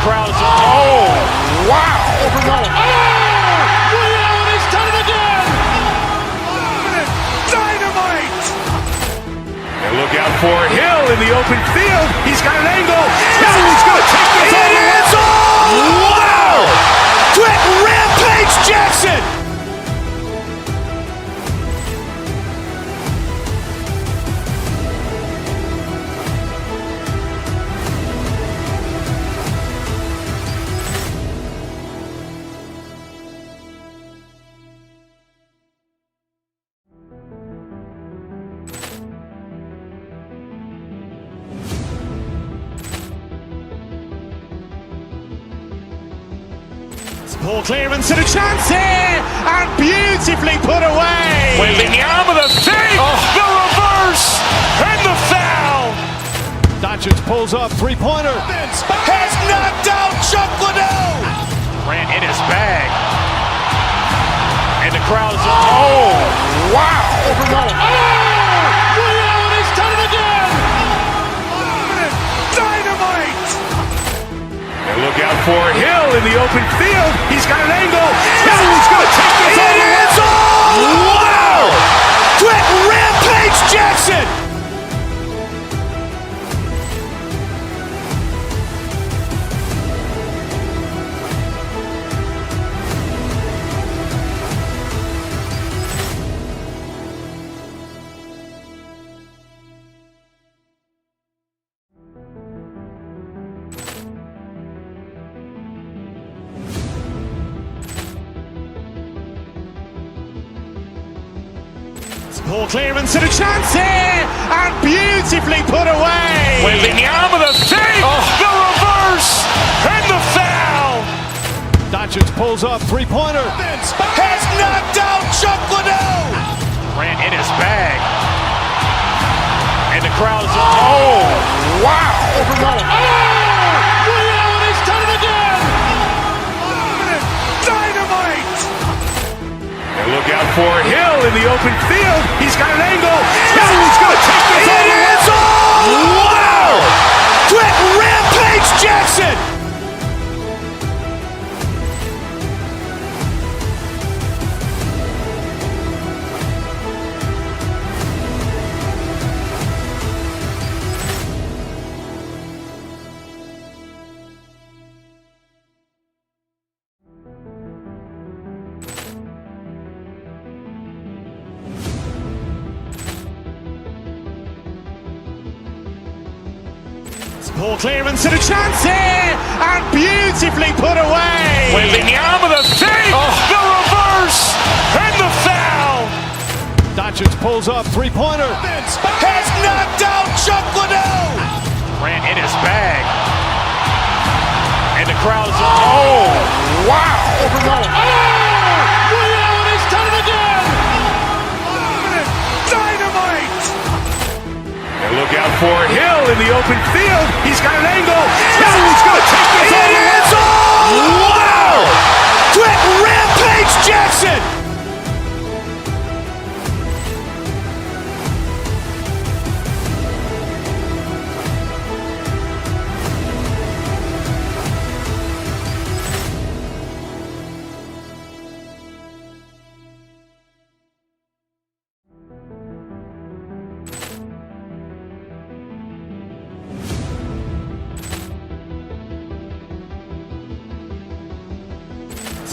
crowd is, oh, wow! Over Nolan. Oh! Ray Allen has done it again! Dynamite! And look out for Hill in the open field. He's got an angle. Oh, he's going to take this all the way. Wow! Quick Rampage Jackson! Ball clearance and a chance here, and beautifully put away. Wembanyama the fake, the reverse, and the foul. Doncic pulls up, three-pointer. Has knocked out Chuck Liddell. Grant in his bag. And the crowd is, oh, wow. Over Nolan. Oh! Ray Allen has done it again! Dynamite! And look out for Hill in the open field. He's got an angle. Oh, he's going to take this all the way. Wow! Quick Rampage Jackson! Ball clearance and a chance here, and beautifully put away. Wembanyama the fake, the reverse, and the foul. Doncic pulls up, three-pointer. Has knocked out Chuck Liddell. Grant in his bag. And the crowd is, oh, wow. Over Nolan. Oh! Ray Allen has done it again! Dynamite! And look out for Hill in the open field. He's got an angle. Oh, he's going to take this all the way. Wow! Quick Rampage Jackson! Ball clearance and a chance here, and beautifully put away. Wembanyama the fake, the reverse, and the foul. Doncic pulls up, three-pointer. Has knocked out Chuck Liddell. Grant in his bag. And the crowd is, oh, wow. Over Nolan. Oh! Ray Allen has done it again! Dynamite! And look out for Hill in the open field. He's got an angle. Oh, he's going to take this all the way. Wow! Quick Rampage Jackson!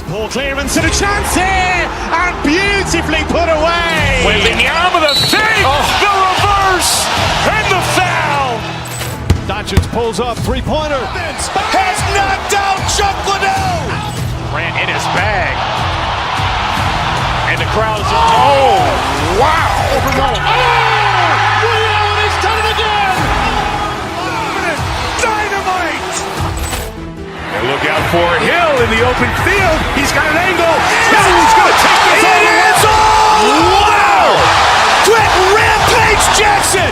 Ball clearance and a chance here, and beautifully put away. Wembanyama the fake, the reverse, and the foul. Doncic pulls up, three-pointer. Has knocked out Chuck Liddell. Grant in his bag. And the crowd is, oh, wow. Over Nolan. Oh! Ray Allen has done it again! Dynamite! And look out for Hill in the open field. He's got an angle. Oh, he's going to take this all the way. Wow! Quick Rampage Jackson!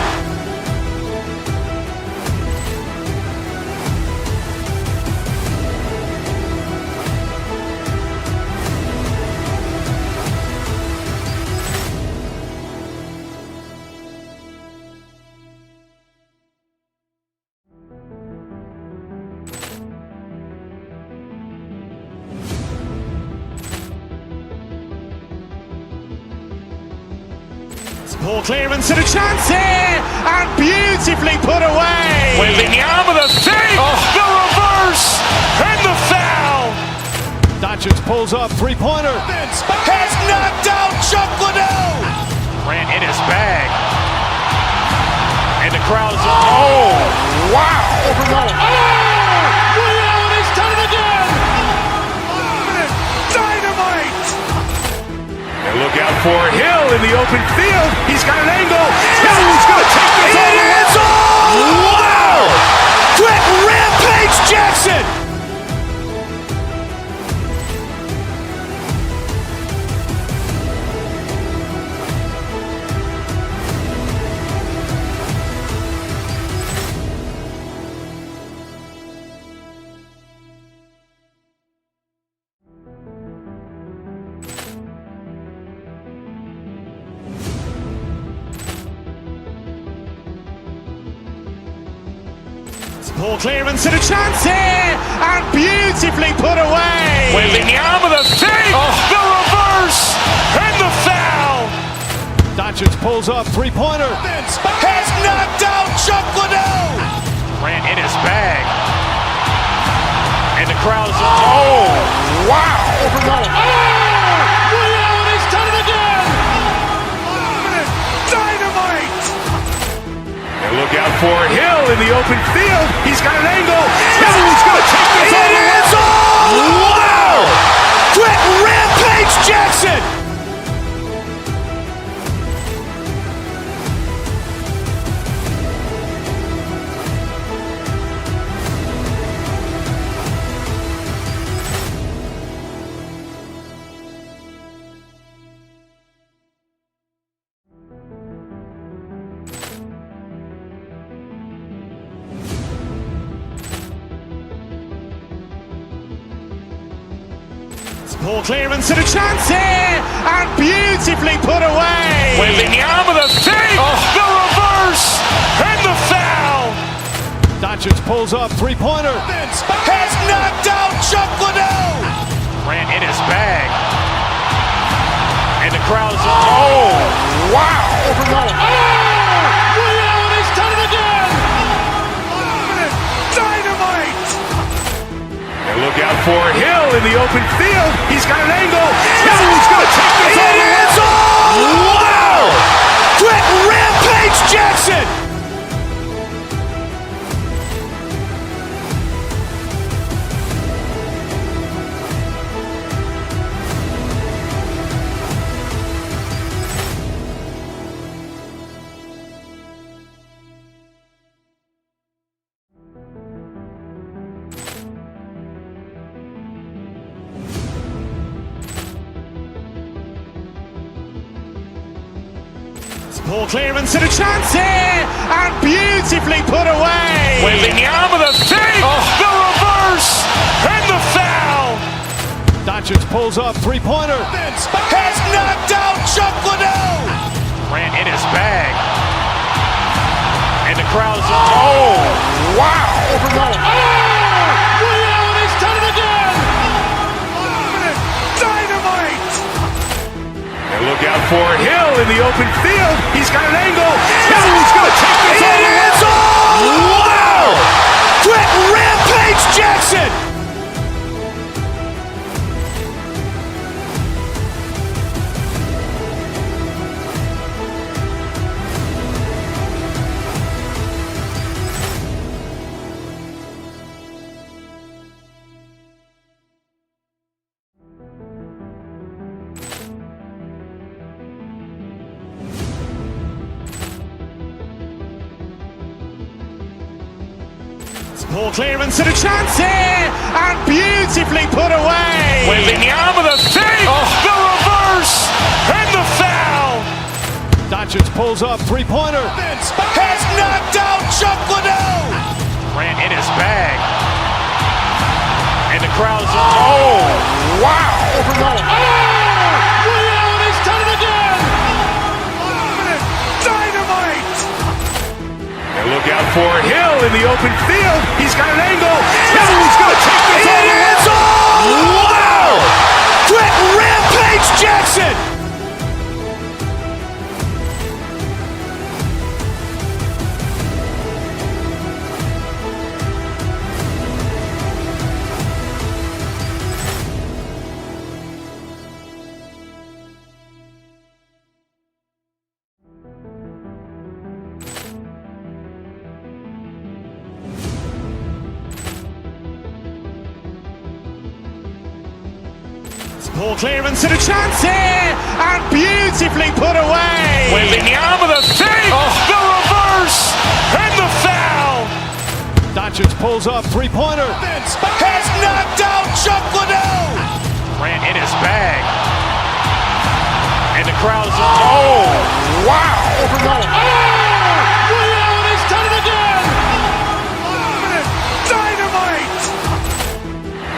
Poor clearance and a chance here, and beautifully put away. Wembanyama the fake, the reverse, and the foul. Doncic pulls up, three-pointer. Has knocked out Chuck Liddell. Grant in his bag. And the crowd is, oh, wow. Ray Allen has done it again. Dynamite. And look out for Hill in the open field. He's got an angle. Hill's going to take this all the way. Wow! Quick Rampage Jackson. Poor clearance and a chance here, and beautifully put away. Wembanyama the fake, the reverse, and the foul. Doncic pulls up, three-pointer. Has knocked out Chuck Liddell. Grant in his bag. And the crowd is, oh, wow. Ray Allen has done it again. Dynamite. And look out for Hill in the open field. He's got an angle. Hill's going to take this all the way. Wow! Quick Rampage Jackson. Poor clearance and a chance here, and beautifully put away. Wembanyama the fake, the reverse, and the foul. Doncic pulls up, three-pointer. Has knocked out Chuck Liddell. Grant in his bag. And the crowd is, oh, wow. Ray Allen has done it again. Dynamite. And look out for Hill in the open field. He's got an angle. Hill's going to take this all the way. Wow! Quick Rampage Jackson. Poor clearance and a chance here, and beautifully put away. Wembanyama the fake, the reverse, and the foul. Doncic pulls up, three-pointer. Has knocked out Chuck Liddell. Grant in his bag. And the crowd is, oh, wow. Ray Allen has done it again. Dynamite. And look out for Hill in the open field. He's got an angle. Hill's going to take this all the way. Wow! Quick Rampage Jackson. Poor clearance and a chance here, and beautifully put away. Wembanyama the fake, the reverse, and the foul. Doncic pulls up, three-pointer. Has knocked out Chuck Liddell. Grant in his bag. And the crowd is, oh, wow. Ray Allen has done it again. Dynamite. And look out for Hill in the open field. He's got an angle. Hill's going to take this all the way. Wow! Quick Rampage Jackson. Poor clearance and a chance here, and beautifully put away. Wembanyama with a fake, the reverse, and the foul. Doncic pulls up, three-pointer. Has knocked out Chuck Liddell. Grant in his bag. And the crowd is, oh, wow. Allen has done it again. Dynamite.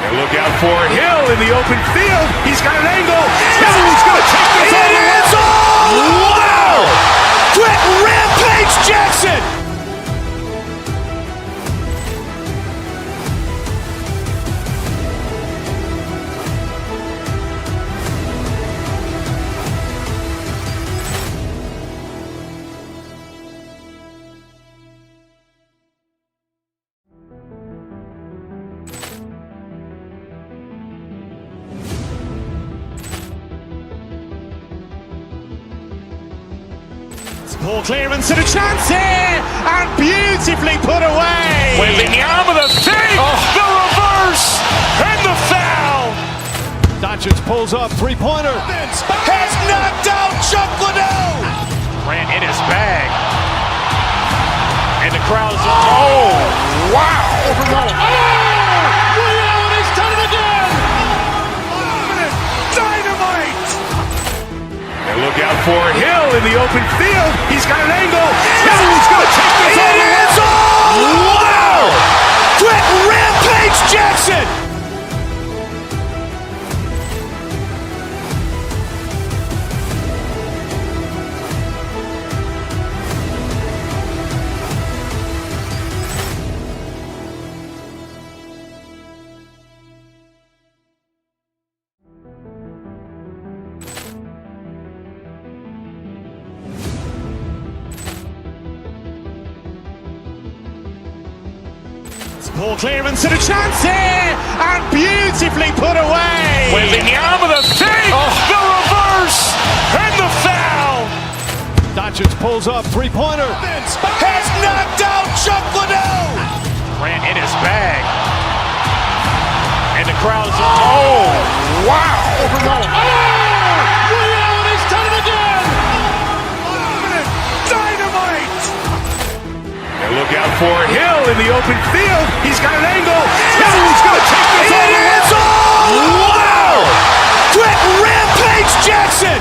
And look out for Hill in the open field. He's got an angle. He's going to take this all the way. Wow! Quick Rampage Jackson. Poor clearance and a chance here, and beautifully put away. Wembanyama with a fake, the reverse, and the foul. Doncic pulls up, three-pointer. Has knocked out Chuck Liddell. Grant in his bag. And the crowd is, oh, wow. Allen has done it again. Dynamite. And look out for Hill in the open field. He's got an angle. He's going to take this all the way. Wow! Quick Rampage Jackson. Poor clearance and a chance here, and beautifully put away. Wembanyama with a fake, the reverse, and the foul. Doncic pulls up, three-pointer. Has knocked out Chuck Liddell. Grant in his bag. And the crowd is, oh, wow. Allen has done it again. Dynamite. And look out for Hill in the open field. He's got an angle. He's going to take this all the way. Wow! Quick Rampage Jackson.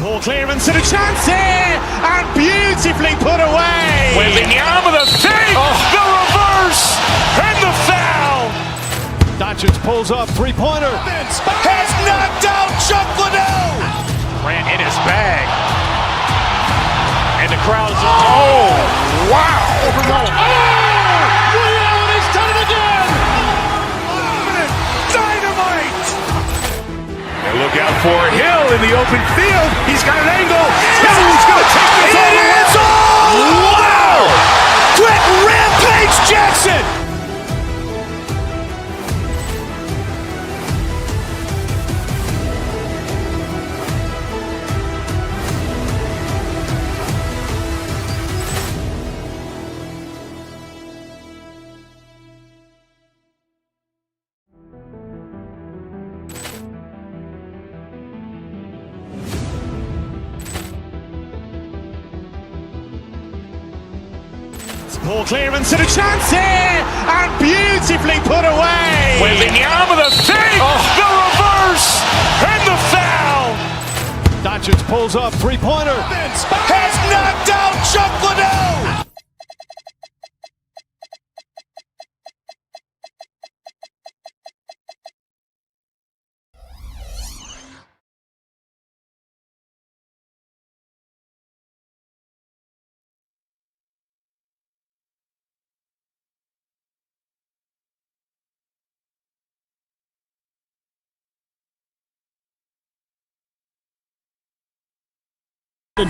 Poor clearance and a chance here, and beautifully put away. Wembanyama with a fake, the reverse, and the foul. Doncic pulls up, three-pointer. Has knocked out Chuck Liddell. Grant in his bag. And the crowd is, oh, wow. Allen has done it again. Dynamite. And look out for Hill in the open field. He's got an angle. He's going to take this all the way. Wow! Quick Rampage Jackson. Poor clearance and a chance here, and beautifully put away. Wembanyama with a fake, the reverse, and the foul. Doncic pulls up, three-pointer. Has knocked out Chuck Liddell.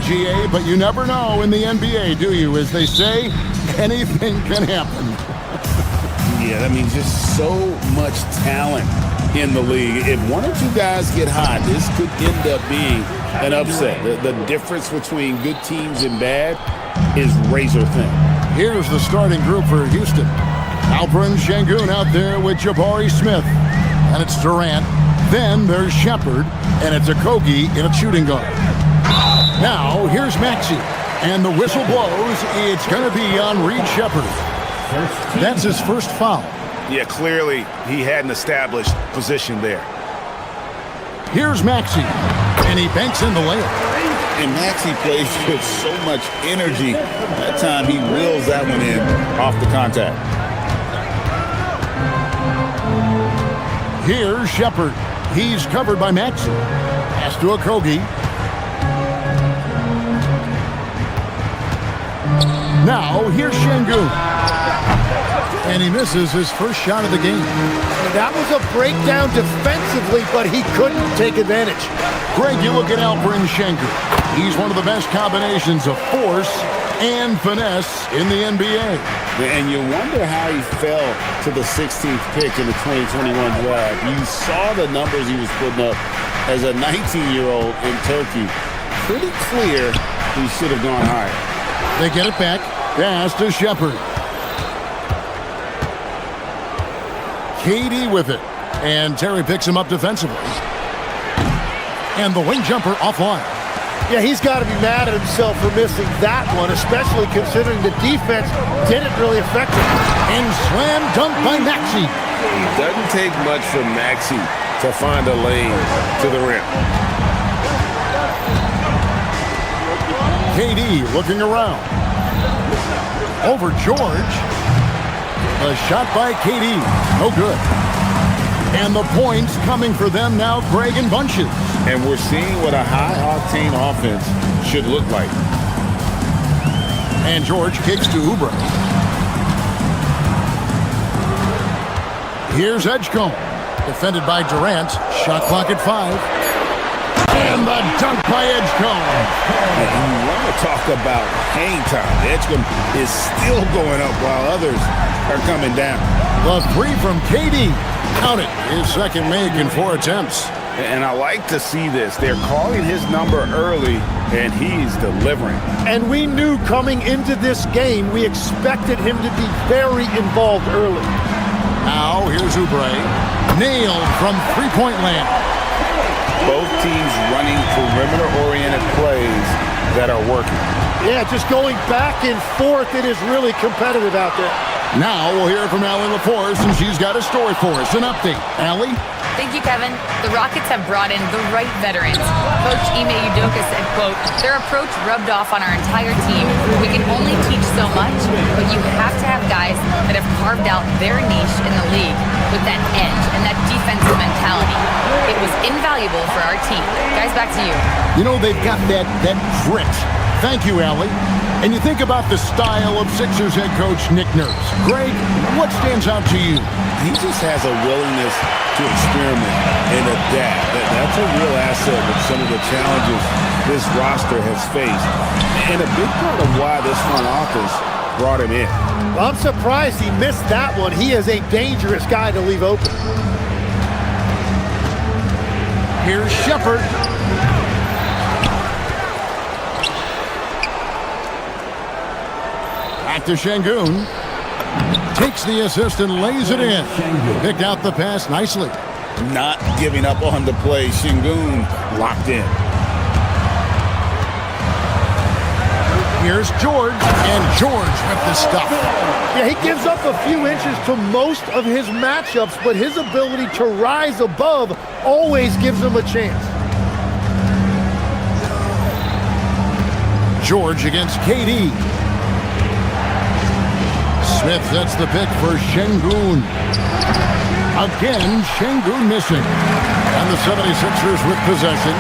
GA, but you never know in the NBA, do you? As they say, anything can happen. Yeah, that means just so much talent in the league. If one or two guys get hot, this could end up being an upset. The difference between good teams and bad is razor thin. Here's the starting group for Houston. Alperen Şengün out there with Jabari Smith. And it's Durant. Then there's Shepard. And it's Okogie in a shooting guard. Now, here's Maxey. And the whistle blows. It's going to be on Reed Shepard. That's his first foul. Yeah, clearly he had an established position there. Here's Maxey. And he banks in the layup. And Maxey plays with so much energy. That time he wheels that one in off the contact. Here's Shepard. He's covered by Maxey. Pass to Okogie. Now, here's Şengün. And he misses his first shot of the game. That was a breakdown defensively, but he couldn't take advantage. Greg, you look at Alperen Şengün. He's one of the best combinations of force and finesse in the NBA. And you wonder how he fell to the 16th pick in the 2021 draft. You saw the numbers he was putting up as a 19-year-old in Turkey. Pretty clear he should have gone higher. They get it back. Pass to Shepard. KD with it. And Terry picks him up defensively. And the wing jumper offline. Yeah, he's got to be mad at himself for missing that one, especially considering the defense didn't really affect him. And slam dunk by Maxey. It doesn't take much for Maxey to find a lane to the rim. KD looking around. Over George. A shot by KD. No good. And the points coming for them now, Greg, in bunches. And we're seeing what a high-octane offense should look like. And George kicks to Oubre. Here's Edgecombe. Defended by Durant. Shot clock at 5. And the dunk by Edgecombe. And you want to talk about hang time. Edgecombe is still going up while others are coming down. The three from KD. Count it. His second make in 4 attempts. And I like to see this. They're calling his number early, and he's delivering. And we knew coming into this game, we expected him to be very involved early. Now, here's Oubre. Nailed from three-point land. Both teams running perimeter-oriented plays that are working. Yeah, just going back and forth, it is really competitive out there. Now we'll hear from Allie LaForce, and she's got a story for us. An update. Allie? Thank you, Kevin. The Rockets have brought in the right veterans. Coach Ime Udoka said, quote, their approach rubbed off on our entire team. We can only teach so much, but you have to have guys that have carved out their niche in the league with that edge and that defensive mentality. It was invaluable for our team. Guys, back to you. You know, they've got that grit. Thank you, Allie. And you think about the style of Sixers head coach Nick Nurse. Greg, what stands out to you? He just has a willingness to experiment and adapt. That's a real asset with some of the challenges this roster has faced. And a big part of why this front office brought him in. Well, I'm surprised he missed that one. He is a dangerous guy to leave open. Here's Shepard. Back to Şengün. Takes the assist and lays it in. Picked out the pass nicely. Not giving up on the play. Şengün locked in. Here's George, and George with the stuff. Yeah, he gives up a few inches to most of his matchups, but his ability to rise above always gives him a chance. George against KD. Smith sets the pick for Şengün. Again, Şengün missing. And the 76ers with possession.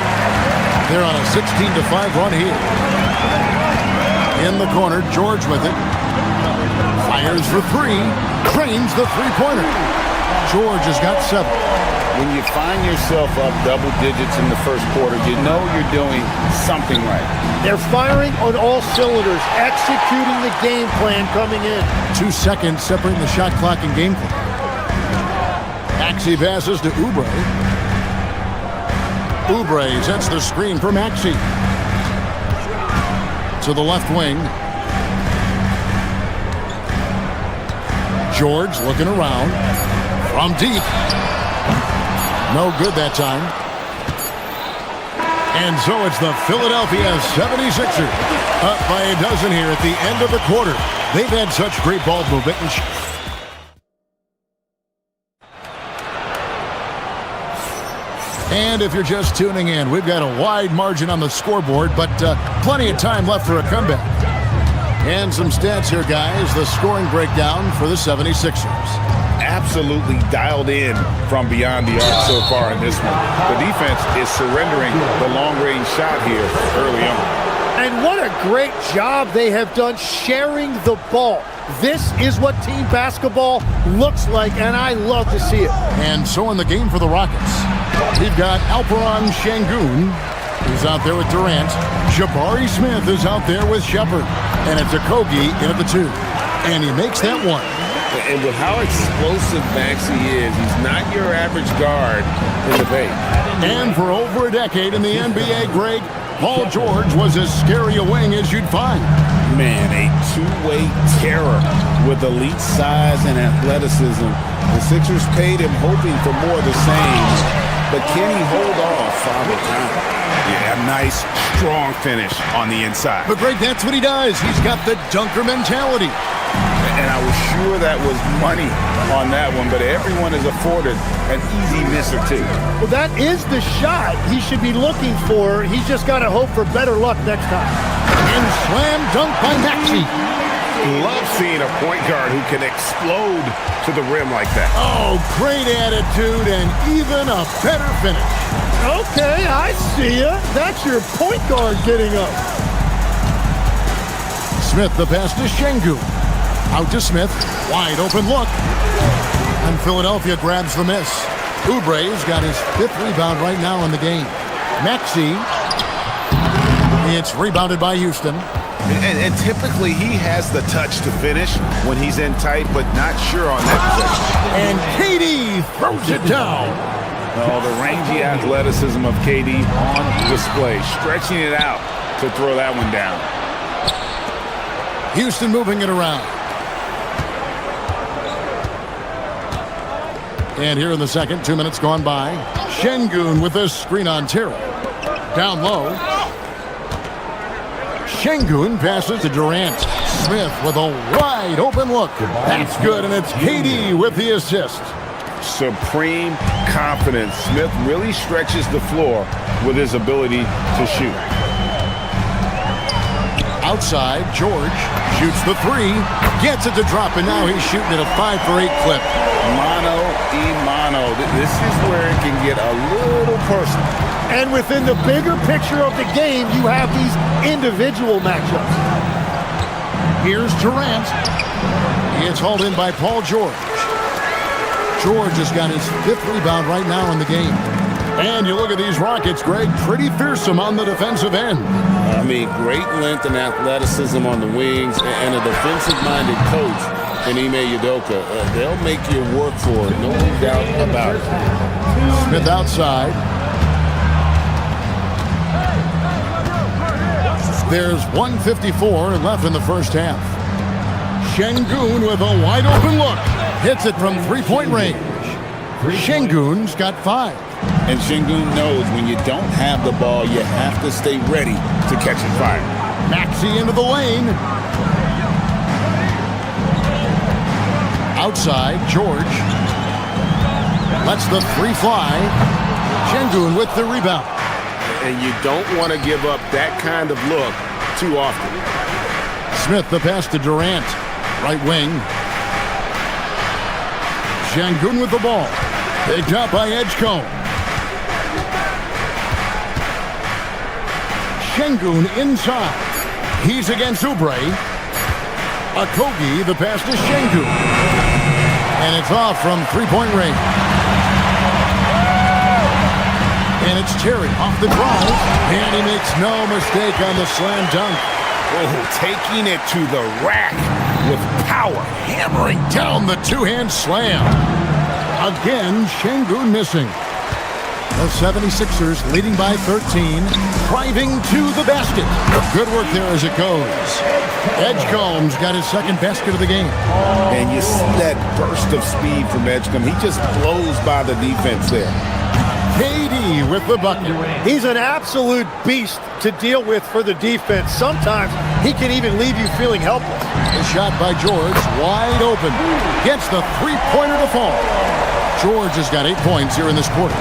They're on a 16-5 run here. In the corner, George with it. Fires for 3. Drains the three-pointer. George has got 7. when you find yourself up double digits in the first quarter, you know you're doing something right. They're firing on all cylinders, executing the game plan coming in. 2 seconds separating the shot clock and game clock. Maxey passes to Oubre. Oubre sets the screen for Maxey. To the left wing. George looking around. From deep. No good that time. And so it's the Philadelphia 76ers up by a dozen here at the end of the quarter. They've had such great ball movement. And if you're just tuning in, we've got a wide margin on the scoreboard, but plenty of time left for a comeback. And some stats here, guys. The scoring breakdown for the 76ers. Absolutely dialed in from beyond the arc so far in this one. The defense is surrendering the long-range shot here early on. And what a great job they have done sharing the ball. This is what team basketball looks like, and I love to see it. And so in the game for the Rockets, we've got Alperen Şengün, who's out there with Durant. Jabari Smith is out there with Shepherd. And it's Okogie in at the 2. And he makes that one. And with how explosive Maxey is, he's not your average guard in the paint. And for over a decade in the NBA, Greg, Paul George was as scary a wing as you'd find. Man, a two-way terror with elite size and athleticism. The Sixers paid him hoping for more of the same, but can he hold off Father Time? Yeah, nice, strong finish on the inside. But Greg, that's what he does. He's got the dunker mentality. And I was sure that was money on that one, but everyone is afforded an easy miss or two. Well, that is the shot he should be looking for. He's just got to hope for better luck next time. And slam dunk by Maxey. Love seeing a point guard who can explode to the rim like that. Oh, great attitude and even a better finish. Okay, I see ya. That's your point guard getting up. Smith, the pass to Şengün. Out to Smith. Wide open look. And Philadelphia grabs the miss. Oubre's got his 5th rebound right now in the game. Maxey. It's rebounded by Houston. And typically he has the touch to finish when he's in tight, but not sure on that possession. And KD throws it down. Oh, the rangy athleticism of KD on display, stretching it out to throw that one down. Houston moving it around. And here in the second, 2 minutes gone by. Şengün with this screen on Terry. Down low. Şengün passes to Durant. Smith with a wide open look. That's good, and it's KD with the assist. Supreme confidence. Smith really stretches the floor with his ability to shoot. Outside, George shoots the 3, gets it to drop, and now he's shooting at a 5 for 8 clip. Mano y mano. This is where it can get a little personal. And within the bigger picture of the game, you have these individual matchups. Here's Durant. It's hauled in by Paul George. George has got his 5th rebound right now in the game. And you look at these Rockets, Greg, pretty fearsome on the defensive end. I mean, great length and athleticism on the wings, and a defensive-minded coach in Ime Udoka. They'll make you work for it, no doubt about it. Smith outside. There's 1:54 left in the first half. Şengün with a wide open look. Hits it from 3-point range. Şengün's got 5. And Şengün knows when you don't have the ball, you have to stay ready to catch it fire. Maxey into the lane. Outside, George. Lets the 3 fly. Şengün with the rebound. And you don't want to give up that kind of look too often. Smith, the pass to Durant. Right wing. Şengün with the ball. Picked up by Edgecombe. Şengün inside. He's against Oubre. Okogie, the pass to Şengün. And it's off from 3-point range. And it's Terry off the drive. And he makes no mistake on the slam dunk. Oh, taking it to the rack with power. Hammering down the two-hand slam. Again, Şengün missing. The 76ers leading by 13, driving to the basket. Good work there as it goes. Edgecombe's got his second basket of the game. And you see that burst of speed from Edgecombe. He just blows by the defense there. KD with the bucket. He's an absolute beast to deal with for the defense. Sometimes he can even leave you feeling helpless. A shot by George, wide open. Gets the three-pointer to fall. George has got 8 points here in this quarter.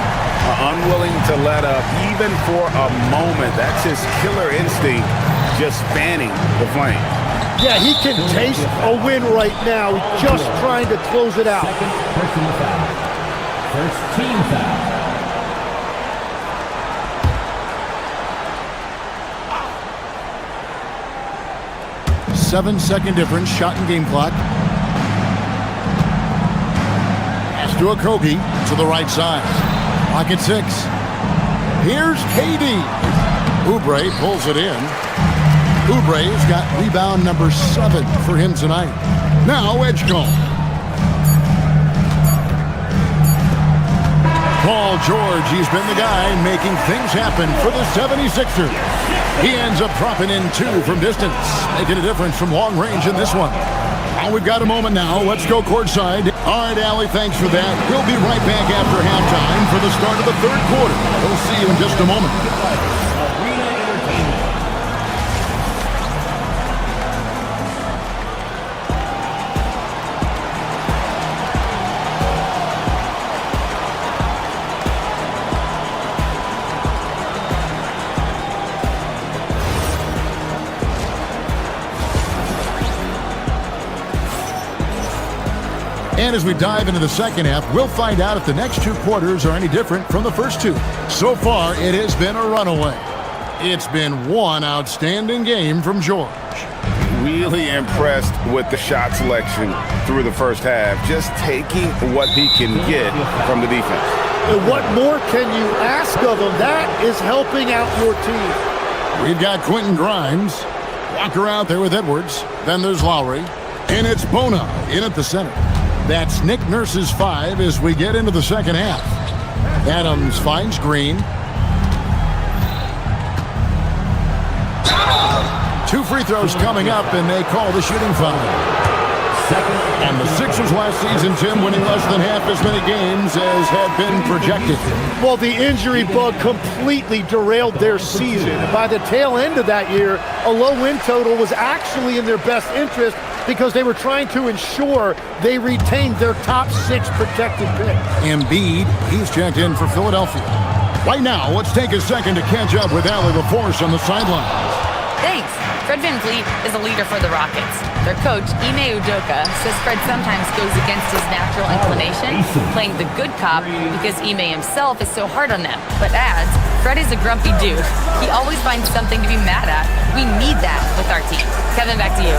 Unwilling to let up even for a moment. That's his killer instinct, just fanning the flame. Yeah, he can taste a win right now, just trying to close it out. First team foul. 7-second difference, shot and game clock. Pass to Okogie to the right side. Clock at 6. Here's KD. Oubre pulls it in. Oubre's got rebound number 7 for him tonight. Now Edgecombe. Paul George, he's been the guy making things happen for the 76ers. He ends up dropping in 2 from distance, making a difference from long range in this one. Well, we've got a moment now. Let's go courtside. All right, Allie, thanks for that. We'll be right back after halftime for the start of the third quarter. We'll see you in just a moment. And as we dive into the second half, we'll find out if the next 2 quarters are any different from the first 2. So far, it has been a runaway. It's been one outstanding game from George. Really impressed with the shot selection through the first half, just taking what he can get from the defense. And what more can you ask of him? That is helping out your team. We've got Quentin Grimes. Walker out there with Edwards. Then there's Lowry. And it's Bona in at the center. That's Nick Nurse's 5 as we get into the second half. Adams finds Green. 2 free throws coming up, and they call the shooting foul. And the Sixers last season, Tim, winning less than half as many games as had been projected. Well, the injury bug completely derailed their season. By the tail end of that year, a low win total was actually in their best interest because they were trying to ensure they retained their top 6 protected pick. Embiid, he's checked in for Philadelphia. Right now, let's take a second to catch up with Allie LaForce on the sideline. Thanks. Fred VanVleet is a leader for the Rockets. Their coach, Ime Udoka, says Fred sometimes goes against his natural inclination, playing the good cop because Ime himself is so hard on them, but adds, Fred is a grumpy dude. He always finds something to be mad at. We need that with our team. Kevin, back to you.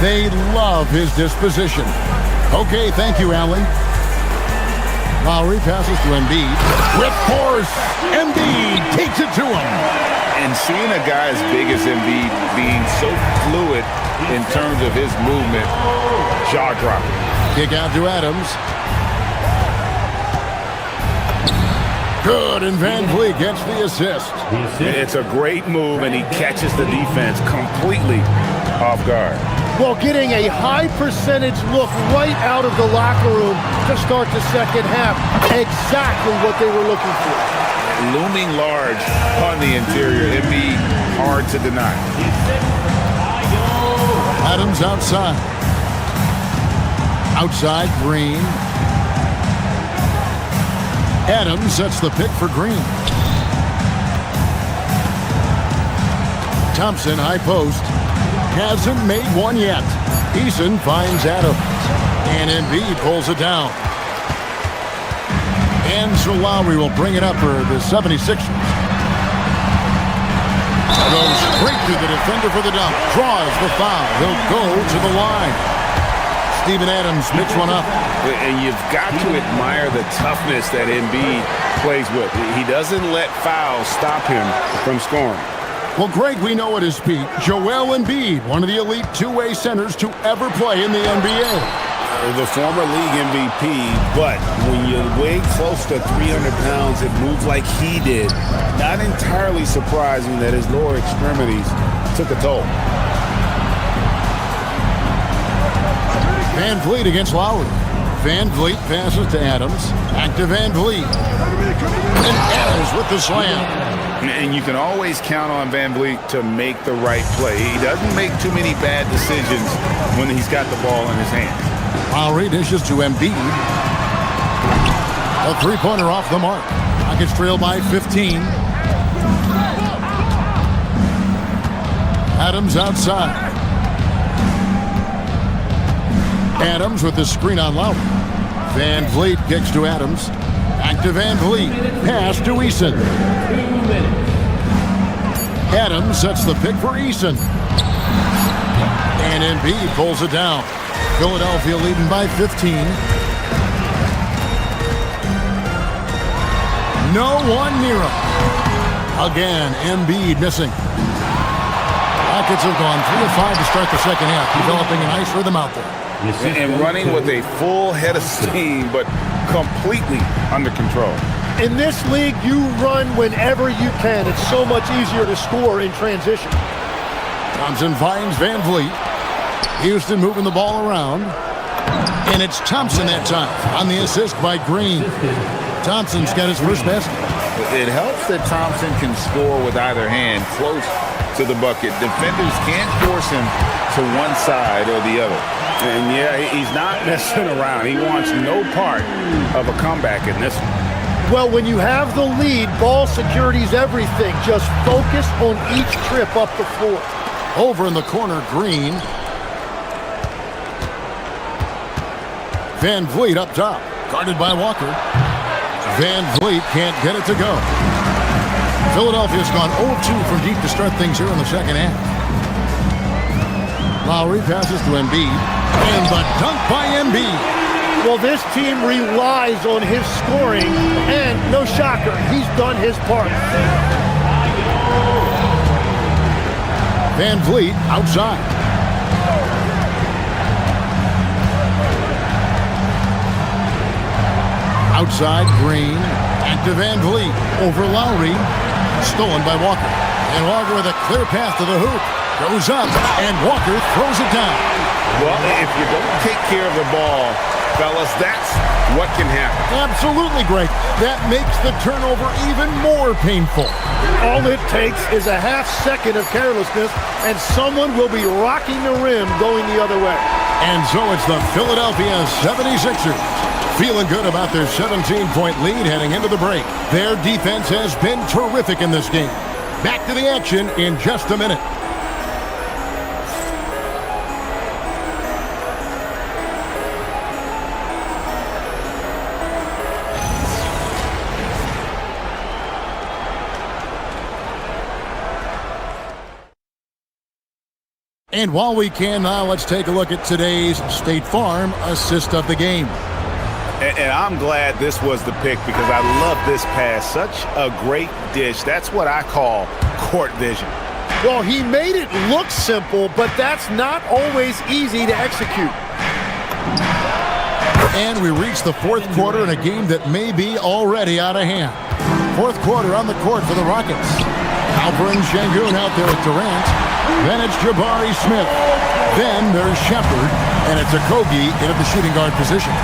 They love his disposition. Okay, thank you, Allie. Lowry passes to Embiid. With force, Embiid takes it to him. And seeing a guy as big as Embiid being so fluid in terms of his movement, jaw-dropping. Kick out to Adams. Good, and VanVleet gets the assist. It's a great move, and he catches the defense completely off guard. Well, getting a high percentage look right out of the locker room to start the second half. Exactly what they were looking for. Looming large on the interior. It'd be hard to deny. Adams outside. Outside, Green. Adams sets the pick for Green. Thompson, high post. Hasn't made one yet. Eason finds Adams. And Embiid pulls it down. And so Lowry will bring it up for the 76ers. Goes straight to the defender for the dunk. Draws the foul. He'll go to the line. Steven Adams picks one up. And you've got to admire the toughness that Embiid plays with. He doesn't let fouls stop him from scoring. Well, Greg, we know at his peak, Joel Embiid, one of the elite two-way centers to ever play in the NBA. The former league MVP, but when you weigh close to 300 pounds and move like he did, not entirely surprising that his lower extremities took a toll. Van Vliet against Lowry. Van Vliet passes to Adams. Back to Van Vliet. And Adams with the slam. And you can always count on Van Vliet to make the right play. He doesn't make too many bad decisions when he's got the ball in his hands. Lowry dishes to Embiid. A three-pointer off the mark. Rockets trail by 15. Adams outside. Adams with the screen on Lowry. Van Vliet kicks to Adams. Back to Van Vliet. Pass to Eason. Adams sets the pick for Eason. And Embiid pulls it down. Philadelphia leading by 15. No one near him. Again, Embiid missing. Rockets have gone 3 of 5 to start the second half, developing a nice rhythm out there. And running with a full head of steam, but completely under control. In this league, you run whenever you can. It's so much easier to score in transition. Thompson finds Van Vliet. Houston moving the ball around. And it's Thompson that time on the assist by Green. Thompson's got his first basket. It helps that Thompson can score with either hand close to the bucket. Defenders can't force him to one side or the other. And yeah, he's not messing around. He wants no part of a comeback in this one. Well, when you have the lead, ball security's everything. Just focus on each trip up the floor. Over in the corner, Green. Van Vliet up top, guarded by Walker. Van Vliet can't get it to go. Philadelphia's gone 0-2 from deep to start things here in the second half. Lowry passes to Embiid, and the dunk by Embiid. Well, this team relies on his scoring, and no shocker, he's done his part. Van Vliet outside. Outside, Green. Back to Van Vliet. Over Lowry. Stolen by Walker. And Walker with a clear path to the hoop. Goes up, and Walker throws it down. Well, if you don't take care of the ball, fellas, that's what can happen. Absolutely, Greg. That makes the turnover even more painful. All it takes is a half second of carelessness, and someone will be rocking the rim going the other way. And so it's the Philadelphia 76ers. Feeling good about their 17-point lead heading into the break. Their defense has been terrific in this game. Back to the action in just a minute. And while we can now, let's take a look at today's State Farm assist of the game. And I'm glad this was the pick because I love this pass. Such a great dish. That's what I call court vision. Well, he made it look simple, but that's not always easy to execute. And we reach the fourth quarter in a game that may be already out of hand. Fourth quarter on the court for the Rockets. Alperen Sengun out there with Durant. Then it's Jabari Smith. Then there's Shepard. And it's Okogie in at the shooting guard position.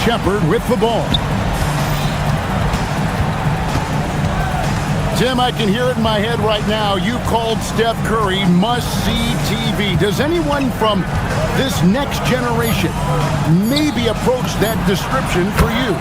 Shepard with the ball. Tim, I can hear it in my head right now. You called Steph Curry must-see TV. Does anyone from this next generation maybe approach that description for you?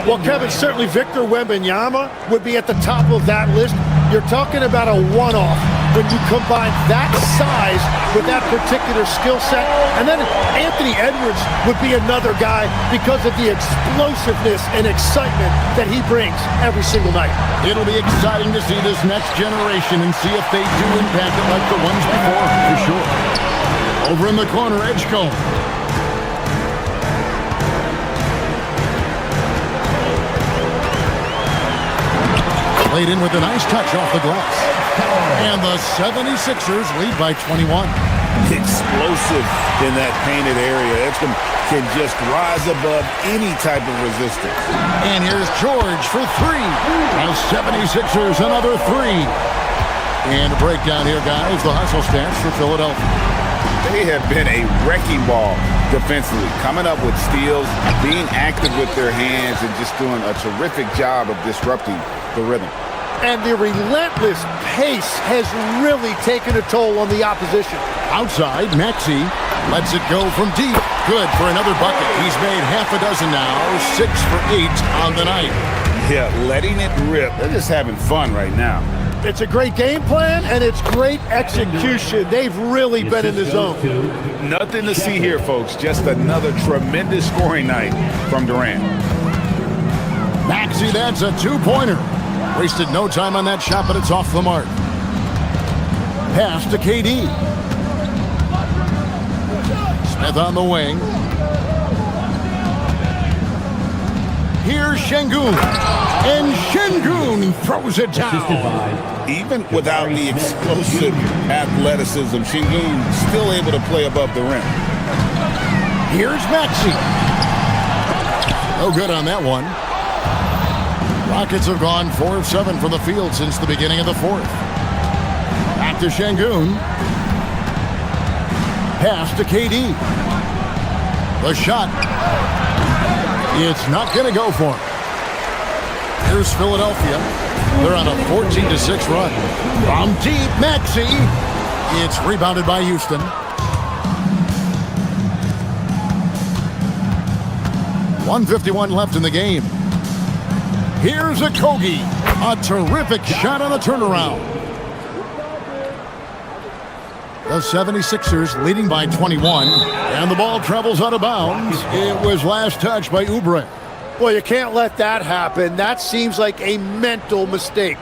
Well, Kevin, certainly Victor Wembanyama would be at the top of that list. You're talking about a one-off. when you combine that size with that particular skill set. And then Anthony Edwards would be another guy because of the explosiveness and excitement that he brings every single night. It'll be exciting to see this next generation and see if they do impact it like the ones before, for sure. Over in the corner, Edgecombe. Played in with a nice touch off the glass. And the 76ers lead by 21. Explosive in that painted area. Edgecombe can just rise above any type of resistance. And here's George for three. The 76ers another three. And a breakdown here, guys. The hustle stats for Philadelphia. They have been a wrecking ball defensively, coming up with steals, being active with their hands, and just doing a terrific job of disrupting the rhythm. And the relentless pace has really taken a toll on the opposition. Outside, Maxey lets it go from deep. Good for another bucket. He's made half a dozen now, 6 for 8 on the night. Yeah, letting it rip. They're just having fun right now. It's a great game plan, and it's great execution. They've really been in the zone. Nothing to see here, folks. Just another tremendous scoring night from Durant. Maxey, that's a two-pointer. Wasted no time on that shot, but it's off the mark. Pass to KD. Smith on the wing. Here's Şengün. And Şengün throws it down. Even without the explosive athleticism, Şengün still able to play above the rim. Here's Maxey. No good on that one. Rockets have gone 4 of 7 from the field since the beginning of the fourth. Back to Şengün. Pass to KD. The shot. It's not going to go for him. Here's Philadelphia. They're on a 14-6 run. From deep, Maxey. It's rebounded by Houston. .151 left in the game. Here's Okogie. A terrific shot on the turnaround. The 76ers leading by 21. And the ball travels out of bounds. It was last touched by Oubre. Well, you can't let that happen. That seems like a mental mistake.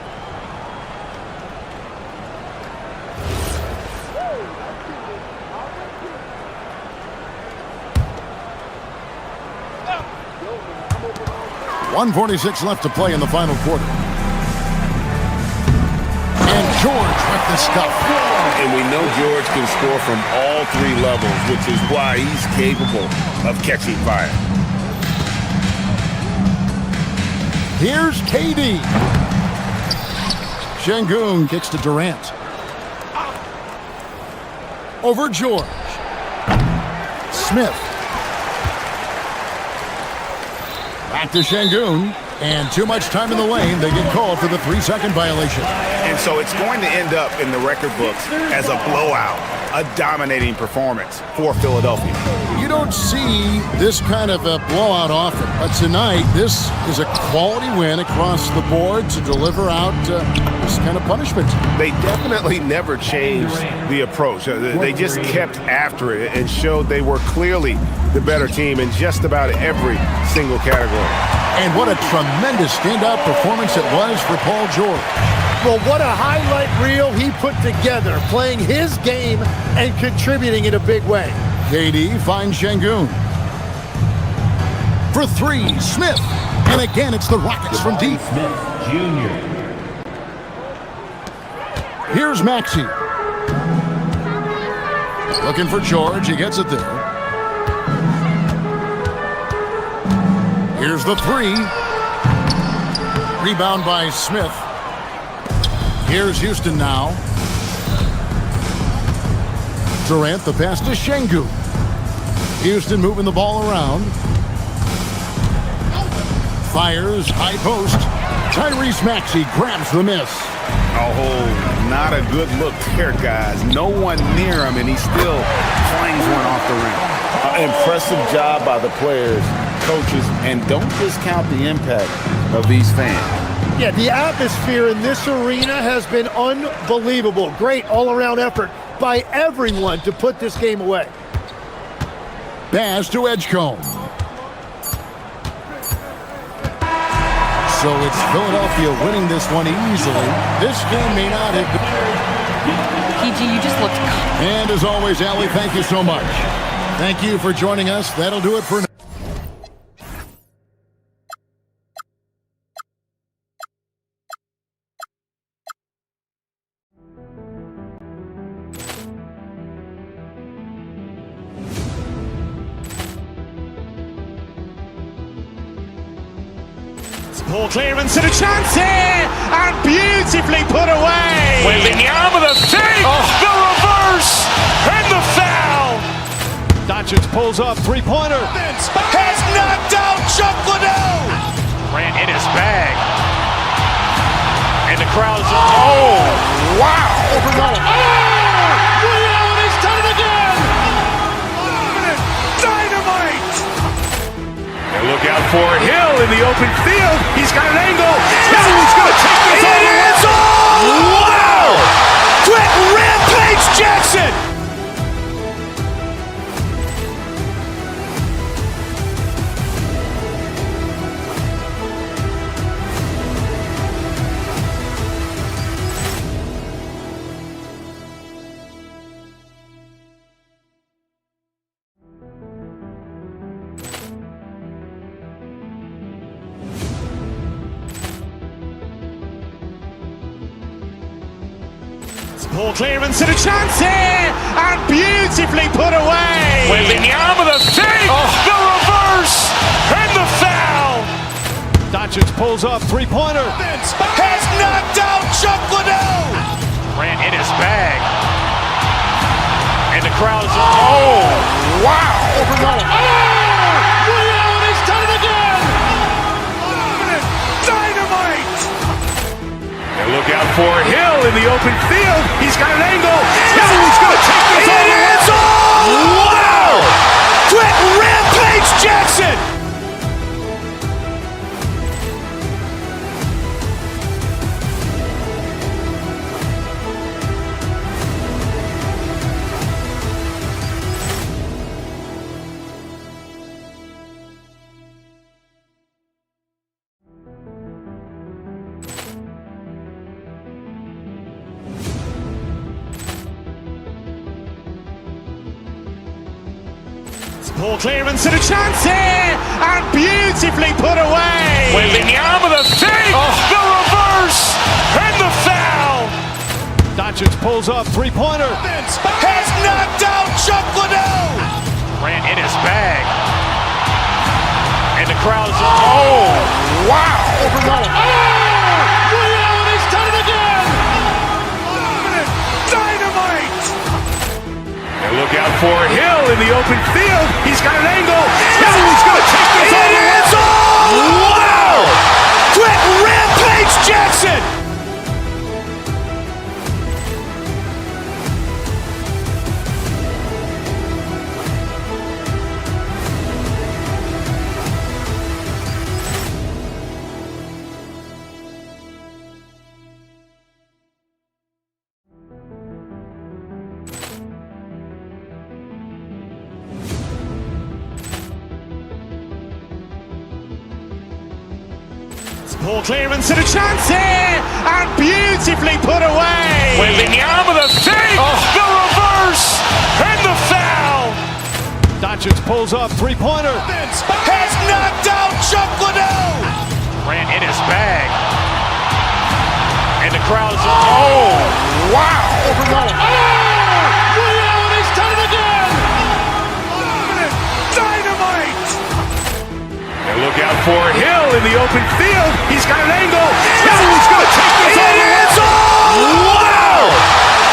.146 left to play in the final quarter. And George with the stuff. And we know George can score from all 3 levels, which is why he's capable of catching fire. Here's KD. Şengün kicks to Durant. Over George. Smith. Back to Şengün. And too much time in the lane. They get called for the 3-second violation. And so it's going to end up in the record books as a blowout, a dominating performance for Philadelphia. You don't see this kind of a blowout often, but tonight this is a quality win across the board to deliver out this kind of punishment. They definitely never changed the approach. They just kept after it and showed they were clearly the better team in just about every single category. And what a tremendous standout performance it was for Paul George. Well, what a highlight reel he put together, playing his game and contributing in a big way. KD finds Şengün. For 3, Smith. And again, it's the Rockets from deep. Smith Jr. Here's Maxey. Looking for George. He gets it there. Here's the 3. Rebound by Smith. Here's Houston now. Durant, the pass to Şengün. Houston moving the ball around. Fires, high post. Tyrese Maxey grabs the miss. Oh, not a good look there, guys. No one near him, and he still flings one off the rim. Impressive job by the players, coaches, and don't discount the impact of these fans. Yeah, the atmosphere in this arena has been unbelievable. Great all-around effort by everyone to put this game away. Pass to Edgecombe. So it's Philadelphia winning this one easily. This game may not have been... PG, you just looked... And as always, Allie, thank you so much. Thank you for joining us. That'll do it for now. Poor clearance and a chance here, and beautifully put away. Wembanyama the fake, the reverse, and the foul. Doncic pulls up, three-pointer. Has knocked out Chuck Liddell. Grant in his bag. And the crowd's, oh, wow. He's done it again. Dynamite. And look out for Hill in the open field. He's got an angle. Hill's going to take this all the way. Wow! Quick Rampage Jackson. Poor clearance and a chance here, and beautifully put away. Wembanyama the fake, the reverse, and the foul. Doncic pulls up, three-pointer. Has knocked out Chuck Liddell. Grant in his bag. And the crowd's, oh, wow. He's done it again. Dynamite. And look out for Hill in the open field. He's got an angle. Hill's going to take this all the way. Wow! Quick Rampage Jackson. Poor clearance and a chance here, and beautifully put away. Wembanyama the fake, the reverse, and the foul. Doncic pulls up, three-pointer. Has knocked out Chuck Liddell. Grant in his bag. And the crowd's, oh, wow. He's done it again. Dynamite. And look out for Hill in the open field. He's got an angle. Hill's going to take this all the way. Wow! Quick Rampage Jackson. Poor clearance and a chance here, and beautifully put away. Wembanyama the fake, the reverse, and the foul. Doncic pulls up, three-pointer. Has knocked out Chuck Liddell. Grant in his bag. And the crowd's, oh, wow. He's done it again. Dynamite. And look out for Hill in the open field. He's got an angle. Hill's going to take this all the way. Wow!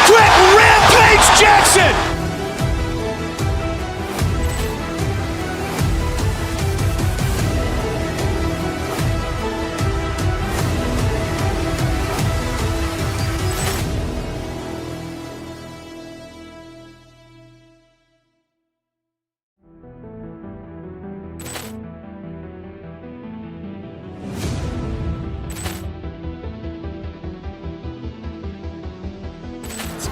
Quick Rampage Jackson.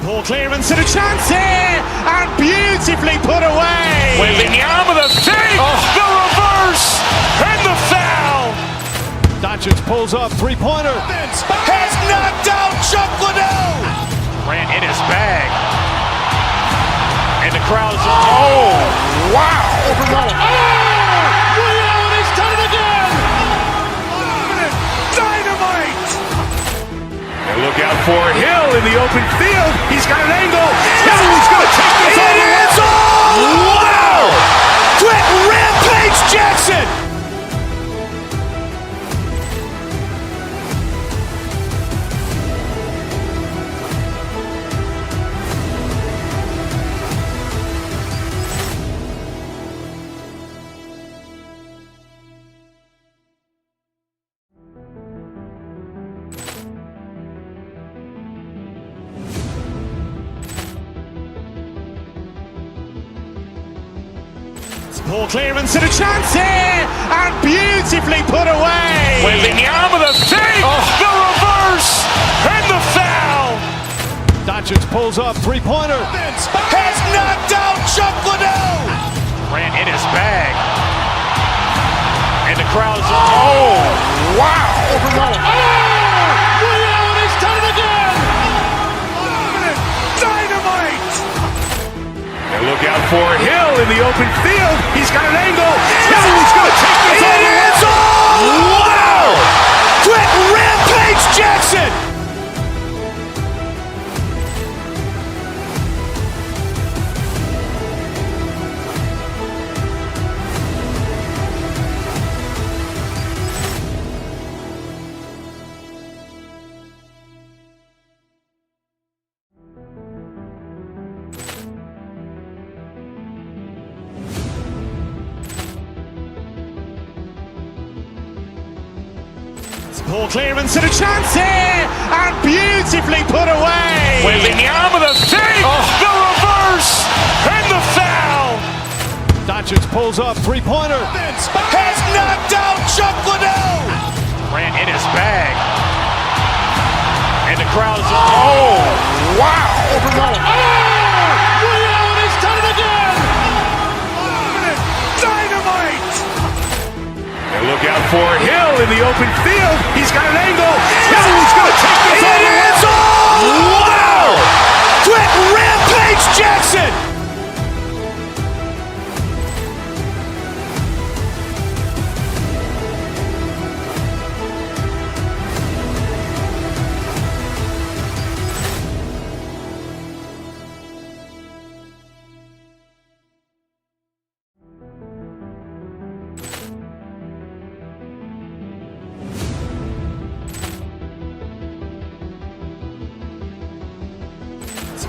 Poor clearance and a chance here, and beautifully put away. Wembanyama the fake, the reverse, and the foul. Doncic pulls up, three-pointer. Has knocked out Chuck Liddell. Ran in his bag. And the crowd is... Oh, wow. Ray Allen has done it again. Dynamite. And look out for Hill in the open field. He's got an angle. Hill's going to take this all the way. Wow. Quick Rampage Jackson. Poor clearance and a chance here, and beautifully put away. Wembanyama the fake, the reverse, and the foul. Doncic pulls up, three-pointer. Has knocked out Chuck Liddell. Ran in his bag. And the crowd is... Oh, wow. Ray Allen has done it again. Dynamite. And look out for Hill in the open field. He's got an angle. Hill's going to take this all the way. Wow. Quick Rampage Jackson. Poor clearance and a chance here, and beautifully put away. Wembanyama the fake, the reverse, and the foul. Doncic pulls up, three-pointer. Has knocked out Chuck Liddell. Ran in his bag. And the crowd is... Oh, wow. Ray Allen has done it again. Dynamite. And look out for Hill in the open field. He's got an angle. Hill's going to take this all the way. Wow. Quick Rampage Jackson.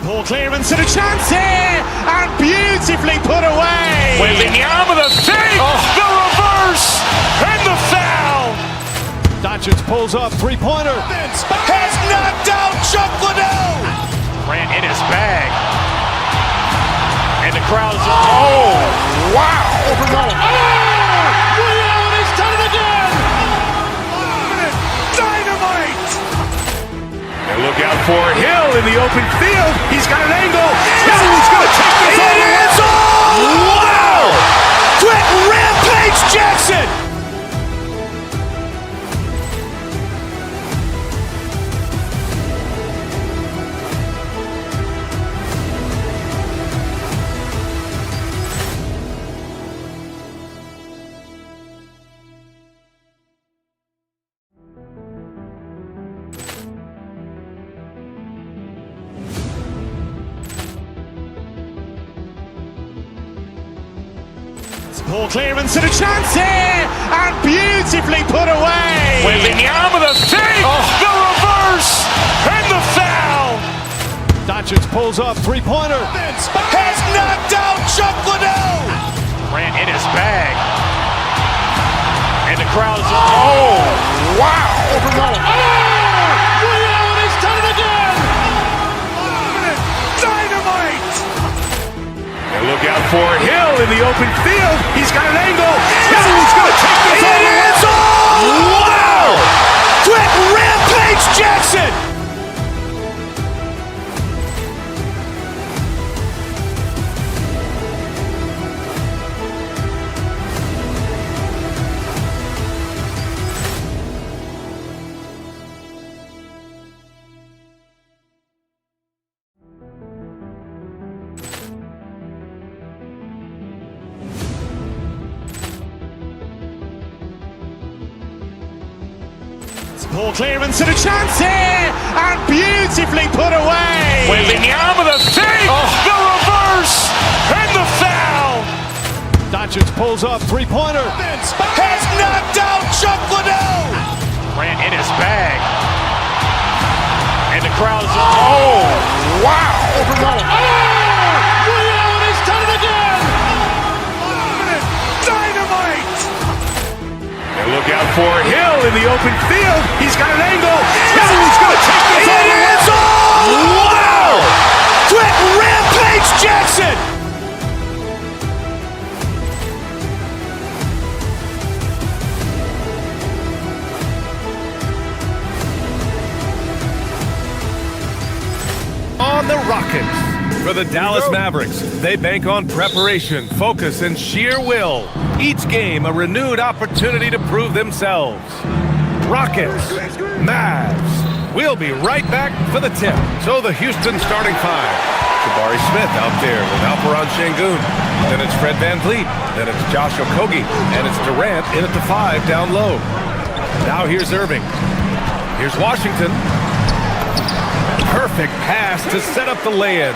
Poor clearance and a chance here, and beautifully put away. Wembanyama the fake, the reverse, and the foul. Doncic pulls up, three-pointer. Has knocked out Chuck Liddell. Ran in his bag. And the crowd is... Oh, wow. Ray Allen has done it again. Dynamite. And look out for Hill in the open field. He's got an angle. Hill's going to take this all the way. Wow. Quick Rampage Jackson. Poor clearance and a chance here, and beautifully put away. Wembanyama the fake, the reverse, and the foul. Doncic pulls up, three-pointer. Has knocked out Chuck Liddell. Ran in his bag. And the crowd is... Oh, wow. Ray Allen has done it again. Dynamite. And look out for Hill in the open field. He's got an angle. Hill's going to take this all the way. Wow. Quick Rampage Jackson. Poor clearance and a chance here, and beautifully put away. With the arm of the fake, the reverse, and the foul. Doncic pulls up, three-pointer. Has knocked out Chuck Liddell. Ran in his bag. And the crowd is, oh, wow. Allen has done it again. Dynamite. And look out for Hill in the open field. He's got an angle. Hill's going to take this all the way. Wow! Quick Rampage Jackson. On the Rockets. For the Dallas Mavericks, they bank on preparation, focus, and sheer will. Each game a renewed opportunity to prove themselves. Rockets, Mavs. We'll be right back for the tip. So the Houston starting five. Jabari Smith out there with Alperen Şengün. Then it's Fred VanVleet. Then it's Josh Okogie. And it's Durant in at the five down low. Now here's Irving. Here's Washington. Perfect pass to set up the lay-in.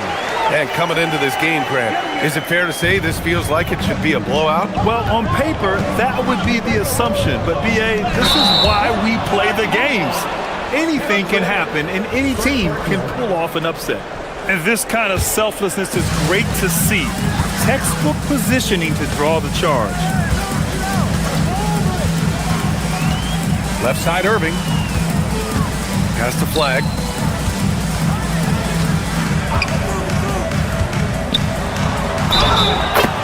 And coming into this game, Grant, is it fair to say this feels like it should be a blowout? Well, on paper, that would be the assumption. But, B.A., this is why we play the games. Anything can happen, and any team can pull off an upset. And this kind of selflessness is great to see. Textbook positioning to draw the charge. Left side, Irving. Pass the flag.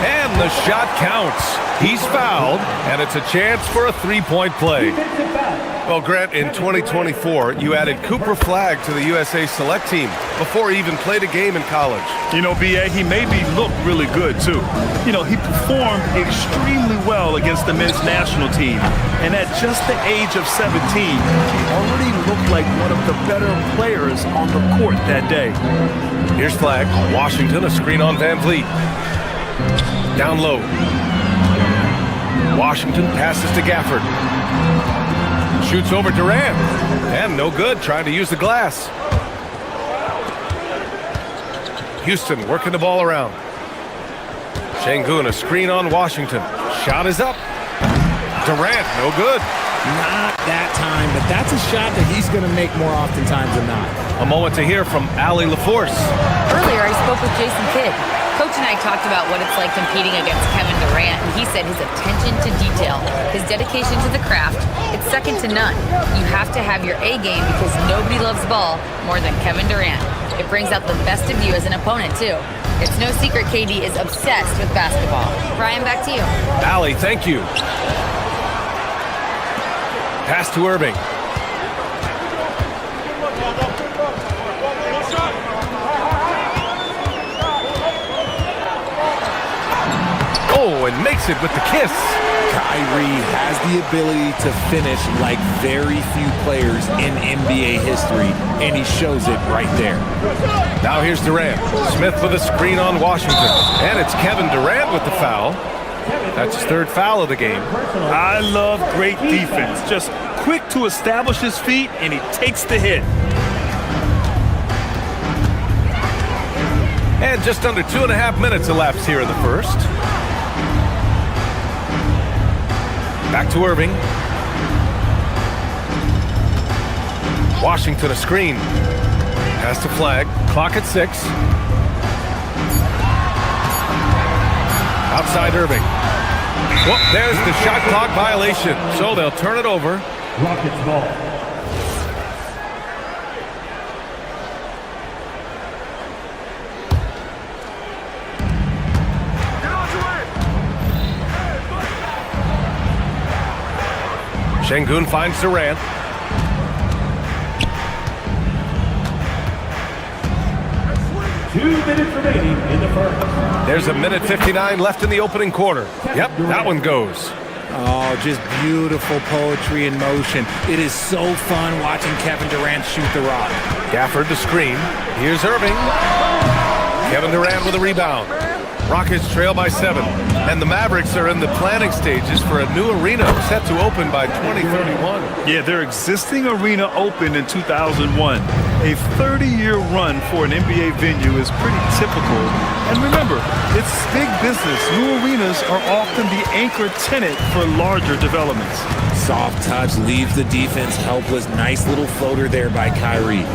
And the shot counts. He's fouled, and it's a chance for a three-point play. Well, Grant, in 2024, you added Cooper Flagg to the USA Select team before he even played a game in college. You know, B.A., he made me look really good, too. You know, he performed extremely well against the men's national team. And at just the age of 17, he already looked like one of the better players on the court that day. Here's Flagg. Washington, a screen on VanVleet. Down low. Washington passes to Gafford. Shoots over Durant. And no good, trying to use the glass. Houston working the ball around. Şengün, a screen on Washington. Shot is up. Durant, no good. Not that time, but that's a shot that he's going to make more oftentimes than not. A moment to hear from Allie LaForce. Earlier, I spoke with Jason Kidd. Coach and I talked about what it's like competing against Kevin Durant, and he said his attention to detail, his dedication to the craft, it's second to none. You have to have your A game because nobody loves ball more than Kevin Durant. It brings out the best of you as an opponent, too. It's no secret KD is obsessed with basketball. Brian, back to you. Allie, thank you. Pass to Irving. Oh, and makes it with the kiss. Kyrie has the ability to finish like very few players in NBA history, and he shows it right there. Now here's Durant. Smith with a screen on Washington. And it's Kevin Durant with the foul. That's his third foul of the game. I love great defense. Just quick to establish his feet, and he takes the hit. And just under 2.5 minutes elapsed here in the first. Back to Irving. Washington a screen. Pass to Flagg. Clock at 6. Outside Irving. Well, there's the shot clock violation. So they'll turn it over. Rockets ball. Şengün finds Durant. Two minutes remaining in the first. There's a minute 59 left in the opening quarter. Yep, that one goes. Oh, just beautiful poetry in motion. It is so fun watching Kevin Durant shoot the rock. Gafford the screen. Here's Irving. Kevin Durant with a rebound. Rockets trail by 7. And the Mavericks are in the planning stages for a new arena set to open by 2031. Yeah, their existing arena opened in 2001. A 30-year run for an NBA venue is pretty typical. And remember, it's big business. New arenas are often the anchor tenant for larger developments. Soft touch leaves the defense helpless. Nice little floater there by Kyrie.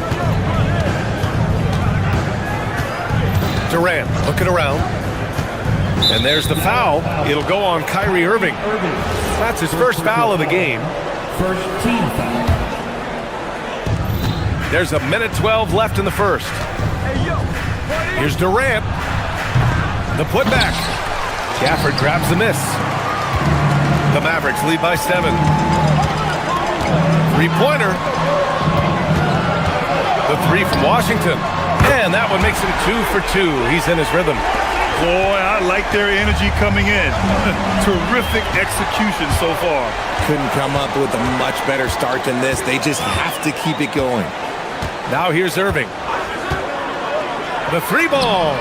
Durant looking around. And there's the foul. It'll go on Kyrie Irving. That's his first foul of the game. First team foul. There's a minute 12 left in the first. Here's Durant. The putback. Gafford grabs the miss. The Mavericks lead by 7. Three-pointer. The three from Washington. And that one makes him 2 for 2. He's in his rhythm. Boy, I like their energy coming in. Terrific execution so far. Couldn't come up with a much better start than this. They just have to keep it going. Now here's Irving. The three ball.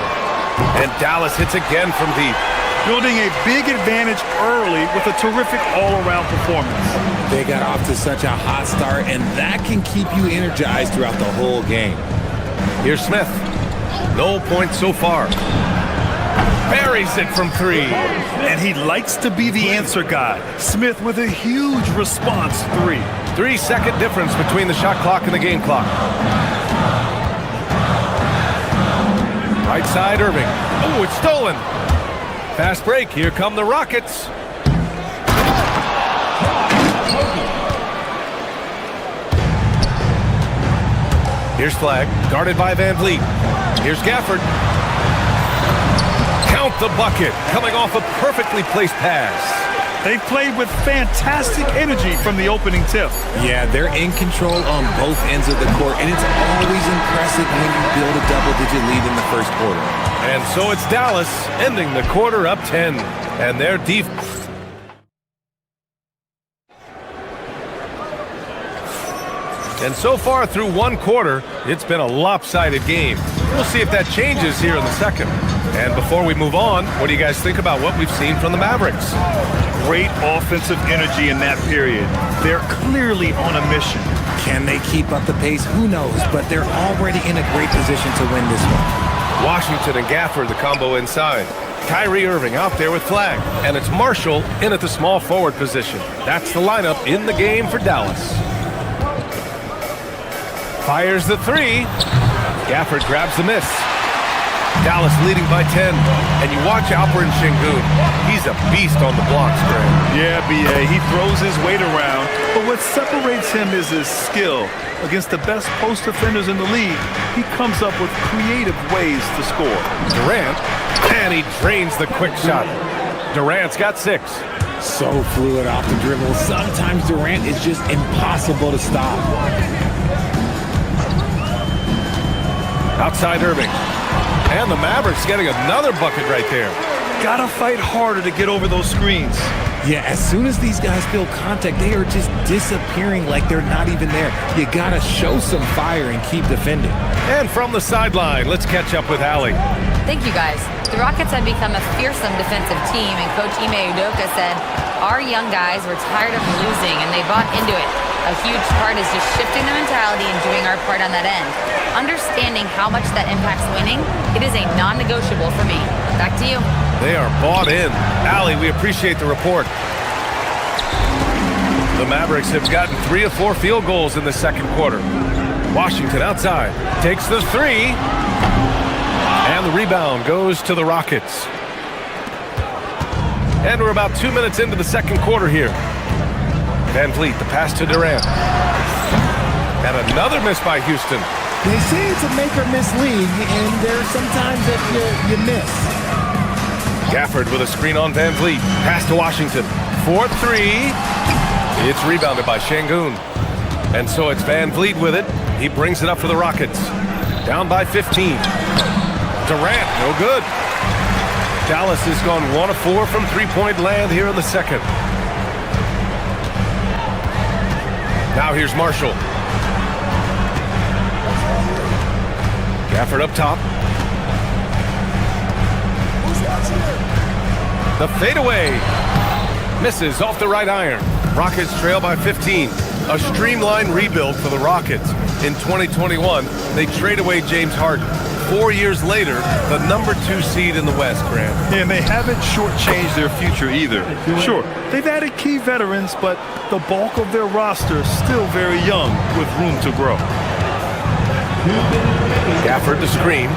And Dallas hits again from deep. Building a big advantage early with a terrific all-around performance. They got off to such a hot start, and that can keep you energized throughout the whole game. Here's Smith. No points so far. Buries it from 3. And he likes to be the answer guy. Smith with a huge response 3. 3-second difference between the shot clock and the game clock. Right side, Irving. Oh, it's stolen. Fast break. Here come the Rockets. Here's Flagg, guarded by Van Vliet. Here's Gafford. Count the bucket, coming off a perfectly placed pass. They played with fantastic energy from the opening tip. Yeah, they're in control on both ends of the court, and it's always impressive when you build a double-digit lead in the first quarter. And so it's Dallas ending the quarter up 10. And their defense. And so far through one quarter, it's been a lopsided game. We'll see if that changes here in the second. And before we move on, what do you guys think about what we've seen from the Mavericks? Great offensive energy in that period. They're clearly on a mission. Can they keep up the pace? Who knows? But they're already in a great position to win this one. Washington and Gafford, the combo inside. Kyrie Irving out there with Flagg. And it's Marshall in at the small forward position. That's the lineup in the game for Dallas. Fires the 3. Gafford grabs the miss. Dallas leading by 10. And you watch Alperen Sengun. He's a beast on the blocks, Graham. Yeah, B.A. He throws his weight around. But what separates him is his skill. Against the best post defenders in the league, he comes up with creative ways to score. Durant. And he drains the quick shot. Durant's got 6. So fluid off the dribble. Sometimes Durant is just impossible to stop. Outside Irving. And the Mavericks getting another bucket right there. Gotta fight harder to get over those screens. Yeah, as soon as these guys feel contact, they are just disappearing like they're not even there. You gotta show some fire and keep defending. And from the sideline, let's catch up with Allie. Thank you, guys. The Rockets have become a fearsome defensive team, and Coach Ime Udoka said, our young guys were tired of losing, and they bought into it. A huge part is just shifting the mentality and doing our part on that end. Understanding how much that impacts winning, it is a non-negotiable for me. Back to you. They are bought in. Allie, we appreciate the report. The Mavericks have gotten 3 of 4 field goals in the second quarter. Washington outside, takes the 3. And the rebound goes to the Rockets. And we're about 2 minutes into the second quarter here. Van Vliet, the pass to Durant. And another miss by Houston. They say it's a make-or-miss league, and there's sometimes that you miss. Gafford with a screen on Van Vliet. Pass to Washington. 4-3. It's rebounded by Sengun. And so it's Van Vliet with it. He brings it up for the Rockets. Down by 15. Durant, no good. Dallas has gone 1 of 4 from three-point land here in the second. Now here's Marshall. Gafford up top. The fadeaway misses off the right iron. Rockets trail by 15. A streamlined rebuild for the Rockets. In 2021, they trade away James Harden. 4 years later, the #2 seed in the West, Grant. And they haven't shortchanged their future either. Sure, they've added key veterans, but the bulk of their roster is still very young with room to grow. Gafford to screen.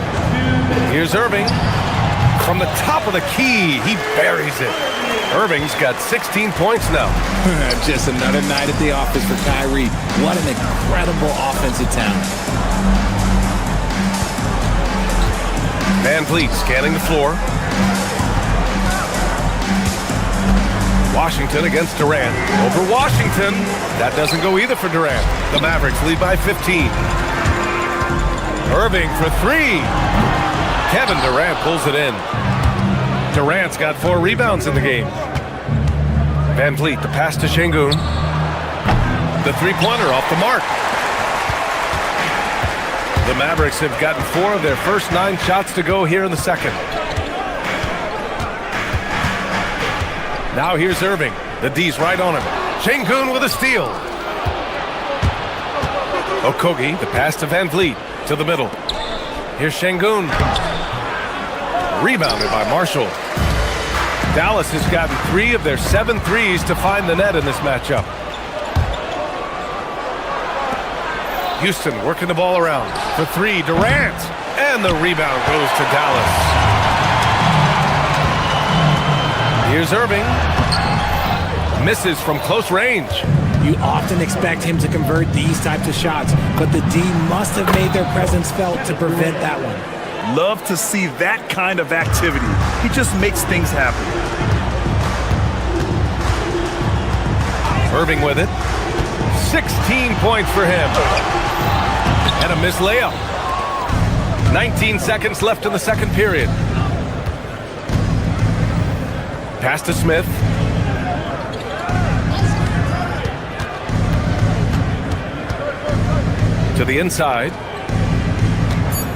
Here's Irving. From the top of the key, he buries it. Irving's got 16 points now. Just another night at the office for Kyrie. What an incredible offensive talent. Van Vliet scanning the floor. Washington against Durant. Over Washington. That doesn't go either for Durant. The Mavericks lead by 15. Irving for 3. Kevin Durant pulls it in. Durant's got 4 rebounds in the game. Van Vliet, the pass to Şengün. The three-pointer off the mark. The Mavericks have gotten 4 of their first 9 shots to go here in the second. Now here's Irving. The D's right on him. Şengün with a steal. Okogie, the pass to Van Vliet. To the middle. Here's Şengün. Rebounded by Marshall. Dallas has gotten 3 of their 7 threes to find the net in this matchup. Houston working the ball around. For 3, Durant. And the rebound goes to Dallas. Here's Irving. Misses from close range. You often expect him to convert these types of shots, but the D must have made their presence felt to prevent that one. Love to see that kind of activity. He just makes things happen. Irving with it. 16 points for him. And a missed layup. 19 seconds left in the second period. Pass to Smith. To the inside.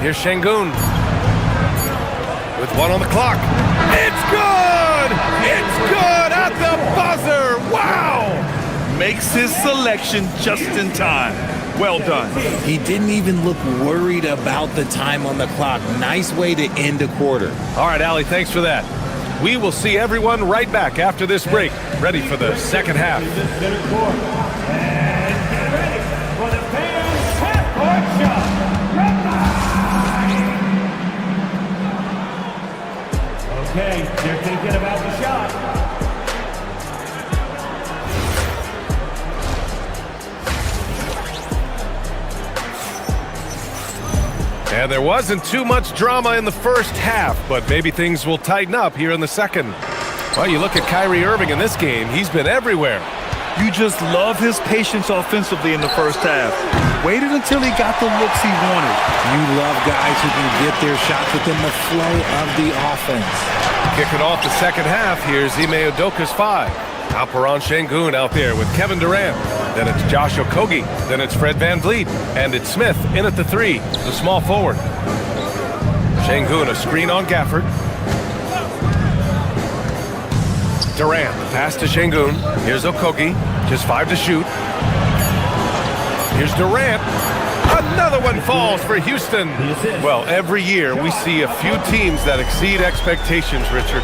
Here's Şengün. With 1 on the clock. It's good! It's good at the buzzer! Wow! Makes his selection just in time. Well done. He didn't even look worried about the time on the clock. Nice way to end a quarter. All right, Allie, thanks for that. We will see everyone right back after this break. Ready for the second half. Okay, they're thinking about the shot. And there wasn't too much drama in the first half, but maybe things will tighten up here in the second. Well, you look at Kyrie Irving in this game, he's been everywhere. You just love his patience offensively in the first half. Waited until he got the looks he wanted. You love guys who can get their shots within the flow of the offense. Kicking off the second half, here's Ime Udoka's 5. Alperen Şengün out there with Kevin Durant. Then it's Josh Okogie. Then it's Fred Van Vliet. And it's Smith in at the 3, the small forward. Şengün, a screen on Gafford. Durant, the pass to Şengün. Here's Okogie, just 5 to shoot. Here's Durant. Another one falls for Houston. Well, every year we see a few teams that exceed expectations, Richard.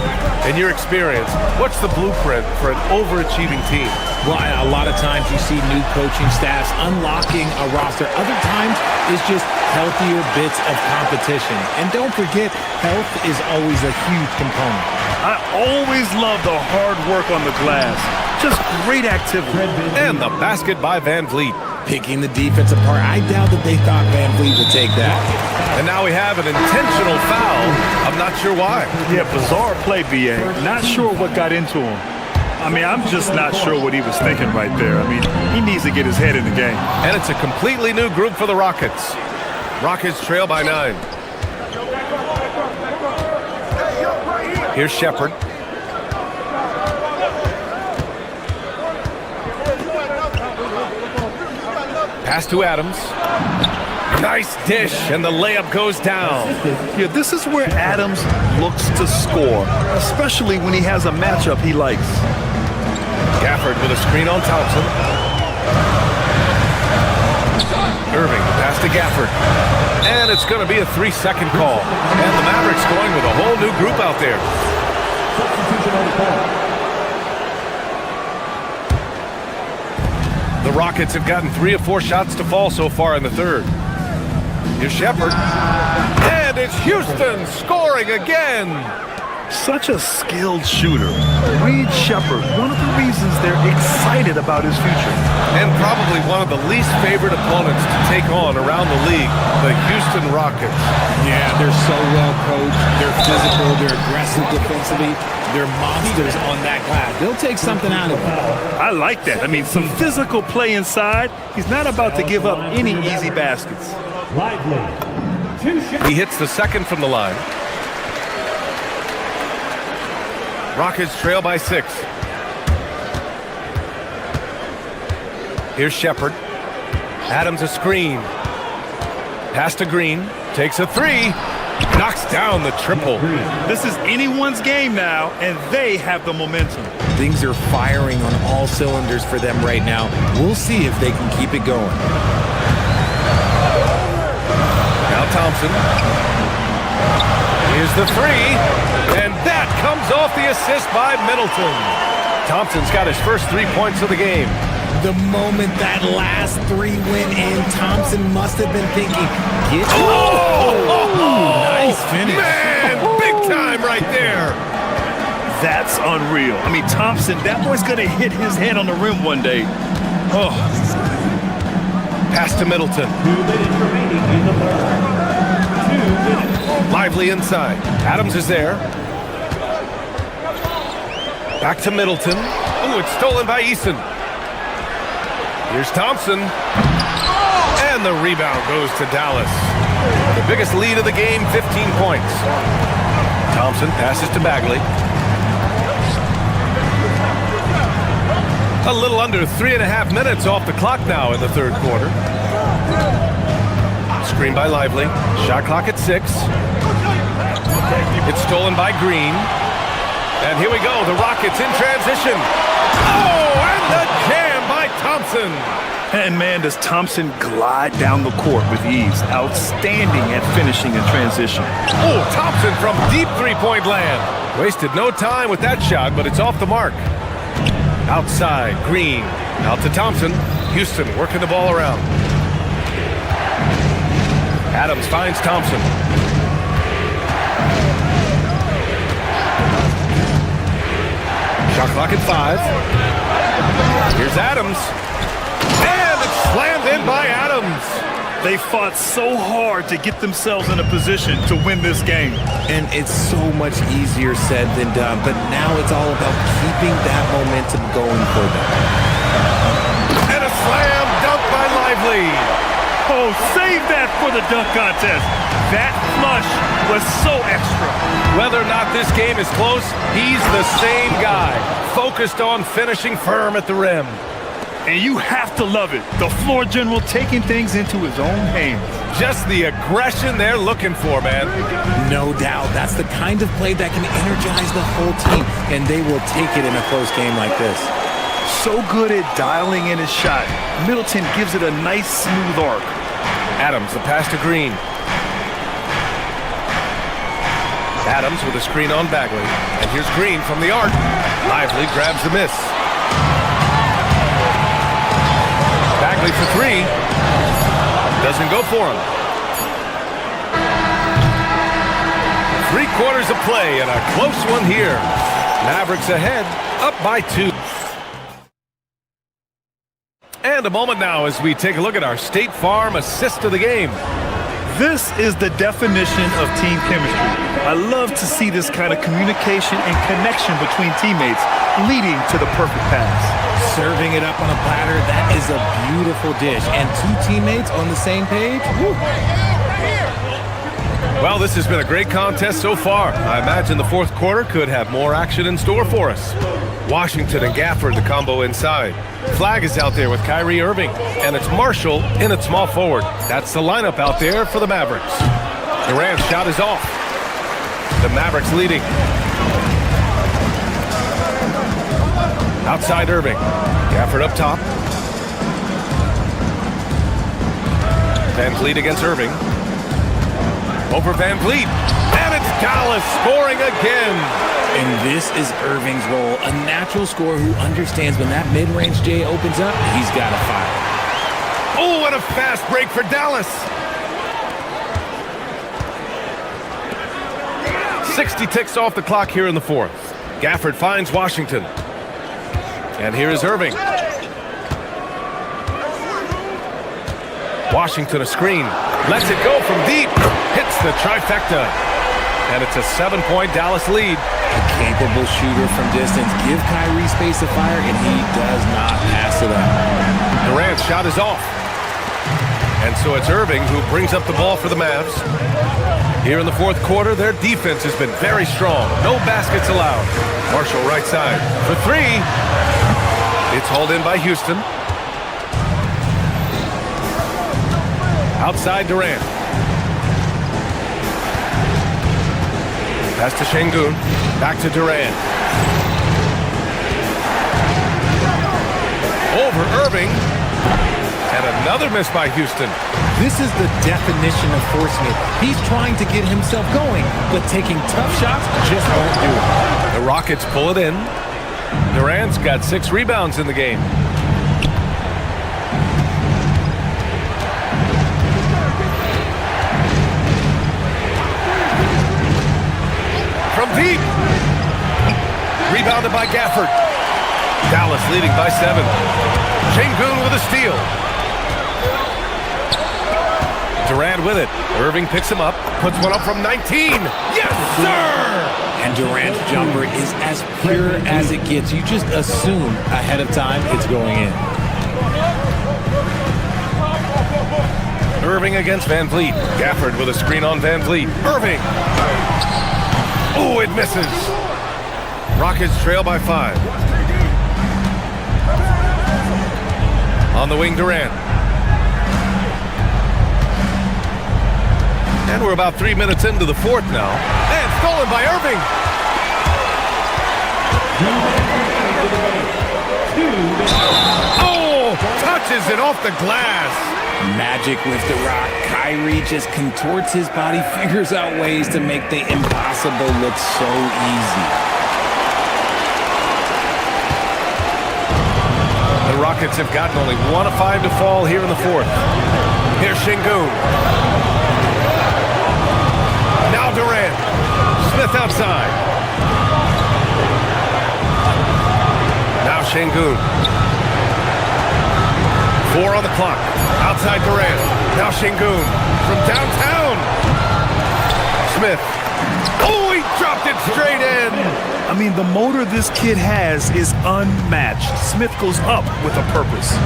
In your experience, what's the blueprint for an overachieving team? Well, a lot of times you see new coaching staffs unlocking a roster. Other times it's just healthier bits of competition. And don't forget, health is always a huge component. I always love the hard work on the glass. Just great activity. And the basket by Van Vliet. Picking the defense apart. I doubt that they thought Van Vliet would take that. And now we have an intentional foul. I'm not sure why. Yeah, bizarre play, B.A. Not sure what got into him. I mean, I'm just not sure what he was thinking right there. I mean, he needs to get his head in the game. And it's a completely new group for the Rockets. Rockets trail by 9. Here's Shepherd. Pass to Adams. Nice dish, and the layup goes down. Yeah, this is where Adams looks to score, especially when he has a matchup he likes. Gafford with a screen on Thompson. Irving, pass to Gafford. And it's going to be a 3-second call. And the Mavericks going with a whole new group out there. The Rockets have gotten 3 of 4 shots to fall so far in the third. Here's Shepherd. And it's Houston scoring again. Such a skilled shooter. Reed Shepherd, one of the reasons they're excited about his future. And probably one of the least favorite opponents to take on around the league, the Houston Rockets. Yeah, they're so well coached. They're physical. They're aggressive defensively. They're monsters on that glass. They'll take something out of him. I like that. I mean, some physical play inside. He's not about to give up any easy baskets. He hits the second from the line. Rockets trail by 6. Here's Shepherd. Adams a screen. Pass to Green. Takes a 3. Knocks down the triple. This is anyone's game now, and they have the momentum. Things are firing on all cylinders for them right now. We'll see if they can keep it going. Now Thompson. Here's the 3. And that comes off the assist by Middleton. Thompson's got his first 3 points of the game. The moment that last 3 went in, Thompson must have been thinking, nice finish. Man, big time right there. That's unreal. I mean, Thompson, that boy's going to hit his head on the rim one day. Oh. Pass to Middleton. 2 minutes remaining in the third. 2 minutes. Lively inside. Adams is there. Back to Middleton. Ooh, it's stolen by Eason. Here's Thompson. And the rebound goes to Dallas. The biggest lead of the game, 15 points. Thompson passes to Bagley. A little under 3.5 minutes off the clock now in the third quarter. Screen by Lively. Shot clock at 6. It's stolen by Green. And here we go, the Rockets in transition. Oh, and the jam by Thompson. And man, does Thompson glide down the court with ease. Outstanding at finishing in transition. Oh, Thompson from deep three-point land. Wasted no time with that shot, but it's off the mark. Outside, Green. Out to Thompson. Houston working the ball around. Adams finds Thompson. Shot clock at 5. Here's Adams. And it's slammed in by Adams. They fought so hard to get themselves in a position to win this game. And it's so much easier said than done, but now it's all about keeping that momentum going for them. And a slam dunk by Lively. Oh, save that for the dunk contest. That flush was so extra. Whether or not this game is close, he's the same guy, focused on finishing firm at the rim. And you have to love it. The floor general taking things into his own hands. Just the aggression they're looking for, man. No doubt. That's the kind of play that can energize the whole team, and they will take it in a close game like this. So good at dialing in his shot. Middleton gives it a nice, smooth arc. Adams, the pass to Green. Adams with a screen on Bagley. And here's Green from the arc. Lively grabs the miss. Bagley for 3. Doesn't go for him. 3 quarters of play and a close one here. Mavericks ahead, up by 2. And a moment now as we take a look at our State Farm assist of the game. This is the definition of team chemistry. I love to see this kind of communication and connection between teammates leading to the perfect pass. Serving it up on a platter, that is a beautiful dish. And 2 teammates on the same page? Woo. Well, this has been a great contest so far. I imagine the fourth quarter could have more action in store for us. Washington and Gafford, the combo inside. Flag is out there with Kyrie Irving, and it's Marshall in at small forward. That's the lineup out there for the Mavericks. Durant's shot is off. The Mavericks leading. Outside Irving. Gafford up top. Van Vliet against Irving. Over Van Vliet. And it's Dallas scoring again. And this is Irving's role, a natural scorer who understands when that mid-range J opens up, he's got to fire. Oh, what a fast break for Dallas. 60 ticks off the clock here in the fourth. Gafford finds Washington. And here is Irving. Washington a screen. Lets it go from deep. Hits the trifecta. And it's a 7-point Dallas lead. A capable shooter from distance. Give Kyrie space to fire, and he does not pass it up. Durant's shot is off. And so it's Irving who brings up the ball for the Mavs. Here in the fourth quarter, their defense has been very strong. No baskets allowed. Marshall right side for three. It's hauled in by Houston. Outside Durant. Pass to Şengün. Back to Durant. Over Irving. And another miss by Houston. This is the definition of forcing it. He's trying to get himself going, but taking tough shots just won't do it. The Rockets pull it in. Durant's got 6 rebounds in the game. From deep. Rebounded by Gafford. Dallas leading by 7. Şengün with a steal. Durant with it. Irving picks him up. Puts one up from 19. Yes, sir! And Durant's jumper is as pure as it gets. You just assume ahead of time it's going in. Irving against Van Vliet. Gafford with a screen on Van Vliet. Irving. Oh, it misses. Rockets trail by 5. On the wing, Durant. And we're about 3 minutes into the fourth now. And stolen by Irving. Oh, touches it off the glass. Magic with the rock. Kyrie just contorts his body, figures out ways to make the impossible look so easy. The Rockets have gotten only 1 of 5 to fall here in the fourth. Here's Şengün. Now Durant. Smith outside. Now Şengün. 4 on the clock. Outside Durant. Now Şengün. From downtown. Smith. Oh, he dropped it straight in. I mean, the motor this kid has is unmatched. Smith goes up with a purpose.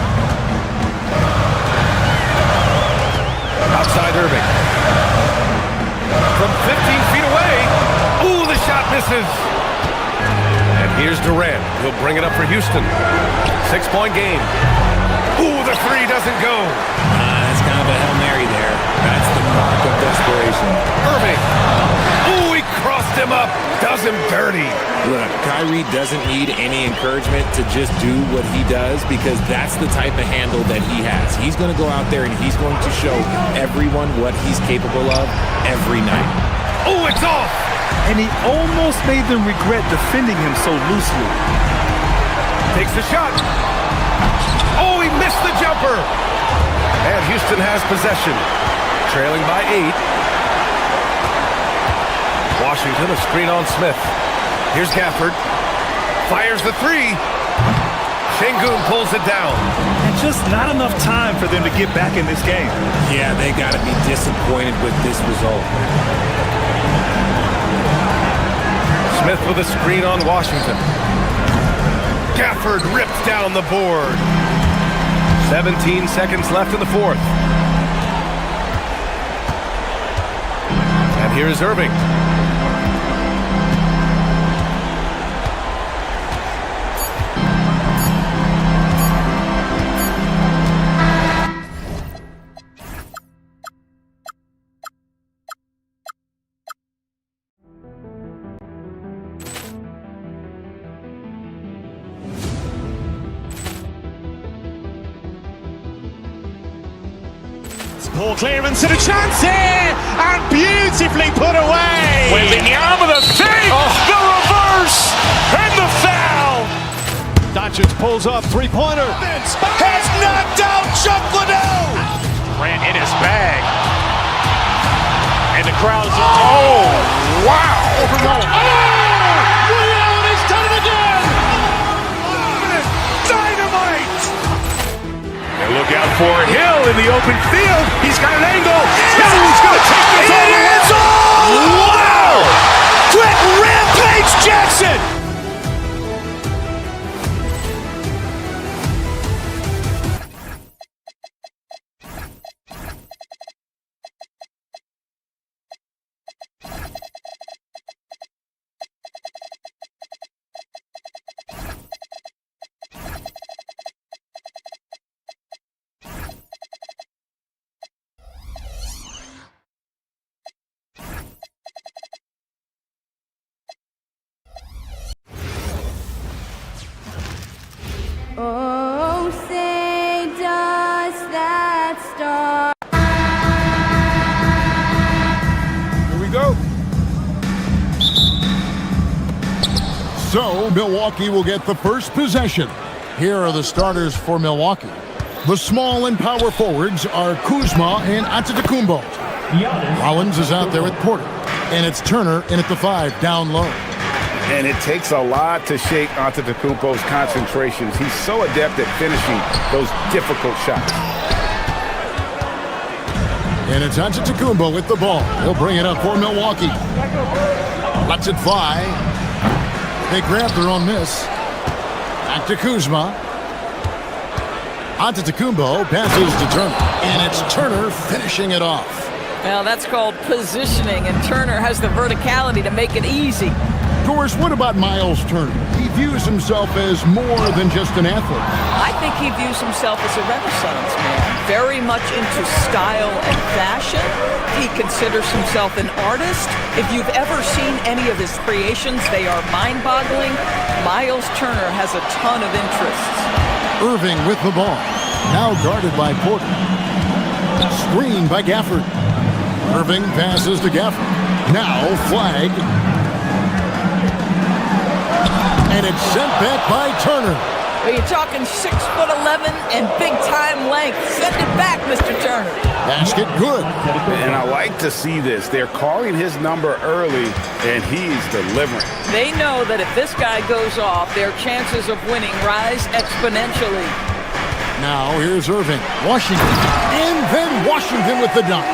Outside Irving. From 15 feet away. Ooh, the shot misses. And here's Durant. He'll bring it up for Houston. 6-point game. Ooh, the three doesn't go. That's kind of a Hail Mary there. That's the mark of desperation. Irving. Ooh, he crossed him up. Does him dirty. Look, Kyrie doesn't need any encouragement to just do what he does because that's the type of handle that he has. He's going to go out there and he's going to show everyone what he's capable of every night. Oh, it's off. And he almost made them regret defending him so loosely. Takes the shot. Oh, he missed the jumper. And Houston has possession. Trailing by 8. Washington a screen on Smith. Here's Gafford. Fires the 3. Şengün pulls it down. And just not enough time for them to get back in this game. Yeah, they got to be disappointed with this result. Smith with a screen on Washington. Gafford rips down the board. 17 seconds left in the fourth. And here's Irving. Poor clearance and a chance here, and beautifully put away. With the arm of the fake, the reverse, and the foul. Doncic pulls up, three-pointer. Vince has knocked out Chuck Liddell. Ran in his bag. And the crowd's oh, wow. He's done it again. Dynamite. And look out for Hill in the open field. He's got an angle. He's going to take this all the way. Wow! Quick rampage Jackson. Oh, say does that star. Here we go. So, Milwaukee will get the first possession. Here are the starters for Milwaukee. The small and power forwards are Kuzma and Antetokounmpo. Rollins is out there with Porter. And it's Turner in at the 5, down low. And it takes a lot to shake Antetokounmpo's concentrations. He's so adept at finishing those difficult shots. And it's Antetokounmpo with the ball. He'll bring it up for Milwaukee. Lets it fly. They grab their own miss. Back to Kuzma. Antetokounmpo passes to Turner. And it's Turner finishing it off. Well, that's called positioning, and Turner has the verticality to make it easy. Doris, what about Miles Turner? He views himself as more than just an athlete. I think he views himself as a Renaissance man, very much into style and fashion. He considers himself an artist. If you've ever seen any of his creations, they are mind-boggling. Miles Turner has a ton of interests. Irving with the ball. Now guarded by Porter. Screen by Gafford. Irving passes to Gafford. Now flag. And it's sent back by Turner. Well, you're talking 6'11" and big-time length. Send it back, Mr. Turner. Basket good. And I like to see this. They're calling his number early, and he's delivering. They know that if this guy goes off, their chances of winning rise exponentially. Now here's Irving. Washington. And then Washington with the dunk.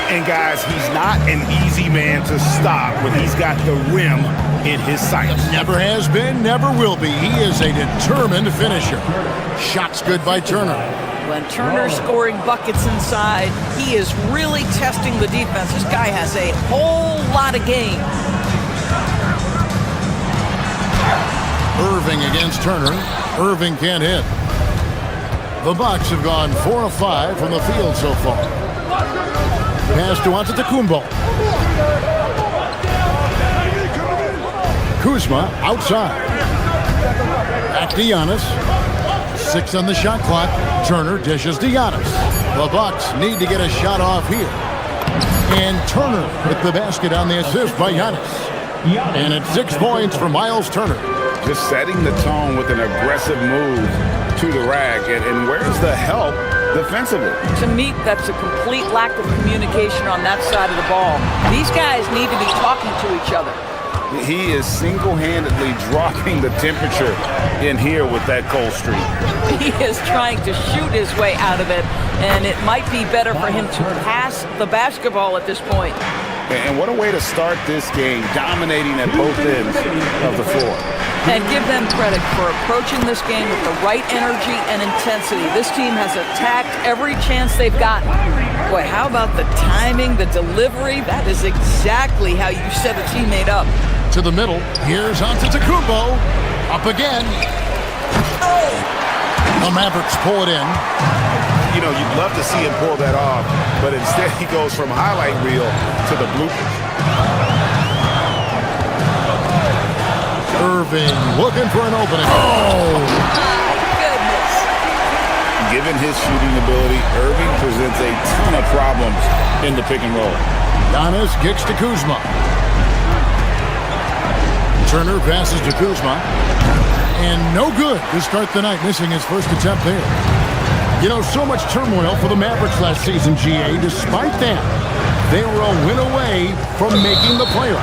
And guys, he's not an easy man to stop when he's got the rim in his sights. Never has been, never will be. He is a determined finisher. Shots good by Turner. When Turner's scoring buckets inside, he is really testing the defense. This guy has a whole lot of game. Irving against Turner. Irving can't hit. The Bucks have gone 4 of 5 from the field so far. Pass to Antetokounmpo. Kuzma outside. Back to Giannis. 6 on the shot clock. Turner dishes to Giannis. The Bucks need to get a shot off here. And Turner with the basket on the assist by Giannis. And it's 6 points for Miles Turner. Just setting the tone with an aggressive move to the rack. And where's the help defensively? To me, that's a complete lack of communication on that side of the ball. These guys need to be talking to each other. He is single-handedly dropping the temperature in here with that cold streak. He is trying to shoot his way out of it, and it might be better for him to pass the basketball at this point. And what a way to start this game, dominating at both ends of the floor. And give them credit for approaching this game with the right energy and intensity. This team has attacked every chance they've gotten. Boy, how about the timing, the delivery? That is exactly how you set a teammate up. To the middle. Here's Antetokounmpo. Up again. The Mavericks pull it in. You know, you'd love to see him pull that off, but instead he goes from highlight reel to the bloopers. Irving looking for an opening. Oh! Goodness. given his shooting ability, Irving presents a ton of problems in the pick and roll. Giannis kicks to Kuzma. Turner passes to Kuzma. And no good to start the night, missing his first attempt there. You know, so much turmoil for the Mavericks last season, GA. Despite that, they were a win away from making the playoffs.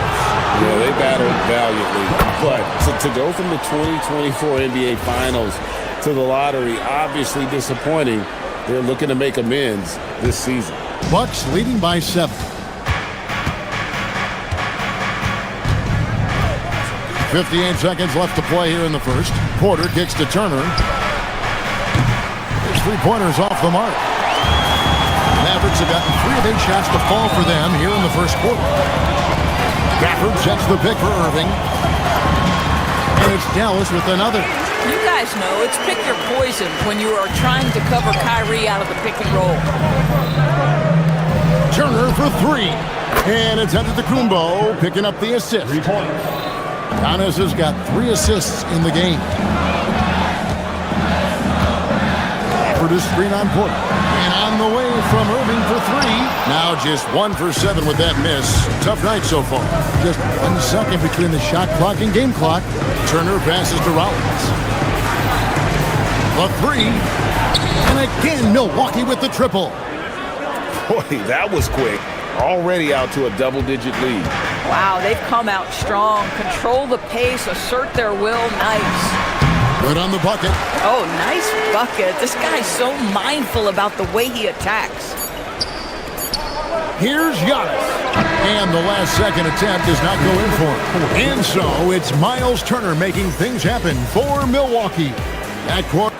Yeah, they battled valiantly. But to go from the 2024 NBA Finals to the lottery, obviously disappointing. They're looking to make amends this season. Bucks leading by 7. 58 seconds left to play here in the first. Porter kicks to Turner. His three-pointers off the mark. Mavericks have gotten 3 of 8 shots to fall for them here in the first quarter. Gafford sets the pick for Irving. And it's Dallas with another. You guys know it's pick your poison when you are trying to cover Kyrie out of the pick and roll. Turner for 3. And it's Antetokounmpo picking up the assist. 3 points. Giannis has got 3 assists in the game. For this screen on Porter. And on the way from Irving for 3. Now just 1 for 7 with that miss. Tough night so far. Just 1 second between the shot clock and game clock. Turner passes to Rollins. The 3. And again, Milwaukee with the triple. Boy, that was quick. Already out to a double-digit lead. Wow, they've come out strong. Control the pace, assert their will. Nice. Good on the bucket. Oh, nice bucket. This guy's so mindful about the way he attacks. Here's Giannis. And the last second attempt does not go in for him. And so it's Miles Turner making things happen for Milwaukee. At quarter.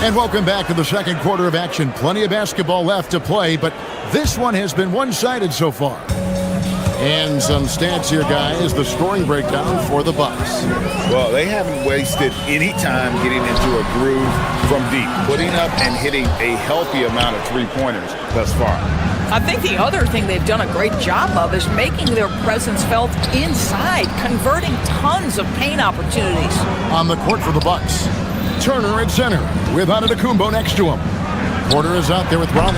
And welcome back to the second quarter of action. Plenty of basketball left to play, but this one has been one-sided so far. And some stats here, guys. The scoring breakdown for the Bucks. Well, they haven't wasted any time getting into a groove from deep, putting up and hitting a healthy amount of three-pointers thus far. I think the other thing they've done a great job of is making their presence felt inside, converting tons of paint opportunities. On the court for the Bucks. Turner at center with Antetokounmpo next to him. Porter is out there with Rollins.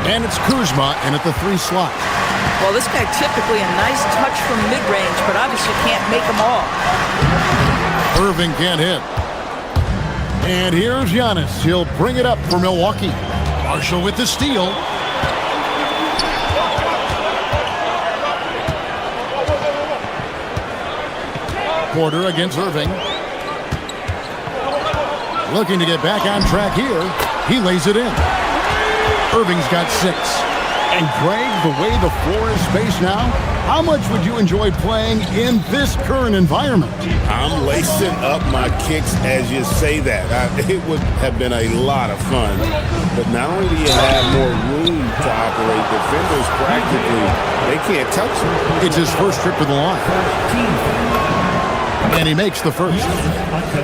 And it's Kuzma in at the 3 slot. Well, this guy typically a nice touch from mid-range, but obviously can't make them all. Irving can't hit. And here's Giannis. He'll bring it up for Milwaukee. Marshall with the steal. Porter against Irving. Looking to get back on track here. He lays it in. Irving's got 6. And Greg, the way the floor is spaced now, how much would you enjoy playing in this current environment? I'm lacing up my kicks as you say that. It would have been a lot of fun. But not only do you have more room to operate, defenders practically, they can't touch you. It's his first trip to the line. And he makes the first.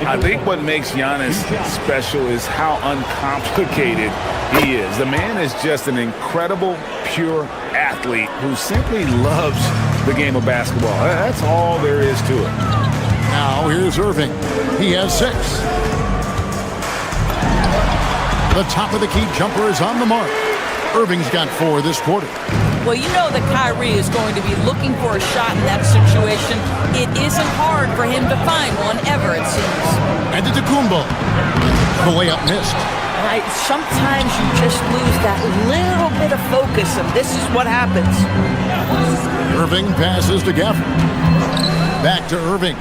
I think what makes Giannis special is how uncomplicated he is. The man is just an incredible, pure athlete who simply loves the game of basketball. That's all there is to it. Now here's Irving. He has 6. The top of the key jumper is on the mark. Irving's got 4 this quarter. Well, you know that Kyrie is going to be looking for a shot in that situation. It isn't hard for him to find one ever, it seems. Antetokounmpo. The layup missed. Right, sometimes you just lose that little bit of focus, and this is what happens. Irving passes to Gafford. Back to Irving.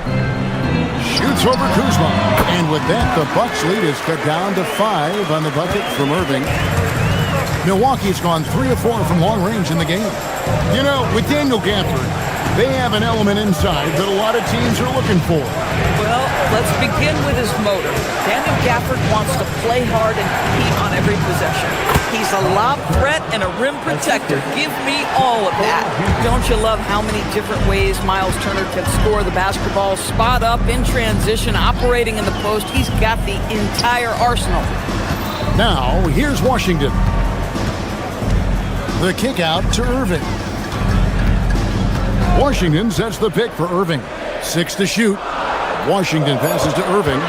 Shoots over Kuzma. And with that, the Bucks lead is cut down to 5 on the bucket from Irving. Milwaukee's gone 3 of 4 from long range in the game. You know, with Daniel Gafford, they have an element inside that a lot of teams are looking for. Well, let's begin with his motor. Daniel Gafford wants to play hard and compete on every possession. He's a lob threat and a rim protector. Give me all of that. Don't you love how many different ways Miles Turner can score the basketball? Spot up, in transition, operating in the post. He's got the entire arsenal. Now, here's Washington. The kick out to Irving. Washington sets the pick for Irving. 6 to shoot. Washington passes to Irving.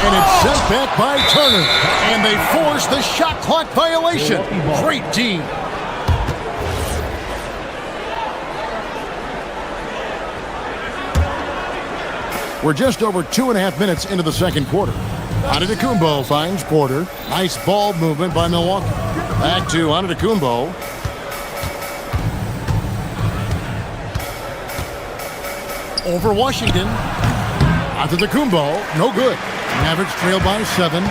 And it's sent back by Turner. And they force the shot clock violation. Great team. We're just over 2.5 minutes into the second quarter. Antetokounmpo finds Porter. Nice ball movement by Milwaukee. Back to Antetokounmpo. Over Washington. Antetokounmpo, no good. Mavericks trail by 7.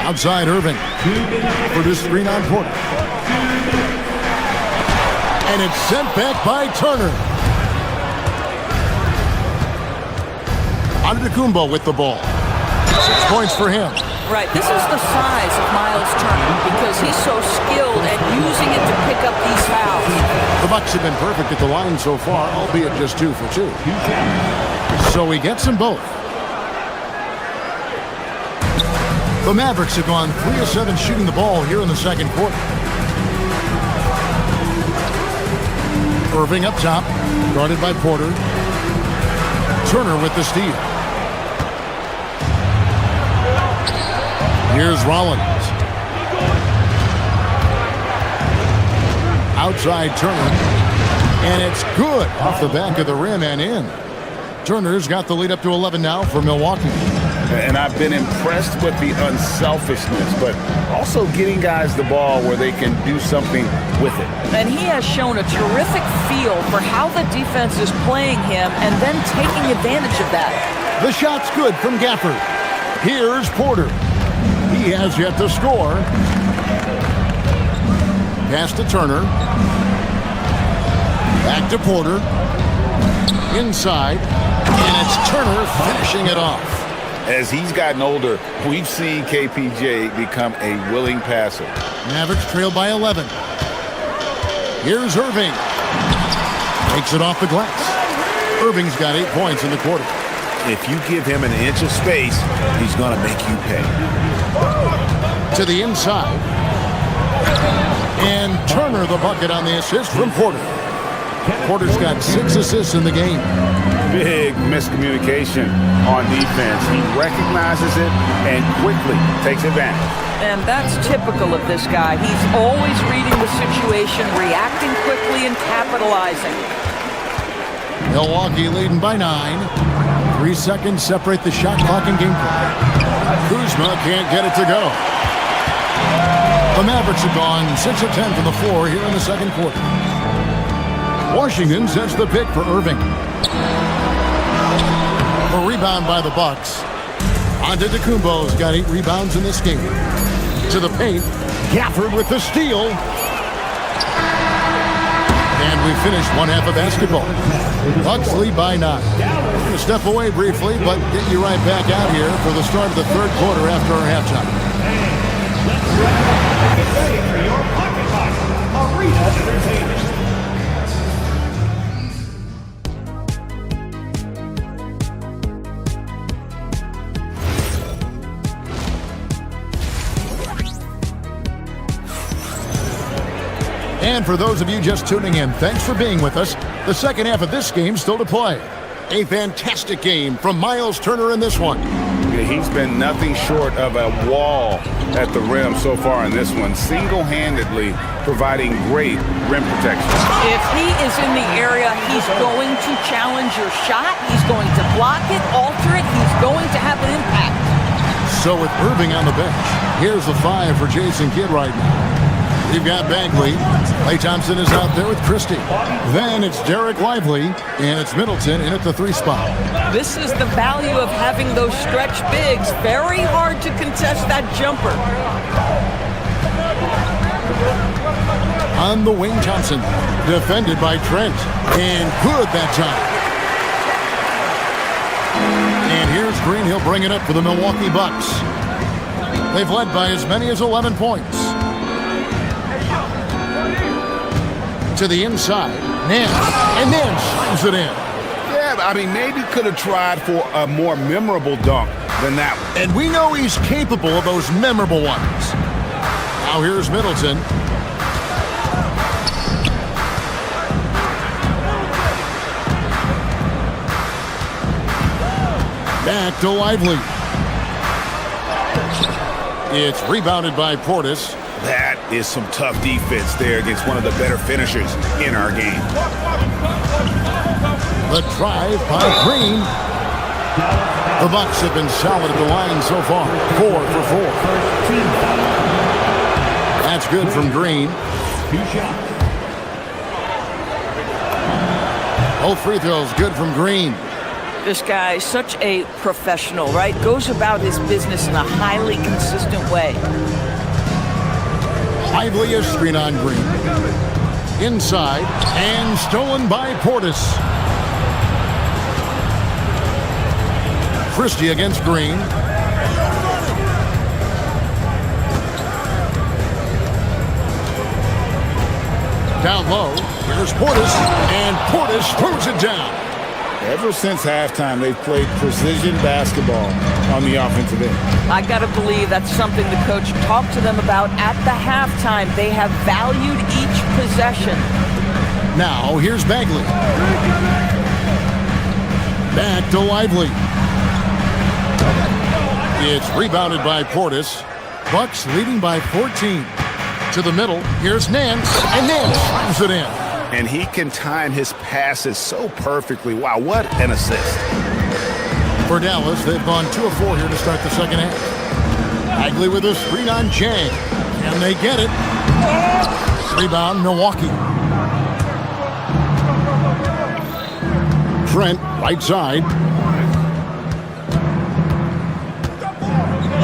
Outside Irving. For this screen on Porter. And it's sent back by Turner. Antetokounmpo with the ball. 6 points for him. Right, this is the size of Miles Turner because he's so skilled at using it to pick up these fouls. The Bucks have been perfect at the line so far, albeit just 2 for 2. So he gets them both. The Mavericks have gone 3 of 7 shooting the ball here in the second quarter. Irving up top, guarded by Porter. Turner with the steal. Here's Rollins. Outside Turner. And it's good off the back of the rim and in. Turner's got the lead up to 11 now for Milwaukee. And I've been impressed with the unselfishness, but also getting guys the ball where they can do something with it. And he has shown a terrific feel for how the defense is playing him and then taking advantage of that. The shot's good from Gafford. Here's Porter. He has yet to score. Pass to Turner. Back to Porter. Inside. And it's Turner finishing it off. As he's gotten older, we've seen KPJ become a willing passer. Mavericks trail by 11. Here's Irving. Takes it off the glass. Irving's got 8 points in the quarter. If you give him an inch of space, he's going to make you pay. To the inside. And Turner the bucket on the assist from Porter. Porter's got 6 assists in the game. Big miscommunication on defense. He recognizes it and quickly takes advantage. And that's typical of this guy. He's always reading the situation, reacting quickly, and capitalizing. Milwaukee leading by 9. 3 seconds separate the shot clock and game clock. Kuzma can't get it to go. The Mavericks have gone 6 of 10 from the floor here in the second quarter. Washington sets the pick for Irving. A rebound by the Bucks. Antetokounmpo's got 8 rebounds in this game. To the paint, Gafford with the steal. And we finish one half of basketball. Bucks lead by 9. We're going to step away briefly, but get you right back out here for the start of the third quarter after our halftime. Get ready for your Pocket Box Arena Entertainment. And for those of you just tuning in, thanks for being with us. The second half of this game still to play. A fantastic game from Miles Turner in this one. He's been nothing short of a wall at the rim so far in this one, single-handedly providing great rim protection. If he is in the area, he's going to challenge your shot. He's going to block it, alter it. He's going to have an impact. So with Irving on the bench, here's the 5 for Jason Kidd right now. You've got Bagley. Klay Thompson is out there with Christie. Then it's Derek Lively, and it's Middleton in at the 3 spot. This is the value of having those stretch bigs. Very hard to contest that jumper. On the wing, Thompson. Defended by Trent. And good that time. And here's Green. He'll bring it up for the Milwaukee Bucks. They've led by as many as 11 points. To the inside, Nance, and then slams it in. Yeah, I mean, maybe could have tried for a more memorable dunk than that one. And we know he's capable of those memorable ones. Now here's Middleton. Back to Lively. It's rebounded by Portis. That is some tough defense there against one of the better finishers in our game. The drive by Green. The Bucks have been solid at the line so far. 4 for 4. That's good from Green. 2 shots. Both free throws good from Green. This guy is such a professional, right? Goes about his business in a highly consistent way. Lively a screen on Green. Inside and stolen by Portis. Christie against Green. Down low, here's Portis, and Portis throws it down. Ever since halftime, they've played precision basketball on the offensive end. I got to believe that's something the coach talked to them about at the halftime. They have valued each possession. Now, here's Bagley. Back to Lively. It's rebounded by Portis. Bucks leading by 14. To the middle, here's Nance, and Nance slams it in. And he can time his passes so perfectly. Wow, what an assist. For Dallas, they've gone 2 of 4 here to start the second half. Bagley with a screen on Chang, and they get it. Rebound, Milwaukee. Trent, right side.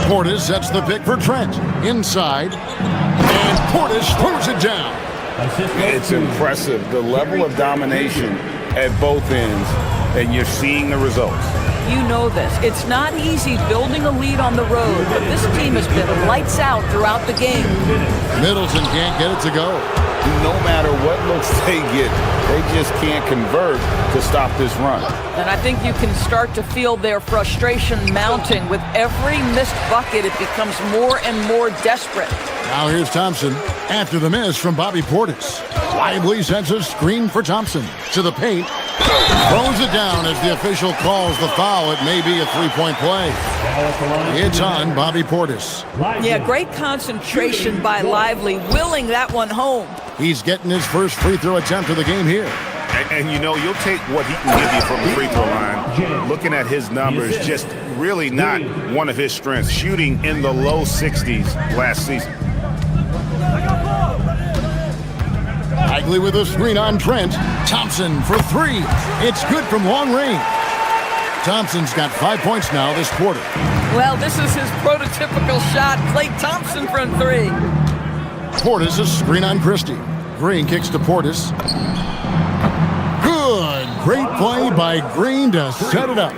Portis sets the pick for Trent. Inside. And Portis throws it down. It's impressive, the level of domination at both ends, and you're seeing the results. You know this. It's not easy building a lead on the road, but this team has been lights out throughout the game. Middleton can't get it to go. No matter what looks they get, they just can't convert to stop this run. And I think you can start to feel their frustration mounting. With every missed bucket, it becomes more and more desperate. Now here's Thompson after the miss from Bobby Portis. Lively sends a screen for Thompson to the paint. Throws it down as the official calls the foul. It may be a three-point play. It's on Bobby Portis. Yeah, great concentration by Lively, willing that one home. He's getting his first free throw attempt of the game here. And you know, you'll take what he can give you from the free throw line. Looking at his numbers, just really not one of his strengths. Shooting in the low 60s last season. Bagley with a screen on Trent. Thompson for 3. It's good from long range. Thompson's got 5 points now this quarter. Well, this is his prototypical shot. Klay Thompson from 3. Portis a screen on Christie. Green kicks to Portis. Good. Great play by Green to set it up.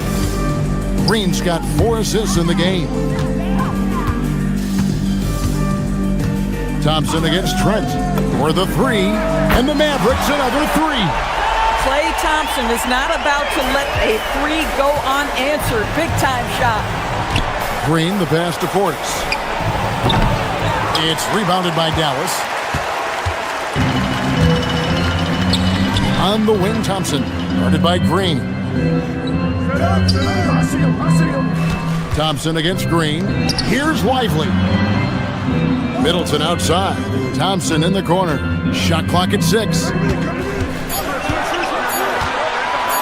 Green's got 4 assists in the game. Thompson against Trent for the 3, and the Mavericks another 3. Klay Thompson is not about to let a 3 go unanswered. Big time shot. Green the pass to Portis. It's rebounded by Dallas. On the wing, Thompson. Guarded by Green. Thompson against Green. Here's Lively. Middleton outside. Thompson in the corner. Shot clock at 6.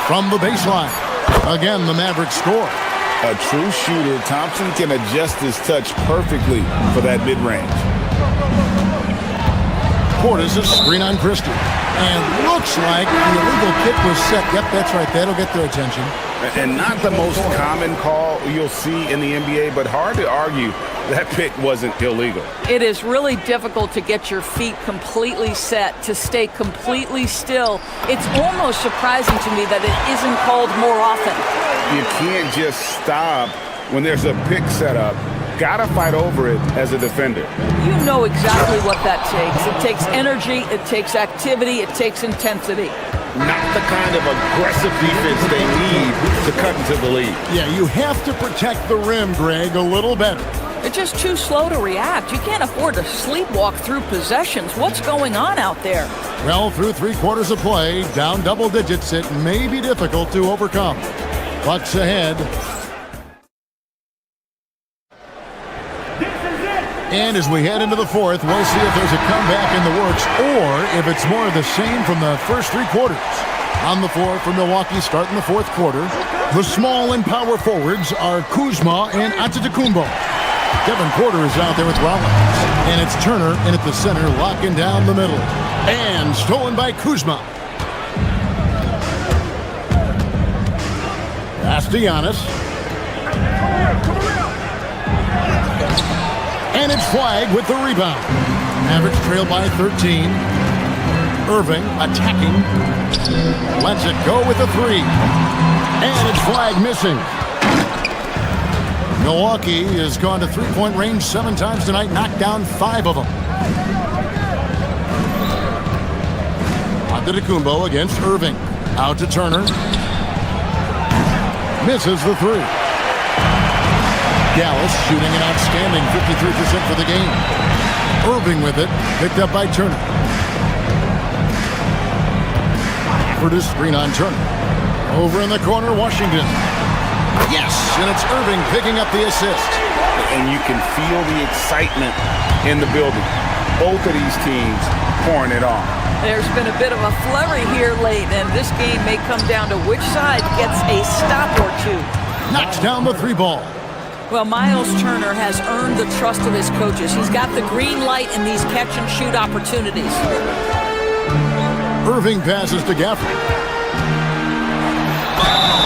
From the baseline. Again, the Mavericks score. A true shooter, Thompson can adjust his touch perfectly for that mid-range. Portis a screen on Christie. And looks like the illegal kick was set. Yep, that's right. That'll get their attention. And not the most common call you'll see in the NBA, but hard to argue that pick wasn't illegal. It is really difficult to get your feet completely set, to stay completely still. It's almost surprising to me that it isn't called more often. You can't just stop when there's a pick set up. Gotta fight over it as a defender. You know exactly what that takes. It takes energy, it takes activity, it takes intensity. Not the kind of aggressive defense they need to cut into the lead. Yeah, you have to protect the rim, Greg, a little better. They're just too slow to react. You can't afford to sleepwalk through possessions. What's going on out there? Well, through 3 quarters of play, down double digits, it may be difficult to overcome. Bucks ahead. And as we head into the fourth, we'll see if there's a comeback in the works or if it's more of the same from the first three quarters. On the floor for Milwaukee starting the fourth quarter, the small and power forwards are Kuzma and Antetokounmpo. Kevin Porter is out there with Rollins. And it's Turner in at the center, locking down the middle. And stolen by Kuzma. Pass to Giannis. And it's Flag with the rebound. Mavericks trail by 13. Irving attacking. Lets it go with the three. And it's Flag missing. Milwaukee has gone to three-point range 7 times tonight, knocked down 5 of them. Antetokounmpo against Irving. Out to Turner. Misses the three. Dallas shooting an outstanding 53% for the game. Irving with it, picked up by Turner. For the screen on Turner. Over in the corner, Washington. Yes, and it's Irving picking up the assist. And you can feel the excitement in the building. Both of these teams pouring it on. There's been a bit of a flurry here late, and this game may come down to which side gets a stop or two. Knocks down the three ball. Well, Miles Turner has earned the trust of his coaches. He's got the green light in these catch-and-shoot opportunities. Irving passes to Gafford.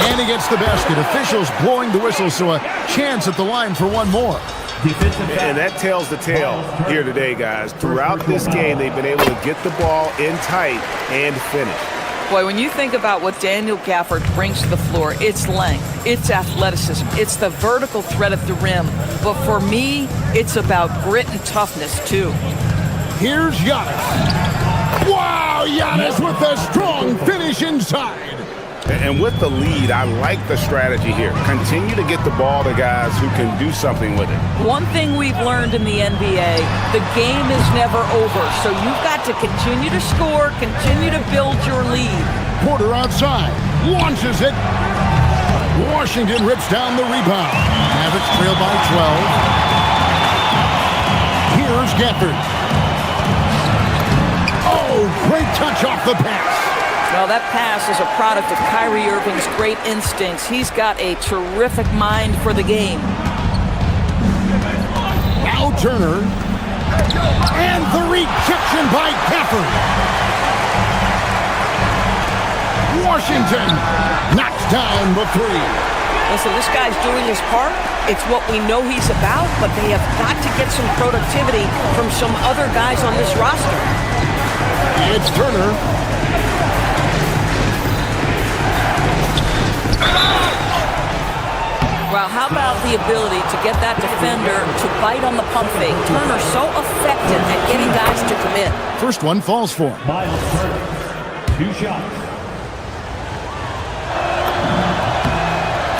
And he gets the basket. Officials blowing the whistle, so a chance at the line for one more. And that tells the tale here today, guys. Throughout this game, they've been able to get the ball in tight and finish. Boy, when you think about what Daniel Gafford brings to the floor, it's length, it's athleticism, it's the vertical threat at the rim. But for me, it's about grit and toughness, too. Here's Giannis. Wow, Giannis with a strong finish inside. And with the lead, I like the strategy here. Continue to get the ball to guys who can do something with it. One thing we've learned in the NBA, the game is never over. So you've got to continue to score, continue to build your lead. Porter outside, launches it. Washington rips down the rebound. Mavericks trail by 12. Here's Gafford. Oh, great touch off the pass. Well, that pass is a product of Kyrie Irving's great instincts. He's got a terrific mind for the game. Now Turner. And the rejection by Gafford. Washington knocks down the three. Listen, this guy's doing his part. It's what we know he's about, but they have got to get some productivity from some other guys on this roster. It's Turner. Well, how about the ability to get that defender to bite on the pump fake? Turner's so effective at getting guys to commit. First one falls for him. Miles Turner, 2 shots.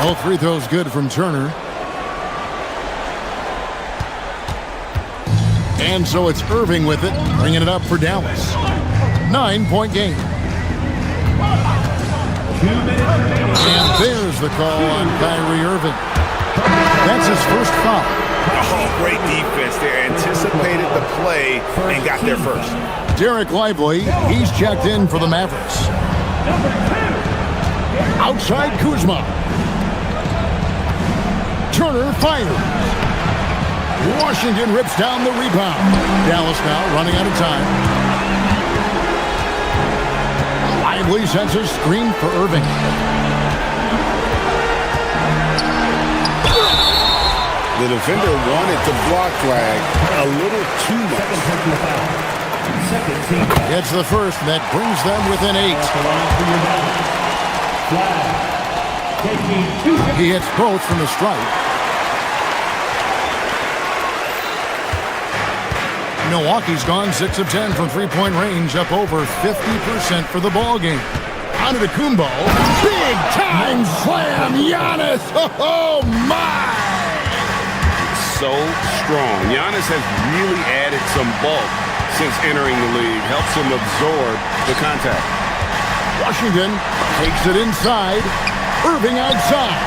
All free throws good from Turner. And so it's Irving with it, bringing it up for Dallas. 9-point game. 2 minutes remaining. And there's the call on Kyrie Irving. That's his first foul. Oh, great defense there. Anticipated the play and got there first. Derek Lively, he's checked in for the Mavericks. Outside Kuzma. Turner fires. Washington rips down the rebound. Dallas now running out of time. Lively sends a screen for Irving. The defender wanted to block Flag a little too much. It's the first that brings them within 8. He hits both from the stripe. Milwaukee's gone 6 of 10 from three-point range, up over 50% for the ball game. Antetokounmpo, big time slam, Giannis. Oh my! So strong. Giannis has really added some bulk since entering the league. Helps him absorb the contact. Washington takes it inside. Irving outside.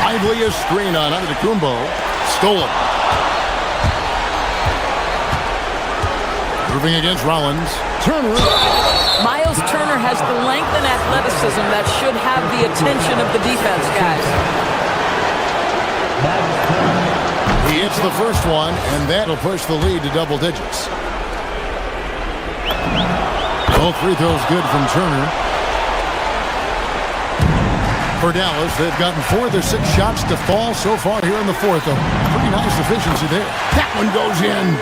Lively a screen on Antetokounmpo. Stolen. Moving against Rollins. Turner. Miles Turner has the length and athleticism that should have the attention of the defense, guys. He hits the first one, and that'll push the lead to double digits. Both free throws good from Turner. For Dallas, they've gotten 4 of their 6 shots to fall so far here in the fourth. A pretty nice efficiency there. That one goes in.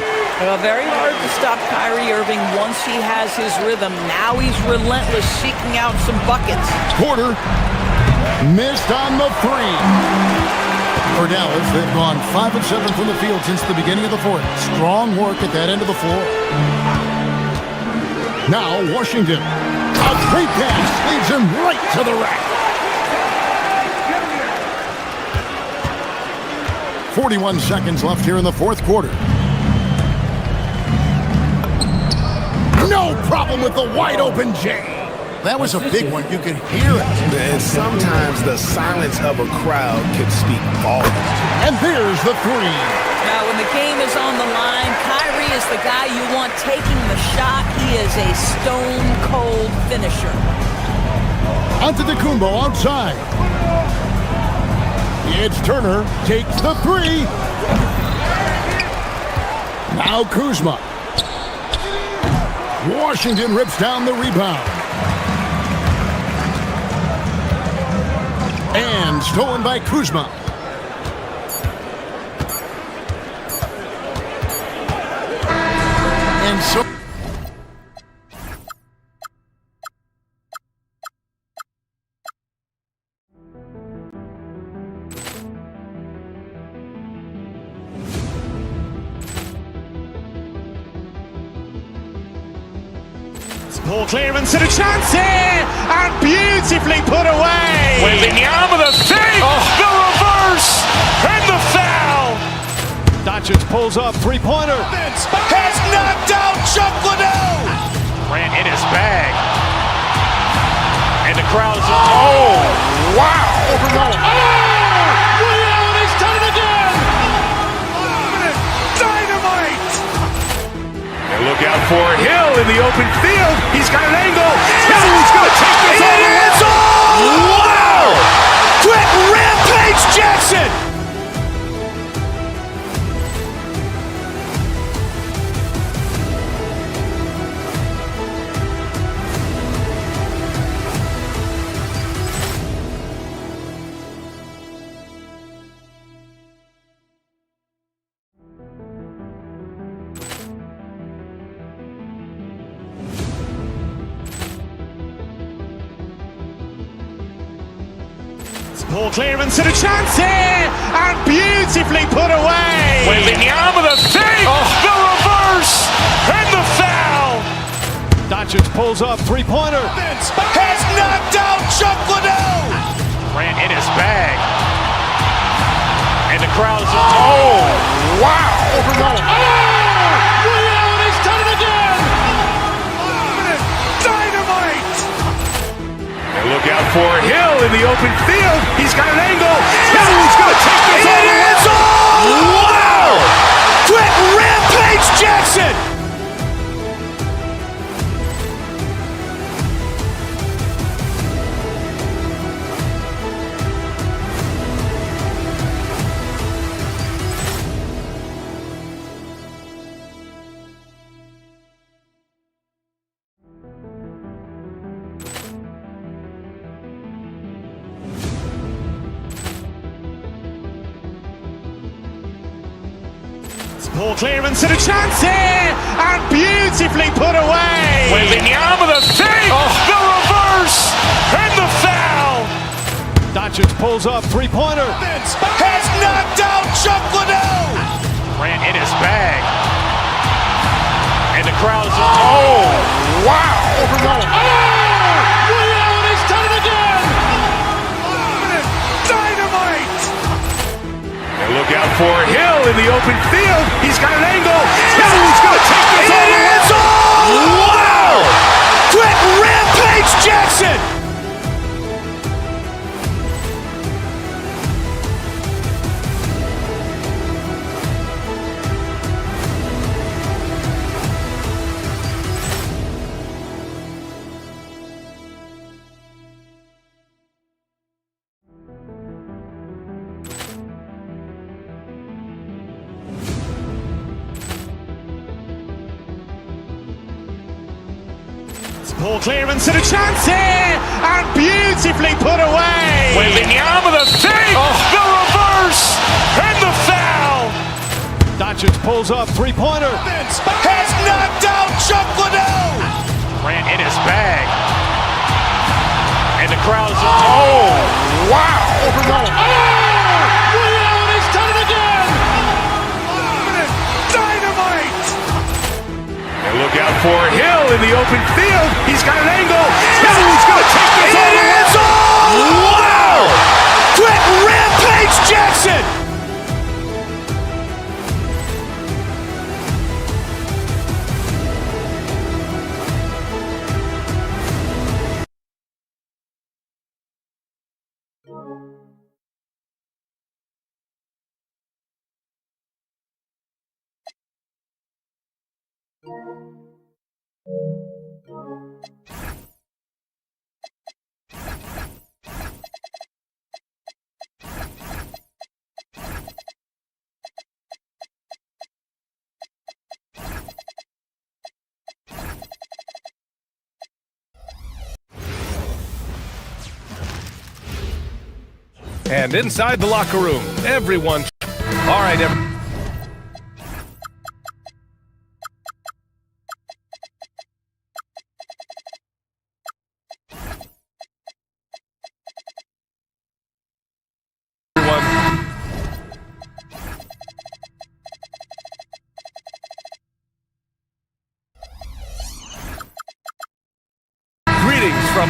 Very hard to stop Kyrie Irving once he has his rhythm. Now he's relentless, seeking out some buckets. Porter missed on the 3. For Dallas, they've gone 5 of 7 from the field since the beginning of the fourth. Strong work at that end of the floor. Now Washington. A great pass leads him right to the rack. 41 seconds left here in the fourth quarter. No problem with the wide open J. That was a big one. You could hear it. And sometimes the silence of a crowd can speak volumes. And there's the 3. Now, when the game is on the line, Kyrie is the guy you want taking the shot. He is a stone-cold finisher. Antetokounmpo outside. It's Turner, takes the 3. Now Kuzma. Washington rips down the rebound. And stolen by Kuzma. And so... Poor clearance and a chance here, and beautifully put away. Wembanyama with a save, the reverse, and the foul. Doncic pulls up, three-pointer. Has knocked out Chuck Liddell. Ran in his bag. And the crowd is, oh, wow. Liddell, he's done it again. Dynamite. And look out for Hill in the open field. He's got an angle. Hill's going to take this all the way. Wow! Quick Rampage Jackson. Poor clearance and a chance here, and beautifully put away. Wembanyama with a save, the reverse, and the foul. Doncic pulls up, three-pointer. Has knocked out Chuck Liddell. Ran in his bag. And the crowd is, oh, wow. Liddell, he's done it again. Dynamite. And look out for Hill in the open field. He's got an angle. Hill's going to take this all the way. Wow! Quick Rampage Jackson. Poor clearance and a chance here, and beautifully put away. Wembanyama with a save, the reverse, and the foul. Doncic pulls up, three-pointer. Has knocked out Chuck Liddell. Ran in his bag. And the crowd is, oh, wow. Liddell, he's done it again. Dynamite. And look out for Hill in the open field. He's got an angle. Hill's going to take this all the way. Wow! Quick Rampage Jackson. Poor clearance and a chance here, and beautifully put away. Wembanyama with a save, the reverse, and the foul. Doncic pulls up, three-pointer. Has knocked out Chuck Liddell. Grant in his bag. And the crowd is, oh, wow. Leon has done it again. Dynamite. And look out for Hill in the open field. He's got an angle. Hill's going to take this all the way. Wow. Quick rampage Jackson. And inside the locker room, everyone. All right, greetings from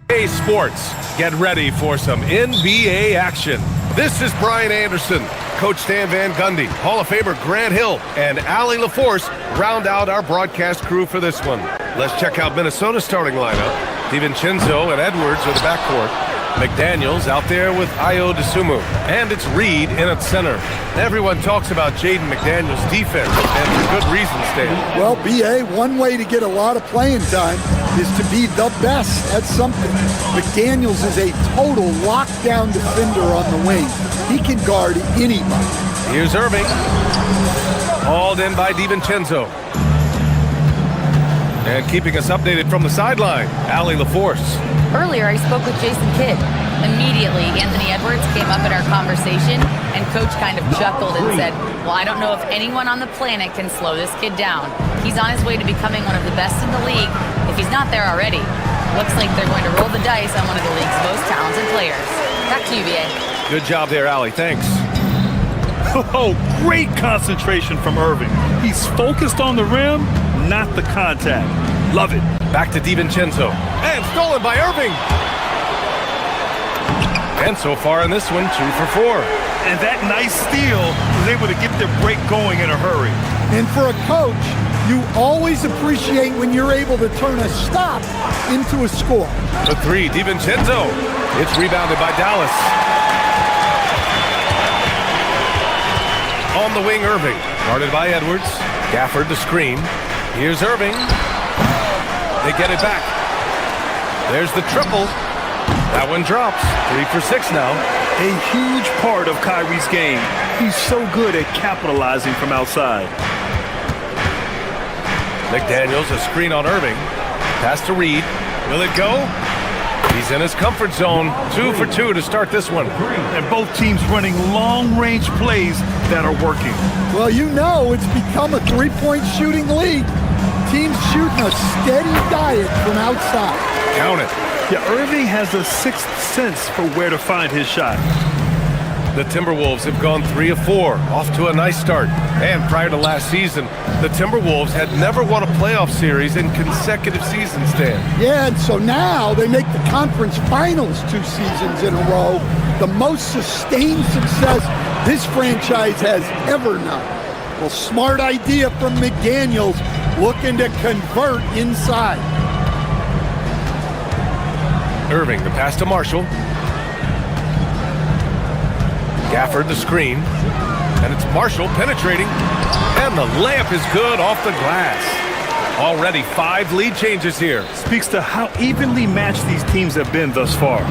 2K Sports. Get ready for some NBA action. This is Brian Anderson, Coach Stan Van Gundy, Hall of Famer Grant Hill, and Allie LaForce round out our broadcast crew for this one. Let's check out Minnesota's starting lineup. DiVincenzo and Edwards are the backcourt. McDaniels out there with Ayo Dosunmu. And it's Reed in at center. Everyone talks about Jaden McDaniels' defense, and for good reason, Stan. Well, BA, one way to get a lot of playing time is to be the best at something. McDaniels is a total lockdown defender on the wing. He can guard anybody. Here's Irving. Hauled in by DiVincenzo. And keeping us updated from the sideline, Allie LaForce. Earlier, I spoke with Jason Kidd. Immediately, Anthony Edwards came up in our conversation, and Coach kind of chuckled and said, well, I don't know if anyone on the planet can slow this kid down. He's on his way to becoming one of the best in the league, if he's not there already. Looks like they're going to roll the dice on one of the league's most talented players. Back to you, BA. Good job there, Allie. Thanks. Oh, great concentration from Irving. He's focused on the rim, not the contact. Love it. Back to DiVincenzo. And stolen by Irving. And so far in this one, 2 for 4. And that nice steal was able to get their break going in a hurry. And for a coach, you always appreciate when you're able to turn a stop into a score. The 3, DiVincenzo. It's rebounded by Dallas. On the wing, Irving. Guarded by Edwards. Gafford the screen. Here's Irving. They get it back. There's the triple. That one drops. 3 for 6 now. A huge part of Kyrie's game. He's so good at capitalizing from outside. McDaniels, a screen on Irving. Pass to Reed. Will it go? He's in his comfort zone. 2 for 2 to start this one. And both teams running long-range plays that are working. Well, you know it's become a three-point shooting league. Teams shooting a steady diet from outside. Count it. Yeah, Irving has a sixth sense for where to find his shot. The Timberwolves have gone 3 of 4, off to a nice start. And prior to last season, the Timberwolves had never won a playoff series in consecutive seasons, Dan. Yeah, and so now they make the conference finals 2 seasons in a row. The most sustained success this franchise has ever known. Well, smart idea from McDaniels, looking to convert inside. Irving, the pass to Marshall. Gafford, the screen. And it's Marshall penetrating. And the layup is good off the glass. Already 5 lead changes here. Speaks to how evenly matched these teams have been thus far.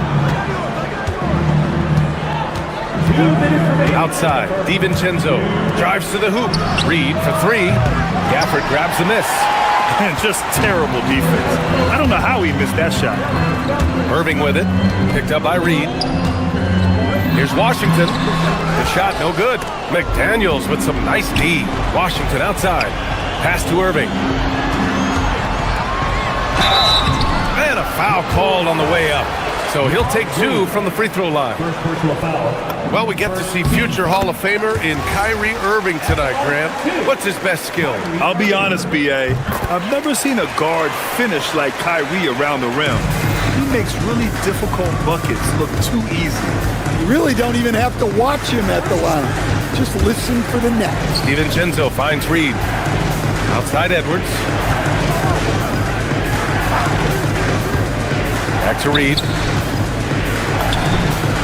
Outside, DiVincenzo drives to the hoop. Reed for 3. Gafford grabs the miss. And just terrible defense. I don't know how he missed that shot. Irving with it. Picked up by Reed. Here's Washington. The shot no good. McDaniels with some nice D. Washington outside. Pass to Irving. And a foul called on the way up. So he'll take 2 from the free throw line. Well, we get to see future Hall of Famer in Kyrie Irving tonight, Graham. What's his best skill? I'll be honest, B.A. I've never seen a guard finish like Kyrie around the rim. He makes really difficult buckets look too easy. You really don't even have to watch him at the line. Just listen for the net. DiVincenzo finds Reed. Outside Edwards. Back to Reed.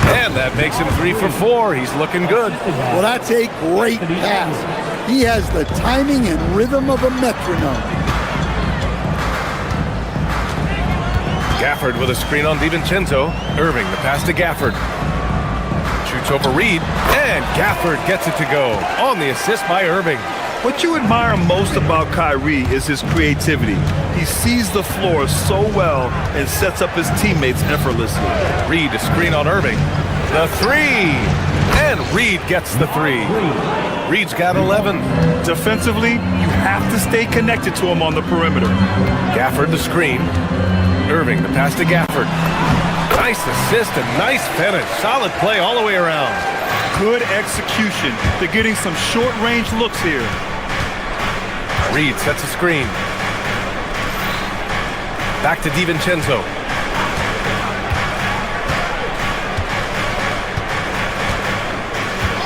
And that makes him 3 for 4. He's looking good. Well, that's a great pass. He has the timing and rhythm of a metronome. Gafford with a screen on DiVincenzo. Irving, the pass to Gafford. Shoots over Reed. And Gafford gets it to go. On the assist by Irving. What you admire most about Kyrie is his creativity. He sees the floor so well and sets up his teammates effortlessly. Reed, a screen on Irving. The 3. And Reed gets the 3. Reed's got 11. Defensively, you have to stay connected to him on the perimeter. Gafford, the screen. Irving, the pass to Gafford. Nice assist and nice finish. Solid play all the way around. Good execution. They're getting some short-range looks here. Reed sets a screen. Back to DiVincenzo.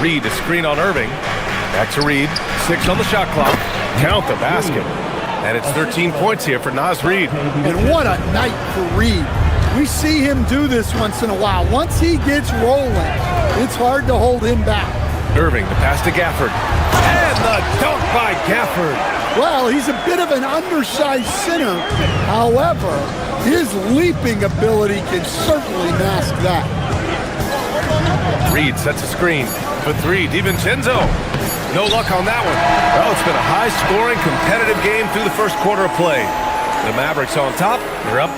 Reed, a screen on Irving. Back to Reed. 6 on the shot clock. Count the basket. And it's 13 points here for Naz Reed. And what a night for Reed. We see him do this once in a while. Once he gets rolling, it's hard to hold him back. Irving, the pass to Gafford. And the dunk by Gafford. Well, he's a bit of an undersized center. However, his leaping ability can certainly mask that. Reed sets a screen for 3. DiVincenzo. No luck on that one. Well, it's been a high-scoring, competitive game through the first quarter of play. The Mavericks on top. They're up.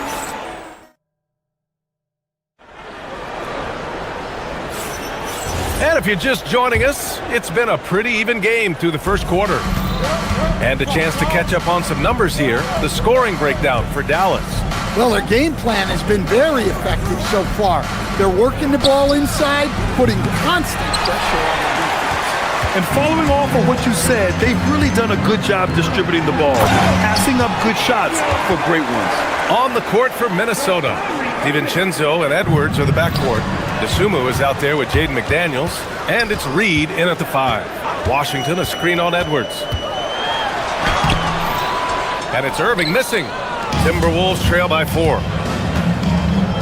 And if you're just joining us, it's been a pretty even game through the first quarter. And a chance to catch up on some numbers here. The scoring breakdown for Dallas. Well, their game plan has been very effective so far. They're working the ball inside, putting constant pressure on the defense. And following off on what you said, they've really done a good job distributing the ball, passing up good shots for great ones. On the court for Minnesota, DiVincenzo and Edwards are the backcourt. DeSumo is out there with Jaden McDaniels, and it's Reed in at the 5. Washington, a screen on Edwards. And it's Irving missing. Timberwolves trail by 4.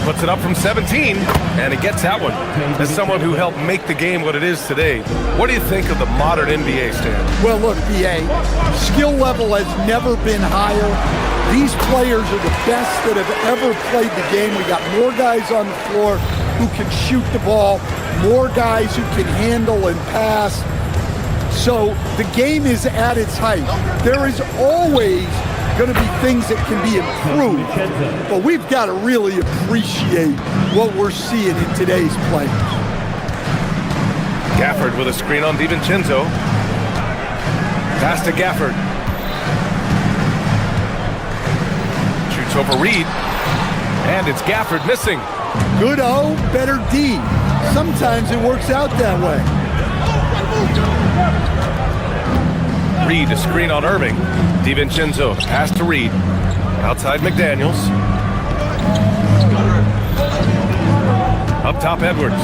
Puts it up from 17, and he gets that one. As someone who helped make the game what it is today, what do you think of the modern NBA, Stan? Well, look, BA, skill level has never been higher. These players are the best that have ever played the game. We got more guys on the floor who can shoot the ball, more guys who can handle and pass. So the game is at its height. There is always going to be things that can be improved, but we've got to really appreciate what we're seeing in today's play. Gafford with a screen on DiVincenzo. Pass to Gafford. Shoots over Reed, and it's Gafford missing. Good O, better D. Sometimes it works out that way. Reed, a screen on Irving. DiVincenzo, pass to Reed. Outside McDaniels. Up top Edwards.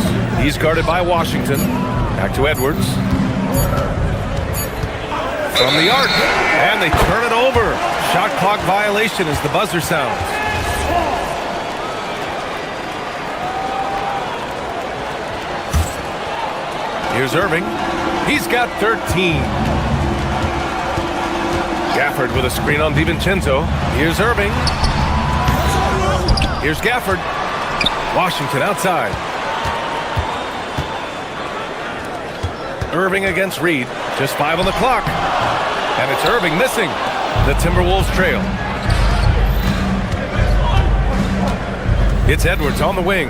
He's guarded by Washington. Back to Edwards. From the arc. And they turn it over. Shot clock violation as the buzzer sounds. Here's Irving. He's got 13. Gafford with a screen on DiVincenzo. Here's Irving. Here's Gafford. Washington outside. Irving against Reed. Just 5 on the clock. And it's Irving missing. The Timberwolves trail. It's Edwards on the wing.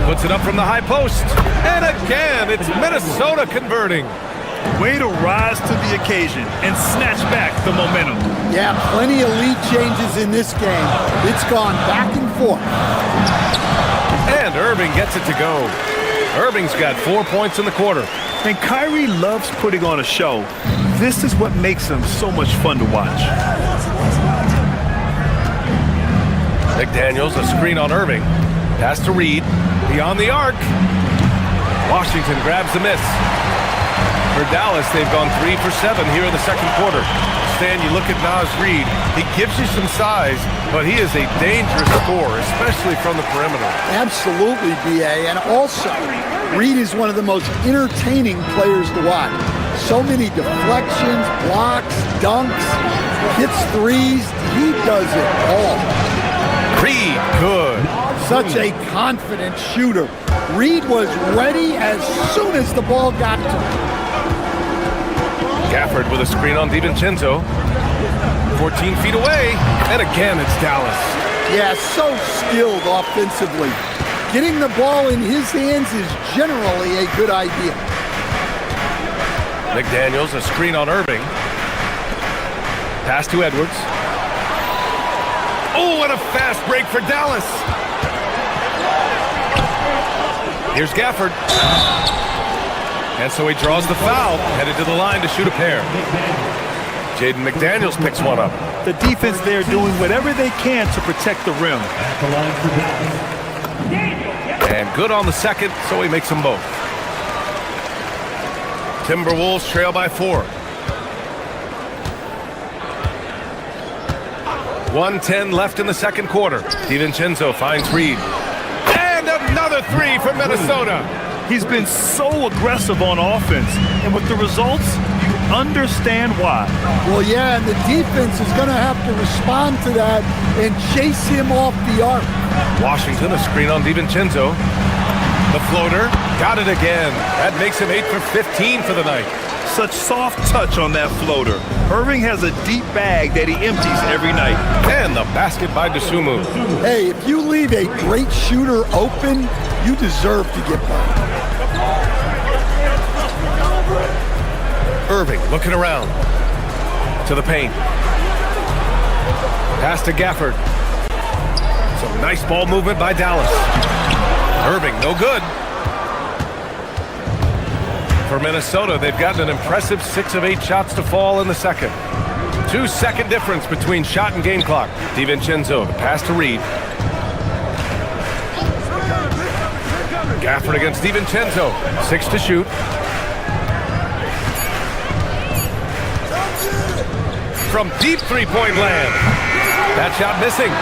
Puts it up from the high post. And again, it's Minnesota converting. Way to rise to the occasion and snatch back the momentum. Yeah, plenty of lead changes in this game. It's gone back and forth. And Irving gets it to go. Irving's got 4 points in the quarter. And Kyrie loves putting on a show. This is what makes him so much fun to watch. McDaniels, a screen on Irving. Pass to Reed. Beyond the arc. Washington grabs the miss. For Dallas, they've gone 3 for 7 here in the second quarter. Stan, you look at Naz Reid. He gives you some size, but he is a dangerous scorer, especially from the perimeter. Absolutely, B.A. And also, Reed is one of the most entertaining players to watch. So many deflections, blocks, dunks, hits threes. He does it all. Reed, good. Such a confident shooter. Reed was ready as soon as the ball got to him. Gafford with a screen on DiVincenzo. 14 feet away. And again, it's Dallas. Yeah, so skilled offensively. Getting the ball in his hands is generally a good idea. McDaniels, a screen on Irving. Pass to Edwards. Oh, and a fast break for Dallas. Here's Gafford. And so he draws the foul, headed to the line to shoot a pair. Jaden McDaniels picks one up. The defense there doing whatever they can to protect the rim. And good on the second, so he makes them both. Timberwolves trail by 4. 1:10 left in the second quarter. DiVincenzo finds Reed. And another three for Minnesota. He's been so aggressive on offense, and with the results, you understand why. Well, yeah, and the defense is going to have to respond to that and chase him off the arc. Washington, a screen on DiVincenzo. The floater, got it again. That makes him 8 for 15 for the night. Such soft touch on that floater. Irving has a deep bag that he empties every night. And the basket by Dosunmu. Hey, if you leave a great shooter open, you deserve to get by. Irving looking around to the paint. Pass to Gafford. Some nice ball movement by Dallas. Irving, no good. For Minnesota, they've gotten an impressive 6 of 8 shots to fall in the second. 2-second difference between shot and game clock. DiVincenzo, the pass to Reed. Gafford against DiVincenzo. 6 to shoot. From deep three-point land. That shot missing.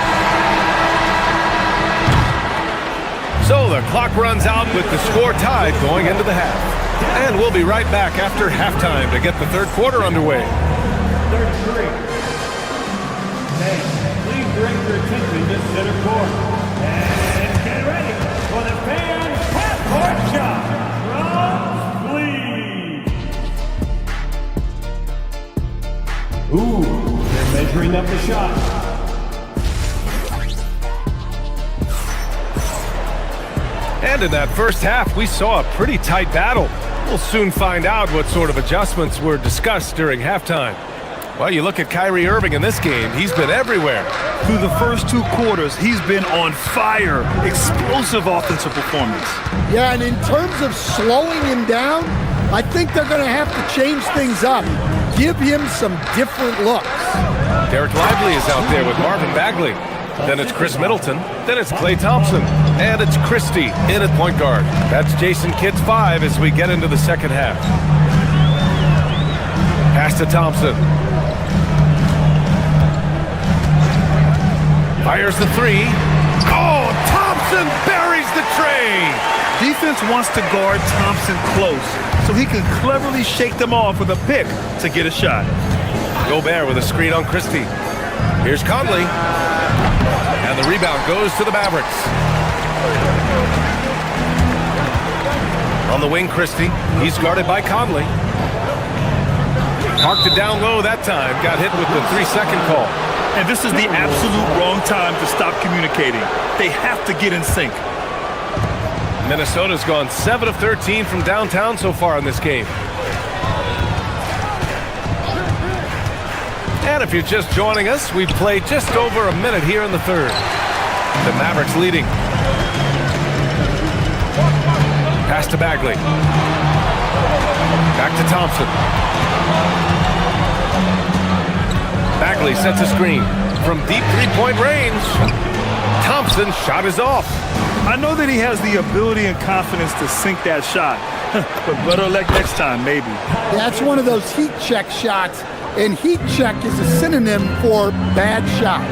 So the clock runs out with the score tied going into the half. And we'll be right back after halftime to get the third quarter underway. Third three. Next, please direct your attention to center court. And get ready for the fan half-court shot from Lee. Ooh, they're measuring up the shot. And in that first half, we saw a pretty tight battle. We'll soon find out what sort of adjustments were discussed during halftime. Well, you look at Kyrie Irving in this game, he's been everywhere. Through the first 2 quarters, he's been on fire. Explosive offensive performance. Yeah, and in terms of slowing him down, I think they're going to have to change things up. Give him some different looks. Derek Lively is out there with Marvin Bagley. Then it's Chris Middleton. Then it's Klay Thompson. And it's Christie in at point guard. That's Jason Kidd's 5 as we get into the second half. Pass to Thompson. Fires the 3. Oh, Thompson buries the tray. Defense wants to guard Thompson close so he can cleverly shake them off with a pick to get a shot. Gobert with a screen on Christie. Here's Conley. And the rebound goes to the Mavericks. On the wing, Christie. He's guarded by Conley. Parked it down low that time. Got hit with the 3-second call. And this is the absolute wrong time to stop communicating. They have to get in sync. Minnesota's gone 7 of 13 from downtown so far in this game. And if you're just joining us, we've played just over a minute here in the third. The Mavericks leading. Pass to Bagley. Back to Thompson. Bagley sets a screen from deep three-point range. Thompson's shot is off. I know that he has the ability and confidence to sink that shot, but better luck next time, maybe. That's one of those heat check shots, and heat check is a synonym for bad shot.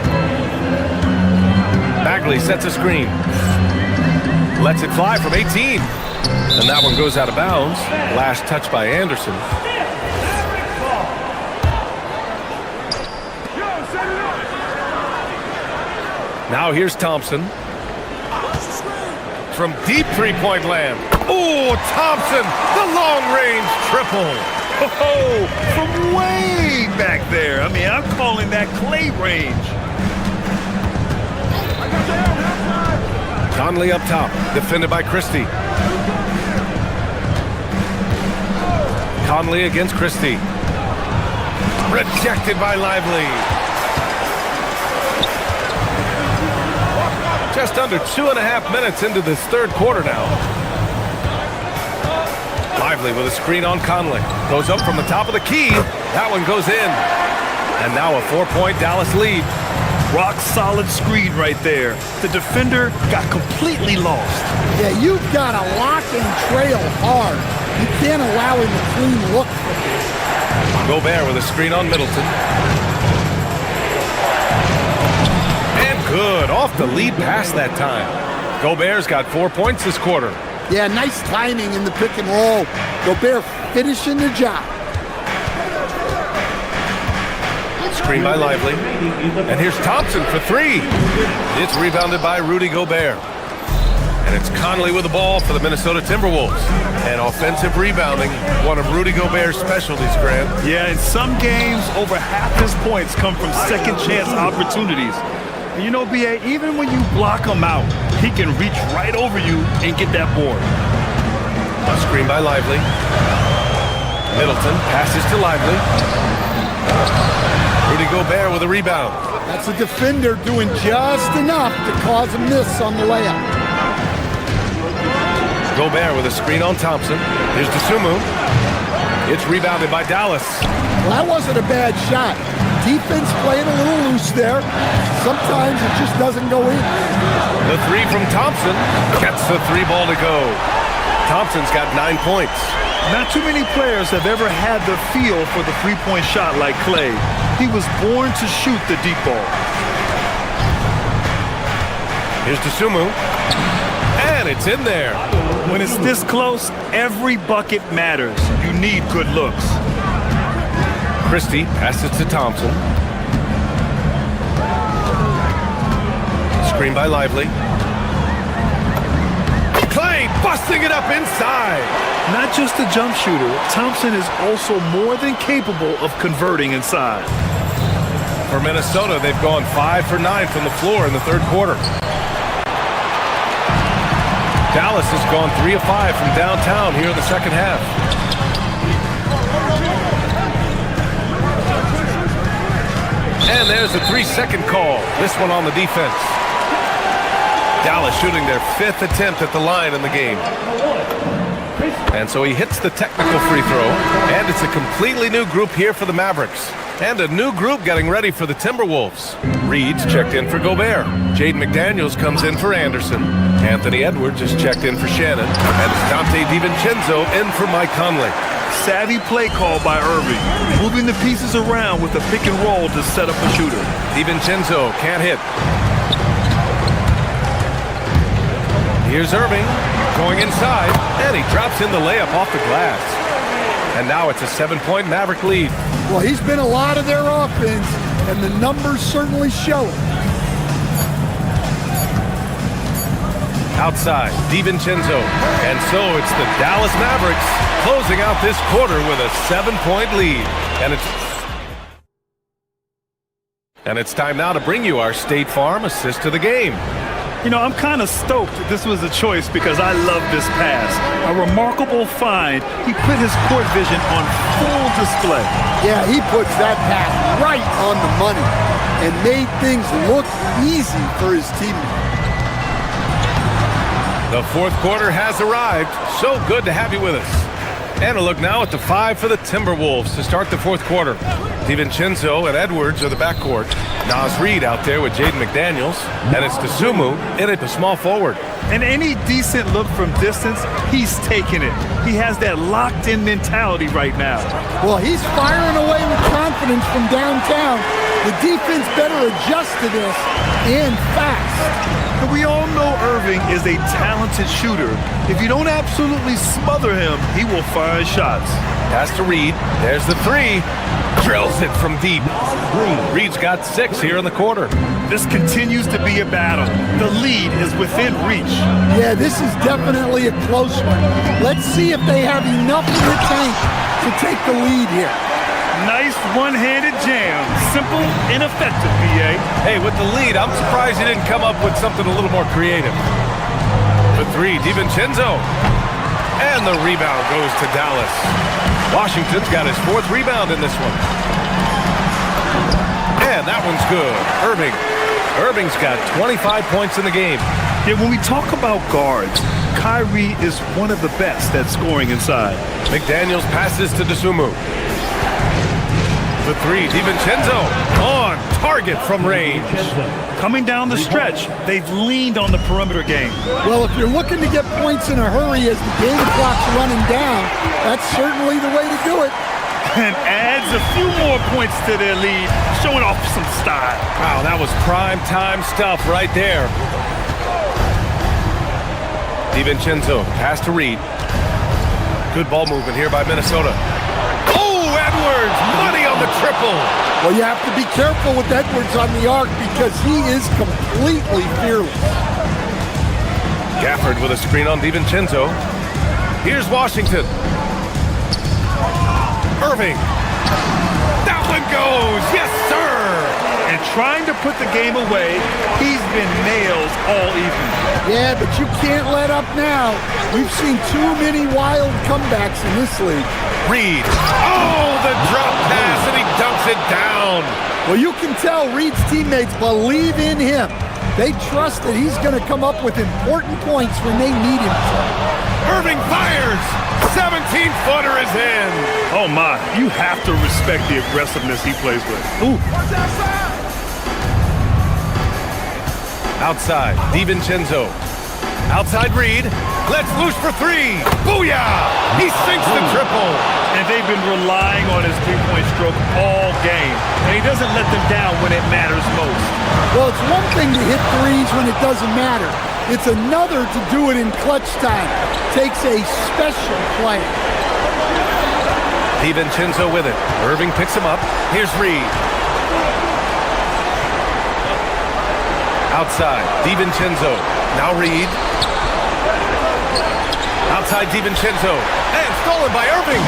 Bagley sets a screen. Lets it fly from 18. And that one goes out of bounds. Last touch by Anderson. Now here's Thompson. From deep three-point land. Oh, Thompson, the long-range triple. Oh, from way back there. I mean, I'm calling that clay range. Conley up top, defended by Christie. Conley against Christie. Rejected by Lively. Just under 2.5 minutes into this third quarter now. Lively with a screen on Conley. Goes up from the top of the key. That one goes in. And now a 4-point Dallas lead. Rock solid screen right there. The defender got completely lost. Yeah, you've got to lock and trail hard. You can't allow him a clean look from this. Gobert with a screen on Middleton. And good. Off the lead pass that time. Gobert's got 4 points this quarter. Yeah, nice timing in the pick and roll. Gobert finishing the job. Screen by Lively. And here's Thompson for 3. It's rebounded by Rudy Gobert. And it's Conley with the ball for the Minnesota Timberwolves. And offensive rebounding, one of Rudy Gobert's specialties, Grant. Yeah, in some games, over half his points come from second chance opportunities. And you know, B.A., even when you block him out, he can reach right over you and get that board. A screen by Lively. Middleton passes to Lively. Rudy Gobert with a rebound. That's a defender doing just enough to cause a miss on the layup. Gobert with a screen on Thompson. Here's Dosunmu. It's rebounded by Dallas. Well, that wasn't a bad shot. Defense playing a little loose there. Sometimes it just doesn't go in. The 3 from Thompson gets the 3 ball to go. Thompson's got 9 points. Not too many players have ever had the feel for the three-point shot like Clay. He was born to shoot the deep ball. Here's Dosunmu. And it's in there. When it's this close, every bucket matters. You need good looks. Christie passes to Thompson. Screen by Lively. Clay busting it up inside. Not just a jump shooter, Thompson is also more than capable of converting inside. For Minnesota, they've gone 5 for 9 from the floor in the third quarter. Dallas has gone 3 of 5 from downtown here in the second half. And there's a 3-second call. This one on the defense. Dallas shooting their 5th attempt at the line in the game. And so he hits the technical free throw. And it's a completely new group here for the Mavericks. And a new group getting ready for the Timberwolves. Reed's checked in for Gobert. Jaden McDaniels comes in for Anderson. Anthony Edwards is checked in for Shannon. And it's Dante DiVincenzo in for Mike Conley. Savvy play call by Irving. Moving the pieces around with a pick and roll to set up a shooter. DiVincenzo can't hit. Here's Irving going inside. And he drops in the layup off the glass. And now it's a 7-point Maverick lead. Well, he's been a lot of their offense, and the numbers certainly show it. Outside, DiVincenzo. And so it's the Dallas Mavericks closing out this quarter with a 7-point lead. And it's time now to bring you our State Farm assist to the game. You know, I'm kind of stoked this was a choice because I love this pass. A remarkable find. He put his court vision on full display. Yeah, he puts that pass right on the money and made things look easy for his teammate. The fourth quarter has arrived. So good to have you with us. And a look now at the 5 for the Timberwolves to start the fourth quarter. DiVincenzo and Edwards are the backcourt. Nas Reed out there with Jaden McDaniels. And it's Dosunmu in at the small forward. And any decent look from distance, he's taking it. He has that locked-in mentality right now. Well, he's firing away with confidence from downtown. The defense better adjust to this, and fast. But we all know Irving is a talented shooter. If you don't absolutely smother him, he will find shots. Pass to Reed. There's the 3. Drills it from deep. Reed's got 6 here in the quarter. This continues to be a battle. The lead is within reach. Yeah, this is definitely a close one. Let's see if they have enough in the tank to take the lead here. Nice one-handed jam. Simple and effective, B.A. Hey, with the lead, I'm surprised he didn't come up with something a little more creative. The 3, DiVincenzo. And the rebound goes to Dallas. Washington's got his 4th rebound in this one. And that one's good. Irving's got 25 points in the game. Yeah, when we talk about guards, Kyrie is one of the best at scoring inside. McDaniels passes to Dosunmu. The 3, DiVincenzo on target from range. Coming down the stretch, they've leaned on the perimeter game. Well, if you're looking to get points in a hurry as the game clock's running down, that's certainly the way to do it. And adds a few more points to their lead, showing off some style. Wow, that was prime time stuff right there. DiVincenzo, pass to Reed. Good ball movement here by Minnesota. Edwards, money on the triple. Well, you have to be careful with Edwards on the arc because he is completely fearless. Gafford with a screen on DiVincenzo. Here's Washington. Irving. That one goes. Yes, sir. And trying to put the game away, he's been nailed all evening. Yeah, but you can't let up now. We've seen too many wild comebacks in this league. Reed. Oh, the drop pass, and he dunks it down. Well, you can tell Reed's teammates believe in him. They trust that he's going to come up with important points when they need him to. Irving fires. 17-footer is in. Oh, my. You have to respect the aggressiveness he plays with. Ooh. Outside, DiVincenzo. Outside Reed. Let's loose for 3. Booyah! He sinks the triple. And they've been relying on his three-point stroke all game. And he doesn't let them down when it matters most. Well, it's one thing to hit threes when it doesn't matter. It's another to do it in clutch time. Takes a special player. DiVincenzo with it. Irving picks him up. Here's Reed. Outside, DiVincenzo. Now Reed. Outside DiVincenzo. And stolen by Irving.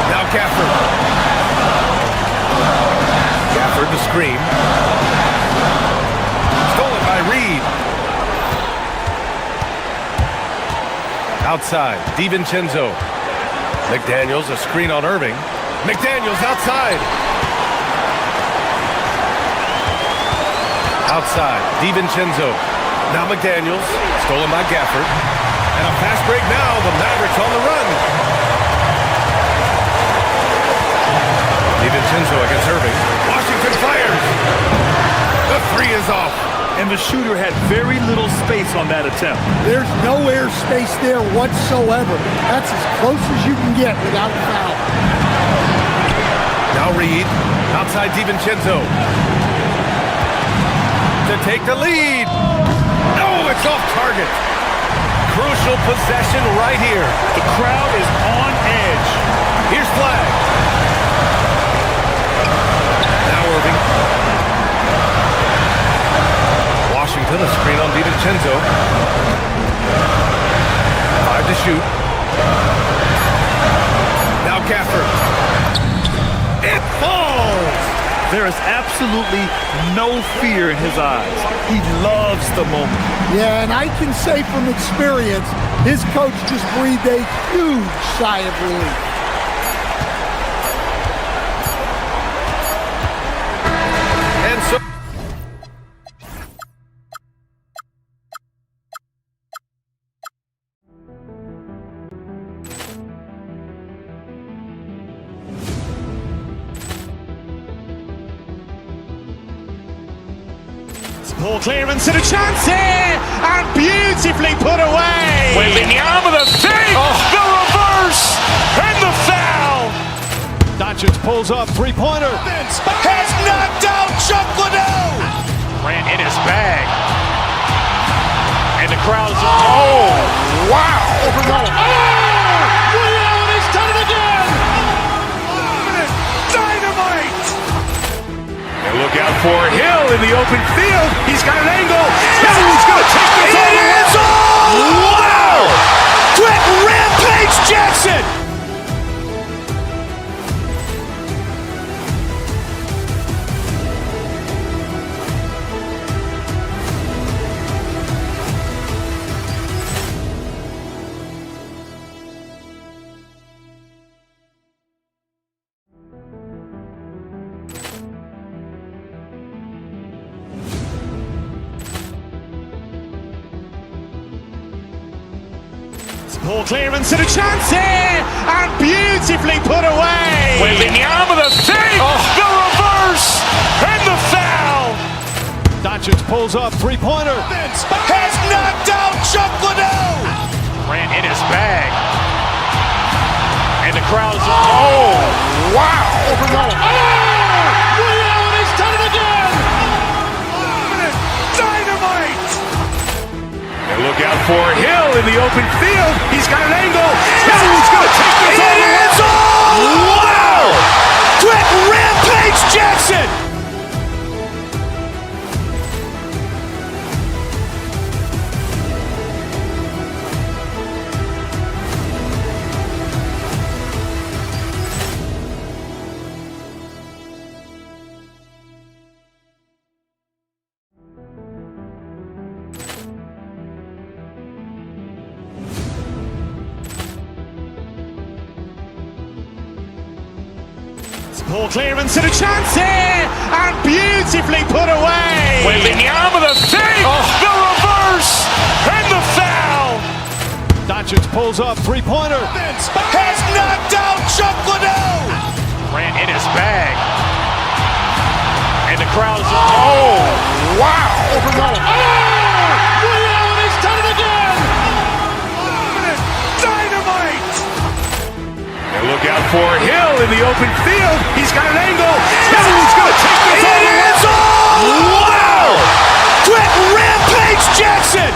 Now Gafford. Gafford to screen. Stolen by Reed. Outside, DiVincenzo. McDaniels, a screen on Irving. McDaniels outside. Outside, DiVincenzo. Now McDaniels, stolen by Gafford. And a fast break now, the Mavericks on the run. DiVincenzo against Irving. Washington fires. The 3 is off. And the shooter had very little space on that attempt. There's no air space there whatsoever. That's as close as you can get without a foul. Now Reed, outside DiVincenzo. To take the lead. No, it's off target. Crucial possession right here. The crowd is on edge. Here's flag. Now Irving. Washington, a screen on DiVincenzo. 5 to shoot. effort. It falls. There is absolutely no fear in his eyes. He loves the moment. Yeah, and I can say from experience, his coach just breathed a huge sigh of relief. And so Ball clearance and a chance here, and beautifully put away. Wembanyama the fake, the reverse, and the foul. Doncic pulls up, three-pointer. Has knocked out Chuck Liddell. Grant in his bag. And the crowd's, oh, wow. Liddell has done it again. Dynamite. And look out for Hill in the open field. He's got an angle. Hill's going to take this all the way. Wow! Quick Rampage Jackson. Ball clearance and a chance here, and beautifully put away. Wembanyama the fake, the reverse, and the foul. Doncic pulls up, three-pointer. Has knocked out Chuck Liddell. Grant in his bag. And the crowd's, oh, wow. Liddell has done it again. Dynamite. And look out for Hill in the open field. He's got an angle. Hill's going to take this all the way. Wow! Quick Rampage Jackson. Ball clearance and a chance here, and beautifully put away. Wembanyama the fake, the reverse, and the foul. Doncic pulls up, three-pointer. Has knocked out Chuck Liddell. Grant in his bag. And the crowd's, oh, wow. Liddell has done it again. Dynamite. And look out for Hill in the open field. He's got an angle. Hill's going to take this all the way. Wow! Quick Rampage Jackson.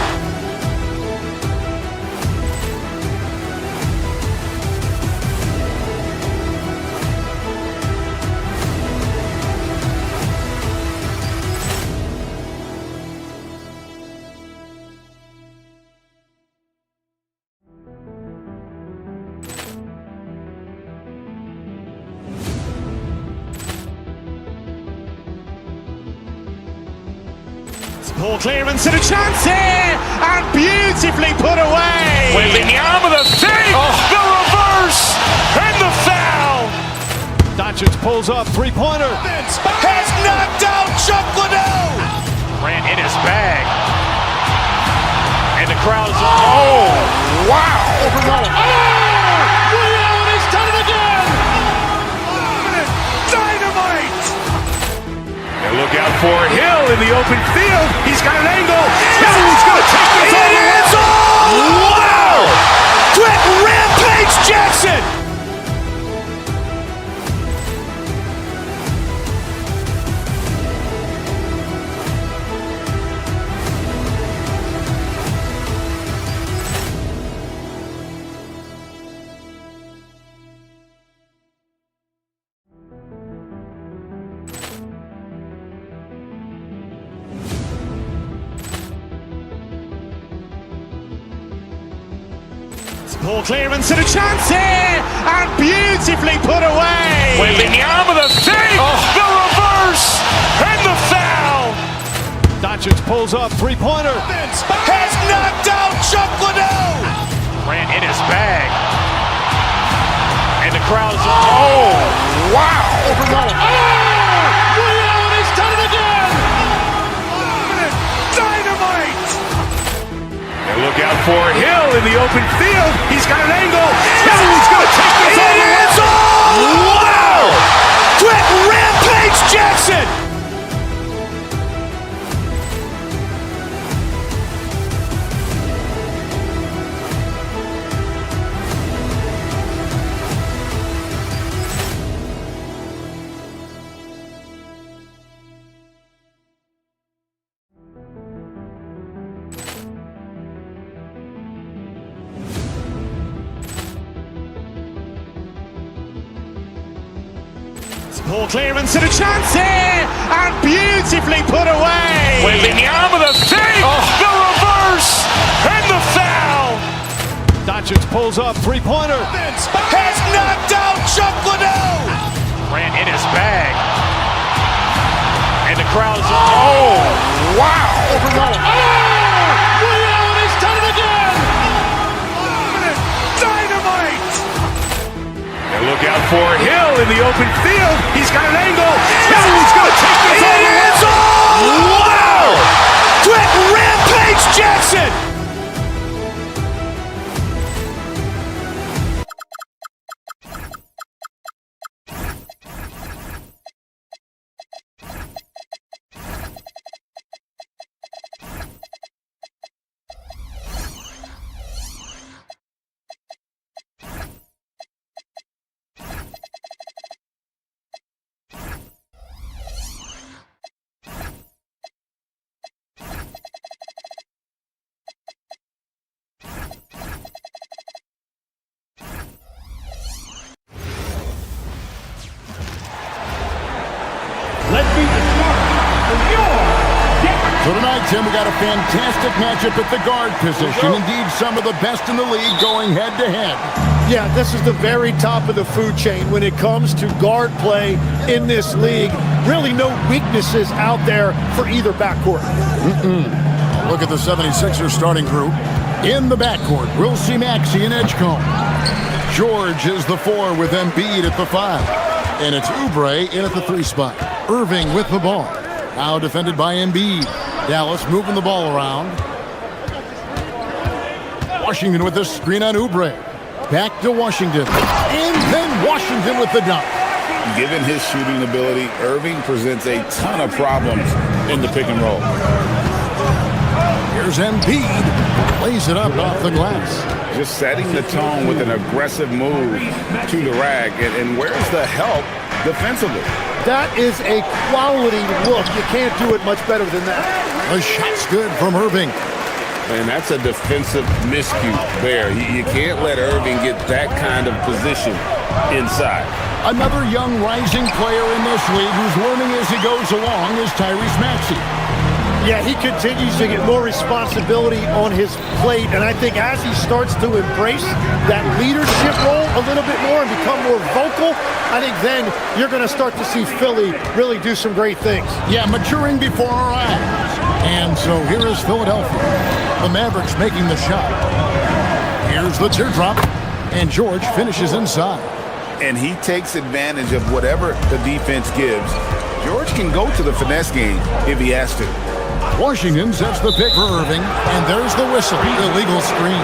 Ball clearance and a chance here, and beautifully put away. Wembanyama the fake, the reverse, and the foul. Doncic pulls up, three-pointer. Has knocked out Chuck Liddell. Grant in his bag. And the crowd's, oh, wow. Liddell has done it again. Dynamite. And look out for Hill in the open field. He's got an angle. Hill's going to take this all the way. Wow! Quick Rampage Jackson. Poor clearance and a chance here, and beautifully put away. Wembanyama the fake, the reverse, and the foul. Doncic pulls up, three-pointer. Has knocked out Chuck Liddell. Ran in his bag. And the crowd is, oh, wow. Overrun. Ray Allen has done it again. Dynamite. And look out for Hill in the open field. He's got an angle. He's going to take this all the way. Wow. Quick rampage Jackson. Poor clearance and a chance here, and beautifully put away. Wembanyama the fake, the reverse, and the foul. Doncic pulls up, three-pointer. Has knocked out Chuck Liddell. Ran in his bag. And the crowd is, oh, wow. Overrun. Ray Allen has done it again. Dynamite. And look out for Hill in the open field. He's got an angle. He's going to take this all the way. Wow. Quick rampage Jackson. So tonight, Tim, we got a fantastic matchup at the guard position. Indeed, some of the best in the league going head-to-head. Yeah, this is the very top of the food chain when it comes to guard play in this league. Really no weaknesses out there for either backcourt. Look at the 76ers starting group. In the backcourt, we'll see Maxey and Edgecombe. George is the 4 with Embiid at the 5. And it's Oubre in at the 3 spot. Irving with the ball. Now defended by Embiid. Dallas moving the ball around. Washington with the screen on Oubre. Back to Washington. And then Washington with the dunk. Given his shooting ability, Irving presents a ton of problems in the pick and roll. Here's Embiid. Lays it up off the glass. Just setting the tone with an aggressive move to the rack. And where's the help defensively? That is a quality look. You can't do it much better than that. The shot's good from Irving. And that's a defensive miscue there. You can't let Irving get that kind of position inside. Another young rising player in this league who's learning as he goes along is Tyrese Maxey. Yeah, he continues to get more responsibility on his plate, and I think as he starts to embrace that leadership role a little bit more and become more vocal, I think then you're going to start to see Philly really do some great things. Yeah, maturing before our eyes. And so here is Philadelphia. The Mavericks making the shot. Here's the teardrop, and George finishes inside. And he takes advantage of whatever the defense gives. George can go to the finesse game if he has to. Washington sets the pick for Irving, and there's the whistle, illegal screen.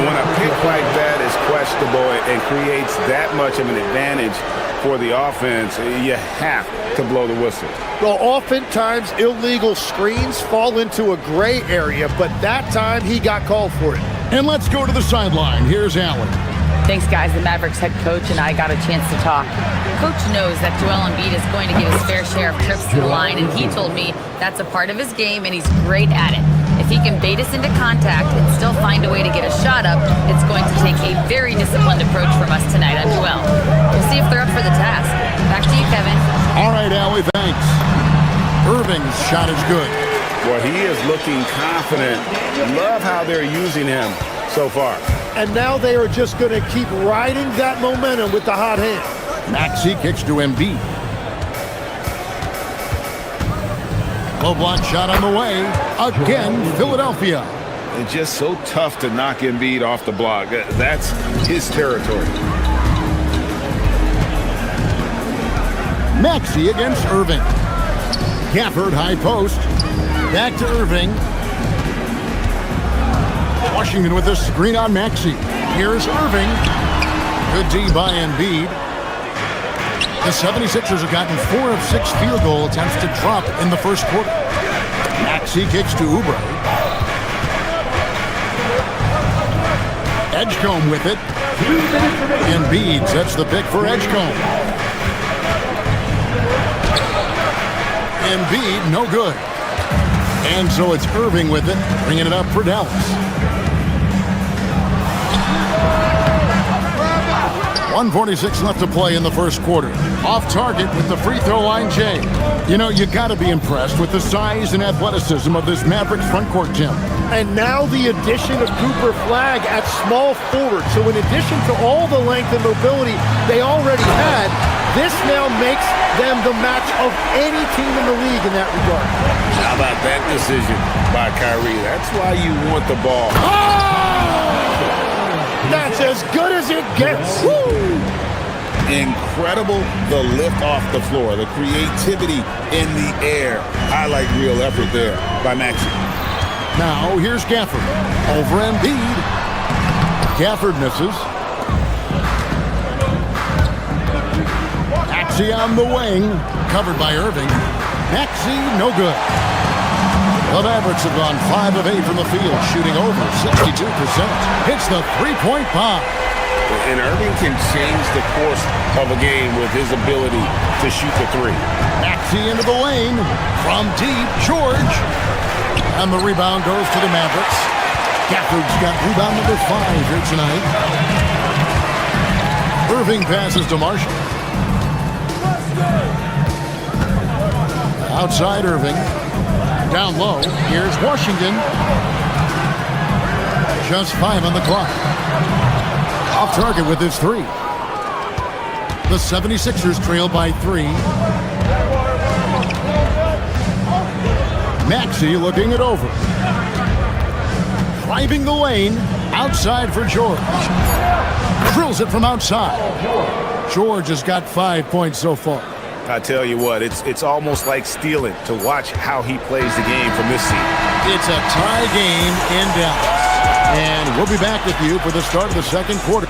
When a pick like that is questionable and creates that much of an advantage for the offense, you have to blow the whistle. Well, oftentimes illegal screens fall into a gray area, but that time he got called for it. And let's go to the sideline. Here's Allen. Thanks, guys. The Mavericks head coach and I got a chance to talk. Coach knows that Joel Embiid is going to get his fair share of trips to the line, and he told me that's a part of his game, and he's great at it. If he can bait us into contact and still find a way to get a shot up, it's going to take a very disciplined approach from us tonight on Joel. We'll see if they're up for the task. Back to you, Kevin. All right, Allie, thanks. Irving's shot is good. Well, he is looking confident. Love how they're using him so far. and now they are just going to keep riding that momentum with the hot hand. Maxey kicks to Embiid. Low block shot on the way. Again, Philadelphia. It's just so tough to knock Embiid off the block. That's his territory. Maxey against Irving. Gafford high post. Back to Irving. Washington with a screen on Maxey. Here's Irving. Good D by Embiid. The 76ers have gotten 4 of 6 field goal attempts to drop in the first quarter. Maxey kicks to Oubre. Edgecombe with it. Embiid sets the pick for Edgecombe. Embiid, no good. And so it's Irving with it, bringing it up for Dallas. 1:46 left to play in the first quarter. Off target with the free throw line, Jay. You know, you got to be impressed with the size and athleticism of this Mavericks front court, Jim. And now the addition of Cooper Flagg at small forward. So in addition to all the length and mobility they already had, this now makes them the match of any team in the league in that regard. How about that decision by Kyrie? That's why you want the ball. That's as good as it gets. Woo! Incredible, the lift off the floor, the creativity in the air. Highlight real effort there by Maxey. Now here's Gafford over Embiid. Gafford misses. Maxey on the wing, covered by Irving. Maxey, no good. The Mavericks have gone 5 of 8 from the field, shooting over 62%. Hits the three-point bomb. And Irving can change the course of a game with his ability to shoot the three. Maxey into the lane. From deep, George. And the rebound goes to the Mavericks. Gafford's got rebound number 5 here tonight. Irving passes to Marshall. Outside Irving. Down low, here's Washington. Just 5 on the clock. Off target with his 3. The 76ers trail by 3. Maxey looking it over. Driving the lane, outside for George. Drills it from outside. George has got 5 points so far. I tell you what, it's almost like stealing to watch how he plays the game from this seat. It's a tie game in Dallas. And we'll be back with you for the start of the second quarter.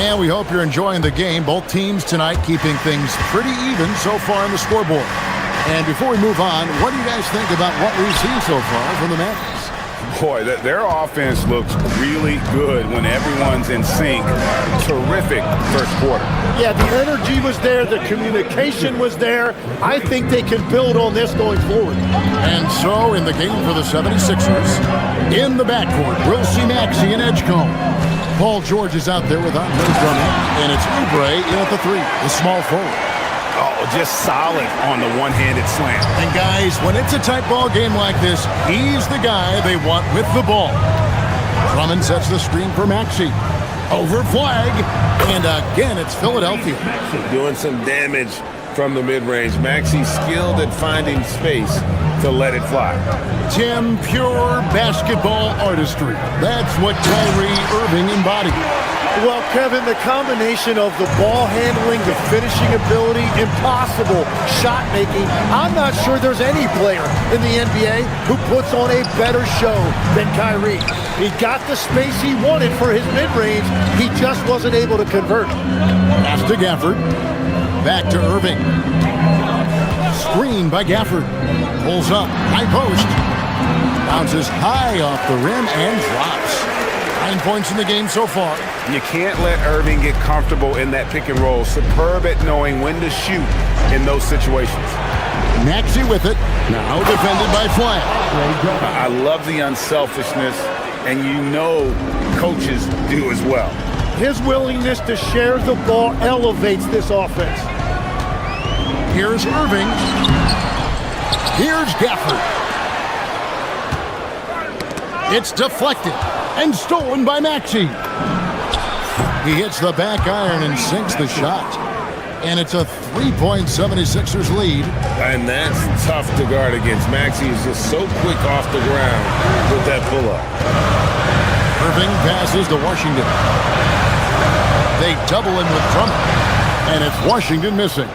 And we hope you're enjoying the game. Both teams tonight keeping things pretty even so far on the scoreboard. And before we move on, what do you guys think about what we've seen so far from the Mavericks? Boy, their offense looks really good when everyone's in sync. Terrific first quarter. Yeah, the energy was there. The communication was there. I think they can build on this going forward. And so, in the game for the 76ers, in the backcourt, we'll see Maxey and Edgecombe. Paul George is out there without no drumming, and it's Oubre in at the 3, the small forward. Oh, just solid on the one-handed slam. And guys, when it's a tight ball game like this, he's the guy they want with the ball. Drummond sets the screen for Maxey. Over Flagg, and again it's Philadelphia. Doing some damage from the mid-range. Maxey skilled at finding space to let it fly. Tim, pure basketball artistry. That's what Kyrie Irving embodied. Well, Kevin, the combination of the ball handling, the finishing ability, impossible shot making, I'm not sure there's any player in the NBA who puts on a better show than Kyrie. He got the space he wanted for his mid-range. He just wasn't able to convert. Pass to Gafford. Back to Irving. Screen by Gafford. Pulls up. High post. Bounces high off the rim and drops. 9 points in the game so far. You can't let Irving get comfortable in that pick and roll. Superb at knowing when to shoot in those situations. Maxey with it. Now defended by Flagg. I love the unselfishness, and you know coaches do as well. His willingness to share the ball elevates this offense. Here's Irving. Here's Gafford. It's deflected and stolen by Maxey. He hits the back iron and sinks the shot. And it's a 3-point 76ers lead. And that's tough to guard against. Maxey is just so quick off the ground with that pull-up. Irving passes to Washington. They double him with Drummond. And it's Washington missing.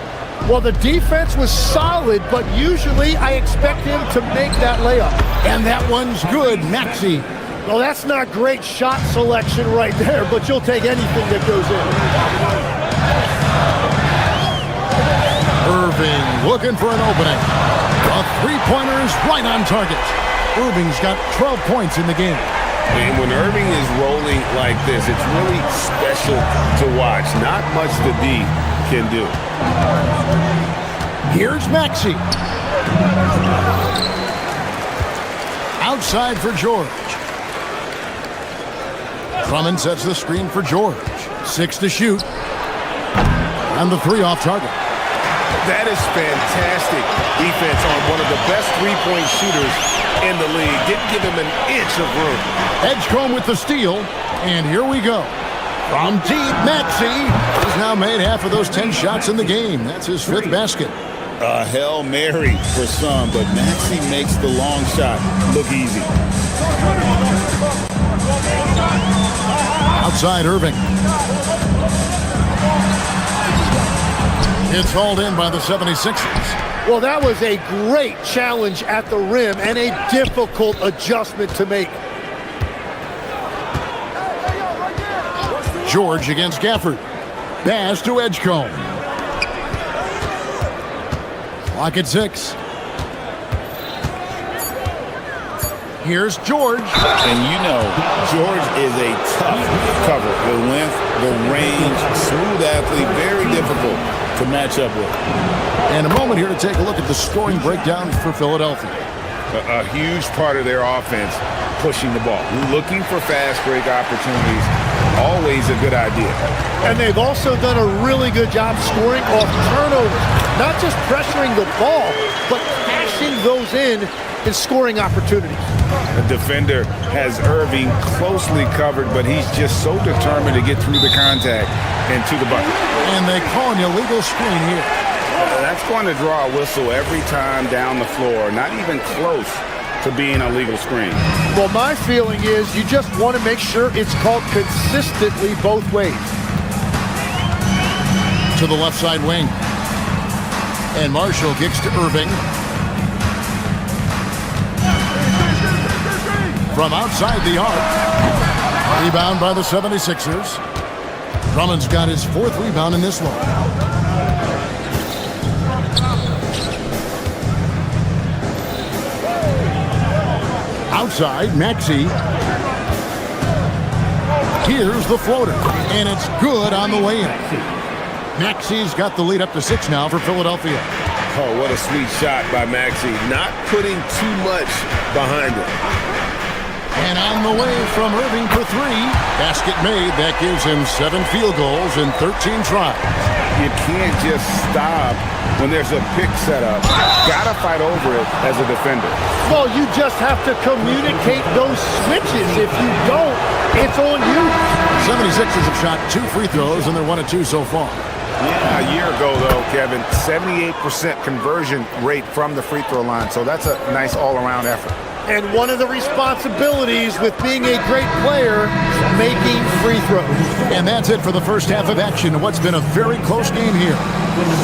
Well, the defense was solid, but usually I expect him to make that layup. And that one's good, Maxey. Well, that's not great shot selection right there, but you'll take anything that goes in. Irving looking for an opening. A three-pointer is right on target. Irving's got 12 points in the game. And when Irving is rolling like this, it's really special to watch. Not much the D can do. Here's Maxey. Outside for George. Drummond sets the screen for George. 6 to shoot. And the 3 off target. That is fantastic defense on one of the best three-point shooters in the league. Didn't give him an inch of room. Edgecombe with the steal. And here we go. From deep, Maxey has now made half of those 10 shots in the game. That's his 5th basket. A Hail Mary for some, but Maxey makes the long shot look easy. Outside Irving. It's hauled in by the 76ers. Well, that was a great challenge at the rim and a difficult adjustment to make. George against Gafford. Pass to Edgecombe. Clock at 6. Here's George. And you know, George is a tough cover. The length, the range, smooth athlete, very difficult to match up with. And a moment here to take a look at the scoring breakdown for Philadelphia. A huge part of their offense, pushing the ball. Looking for fast break opportunities, always a good idea. And they've also done a really good job scoring off turnovers. Not just pressuring the ball, but cashing those in scoring opportunities. The defender has Irving closely covered, but he's just so determined to get through the contact and to the bucket. And they call an illegal screen here. That's going to draw a whistle every time down the floor. Not even close to being a legal screen. Well, my feeling is you just want to make sure it's called consistently both ways. To the left side wing. And Marshall kicks to Irving. From outside the arc. Rebound by the 76ers. Drummond's got his 4th rebound in this one. Outside, Maxey. Here's the floater. And it's good on the way in. Maxey's got the lead up to 6 now for Philadelphia. Oh, what a sweet shot by Maxey. Not putting too much behind it. And on the way from Irving for 3. Basket made. That gives him 7 field goals and 13 tries. You can't just stop when there's a pick set up. Gotta fight over it as a defender. Well, you just have to communicate those switches. If you don't, it's on you. 76ers have shot 2 free throws, and they're 1 of 2 so far. Yeah, a year ago, though, Kevin, 78% conversion rate from the free throw line. So that's a nice all-around effort. And one of the responsibilities with being a great player, making free throws. And that's it for the first half of action. What's been a very close game here.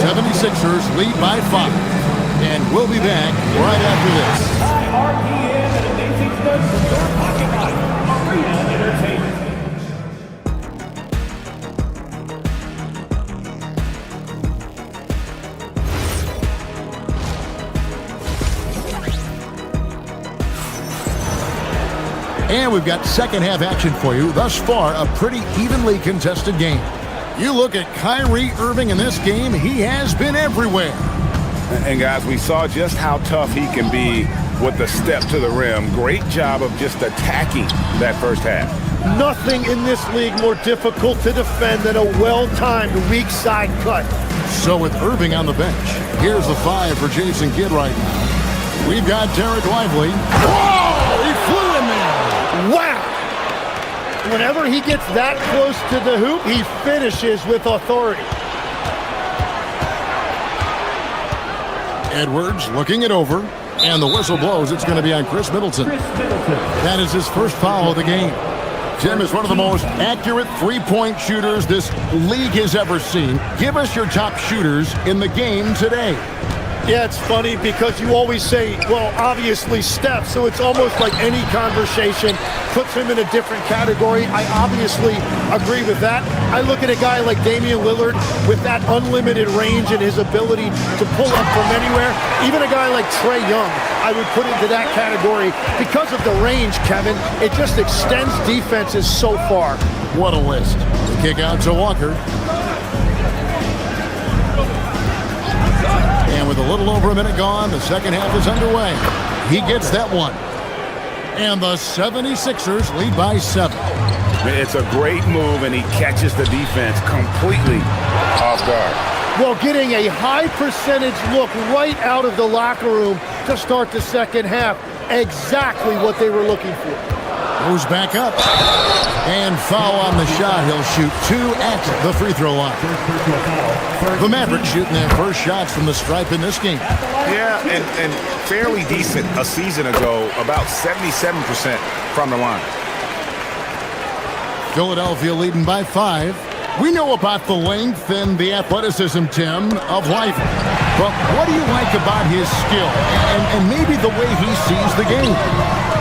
76ers lead by 5. And we'll be back right after this. RPM and Amazing Studs from your pocket line. Arena Entertainment. And we've got second half action for you. Thus far, a pretty evenly contested game. You look at Kyrie Irving in this game, he has been everywhere. And guys, we saw just how tough he can be with the step to the rim. Great job of just attacking that first half. Nothing in this league more difficult to defend than a well-timed weak side cut. So with Irving on the bench, here's the 5 for Jason Kidd right now. We've got Derek Lively. Whoa! He flew in there! Wow! Whenever he gets that close to the hoop, he finishes with authority. Edwards looking it over, and the whistle blows. It's going to be on Chris Middleton. That is his first foul of the game. Tim is one of the most accurate three-point shooters this league has ever seen. Give us your top shooters in the game today. Yeah, it's funny because you always say, well, obviously Steph, so it's almost like any conversation puts him in a different category. I obviously agree with that. I look at a guy like Damian Lillard with that unlimited range and his ability to pull up from anywhere. Even a guy like Trae Young, I would put into that category because of the range, Kevin. It just extends defenses so far. What a list. The kick out to Walker. And with a little over a minute gone, the second half is underway. He gets that one. And the 76ers lead by 7. It's a great move, and he catches the defense completely off guard. Well, getting a high percentage look right out of the locker room to start the second half. Exactly what they were looking for. Goes back up. And foul on the shot. He'll shoot 2 at the free throw line. The Mavericks shooting their first shots from the stripe in this game. Yeah, and fairly decent a season ago, about 77% from the line. Philadelphia leading by 5. We know about the length and the athleticism, Tim, of Lively. But what do you like about his skill and maybe the way he sees the game?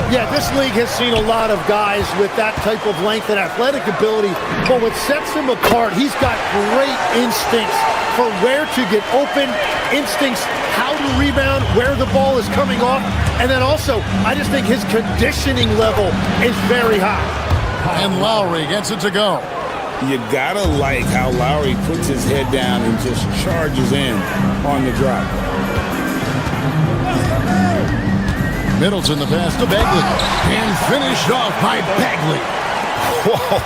Yeah, this league has seen a lot of guys with that type of length and athletic ability, but what sets him apart, he's got great instincts for where to get open, instincts how to rebound, where the ball is coming off, and then also, I just think his conditioning level is very high. And Lowry gets it to go. You gotta like how Lowry puts his head down and just charges in on the drop. Middleton the pass to Bagley. And finished off by Bagley. Whoa,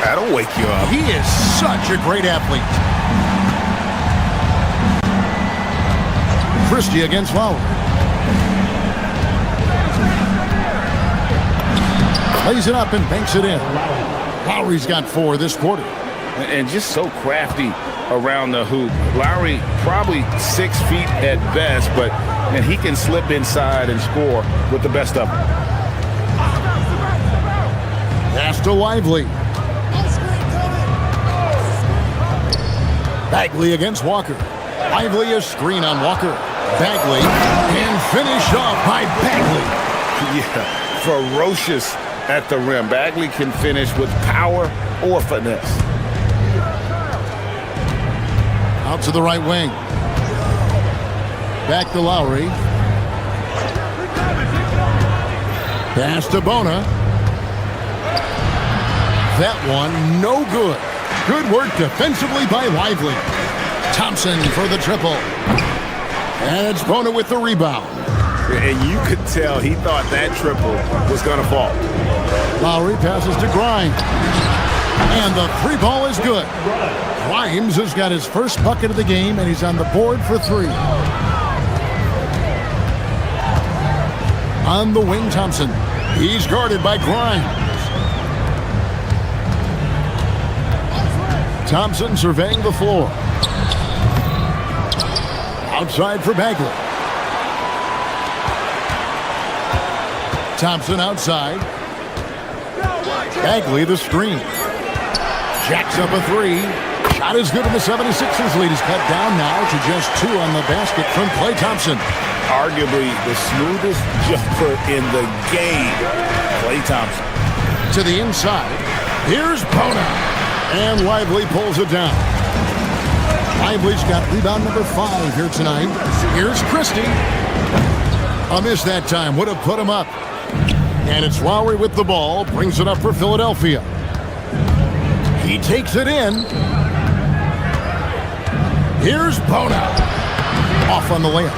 that'll wake you up. He is such a great athlete. Christie against Lowry. Lays it up and banks it in. Lowry's got 4 this quarter. And just so crafty around the hoop. Lowry probably 6 feet at best, but he can slip inside and score with the best of them. Pass to Lively. Bagley against Walker. Lively a screen on Walker. Bagley and finished off by Bagley. Yeah, ferocious at the rim. Bagley can finish with power or finesse. Out to the right wing. Back to Lowry. Pass to Bona. That one, no good. Good work defensively by Lively. Thompson for the triple. And it's Bona with the rebound. And you could tell he thought that triple was going to fall. Lowry passes to Grimes. And the 3 ball is good. Grimes has got his first bucket of the game, and he's on the board for 3. On the wing, Thompson. He's guarded by Grimes. Thompson surveying the floor. Outside for Bagley. Thompson outside. Bagley the screen. Jacks up a 3. Shot is good, and the 76ers lead is cut down now to just 2 on the basket from Klay Thompson. Arguably the smoothest jumper in the game, Klay Thompson. To the inside. Here's Bona. And Lively pulls it down. Lively's got rebound number 5 here tonight. Here's Christie. A miss that time. Would have put him up. And it's Lowry with the ball. Brings it up for Philadelphia. He takes it in. Here's Bona. Off on the layup.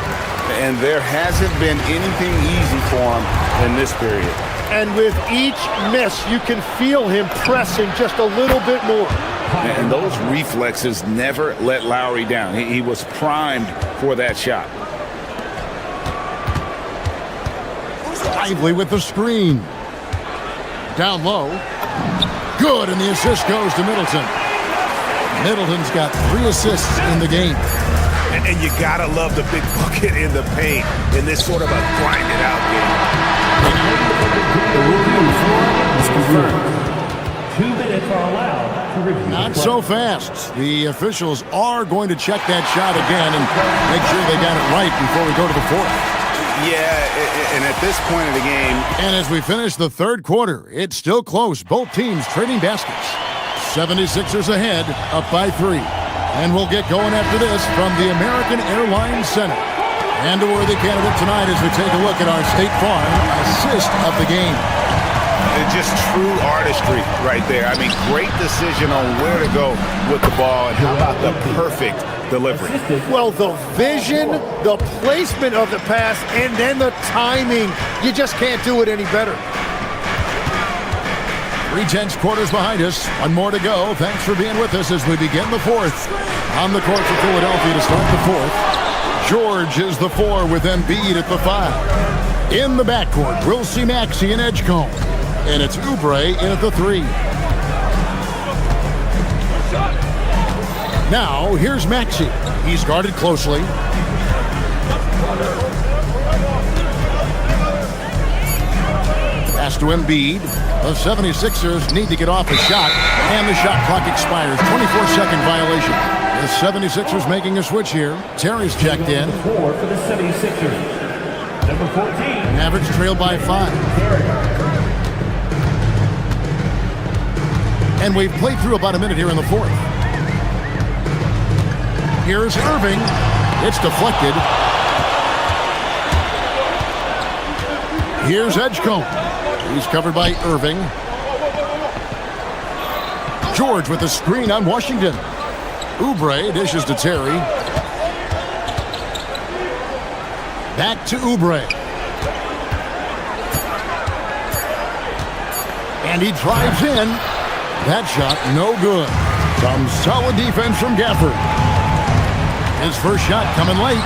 And there hasn't been anything easy for him in this period. And with each miss, you can feel him pressing just a little bit more. And those reflexes never let Lowry down. He was primed for that shot. Lively with the screen. Down low. Good, and the assist goes to Middleton. Middleton's got 3 assists in the game. And you gotta love the big bucket in the paint in this sort of a grind-it-out game. The rookie on the floor is confirmed. 2 minutes are allowed to review. Not so fast. The officials are going to check that shot again and make sure they got it right before we go to the fourth. Yeah, and at this point of the game. And as we finish the third quarter, it's still close. Both teams trading baskets. 76ers ahead, up by 3. And we'll get going after this from the American Airlines Center. And a worthy candidate tonight as we take a look at our State Farm assist of the game. It's just true artistry right there. I mean, great decision on where to go with the ball, and how about the perfect delivery? Well, the vision, the placement of the pass, and then the timing. You just can't do it any better. 3 tenths quarters behind us. 1 more to go. Thanks for being with us as we begin the fourth. On the court for Philadelphia to start the fourth. George is the 4 with Embiid at the 5. In the backcourt, we'll see Maxey and Edgecombe. And it's Oubre in at the 3. Now, here's Maxey. He's guarded closely. Pass to Embiid. The 76ers need to get off a shot, and the shot clock expires. 24-second violation. The 76ers making a switch here. Terry's checked in. 4 for the 76ers. Number 14. Mavericks trail by 5. And we've played through about a minute here in the fourth. Here's Irving. It's deflected. Here's Edgecombe. He's covered by Irving. George with the screen on Washington. Oubre dishes to Terry. Back to Oubre. And he drives in. That shot, no good. Some solid defense from Gafford. His first shot coming late.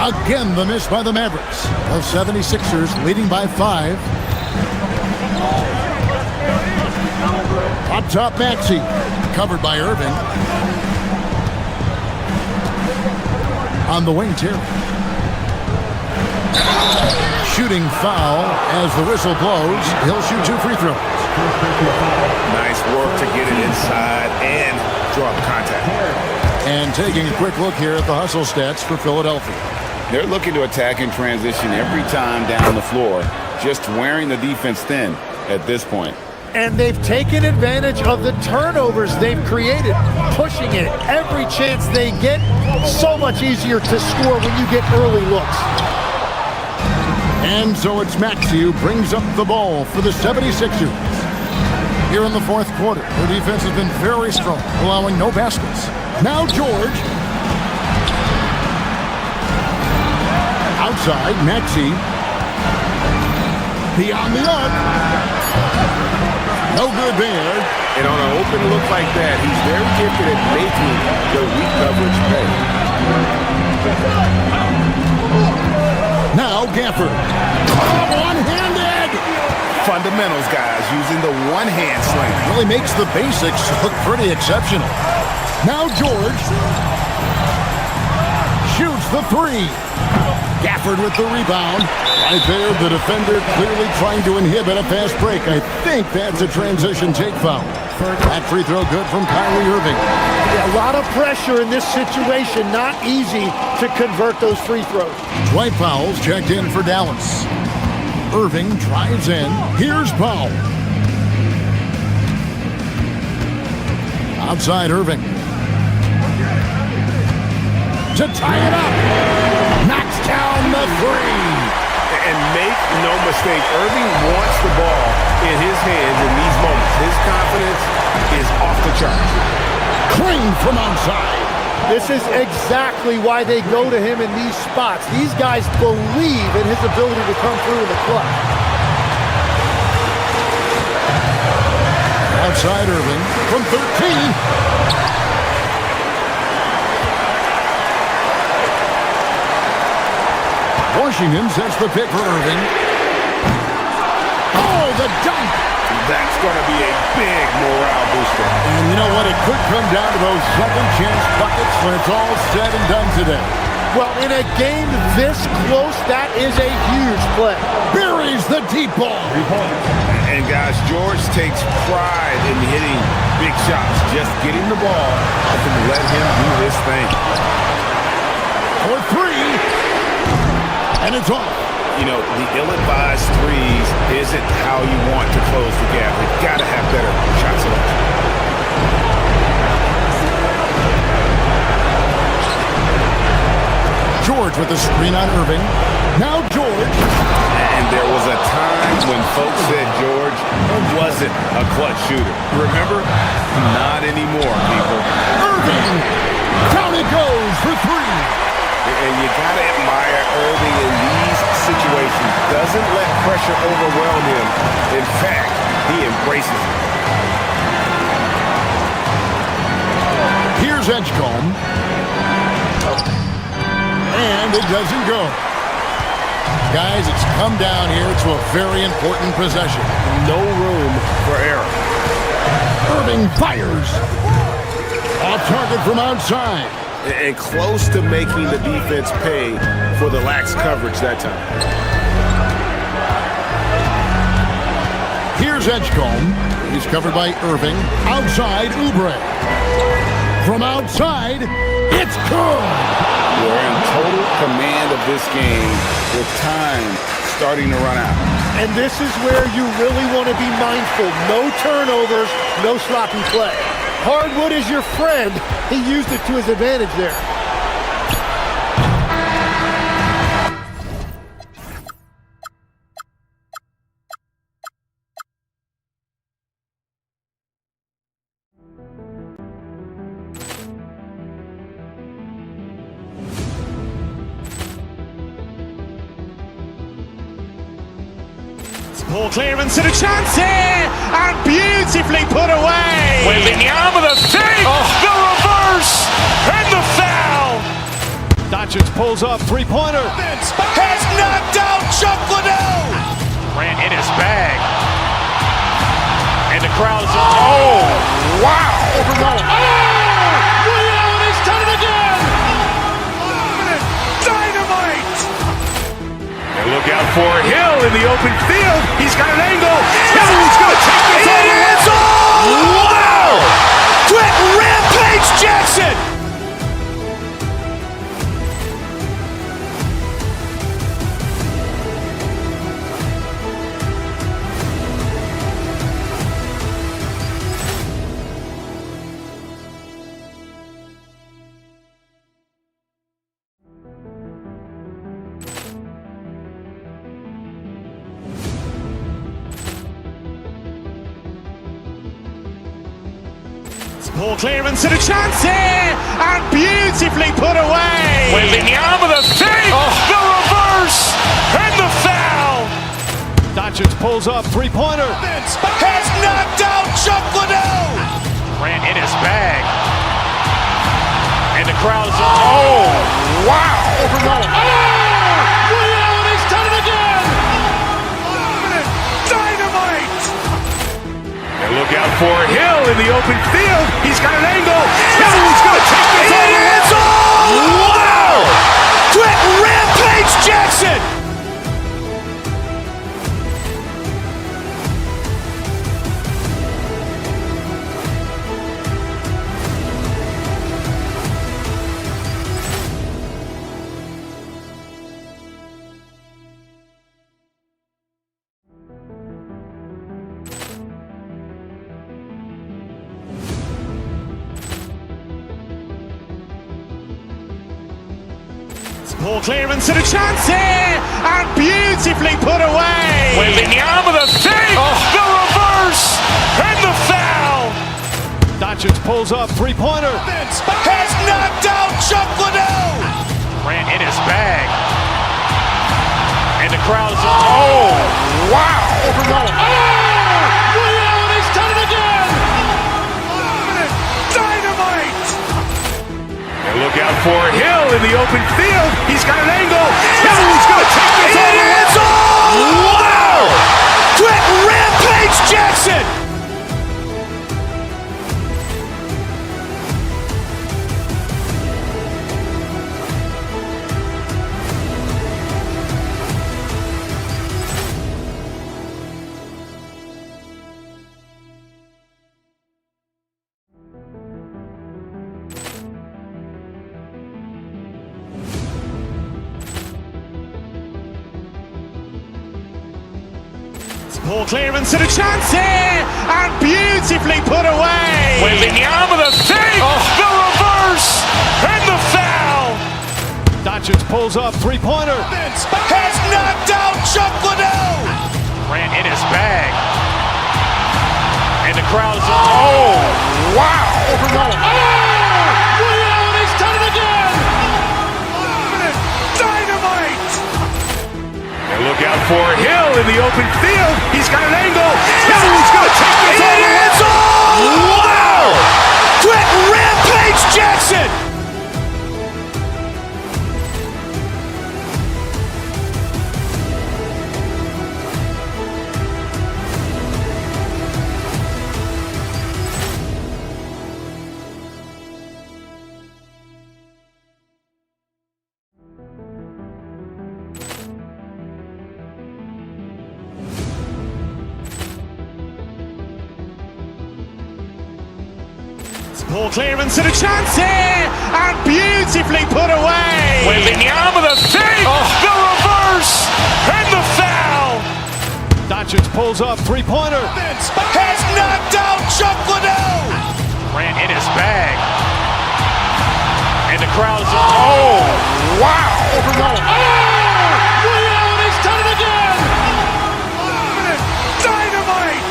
Again, the miss by the Mavericks. The 76ers leading by 5. Up top, Maxey. Covered by Irving. On the wing, Terry. Shooting foul as the whistle blows. He'll shoot 2 free throws. Nice work to get it inside and draw the contact. And taking a quick look here at the hustle stats for Philadelphia. They're looking to attack in transition every time down the floor, just wearing the defense thin at this point. And they've taken advantage of the turnovers they've created, pushing it every chance they get. So much easier to score when you get early looks. And so it's Maxey who brings up the ball for the 76ers. Here in the fourth quarter, their defense has been very strong, allowing no baskets. Now George. Outside, Maxey. Beyond the arc. No good there. And on an open look like that, he's very gifted at making the weak coverage pay. Now Gafford. One-handed. Fundamentals, guys, using the one-hand slam. Really makes the basics look pretty exceptional. Now George shoots the 3. Gafford with the rebound. Right there, the defender clearly trying to inhibit a fast break. I think that's a transition take foul. That free throw good from Kyrie Irving. Yeah, a lot of pressure in this situation. Not easy to convert those free throws. Dwight Powell's checked in for Dallas. Irving drives in. Here's Powell. Outside Irving. To tie it up. Knocks down the 3. And make no mistake, Irving wants the ball in his hands in these moments. His confidence is off the charts. Clean from outside. This is exactly why they go to him in these spots. These guys believe in his ability to come through in the clutch. Outside Irving from 13. Washington sets the pick for Irving. Oh, the dunk. That's going to be a big morale booster. And you know what? It could come down to those second chance buckets when it's all said and done today. Well, in a game this close, that is a huge play. Buries the deep ball. And guys, George takes pride in hitting big shots. Just getting the ball and let him do his thing. For three. And it's off. You know, the ill-advised threes isn't how you want to close the gap. You've got to have better shot selection. George with the screen on Irving. Now George. And there was a time when folks said George wasn't a clutch shooter. Remember? Not anymore, people. Irving. Down it goes for three. And you got to admire Irving in these situations. Doesn't let pressure overwhelm him. In fact, he embraces it. Here's Edgecombe. And it doesn't go. Guys, it's come down here to a very important possession. No room for error. Irving fires. Off target from outside. And close to making the defense pay for the lax coverage that time. Here's Edgecombe. He's covered by Irving. Outside, Oubre. From outside, it's good. We're in total command of this game with time starting to run out. And this is where you really want to be mindful. No turnovers, no sloppy play. Hardwood is your friend. He used it to his advantage there. Ball clearance and a chance here, and beautifully put away. Wembanyama the save, the reverse, and the foul. Doncic pulls up, three-pointer. Has knocked out Chuck Liddell. Ran in his bag. And the crowd is, oh, wow. Rio, he's done it again. Dynamite. And look out for Hill in the open field. He's got an angle. Hill's going to take this all the way. Wow! Quick Rampage Jackson. Ball clearance and a chance here, and beautifully put away. Wembanyama the save, the reverse, and the foul. Doncic pulls up, three-pointer. Has knocked out Chuck Liddell. Ran in his bag. And the crowd is, oh, wow. Rio, he's done it again. Dynamite. And look out for Hill in the open field. He's got an angle. Hill's going to take this all the way. Wow! Quick Rampage Jackson. Ball clearance and a chance here, and beautifully put away. Wembanyama the save, the reverse, and the foul. Doncic pulls up, three-pointer. Has knocked out Chuck Liddell. Ran in his bag. And the crowd is, oh, wow. Rio, he's done it again. Dynamite. And look out for Hill in the open field. He's got an angle. Hill's going to take this all the way. Wow! Quick Rampage Poor clearance and a chance here, and beautifully put away. Wembanyama, the fake, the reverse, and the foul. Doncic pulls up, three-pointer. Has knocked out Chuck Liddell. Grant in his bag. And the crowd is, oh, wow. And he's done it again. Dynamite. And look out for Hill in the open field. He's got an angle. Hill's going to take this all the way. Wow. Quick Rampage Jackson. Poor clearance and a chance here, and beautifully put away. Wembanyama, the fake, the reverse, and the foul. Doncic pulls up, three-pointer. Has knocked out Chuck Liddell. Grant in his bag. And the crowd is, oh, wow. And he's done it again. Dynamite.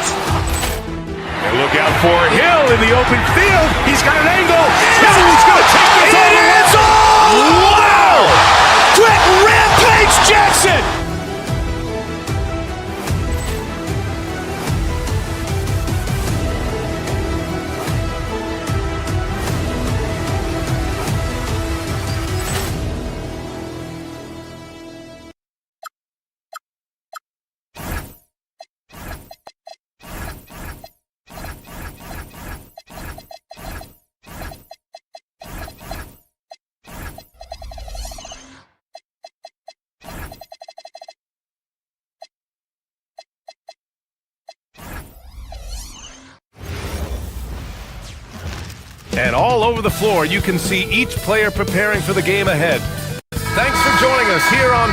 And look out for Hill in the open field. He's got an angle. Hill's going to take this all the way. Wow. Quick Rampage Jackson. And all over the floor, you can see each player preparing for the game ahead. Thanks for joining us here on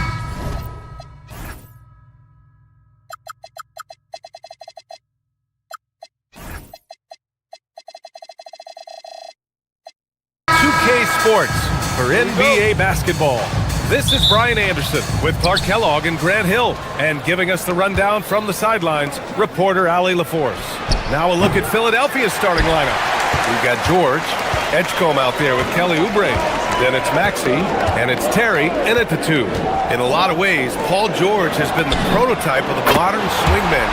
2K Sports for NBA basketball. This is Brian Anderson with Clark Kellogg and Grant Hill, and giving us the rundown from the sidelines, reporter Allie LaForce. Now a look at Philadelphia's starting lineup. We've got George Edgecombe out there with Kelly Oubre. Then it's Maxey, and it's Terry in at the 2. In a lot of ways, Paul George has been the prototype of the modern swingman.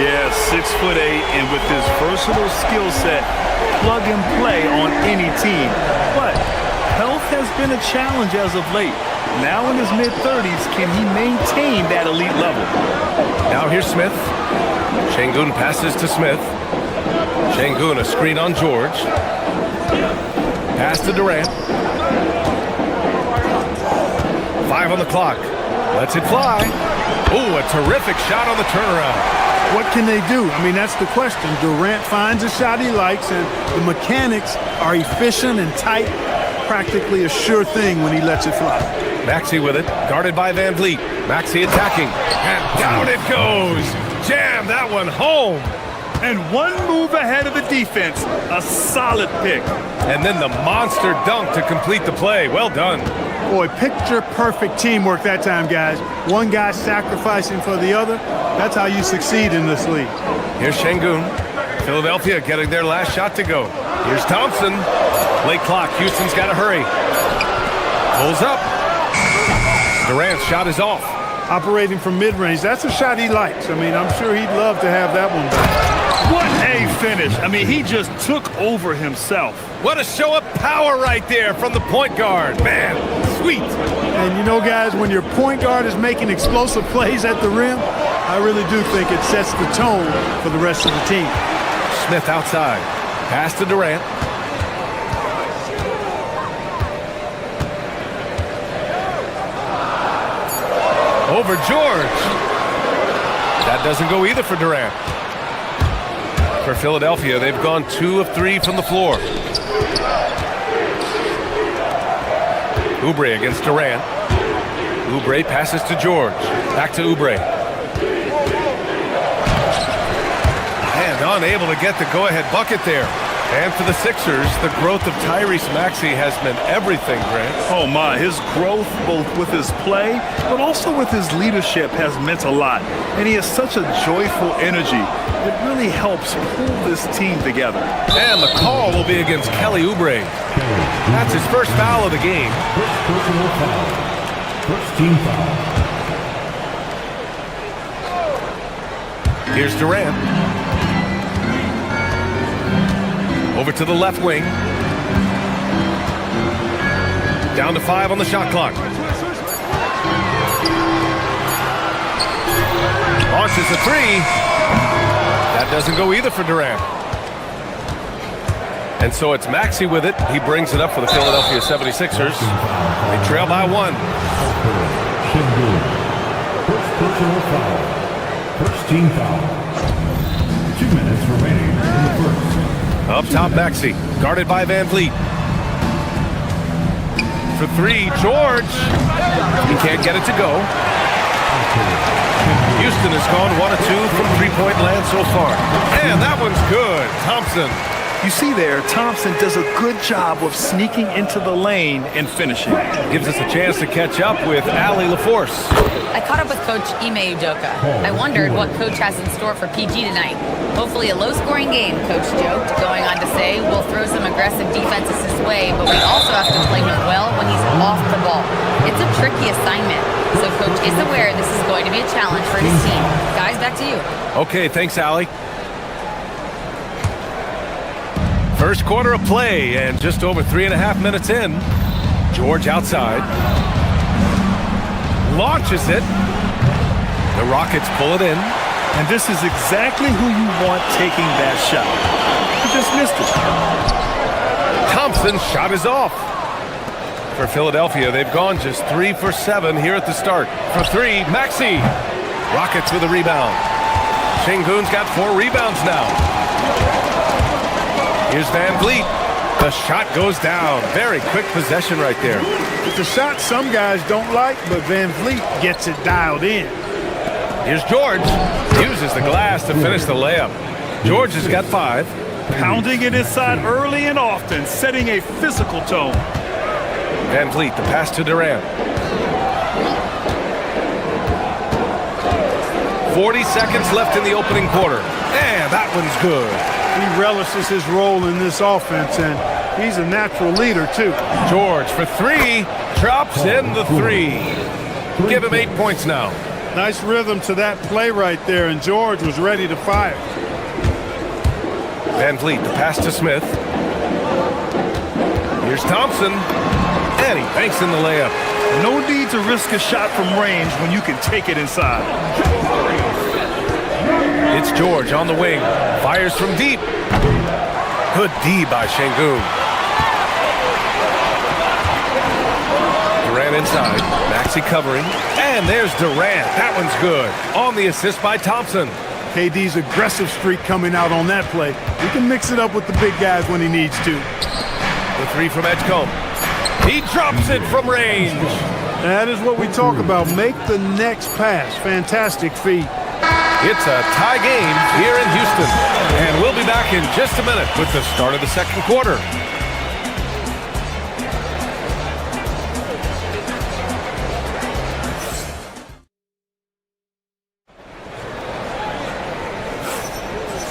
Yeah, 6'8", and with his versatile skill set, plug and play on any team. But health has been a challenge as of late. Now in his mid-30s, can he maintain that elite level? Now here's Smith. Şengün passes to Smith. Şengün, a screen on George. Pass to Durant. 5 on the clock. Lets it fly. Ooh, a terrific shot on the turnaround. What can they do? I mean, that's the question. Durant finds a shot he likes, and the mechanics are efficient and tight. Practically a sure thing when he lets it fly. Maxey with it, guarded by Van Vliet. Maxey attacking, and down it goes. Jam that one home. And one move ahead of the defense. A solid pick. And then the monster dunk to complete the play. Well done. Boy, picture-perfect teamwork that time, guys. One guy sacrificing for the other. That's how you succeed in this league. Here's Şengün. Philadelphia getting their last shot to go. Here's Thompson. Late clock. Houston's got to hurry. Pulls up. Durant's shot is off. Operating from mid-range, that's a shot he likes. I mean, I'm sure he'd love to have that one back. What a finish. I mean, he just took over himself. What a show of power right there from the point guard. Man, sweet. And you know, guys, when your point guard is making explosive plays at the rim, I really do think it sets the tone for the rest of the team. Smith outside. Pass to Durant. Over George. That doesn't go either for Durant. For Philadelphia, they've gone 2 of 3 from the floor. Oubre against Durant. Oubre passes to George. Back to Oubre. unable to get the go-ahead bucket there. And for the Sixers, the growth of Tyrese Maxey has meant everything, Grant. Oh my, his growth both with his play, but also with his leadership has meant a lot. And he has such a joyful energy. It really helps pull this team together. And the call will be against Kelly Oubre. That's his first foul of the game. First personal foul. First team foul. Here's Durant. Over to the left wing. Down to 5 on the shot clock. Launches a 3. That doesn't go either for Durant. And so it's Maxey with it. He brings it up for the Philadelphia 76ers. They trail by 1. First personal foul. First team foul. 2 minutes remaining in the first. Up top, Maxey, guarded by Van Vliet. For 3, George. He can't get it to go. Houston has gone 1 of 2 from three-point land so far. And that one's good. Thompson. You see there, Thompson does a good job of sneaking into the lane and finishing. Gives us a chance to catch up with Allie LaForce. I caught up with Coach Ime Udoka. I wondered what Coach has in store for PG tonight. Hopefully a low-scoring game, Coach joked, going on to say, we'll throw some aggressive defenses his way, but we also have to play him well when he's off the ball. It's a tricky assignment, so Coach is aware this is going to be a challenge for his team. Guys, back to you. Okay, thanks, Allie. First quarter of play, and just over 3.5 minutes in. George outside. Launches it. The Rockets pull it in. And this is exactly who you want taking that shot. He just missed it. Thompson's shot is off. For Philadelphia, they've gone just 3 for 7 here at the start. For 3, Maxey. Rockets with a rebound. Şengün's got 4 rebounds now. Here's Van Vliet. The shot goes down. Very quick possession right there. It's a shot some guys don't like, but Van Vliet gets it dialed in. Here's George. Uses the glass to finish the layup. George has got 5. Pounding it inside early and often, setting a physical tone. Van Vliet, the pass to Durant. 40 seconds left in the opening quarter. And that one's good. He relishes his role in this offense, and he's a natural leader, too. George for 3. Drops in the 3. Give him 8 points now. Nice rhythm to that play right there, and George was ready to fire. Van Vliet, the pass to Smith. Here's Thompson. And he banks in the layup. No need to risk a shot from range when you can take it inside. It's George on the wing. Fires from deep. Good D by Şengün. Durant inside. Maxey covering. And there's Durant. That one's good. On the assist by Thompson. KD's aggressive streak coming out on that play. He can mix it up with the big guys when he needs to. The 3 from Edgecombe. He drops it from range. That is what we talk about. Make the next pass. Fantastic feed. It's a tie game here in Houston. And we'll be back in just a minute with the start of the second quarter.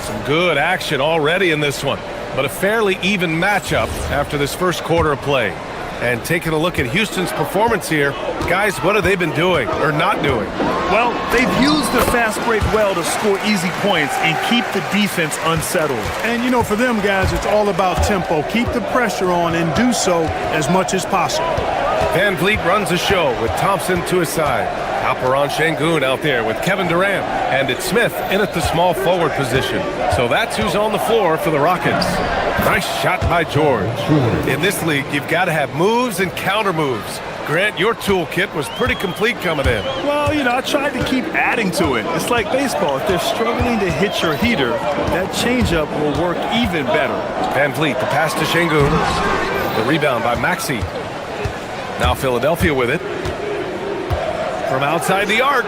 Some good action already in this one, but a fairly even matchup after this first quarter of play. And taking a look at Houston's performance here, guys, what have they been doing or not doing? Well, they've used the fast break well to score easy points and keep the defense unsettled. And, you know, for them guys, it's all about tempo. Keep the pressure on and do so as much as possible. Van Vliet runs the show with Thompson to his side. Alperen Şengün out there with Kevin Durant. And it's Smith in at the small forward position. So that's who's on the floor for the Rockets. Nice shot by George. In this league, you've got to have moves and counter moves. Grant, your toolkit was pretty complete coming in. Well, you know, I tried to keep adding to it. It's like baseball. If they're struggling to hit your heater, that changeup will work even better. Van Vliet, the pass to Şengün. The rebound by Maxey. Now Philadelphia with it. From outside the arc.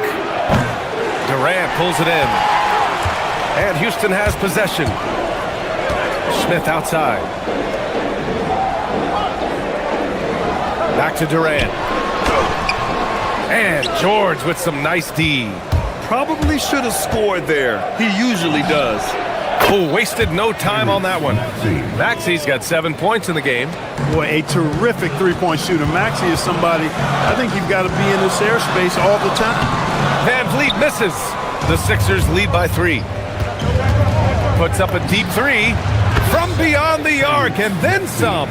Durant pulls it in. And Houston has possession. Smith outside. Back to Durant. And George with some nice D. Probably should have scored there. He usually does. Oh, wasted no time on that one. Maxi's got 7 points in the game. Boy, a terrific three-point shooter. Maxey is somebody, I think you've got to be in this airspace all the time. Van Vliet misses. The Sixers lead by 3. Puts up a deep 3 from beyond the arc and then some.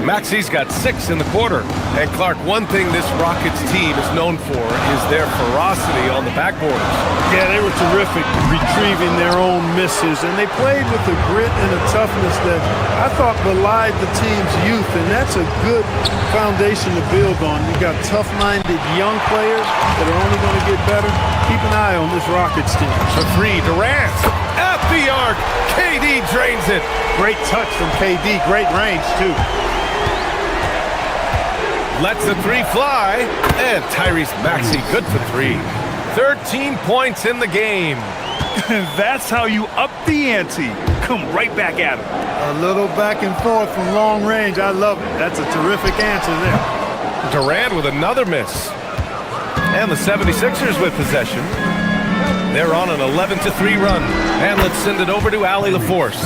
Maxi's got 6 in the quarter. And Clark, one thing this Rockets team is known for is their ferocity on the backboards. Yeah, they were terrific retrieving their own misses, and they played with a grit and a toughness that I thought belied the team's youth, and that's a good foundation to build on. You've got tough-minded young players that are only going to get better. Keep an eye on this Rockets team. For 3, Durant at the arc. KD drains it. Great touch from KD. Great range, too. Lets the 3 fly. And Tyrese Maxey good for 3. 13 points in the game. That's how you up the ante. Come right back at him. A little back and forth from long range. I love it. That's a terrific answer there. Durant with another miss. And the 76ers with possession. They're on an 11-3 run. And let's send it over to Allie LaForce.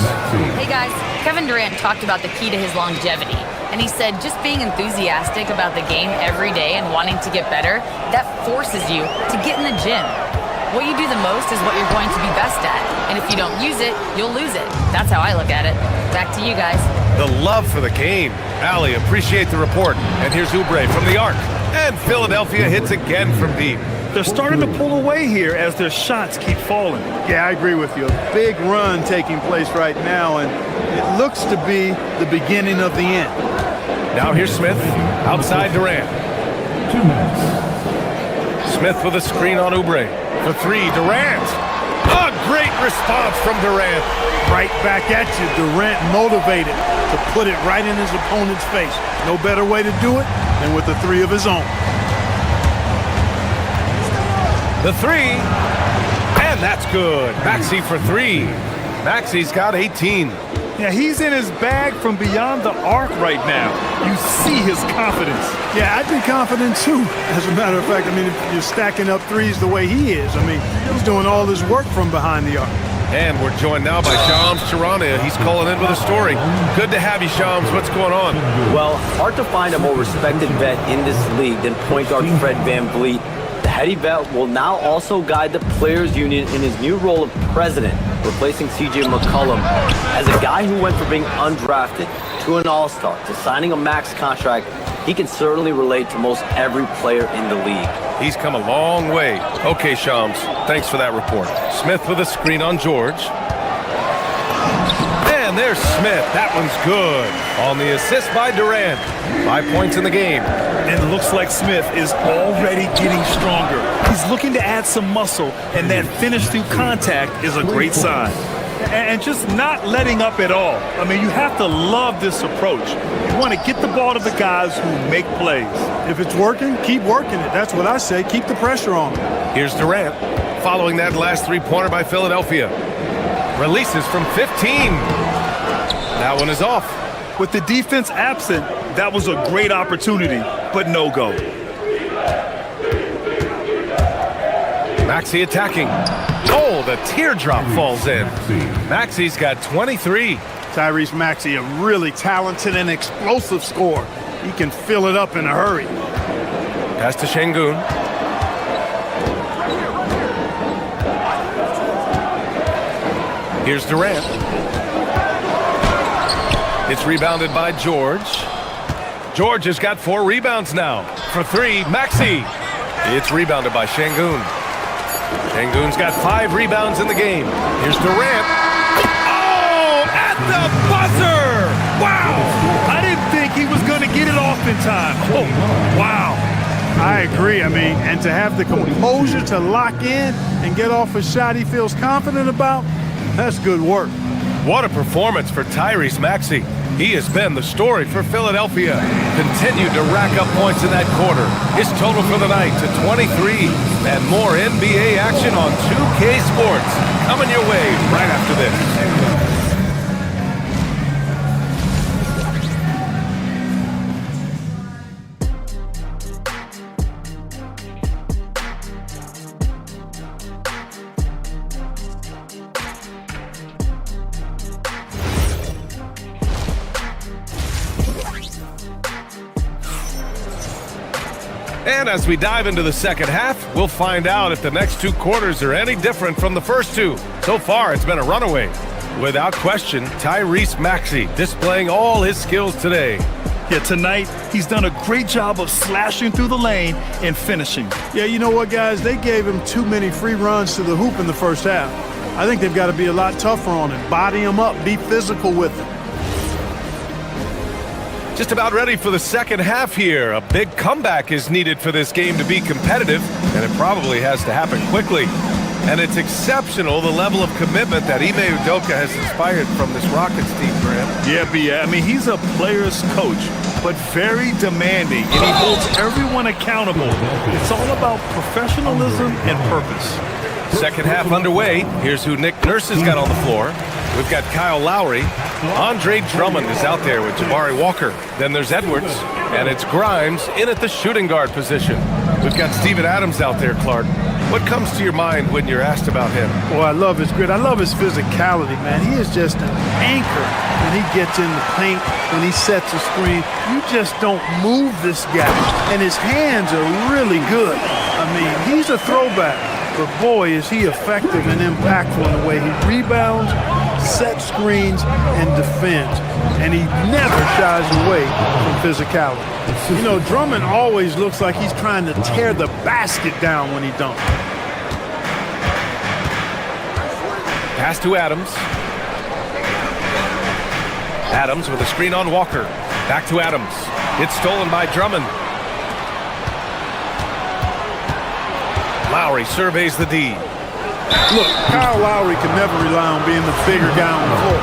Hey guys, Kevin Durant talked about the key to his longevity. And he said just being enthusiastic about the game every day and wanting to get better, that forces you to get in the gym. What you do the most is what you're going to be best at. And if you don't use it, you'll lose it. That's how I look at it. Back to you guys. The love for the game. Allie, appreciate the report. And here's Oubre from the arc. And Philadelphia hits again from deep. They're starting to pull away here as their shots keep falling. Yeah, I agree with you. A big run taking place right now, and it looks to be the beginning of the end. Now here's Smith, outside Durant. 2 minutes. Smith with a screen on Oubre. For 3, Durant. A great response from Durant. Right back at you. Durant motivated to put it right in his opponent's face. No better way to do it than with a 3 of his own. The 3, and that's good. Maxey for 3. Maxey's got 18. Yeah, he's in his bag from beyond the arc right now. You see his confidence. Yeah, I'd be confident too. As a matter of fact, I mean, if you're stacking up threes the way he is, I mean, he's doing all his work from behind the arc. And we're joined now by Shams Charania. He's calling in with a story. Good to have you, Shams. What's going on? Well, hard to find a more respected vet in this league than point guard Fred VanVleet. The heady vet will now also guide the Players Union in his new role of president, replacing C.J. McCollum. As a guy who went from being undrafted to an all-star to signing a max contract, he can certainly relate to most every player in the league. He's come a long way. Okay, Shams, thanks for that report. Smith with a screen on George. And there's Smith. That one's good. On the assist by Durant. 5 points in the game. And it looks like Smith is already getting stronger. He's looking to add some muscle, and that finish through contact is a great sign. And just not letting up at all. I mean, you have to love this approach. You want to get the ball to the guys who make plays. If it's working, keep working it. That's what I say. Keep the pressure on. Here's Durant, following that last three-pointer by Philadelphia. Releases from 15. That one is off. With the defense absent, that was a great opportunity, but no go. Maxey attacking. Oh, the teardrop falls in. Maxey's got 23. Tyrese Maxey, a really talented and explosive scorer. He can fill it up in a hurry. Pass to Şengün. Here's Durant. It's rebounded by George. George has got 4 rebounds now. For 3, Maxey. It's rebounded by Şengün. Şengün's got 5 rebounds in the game. Here's Durant. Oh, at the buzzer! Wow! I didn't think he was going to get it off in time. Oh, wow. I agree. I mean, and to have the composure to lock in and get off a shot he feels confident about, that's good work. What a performance for Tyrese Maxey. He has been the story for Philadelphia. Continued to rack up points in that quarter. His total for the night to 23. And more NBA action on 2K Sports. coming your way right after this. And as we dive into the second half, we'll find out if the next two quarters are any different from the first two. So far, it's been a runaway. Without question, Tyrese Maxey displaying all his skills today. Yeah, tonight, he's done a great job of slashing through the lane and finishing. Yeah, you know what, guys? They gave him too many free runs to the hoop in the first half. I think they've got to be a lot tougher on him. Body him up, be physical with him. Just about ready for the second half here. A big comeback is needed for this game to be competitive, and it probably has to happen quickly. And it's exceptional the level of commitment that Ime Udoka has inspired from this Rockets team, Graham. Yeah, B.A. I mean, he's a player's coach, but very demanding, and he holds everyone accountable. It's all about professionalism and purpose. Second half underway. Here's who Nick Nurse has got on the floor. We've got Kyle Lowry. Andre Drummond is out there with Jabari Walker. Then there's Edwards, and it's Grimes in at the shooting guard position. We've got Steven Adams out there, Clark. What comes to your mind when you're asked about him? Boy, I love his grit. I love his physicality, man. He is just an anchor when he gets in the paint, when he sets a screen. You just don't move this guy, and his hands are really good. I mean, he's a throwback, but boy, is he effective and impactful in the way he rebounds, sets screens, and defends. And he never shies away from physicality. You know, Drummond always looks like he's trying to tear the basket down when he dunks. Pass to Adams. Adams with a screen on Walker. Back to Adams. It's stolen by Drummond. Lowry surveys the D. Look, Kyle Lowry can never rely on being the bigger guy on the floor.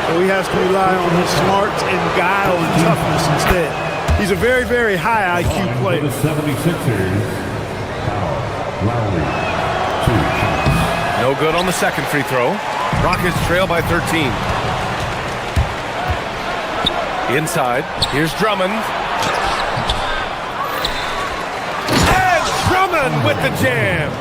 So he has to rely on his smarts and guile and toughness instead. He's a very, very high IQ player. The 76ers, Lowry, 2 shots. No good on the second free throw. Rockets trail by 13. Inside, here's Drummond. And Drummond with the jam.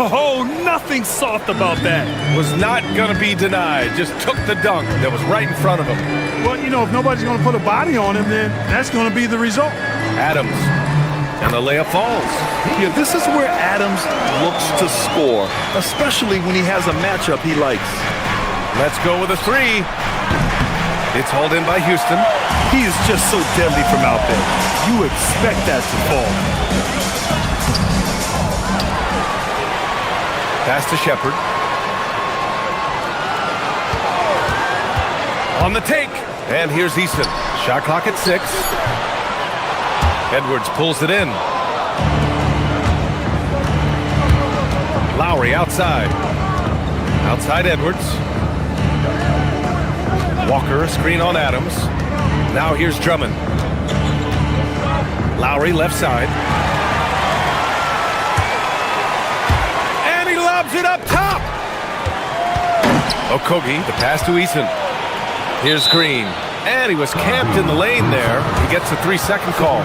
Oh, nothing soft about that. Was not going to be denied. Just took the dunk that was right in front of him. Well, you know, if nobody's going to put a body on him, then that's going to be the result. Adams. And the layup falls. Yeah, this is where Adams looks to score, especially when he has a matchup he likes. Let's go with a three. It's hauled in by Houston. He is just so deadly from out there. You expect that to fall. Pass to Shepard. On the take. And here's Easton. Shot clock at 6. Edwards pulls it in. Lowry outside. Outside Edwards. Walker, a screen on Adams. Now here's Drummond. Lowry left side. It up top. Okogie, the pass to Eason. Here's Green. And he was camped in the lane there. He gets a 3-second call.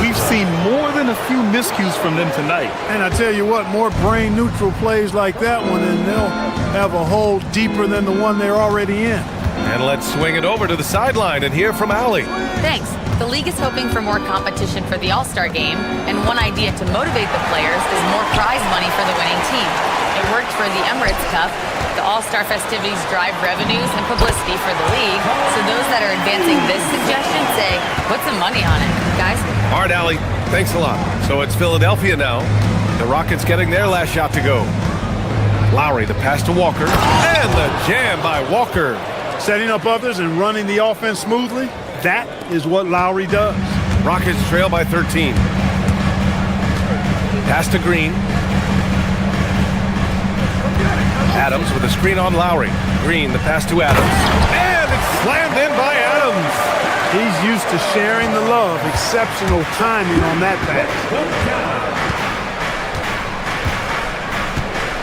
We've seen more than a few miscues from them tonight. And I tell you what, more brain-neutral plays like that one, and they'll have a hole deeper than the one they're already in. And let's swing it over to the sideline and hear from Allie. Thanks. The league is hoping for more competition for the All-Star game, and one idea to motivate the players is more prize money for the winning team. It worked for the Emirates Cup. The All-Star festivities drive revenues and publicity for the league, so those that are advancing this suggestion say, put some money on it, guys. All right, Allie, thanks a lot. So it's Philadelphia now. The Rockets getting their last shot to go. Lowry, the pass to Walker, and the jam by Walker. Setting up others and running the offense smoothly, that is what Lowry does. Rockets trail by 13. Pass to Green. Adams with a screen on Lowry. Green, the pass to Adams. And it's slammed in by Adams. He's used to sharing the love. Exceptional timing on that pass.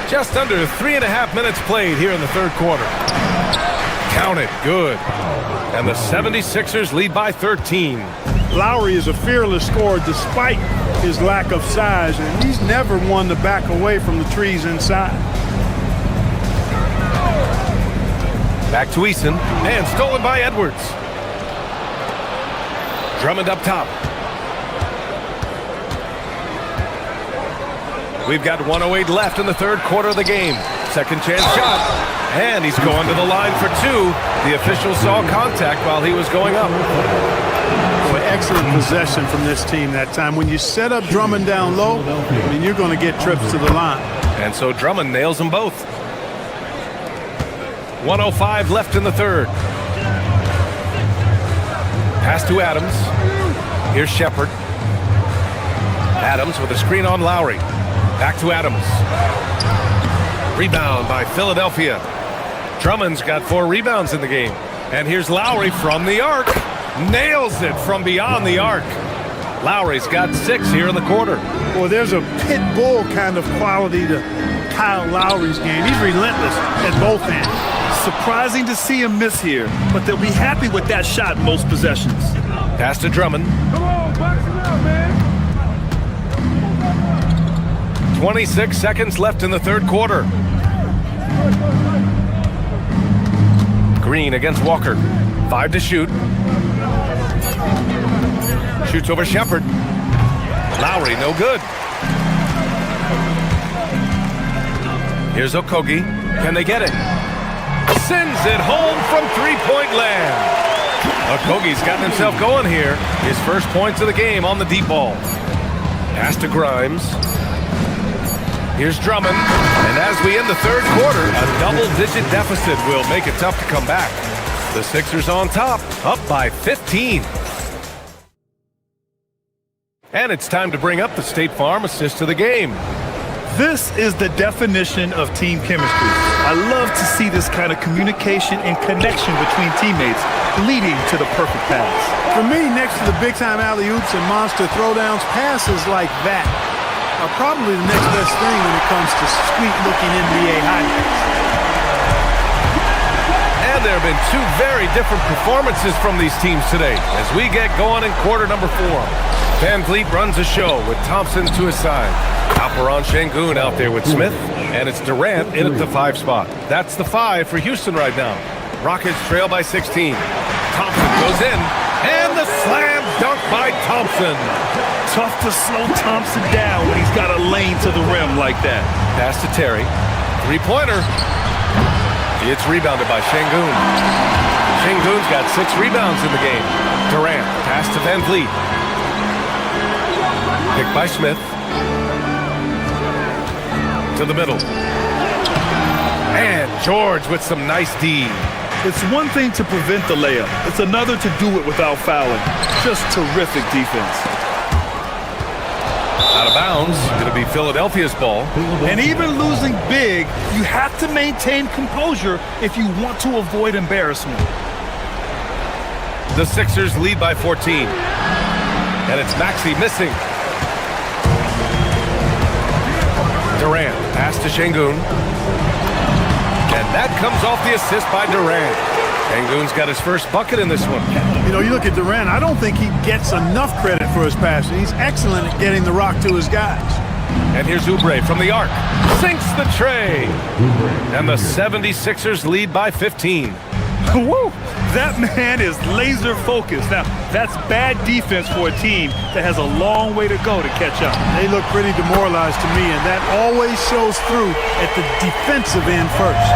Just under 3.5 minutes played here in the third quarter. Count it, good. And the 76ers lead by 13. Lowry is a fearless scorer despite his lack of size, and he's never one to back away from the trees inside. Back to Eason, and stolen by Edwards. Drummond up top. We've got 1:08 left in the third quarter of the game. Second chance shot, and he's going to the line for two. The official saw contact while he was going up. Boy, excellent possession from this team that time. When you set up Drummond down low, I mean, you're going to get trips to the line. And so Drummond nails them both. 1:05 left in the third. Pass to Adams. Here's Shepherd. Adams with a screen on Lowry. Back to Adams. Rebound by Philadelphia. Drummond's got 4 rebounds in the game. And here's Lowry from the arc. Nails it from beyond the arc. Lowry's got 6 here in the quarter. Well, there's a pit bull kind of quality to Kyle Lowry's game. He's relentless at both ends. Surprising to see him miss here, but they'll be happy with that shot most possessions. Pass to Drummond. Come on, box it out, man. 26 seconds left in the third quarter. Green against Walker. 5 to shoot. Shoots over Shepherd. Lowry, no good. Here's Okogie. Can they get it? Sends it home from three-point land. Okogie's gotten himself going here. His first points of the game on the deep ball. Pass to Grimes. Here's Drummond. And as we end the third quarter, a double-digit deficit will make it tough to come back. The Sixers on top, up by 15. And it's time to bring up the State Farm assist of the game. This is the definition of team chemistry. I love to see this kind of communication and connection between teammates leading to the perfect pass. For me, next to the big-time alley-oops and monster throwdowns, passes like that are probably the next best thing when it comes to sweet-looking NBA highlights. And there have been 2 very different performances from these teams today as we get going in quarter number 4. Van Vliet runs the show with Thompson to his side. Alperon Şengün out there with Smith, and it's Durant in at the 5 spot. That's the 5 for Houston right now. Rockets trail by 16. Thompson goes in, and the slam dunk by Thompson. Tough to slow Thompson down when he's got a lane to the rim like that. Pass to Terry. 3-pointer. It's rebounded by Şengün. Şengün's got 6 rebounds in the game. Durant, pass to Van Vliet. Picked by Smith. To the middle. And George with some nice D. It's one thing to prevent the layup. It's another to do it without fouling. Just terrific defense. Out of bounds. Going to be Philadelphia's ball. And even losing big, you have to maintain composure if you want to avoid embarrassment. The Sixers lead by 14. And it's Maxey missing. Durant, pass to Şengün. And that comes off the assist by Durant. Şengün's got his first bucket in this one. You know, you look at Durant, I don't think he gets enough credit for his passing. He's excellent at getting the rock to his guys. And here's Oubre from the arc. Sinks the tray. And the 76ers lead by 15. Woo! That man is laser focused. Now, that's bad defense for a team that has a long way to go to catch up. They look pretty demoralized to me, and that always shows through at the defensive end first.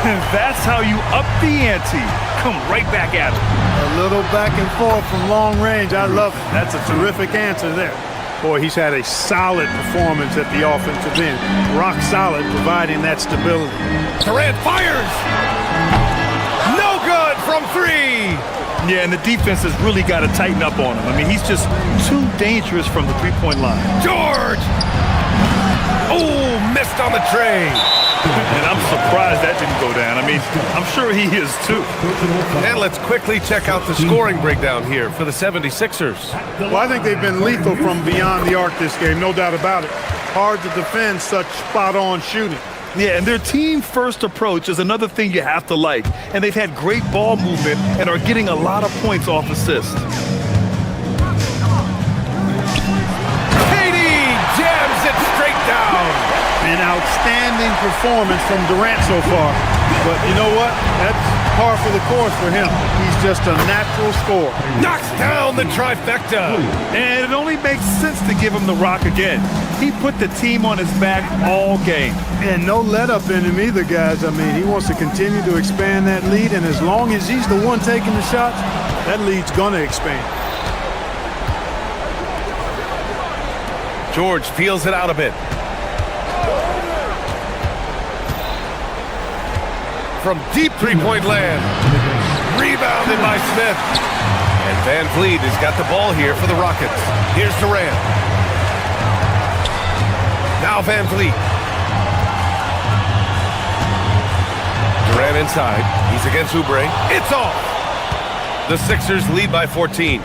And that's how you up the ante. Come right back at him. A little back and forth from long range. I love it. That's a terrific answer there. Boy, he's had a solid performance at the offensive end. Rock solid, providing that stability. Durant fires! No good from 3! Yeah, and the defense has really got to tighten up on him. I mean, he's just too dangerous from the three-point line. George! Oh, missed on the tray. And I'm surprised that didn't go down. I mean, I'm sure he is too. And let's quickly check out the scoring breakdown here for the 76ers. Well, I think they've been lethal from beyond the arc this game, no doubt about it. Hard to defend such spot-on shooting. Yeah, and their team-first approach is another thing you have to like. And they've had great ball movement and are getting a lot of points off assists. Jams it straight down. An outstanding performance from Durant so far. But you know what? That's par for the course for him. He's just a natural scorer. Knocks down the trifecta. And it only makes sense to give him the rock again. He put the team on his back all game. And no let up in him either, guys. I mean, he wants to continue to expand that lead, and as long as he's the one taking the shots, that lead's going to expand. George feels it out a bit. From deep three-point land. Rebounded by Smith. And Van Vliet has got the ball here for the Rockets. Here's Durant. Now Van Vliet. Durant inside. He's against Oubre. It's off. The Sixers lead by 14.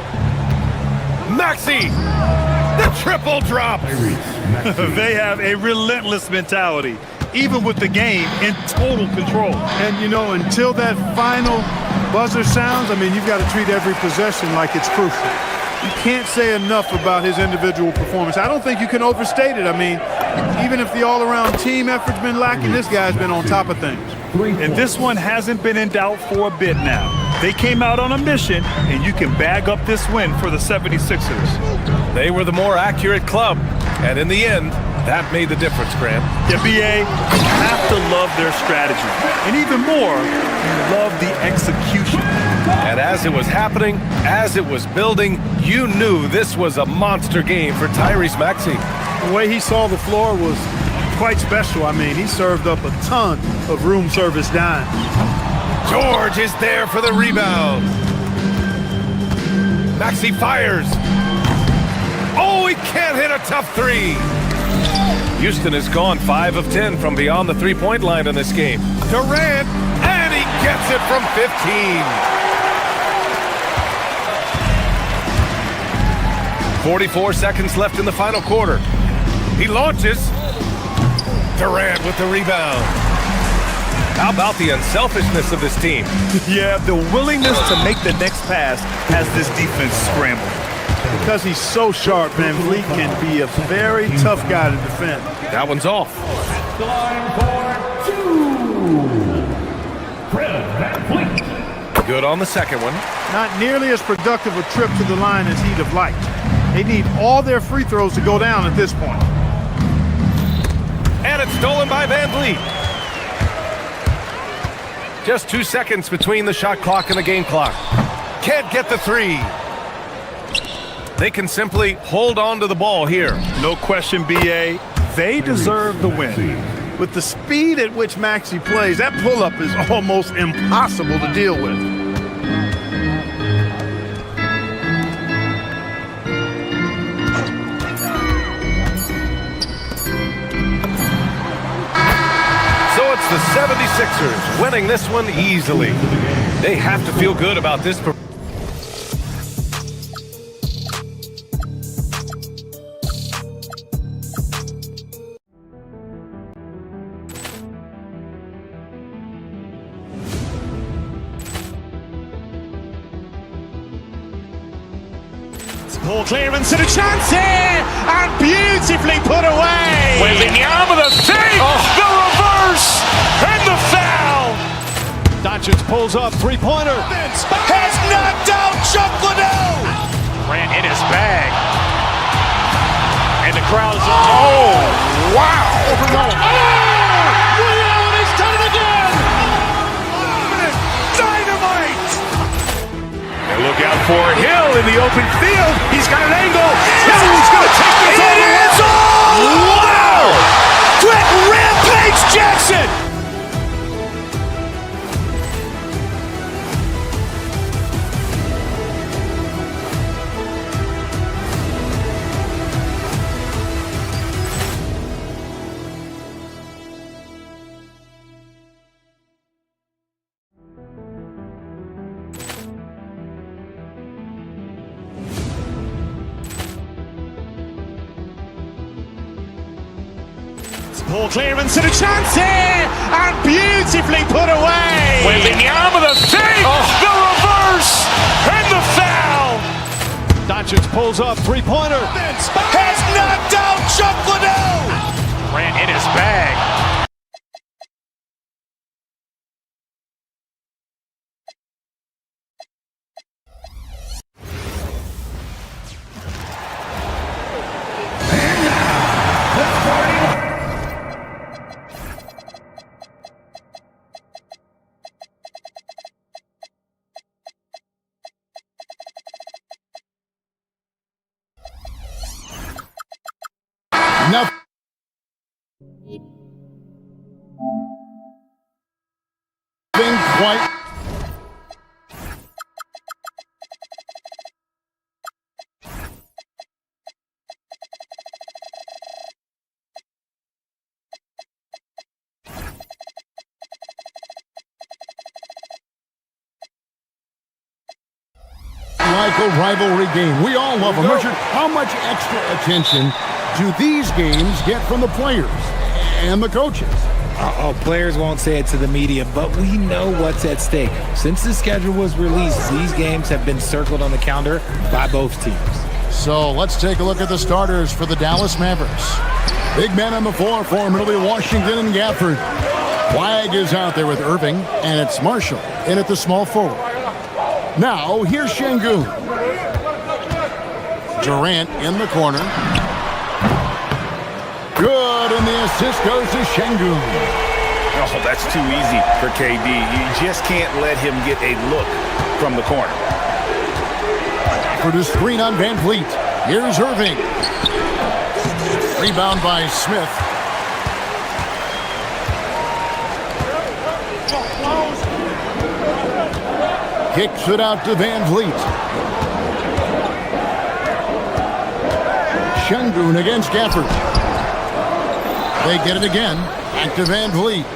Maxey. The triple drop. They have a relentless mentality, even with the game in total control. And, you know, until that final buzzer sounds, I mean, you've got to treat every possession like it's crucial. You can't say enough about his individual performance. I don't think you can overstate it. I mean, even if the all-around team effort's been lacking, this guy's been on top of things. And this one hasn't been in doubt for a bit now. They came out on a mission, and you can bag up this win for the 76ers. They were the more accurate club, and in the end, that made the difference, Graham. Yeah, BA, you have to love their strategy. And even more, you love the execution. And as it was happening, as it was building, you knew this was a monster game for Tyrese Maxey. The way he saw the floor was quite special. I mean, he served up a ton of room service dimes. George is there for the rebound. Maxey fires. Oh, he can't hit a tough three. Houston has gone 5 of 10 from beyond the three-point line in this game. Durant, and he gets it from 15. 44 seconds left in the final quarter. He launches. Durant with the rebound. How about the unselfishness of this team? Yeah, the willingness to make the next pass has this defense scrambled. Because he's so sharp, Van Vliet can be a very tough guy to defend. That one's off. Good on the second one. Not nearly as productive a trip to the line as he'd have liked. They need all their free throws to go down at this point. And it's stolen by Van Vliet. Just 2 seconds between the shot clock and the game clock. Can't get the three. They can simply hold on to the ball here. No question, BA. They deserve the win. With the speed at which Maxey plays, that pull-up is almost impossible to deal with. So it's the 76ers winning this one easily. They have to feel good about this performance. Ball clearance and a chance here, and beautifully put away. Wembanyama the save, the reverse, and the foul. Doncic pulls up, three-pointer. Has knocked out Chuck Liddell. Ran in his bag. And the crowd is, oh, wow. Liddell has done it again. Dynamite. And look out for Hill in the open field. He's got an angle. He's going to take this all the way. It's all! Wow! Quick Rampage Jackson. Poor clearance and a chance here, and beautifully put away. Wembanyama the save, the reverse, and the foul. Doncic pulls up, three-pointer. Has knocked out Chuck Liddell. Grant in his bag. Nothing quite. Like a rivalry game. We all love them. Richard, how much extra attention do these games get from the players and the coaches? Players won't say it to the media, but we know what's at stake. Since the schedule was released, these games have been circled on the calendar by both teams. So let's take a look at the starters for the Dallas Mavericks. Big men on the floor for Middle Washington and Gafford. Flag is out there with Irving, and it's Marshall in at the small forward. Now, here's Şengün. Durant in the corner. Good, and the assist goes to Şengün. Oh, that's too easy for KD. You just can't let him get a look from the corner. For the screen on Van Vliet. Here's Irving. Rebound by Smith. Kicks it out to Van Vliet. Şengün against Gafford. They get it again. Back to Van Vliet.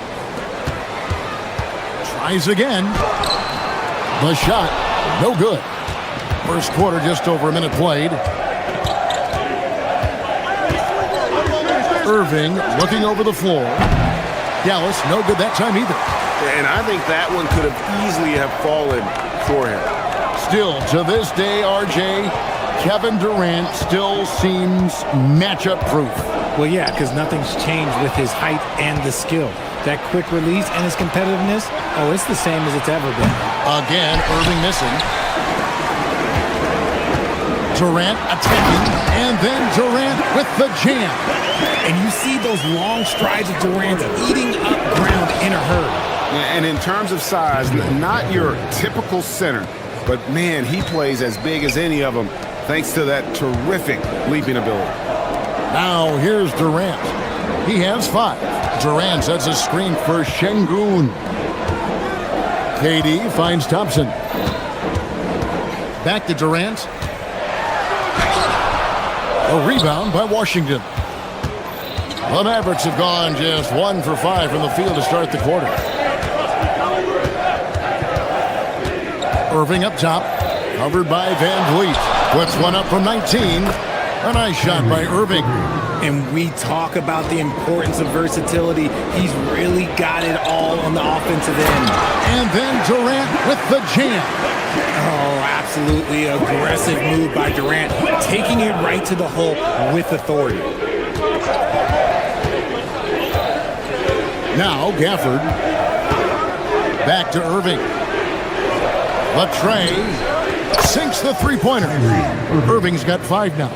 Tries again. The shot, no good. First quarter, just over a minute played. Irving looking over the floor. Dallas, no good that time either. And I think that one could have easily have fallen for him. Still, to this day, RJ, Kevin Durant still seems matchup proof. Well, yeah, because nothing's changed with his height and the skill. That quick release and his competitiveness, oh, it's the same as it's ever been. Again, Irving missing. Durant attacking, and then Durant with the jam. And you see those long strides of Durant eating up ground in a hurry. And in terms of size, not your typical center, but man, he plays as big as any of them thanks to that terrific leaping ability. Now here's Durant. He has 5. Durant sets a screen for Şengün. KD finds Thompson. Back to Durant. A rebound by Washington. The Mavericks have gone just 1 for 5 from the field to start the quarter. Irving up top, covered by Van Vliet. Puts one up from 19. A nice shot by Irving. And we talk about the importance of versatility. He's really got it all on the offensive end. And then Durant with the jam. Oh, absolutely aggressive move by Durant, taking it right to the hole with authority. Now Gafford. Back to Irving. Latrey sinks the three-pointer. Irving's got 5 now.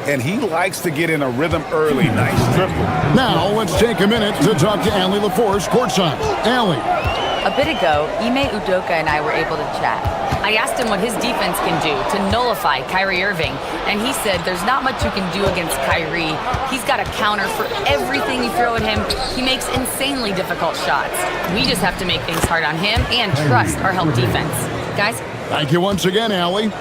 And he likes to get in a rhythm early. Nice triple. Now let's take a minute to talk to Allie LaForce courtside. Allie. A bit ago, Ime Udoka and I were able to chat. I asked him what his defense can do to nullify Kyrie Irving, and he said there's not much you can do against Kyrie. He's got a counter for everything you throw at him. He makes insanely difficult shots. We just have to make things hard on him and trust our help defense. Guys? Thank you once again, Allie.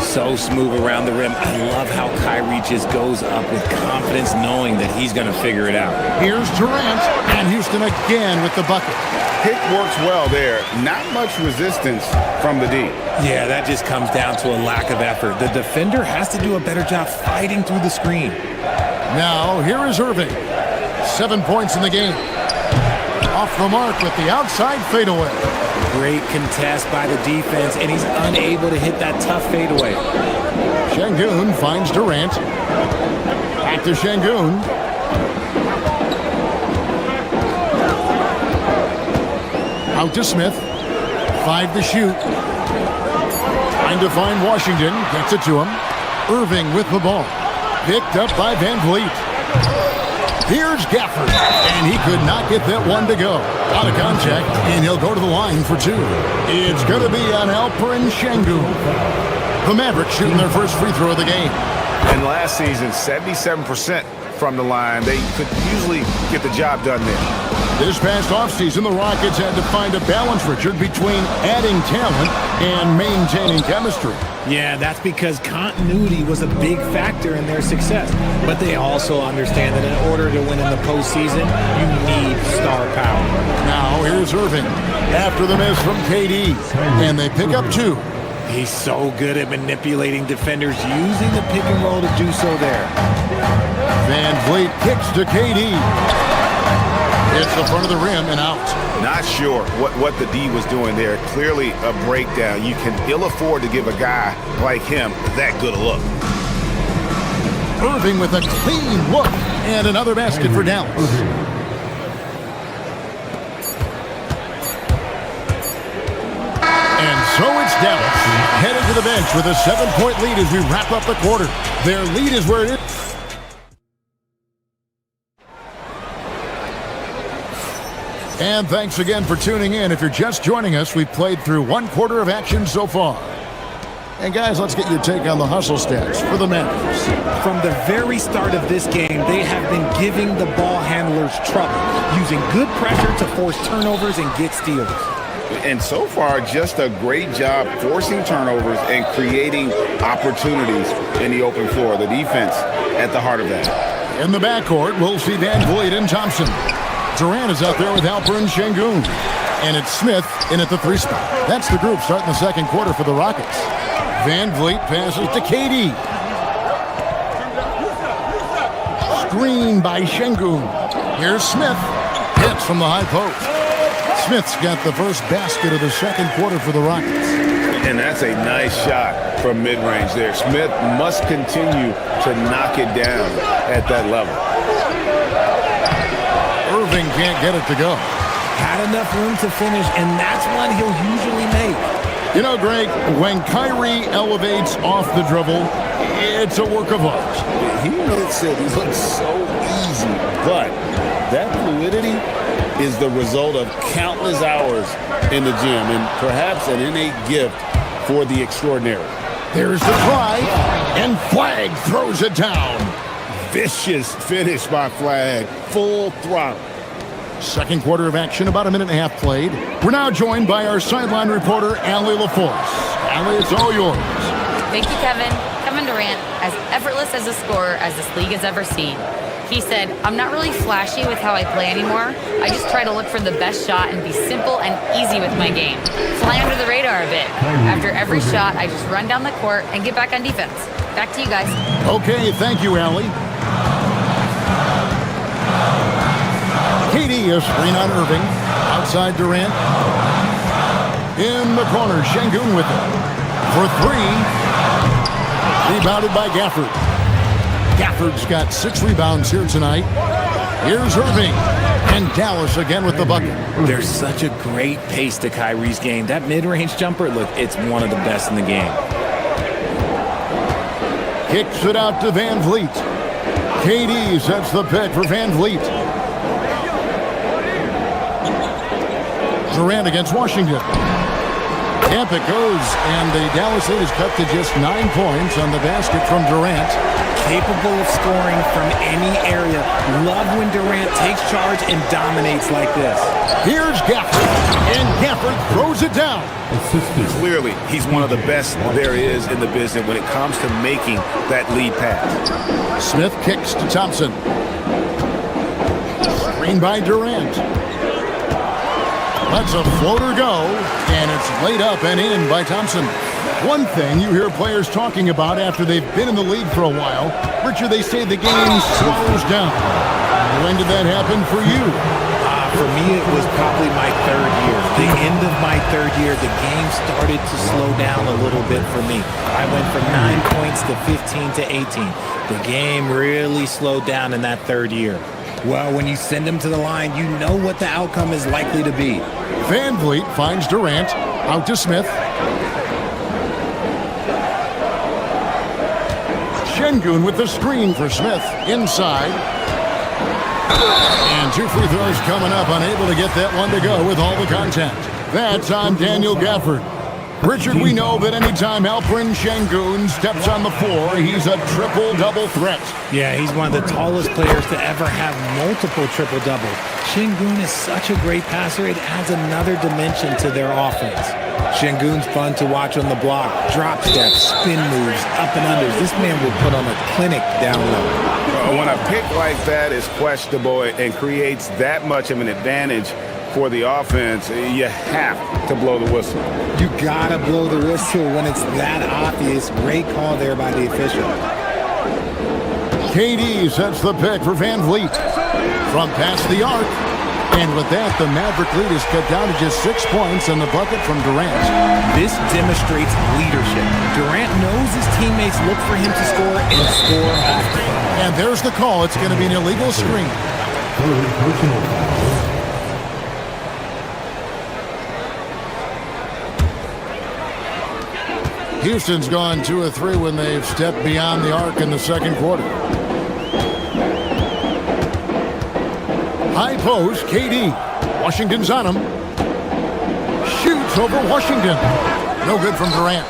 So smooth around the rim. I love how Kyrie just goes up with confidence knowing that he's going to figure it out. Here's Durant, and Houston again with the bucket. Pick works well there. Not much resistance from the D. Yeah, that just comes down to a lack of effort. The defender has to do a better job fighting through the screen. Now, here is Irving. 7 points in the game. Off the mark with the outside fadeaway. Great contest by the defense, and he's unable to hit that tough fadeaway. Şengün finds Durant. Back to Şengün. Out to Smith. 5 to shoot. Trying to find Washington. Gets it to him. Irving with the ball. Picked up by Van Vliet. Here's Gafford. And he could not get that one to go. Out of contact, and he'll go to the line for 2. It's going to be on Alperen Şengün. The Mavericks shooting their first free throw of the game. And last season, 77% from the line. They could usually get the job done there. This past offseason, the Rockets had to find a balance, Richard, between adding talent and maintaining chemistry. Yeah, that's because continuity was a big factor in their success. But they also understand that in order to win in the postseason, you need star power. Now here's Irving after the miss from KD, and they pick up 2. He's so good at manipulating defenders, using the pick and roll to do so there. Van Vliet kicks to KD. It's the front of the rim and out. Not sure what the D was doing there. Clearly a breakdown. You can ill afford to give a guy like him that good a look. Irving with a clean look and another basket for Dallas. And so it's Dallas headed to the bench with a 7-point lead as we wrap up the quarter. Their lead is where it is. And thanks again for tuning in. If you're just joining us, we've played through 1 quarter of action so far. And guys, let's get your take on the hustle stats for the Mavericks. From the very start of this game, they have been giving the ball handlers trouble, using good pressure to force turnovers and get steals. And so far, just a great job forcing turnovers and creating opportunities in the open floor. The defense at the heart of that. In the backcourt, we'll see Van Vliet and Thompson. Durant is out there with Alperen Şengün. And it's Smith in at the 3 spot. That's the group starting the second quarter for the Rockets. Van Vliet passes to KD. Screen by Şengün. Here's Smith. Hits from the high post. Smith's got the first basket of the second quarter for the Rockets. And that's a nice shot from mid-range there. Smith must continue to knock it down at that level. Irving can't get it to go. Had enough room to finish, and that's one he'll usually make. You know, Greg, when Kyrie elevates off the dribble, it's a work of art. He looks so easy, but that fluidity is the result of countless hours in the gym and perhaps an innate gift for the extraordinary. There's the drive, and Flag throws it down. Vicious finish by Flag, full throttle. Second quarter of action, about a minute and a half played. We're now joined by our sideline reporter, Allie LaForce. Allie, it's all yours. Thank you, Kevin. Kevin Durant, as effortless as a scorer as this league has ever seen. He said, "I'm not really flashy with how I play anymore. I just try to look for the best shot and be simple and easy with my game. Fly under the radar a bit. After every shot, I just run down the court and get back on defense." Back to you guys. Okay, thank you, Allie. KD, a screen on Irving. Outside Durant. In the corner, Şengün with it. For 3. Rebounded by Gafford. Gafford's got 6 rebounds here tonight. Here's Irving. And Dallas again with the bucket. There's such a great pace to Kyrie's game. That mid-range jumper, look, it's one of the best in the game. Kicks it out to Van Vliet. KD sets the pick for Van Vliet. Durant against Washington. Camp it goes, and the Dallas lead is cut to just 9 points on the basket from Durant. Capable of scoring from any area. Love when Durant takes charge and dominates like this. Here's Gafford, and Gafford throws it down. Clearly, he's one of the best there is in the business when it comes to making that lead pass. Smith kicks to Thompson. Screen by Durant. Lets a floater go, and it's laid up and in by Thompson. One thing you hear players talking about after they've been in the league for a while, Richard, they say the game slows down. When did that happen for you? For me, it was probably my third year. The end of my third year, the game started to slow down a little bit for me. I went from 9 points to 15 to 18. The game really slowed down in that third year. Well, when you send him to the line, you know what the outcome is likely to be. Van Vliet finds Durant. Out to Smith. Şengün with the screen for Smith. Inside. And 2 free throws coming up. Unable to get that one to go with all the contact. That's on Daniel Gafford. Richard, we know that anytime Alperen Şengün steps on the floor, he's a triple-double threat. Yeah, he's one of the tallest players to ever have multiple triple-doubles. Şengün is such a great passer, it adds another dimension to their offense. Şengün's fun to watch on the block. Drop steps, spin moves, up and unders. This man will put on a clinic down low. When a pick like that is questionable and creates that much of an advantage for the offense, you have to blow the whistle. You gotta blow the whistle when it's that obvious. Great call there by the official. KD sets the pick for Van Vliet from past the arc. And with that, the Maverick lead is cut down to just 6 points on the bucket from Durant. This demonstrates leadership. Durant knows his teammates look for him to score and score often. And there's the call. It's going to be an illegal screen. Houston's gone 2 of 3 when they've stepped beyond the arc in the second quarter. High post, KD. Washington's on him. Shoots over Washington. No good from Durant.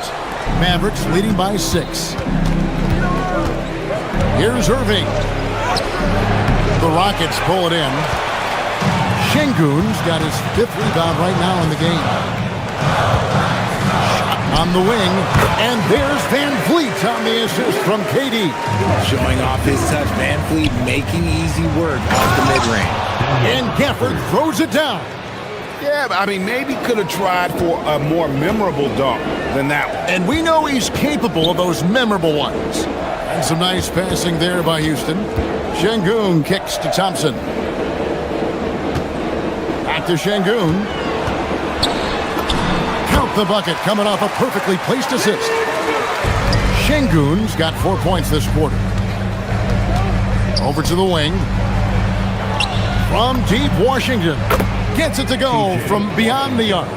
Mavericks leading by 6. Here's Irving. The Rockets pull it in. Şengün's got his 5th rebound right now in the game. On the wing, and there's Van Vliet on the assist from KD. Showing off his touch, Van Vliet making easy work off the mid-range. And Gafford throws it down. Yeah, I mean, maybe could have tried for a more memorable dunk than that one. And we know he's capable of those memorable ones. And some nice passing there by Houston. Şengün kicks to Thompson. Back to Şengün. Count the bucket coming off a perfectly placed assist. Şengün's got 4 points this quarter. Over to the wing. From deep Washington. Gets it to go from beyond the arc.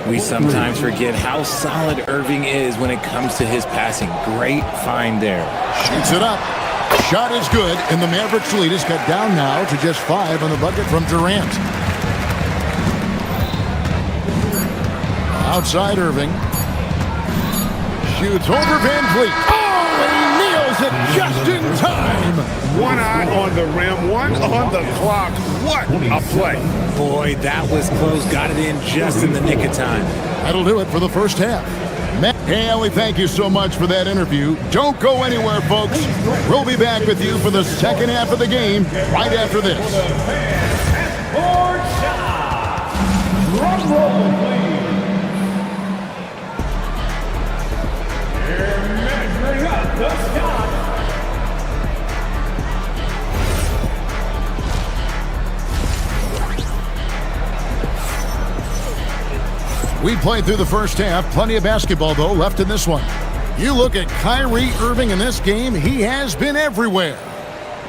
We sometimes forget how solid Irving is when it comes to his passing. Great find there. Shoots it up. Shot is good, and the Mavericks lead is cut down now to just 5 on the bucket from Durant. Outside Irving. Shoots over Van Vliet. Oh, and he nails it just in time. 1 eye on the rim, 1 on the clock. What a play. Boy, that was close. Got it in just in the nick of time. That'll do it for the first half. Hey, Ellie, thank you so much for that interview. Don't go anywhere, folks. We'll be back with you for the second half of the game right after this. Drum roll, please. They're measuring up the shot. We played through the first half. Plenty of basketball, though, left in this one. You look at Kyrie Irving in this game, he has been everywhere.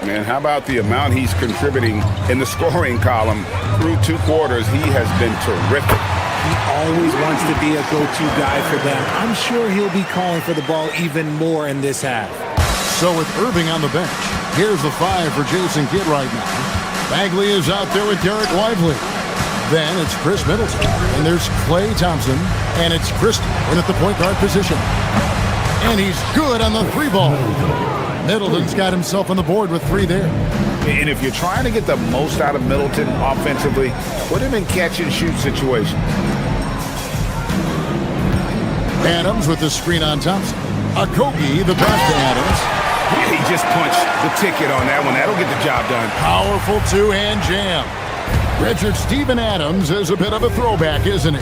Man, how about the amount he's contributing in the scoring column through 2 quarters? He has been terrific. He always wants to be a go-to guy for them. I'm sure he'll be calling for the ball even more in this half. So with Irving on the bench, here's the 5 for Jason Kidd right now. Bagley is out there with Derek Lively. Then it's Chris Middleton, and there's Klay Thompson, and it's Christie in at the point guard position. And he's good on the 3 ball. Middleton's got himself on the board with 3 there. And if you're trying to get the most out of Middleton offensively, put him in catch-and-shoot situations. Adams with the screen on Thompson. Okogie, the pass to Adams. He just punched the ticket on that one. That'll get the job done. Powerful 2-hand jam. Richard, Steven Adams is a bit of a throwback, isn't he?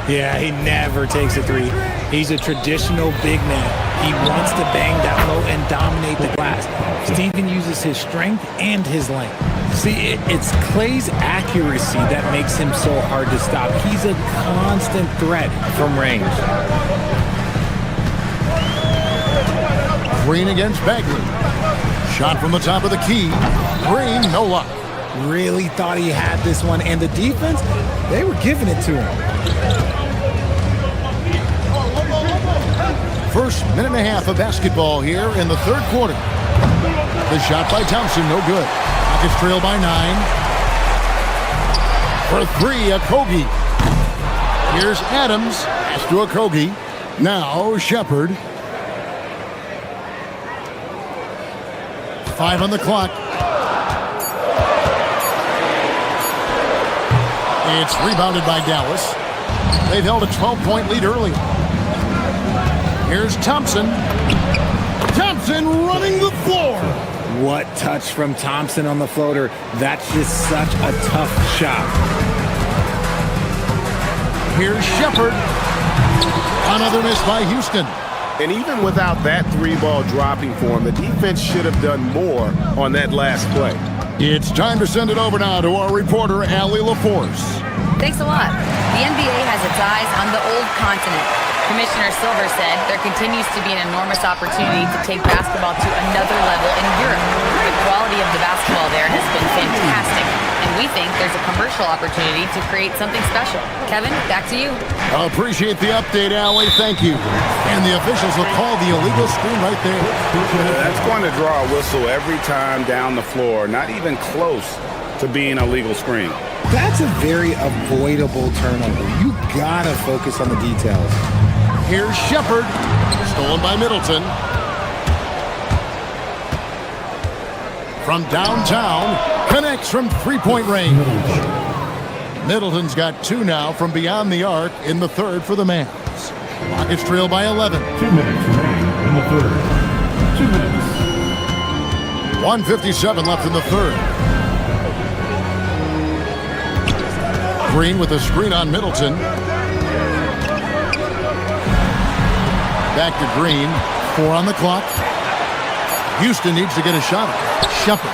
Yeah, he never takes a 3. He's a traditional big man. He wants to bang down low and dominate the glass. Steven uses his strength and his length. See, it's Clay's accuracy that makes him so hard to stop. He's a constant threat from range. Green against Bagley. Shot from the top of the key. Green, no luck. Really thought he had this one, and the defense, they were giving it to him. First minute and a half of basketball here in the third quarter. The shot by Thompson, no good. Rockets trail by 9. For 3, Okogie. Here's Adams. Pass to Okogie. Now Shepard. 5 on the clock. It's rebounded by Dallas. They've held a 12-point lead early. Here's Thompson. Thompson running the floor. What touch from Thompson on the floater. That's just such a tough shot. Here's Shepard. Another miss by Houston. And even without that 3-ball dropping for him, the defense should have done more on that last play. It's time to send it over now to our reporter, Allie LaForce. Thanks a lot. The NBA has its eyes on the old continent. Commissioner Silver said there continues to be an enormous opportunity to take basketball to another level in Europe. The quality of the basketball there has been fantastic, and we think there's a commercial opportunity to create something special. Kevin, back to you. I appreciate the update, Allie. Thank you. And the officials will call the illegal screen right there. That's going to draw a whistle every time down the floor. Not even close to being a legal screen. That's a very avoidable turnover. You gotta focus on the details. Here's Shepard. Stolen by Middleton. From downtown. Connects from three-point range. Middleton's got 2 now from beyond the arc in the third for the Mavs. Rockets trail by 11. 2 minutes remaining in the third. 2 minutes. 1:57 left in the third. Green with a screen on Middleton. Back to Green. 4 on the clock. Houston needs to get a shot. Shepard.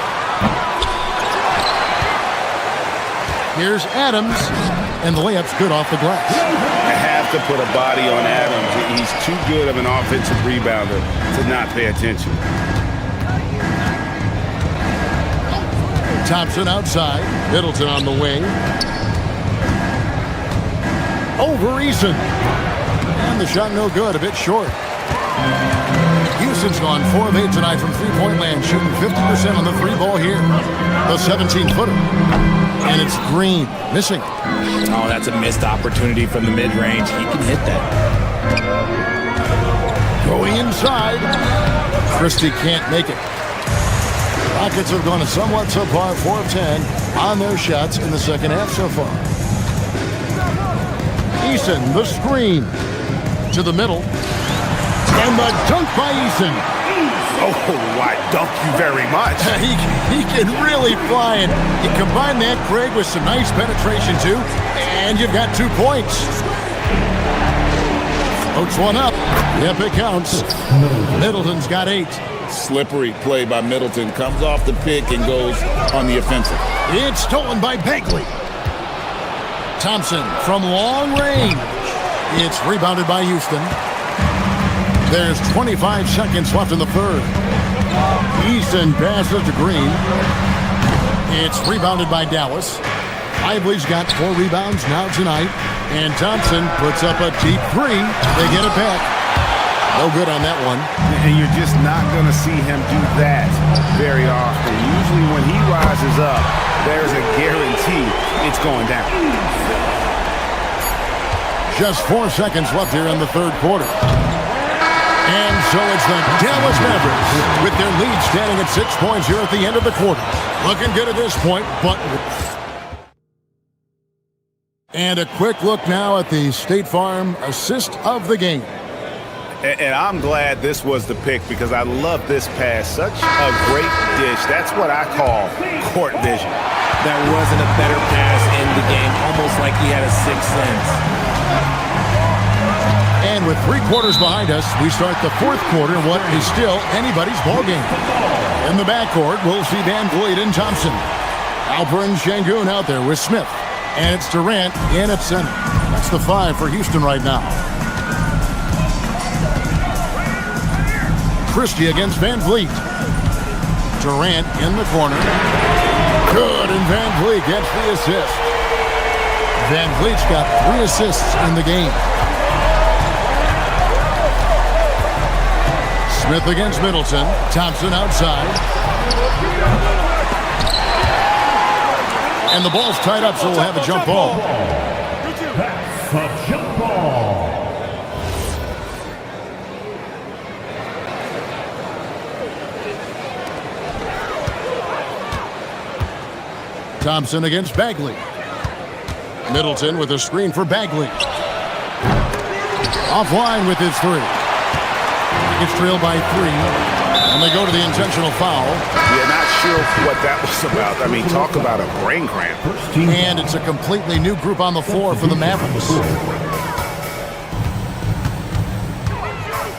Here's Adams. And the layup's good off the glass. I have to put a body on Adams. He's too good of an offensive rebounder to not pay attention. Thompson outside. Middleton on the wing. Over Eason. And the shot no good, a bit short. Houston's gone 4 of 8 tonight from three-point land, shooting 50% on the 3-ball here. The 17-footer. And it's Green, missing. Oh, that's a missed opportunity from the mid-range. He can hit that. Going inside. Christie can't make it. Rockets have gone a somewhat subpar 4 of 10 on their shots in the second half so far. Eason, the screen to the middle. And the dunk by Eason. Oh, why, dunk you very much. he can really fly it. You combine that, Craig, with some nice penetration, too, and you've got 2 points. Floats one up. Yep, it counts. Middleton's got 8. Slippery play by Middleton. Comes off the pick and goes on the offensive. It's stolen by Bagley. Thompson from long range. It's rebounded by Houston. There's 25 seconds left in the third. Easton passes to Green. It's rebounded by Dallas. Lively's got 4 rebounds now tonight. And Thompson puts up a deep 3. They get it back. No good on that one. And you're just not going to see him do that very often. Usually when he rises up, there's a guarantee it's going down. Just 4 seconds left here in the third quarter. And so it's the Dallas Mavericks with their lead standing at 6 points here at the end of the quarter. Looking good at this point, but... And a quick look now at the State Farm assist of the game. And I'm glad this was the pick because I love this pass. Such a great dish. That's what I call court vision. There wasn't a better pass in the game, almost like he had a 6th sense. And with 3 quarters behind us, we start the fourth quarter in what is still anybody's ball game. In the backcourt, we'll see Van Vliet and Thompson. Alperen Şengün out there with Smith. And it's Durant in at center. That's the 5 for Houston right now. Christie against Van Vliet. Durant in the corner. Good, and Van Vliet gets the assist. Van Vliet's got 3 assists in the game. Smith against Middleton. Thompson outside. And the ball's tied up, so we'll have a jump ball. That's a jump ball. Thompson against Bagley. Middleton with a screen for Bagley. Offline with his 3. It's trailed by 3. And they go to the intentional foul. Yeah, not sure what that was about. I mean, talk about a brain cramp. And it's a completely new group on the floor for the Mavericks.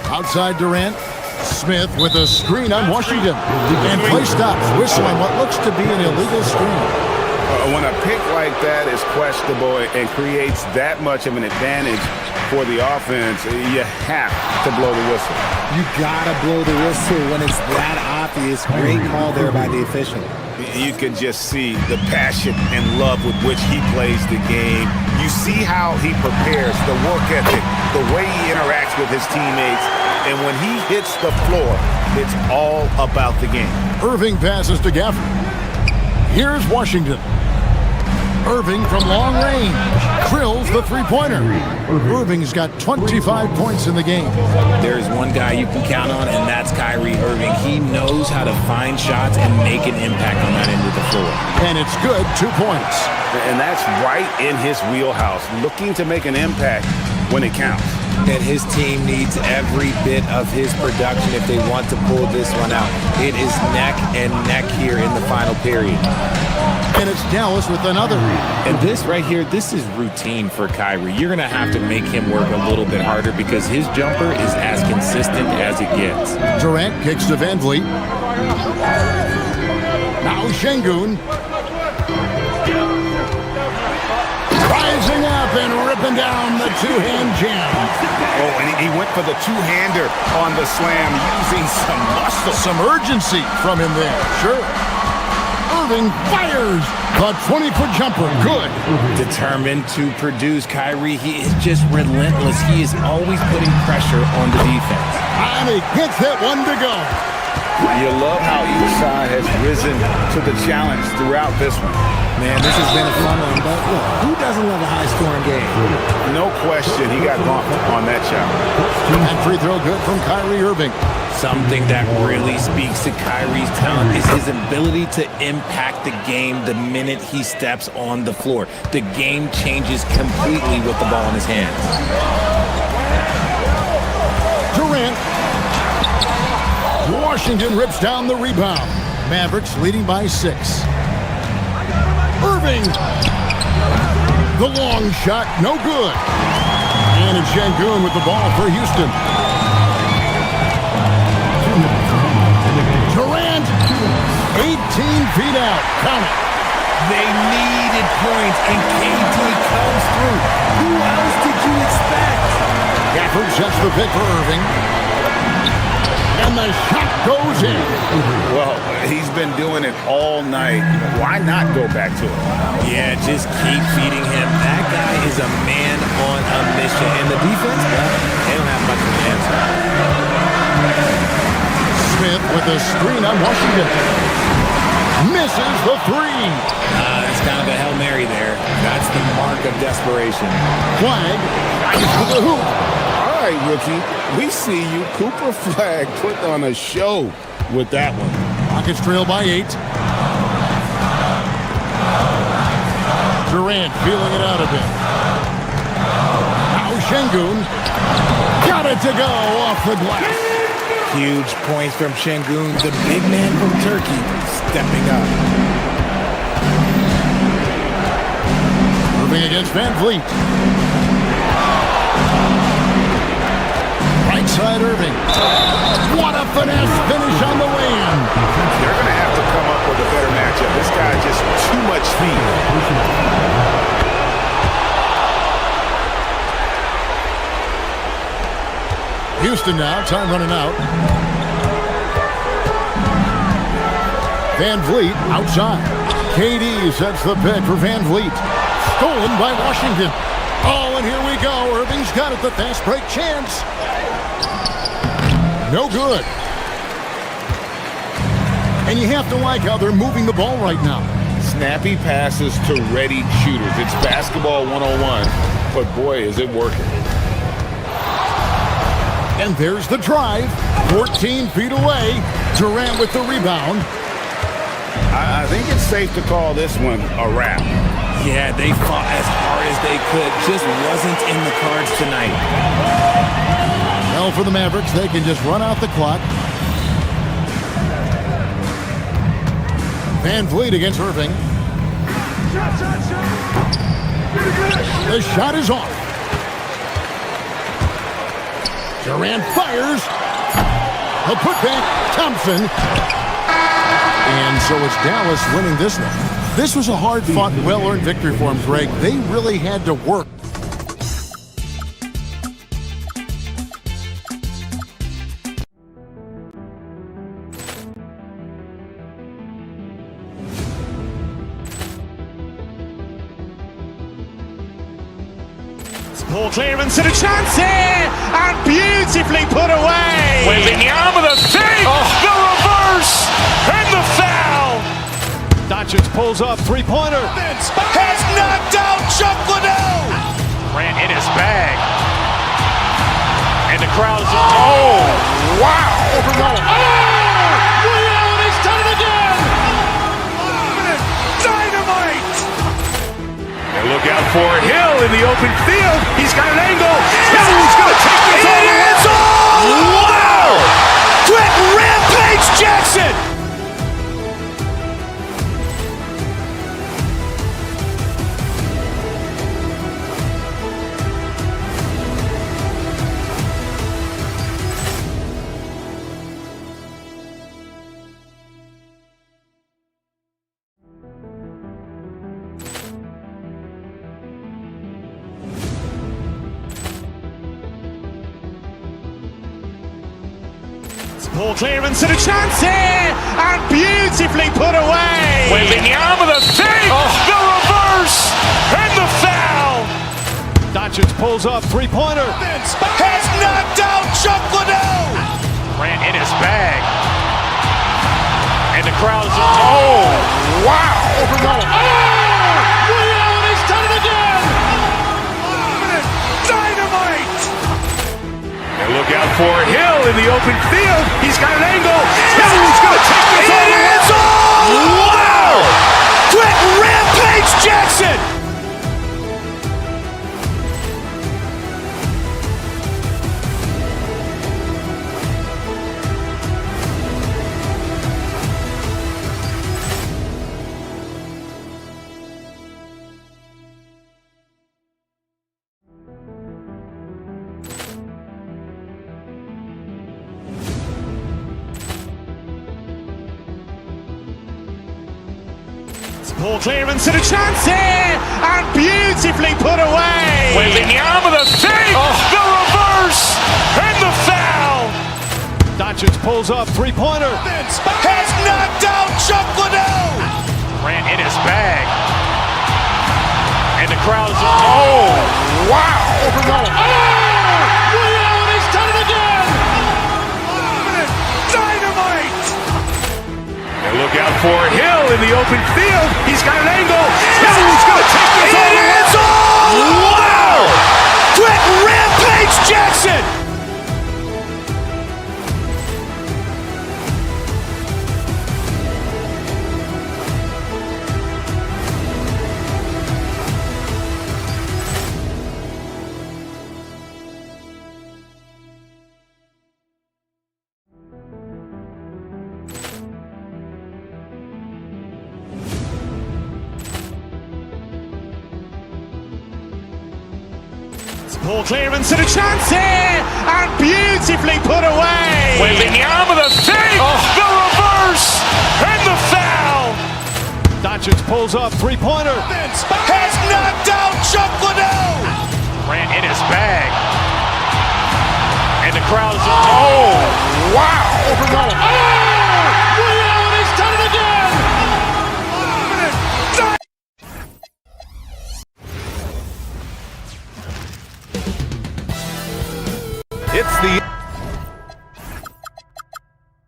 Outside Durant. Smith with a screen on Washington. And play stops, whistling what looks to be an illegal screen. When a pick like that is questionable and creates that much of an advantage for the offense, you have to blow the whistle. You gotta blow the whistle when it's that obvious. Great call there by the official. You can just see the passion and love with which he plays the game. You see how he prepares, the work ethic, the way he interacts with his teammates. And when he hits the floor, it's all about the game. Irving passes to Gafford. Here's Washington. Irving from long range drills the 3-pointer. Irving's got 25 points in the game. There's one guy you can count on, and that's Kyrie Irving. He knows how to find shots and make an impact on that end of the floor. And it's good, 2 points. And that's right in his wheelhouse, looking to make an impact when it counts. And his team needs every bit of his production if they want to pull this one out. It is neck and neck here in the final period. And it's Dallas with another. And this right here, this is routine for Kyrie. You're going to have to make him work a little bit harder because his jumper is as consistent as it gets. Durant kicks to Van Vliet. Now Şengün. Rising up and ripping down the 2-hand jam. Oh, and he went for the 2-hander on the slam, using some muscle. Some urgency from him there. Sure. Irving fires the 20-foot jumper. Good. Determined to produce. Kyrie, he is just relentless. He is always putting pressure on the defense. And he gets that one to go. You love how each side has risen to the challenge throughout this one. Man, this has been a fun one, but look, who doesn't love a high-scoring game? No question, he got bumped on that challenge. And free throw good from Kyrie Irving. Something that really speaks to Kyrie's talent is his ability to impact the game the minute he steps on the floor. The game changes completely with the ball in his hands. Durant. Washington rips down the rebound. Mavericks leading by 6. Irving. The long shot, no good. And it's Şengün with the ball for Houston. Durant, 18 feet out. Count it. They needed points, and KD comes through. Who else did you expect? Gafford sets the pick for Irving. And the shot goes in. Well, he's been doing it all night. Why not go back to it? Yeah, just keep feeding him. That guy is a man on a mission. And the defense, well, they don't have much of an answer. Smith with a screen on Washington. Misses the 3. It's kind of a Hail Mary there. That's the mark of desperation. Flag. To the hoop. All right, rookie. We see you. Cooper Flag put on a show with that one. Rockets trail by 8. Durant feeling it out a bit. Now Şengün. Got it to go off the glass. Huge points from Şengün, the big man from Turkey, stepping up. Irving against Van Vliet. Right side Irving. What a finesse finish on the way in. They're going to have to come up with a better matchup. This guy just too much speed. Houston now, time running out. Van Vliet outside. KD sets the pick for Van Vliet. Stolen by Washington. Oh, and here we go. Irving's got it, the fast break chance. No good. And you have to like how they're moving the ball right now. Snappy passes to ready shooters. It's basketball 101, but boy, is it working. And there's the drive. 14 feet away. Durant with the rebound. I think it's safe to call this one a wrap. Yeah, they fought as hard as they could. Just wasn't in the cards tonight. Well, for the Mavericks, they can just run out the clock. Van Vliet against Irving. The shot is off. Durant fires. A putback. Thompson. And so it's Dallas winning this one. This was a hard-fought, well-earned victory for them, Greg. They really had to work. Ball clearance and a chance here, and beautifully put away. Wembanyama with a fake, the reverse, and the foul. Doncic pulls up, three-pointer. Has knocked out Chuck Liddell. Grant in his bag. And the crowd is, oh, wow. He's done it again. Dynamite. And look out for Hill in the open field. He's got an angle. Hill's going to take this all the way. Wow! Quick rampage Jackson. Ball clearance and a chance here, and beautifully put away. Wembanyama with a fake, the reverse, and the foul. Doncic pulls up, three-pointer. Has knocked out Chuck Liddell. Grant in his bag. And the crowd is, oh, wow. He's done it again. Dynamite. And look out for Hill in the open field. He's got an angle. Hill's going to take this all the way. Wow! Quick rampage Jackson. Ball clearance and a chance here, and beautifully put away. Wembanyama with a fake, the reverse, and the foul. Doncic pulls up, three-pointer. Has knocked out Chuck Liddell. Grant in his bag. And the crowd is, oh, wow. He's done it again. Dynamite. And look out for Hill in the open field. He's got an angle. Hill's going to take this all the way. Wow! Quick rampage Jackson. Ball clearance and a chance here, and beautifully put away. Wembanyama with a fake, the reverse, and the foul. Doncic pulls up, three-pointer. Vince has knocked out Chuck Liddell. Grant in his bag. And the crowd is, oh, wow. Overrun. Oh, Ray Allen has done it again. It's the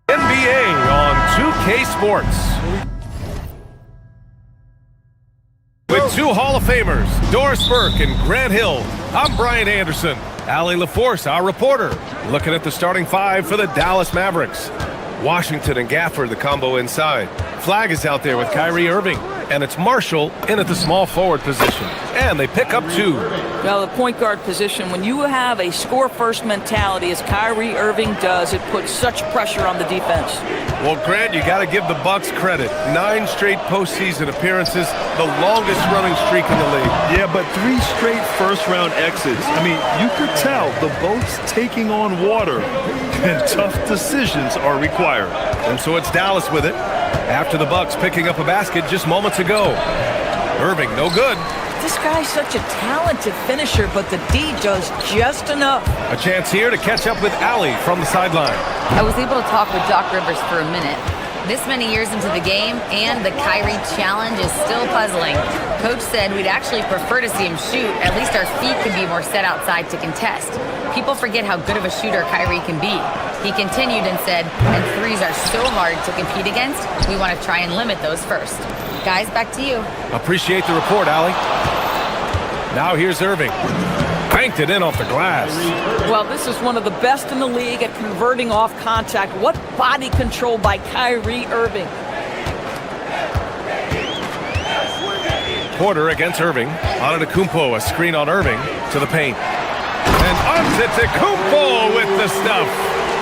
NBA on 2K Sports. With two Hall of Famers, Doris Burke and Grant Hill, I'm Brian Anderson. Allie LaForce, our reporter, looking at the starting five for the Dallas Mavericks. Washington and Gafford, the combo inside. Flag is out there with Kyrie Irving, and it's Marshall in at the small forward position. And they pick up two. Well, the point guard position, when you have a score-first mentality, as Kyrie Irving does, it puts such pressure on the defense. Well, Grant, you got to give the Bucks credit. 9 straight postseason appearances, the longest running streak in the league. Yeah, but 3 straight first-round exits. I mean, you could tell the boat's taking on water, and tough decisions are required. And so it's Dallas with it, after the Bucks picking up a basket just moments ago. Irving, no good. This guy's such a talented finisher, but the D does just enough. A chance here to catch up with Allie from the sideline. I was able to talk with Doc Rivers for a minute. This many years into the game, and the Kyrie challenge is still puzzling. Coach said we'd actually prefer to see him shoot. At least our feet could be more set outside to contest. People forget how good of a shooter Kyrie can be. He continued and said, and threes are so hard to compete against, we want to try and limit those first. Guys, back to you. Appreciate the report, Allie. Now here's Irving. Banked it in off the glass. Well, this is one of the best in the league at converting off contact. What body control by Kyrie Irving. Porter against Irving. Antetokounmpo, a screen on Irving to the paint. And Antetokounmpo with the stuff.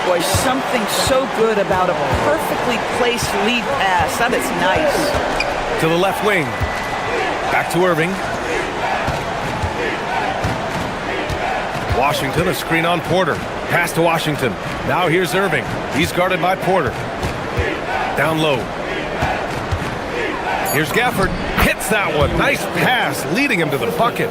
Boy, something so good about a perfectly placed lead pass. That is nice. To the left wing. Back to Irving. Washington, a screen on Porter. Pass to Washington. Now here's Irving. He's guarded by Porter. Down low. Here's Gafford. Hits that one. Nice pass, leading him to the bucket.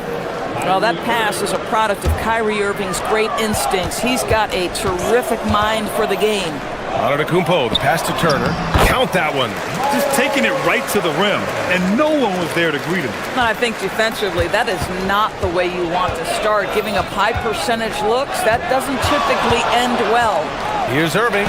Well, that pass is a product of Kyrie Irving's great instincts. He's got a terrific mind for the game. Antetokounmpo, the pass to Turner. Count that one. Just taking it right to the rim, and no one was there to greet him. I think defensively, that is not the way you want to start. Giving up high percentage looks, that doesn't typically end well. Here's Irving.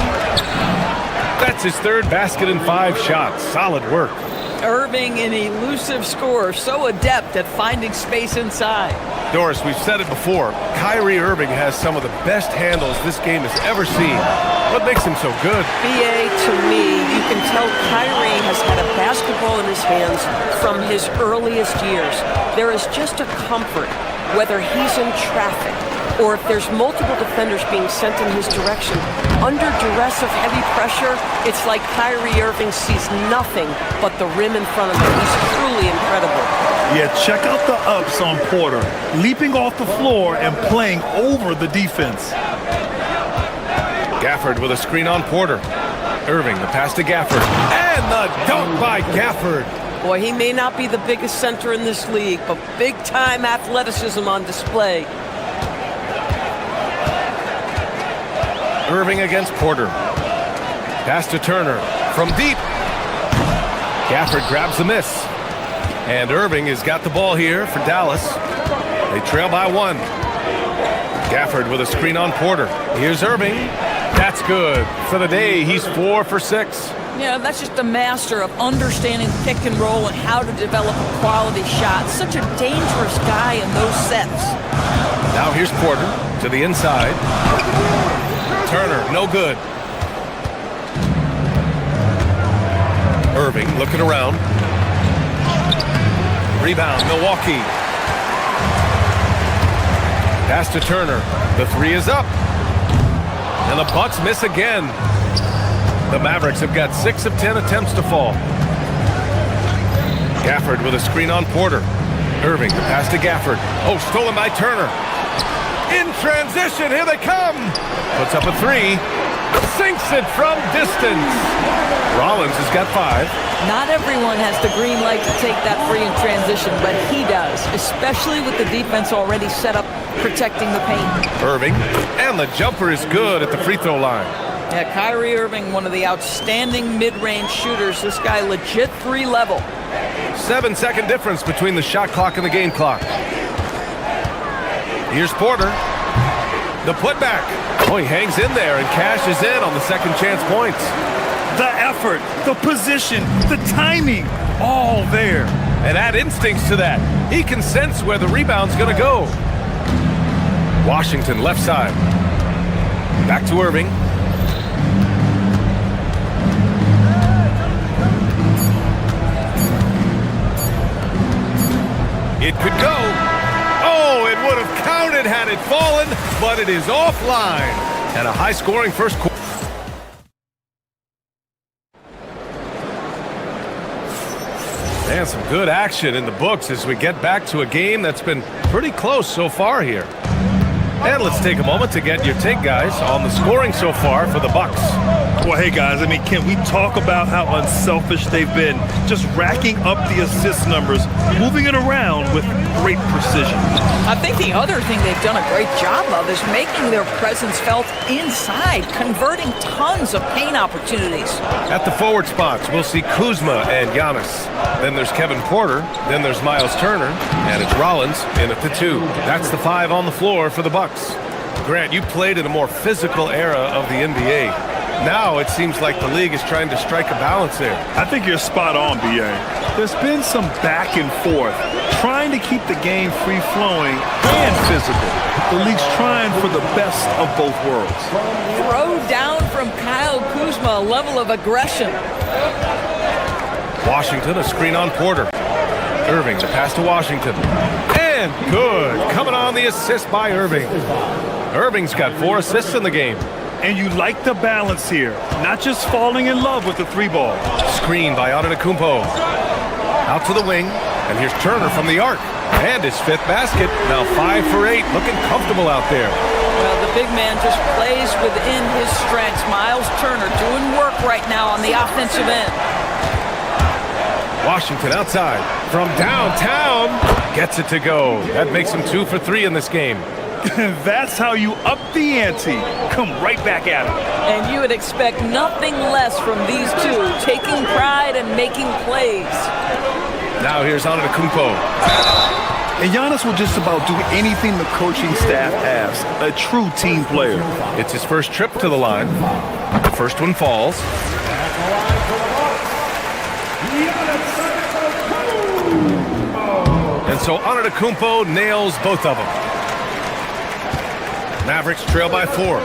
That's his third basket in 5 shots. Solid work. Irving, an elusive scorer, so adept at finding space inside. Doris, we've said it before. Kyrie Irving has some of the best handles this game has ever seen. What makes him so good? BA, to me, you can tell Kyrie has had a basketball in his hands from his earliest years. There is just a comfort, whether he's in traffic or if there's multiple defenders being sent in his direction. Under duress of heavy pressure, it's like Kyrie Irving sees nothing but the rim in front of him. He's truly incredible. Yeah, check out the ups on Porter. Leaping off the floor and playing over the defense. Gafford with a screen on Porter. Irving, the pass to Gafford. And the dunk by Gafford. Boy, he may not be the biggest center in this league, but big-time athleticism on display. Irving against Porter. Pass to Turner from deep. Gafford grabs the miss. And Irving has got the ball here for Dallas. They trail by 1. Gafford with a screen on Porter. Here's Irving. That's good. For the day, he's 4 for 6. Yeah, that's just a master of understanding pick and roll and how to develop a quality shot. Such a dangerous guy in those sets. Now here's Porter to the inside. Turner, no good. Irving looking around. Rebound, Milwaukee. Pass to Turner. The 3 is up. And the Bucks miss again. The Mavericks have got 6 of 10 attempts to fall. Gafford with a screen on Porter. Irving, the pass to Gafford. Oh, stolen by Turner. In transition, here they come. Puts up a 3. Sinks it from distance. Rollins has got 5. Not everyone has the green light to take that free in transition, but he does, especially with the defense already set up protecting the paint. Irving, and the jumper is good at the free throw line. Yeah, Kyrie Irving, one of the outstanding mid-range shooters. This guy legit 3-level. 7-second difference between the shot clock and the game clock. Here's Porter. The putback. Oh, he hangs in there and cashes in on the second chance points. The effort, the position, the timing, all there. And add instincts to that. He can sense where the rebound's going to go. Washington left side. Back to Irving. It could go. Oh, it would have counted had it fallen, but it is offline. And a high-scoring first quarter. And some good action in the books as we get back to a game that's been pretty close so far here. And let's take a moment to get your take, guys, on the scoring so far for the Bucks. Well, hey, guys, I mean, can we talk about how unselfish they've been? Just racking up the assist numbers, moving it around with great precision. I think the other thing they've done a great job of is making their presence felt inside, converting tons of paint opportunities. At the forward spots, we'll see Kuzma and Giannis. Then there's Kevin Porter. Then there's Miles Turner. And it's Rollins in at the 2. That's the 5 on the floor for the Bucks. Grant, you played in a more physical era of the NBA. Now it seems like the league is trying to strike a balance there. I think you're spot on, B.A. There's been some back and forth, trying to keep the game free-flowing and physical. The league's trying for the best of both worlds. Throw down from Kyle Kuzma, a level of aggression. Washington, a screen on Porter. Irving, the pass to Washington. And good. Coming on the assist by Irving. Irving's got 4 assists in the game. And you like the balance here, not just falling in love with the 3-ball. Screen by Antetokounmpo. Out to the wing, and here's Turner from the arc. And his 5th basket, now 5 for 8, looking comfortable out there. Well, the big man just plays within his strengths. Miles Turner doing work right now on the offensive end. Washington outside from downtown, gets it to go. That makes him 2 for 3 in this game. That's how you up the ante. Come right back at him. And you would expect nothing less from these two, taking pride and making plays. Now here's Antetokounmpo. And Giannis will just about do anything the coaching staff asks. A true team player. It's his first trip to the line. The first one falls. And so Antetokounmpo nails both of them. Mavericks trail by 4.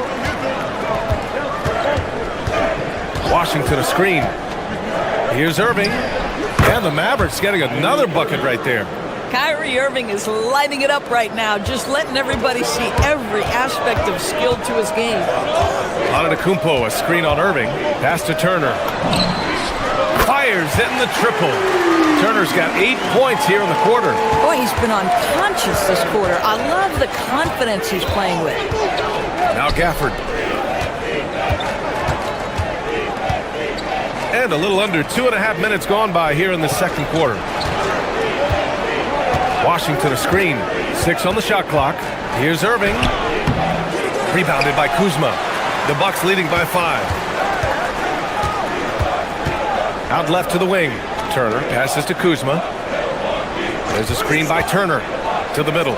Washington a screen. Here's Irving. And the Mavericks getting another bucket right there. Kyrie Irving is lighting it up right now, just letting everybody see every aspect of skill to his game. Antetokounmpo, a screen on Irving. Pass to Turner. Fires in the triple. Turner's got 8 points here in the quarter. Boy, he's been unconscious this quarter. I love the confidence he's playing with. Now Gafford. And a little under 2.5 minutes gone by here in the second quarter. Washington a screen. 6 on the shot clock. Here's Irving. Rebounded by Kuzma. The Bucks leading by 5. Out left to the wing. Turner passes to Kuzma. There's a screen by Turner to the middle.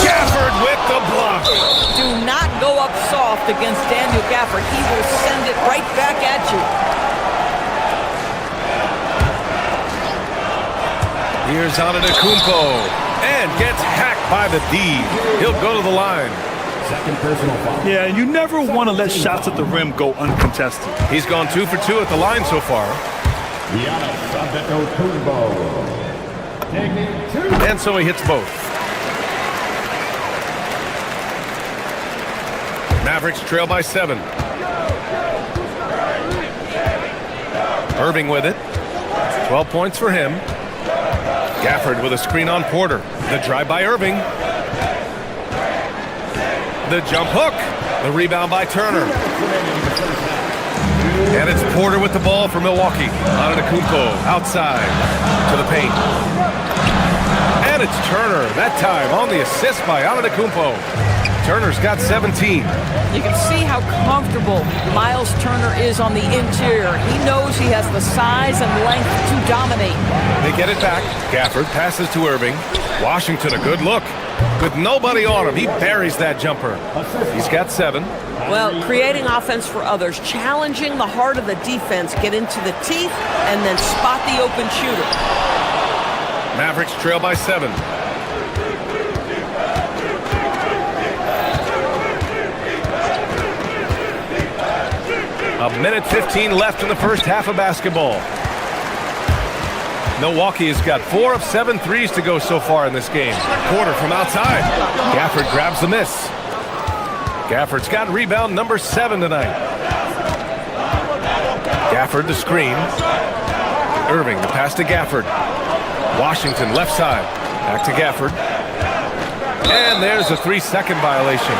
Gafford with the block. Do not go up soft against Daniel Gafford. He will send it right back at you. Here's Antetokounmpo and gets hacked by the D. He'll go to the line. Second personal foul. Yeah, you never want to let shots at the rim go uncontested. He's gone 2 for 2 at the line so far. And so he hits both. Mavericks trail by 7. Irving with it. 12 points for him. Gafford with a screen on Porter. The drive by Irving. The jump hook. The rebound by Turner. And it's Porter with the ball for Milwaukee. Antetokounmpo outside to the paint. And it's Turner, that time on the assist by Antetokounmpo. Turner's got 17. You can see how comfortable Miles Turner is on the interior. He knows he has the size and length to dominate. They get it back. Gafford passes to Irving. Washington, a good look. With nobody on him, he buries that jumper. He's got 7. Well, creating offense for others, challenging the heart of the defense, get into the teeth, and then spot the open shooter. Mavericks trail by 7. A minute 15 left in the first half of basketball. Milwaukee has got 4 of 7 threes to go so far in this game. Porter from outside. Gafford grabs the miss. Gafford's got rebound number 7 tonight. Gafford the screen. Irving the pass to Gafford. Washington left side. Back to Gafford. And there's a 3-second violation.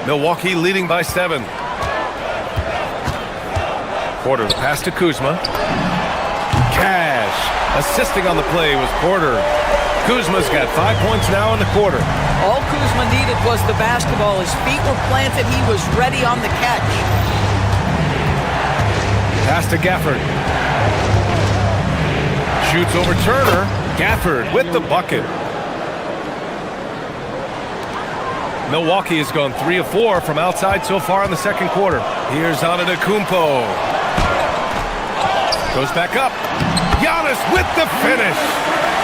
Milwaukee leading by 7. Porter the pass to Kuzma. Cash assisting on the play was Porter. Kuzma's got 5 points now in the quarter. All Kuzma needed was the basketball. His feet were planted. He was ready on the catch. Pass to Gafford. Shoots over Turner. Gafford with the bucket. Milwaukee has gone 3 of 4 from outside so far in the second quarter. Here's Antetokounmpo. Goes back up. Giannis with the finish.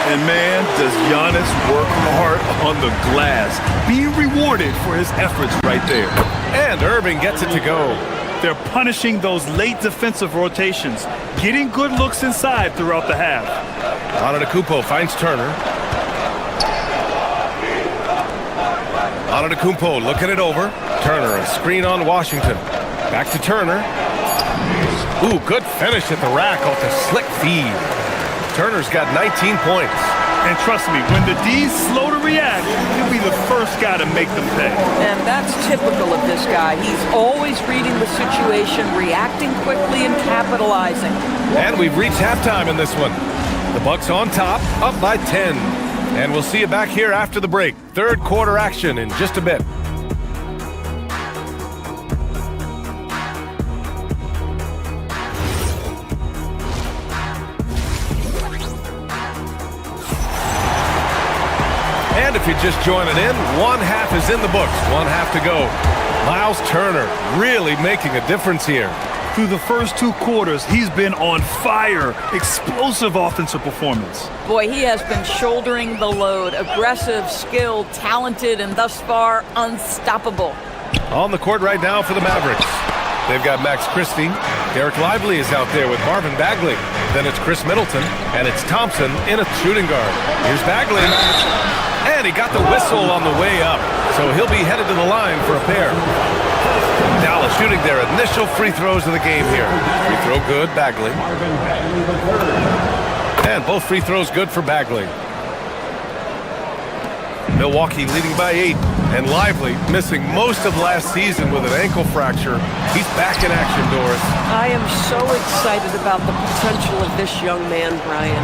And man, does Giannis work hard on the glass. Being rewarded for his efforts right there. And Irving gets it to go. They're punishing those late defensive rotations, getting good looks inside throughout the half. Antetokounmpo finds Turner. Antetokounmpo looking it over. Turner, a screen on Washington. Back to Turner. Ooh, good finish at the rack off the slick feed. Turner's got 19 points. And trust me, when the D's slow to react, he'll be the first guy to make them pay. And that's typical of this guy. He's always reading the situation, reacting quickly and capitalizing. And we've reached halftime in this one. The Bucks on top, up by 10. And we'll see you back here after the break. Third quarter action in just a bit. And if you're just joining in, one half is in the books, one half to go. Miles Turner really making a difference here. Through the first 2 quarters, he's been on fire. Explosive offensive performance. Boy, he has been shouldering the load. Aggressive, skilled, talented, and thus far, unstoppable. On the court right now for the Mavericks. They've got Max Christie. Derek Lively is out there with Marvin Bagley. Then it's Chris Middleton, and it's Thompson in a shooting guard. Here's Bagley. And he got the whistle on the way up, so he'll be headed to the line for a pair. Dallas shooting their initial free throws of the game here. Free throw good, Bagley. And both free throws good for Bagley. Milwaukee leading by 8. And Lively missing most of last season with an ankle fracture. He's back in action, Doris. I am so excited about the potential of this young man, Brian.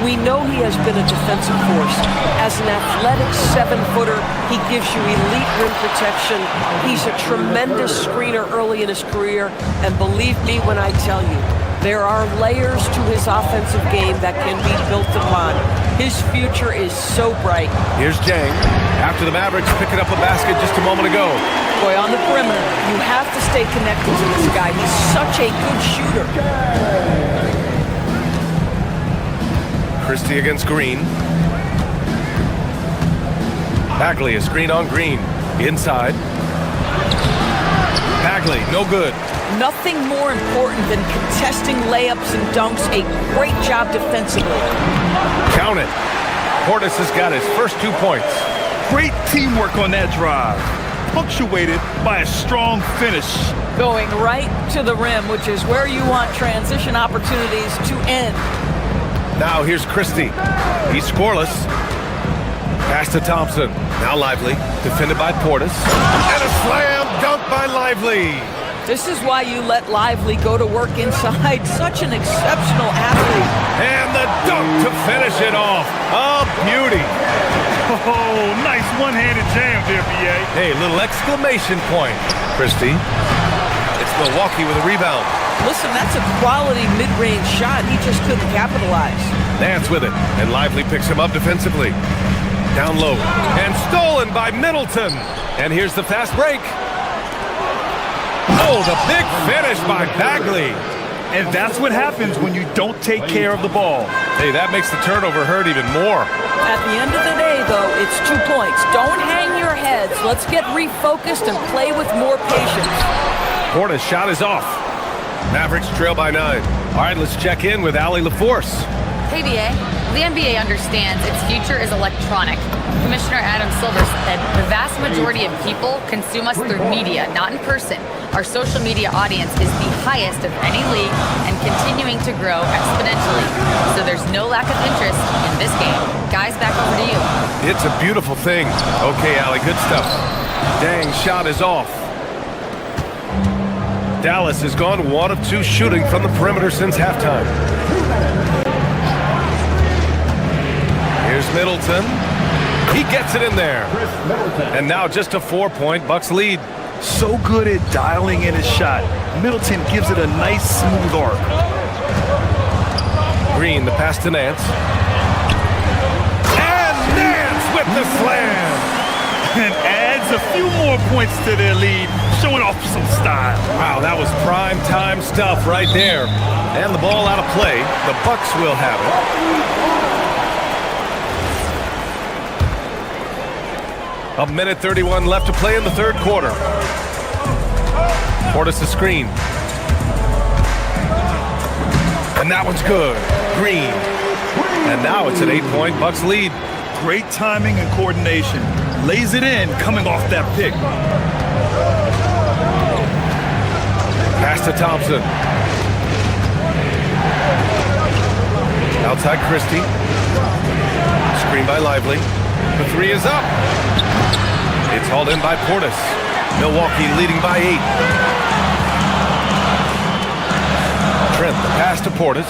We know he has been a defensive force. As an athletic 7-footer, he gives you elite rim protection. He's a tremendous screener early in his career. And believe me when I tell you, there are layers to his offensive game that can be built upon. His future is so bright. Here's Jang. After the Mavericks picking up a basket just a moment ago. Boy, on the perimeter, you have to stay connected to this guy. He's such a good shooter. Christie against Green. Bagley, a screen on Green. Inside. Bagley, no good. Nothing more important than contesting layups and dunks. A great job defensively. Count it. Portis has got his first 2 points. Great teamwork on that drive, punctuated by a strong finish. Going right to the rim, which is where you want transition opportunities to end. Now here's Christie. He's scoreless. Pass to Thompson. Now Lively. Defended by Portis. And a slam dunk by Lively. This is why you let Lively go to work inside. Such an exceptional athlete. And the dunk to finish it off. A beauty. Oh, nice one-handed jam there, B.A. Hey, little exclamation point, Christie. It's Milwaukee with a rebound. Listen, that's a quality mid-range shot. He just couldn't capitalize. Nance with it, and Lively picks him up defensively. Down low, and stolen by Middleton. And here's the fast break. Oh, the big finish by Bagley. And that's what happens when you don't take care of the ball. Hey, that makes the turnover hurt even more. At the end of the day, though, it's 2 points. Don't hang your heads. Let's get refocused and play with more patience. Portis' shot is off. Mavericks trail by 9. All right, let's check in with Allie LaForce. Hey, BA. The NBA understands its future is electronic. Commissioner Adam Silver said the vast majority of people consume us through media, not in person. Our social media audience is the highest of any league and continuing to grow exponentially. So there's no lack of interest in this game. Guys, back over to you. It's a beautiful thing. Okay, Allie, good stuff. Dang, shot is off. Dallas has gone 1 of 2 shooting from the perimeter since halftime. Here's Middleton. He gets it in there. And now just a 4-point Bucks lead. So good at dialing in his shot. Middleton gives it a nice smooth arc. Green, the pass to Nance. And Nance with the slam. And adds a few more points to their lead, showing off some style. Wow, that was prime time stuff right there. And the ball out of play. The Bucks will have it. A minute 31 left to play in the third quarter. Portis the screen. And that one's good. Green. And now it's an 8-point Bucks lead. Great timing and coordination. Lays it in, coming off that pick. Pass to Thompson. Outside Christie. Screen by Lively. The 3 is up. It's hauled in by Portis. Milwaukee leading by 8. Trent, the pass to Portis.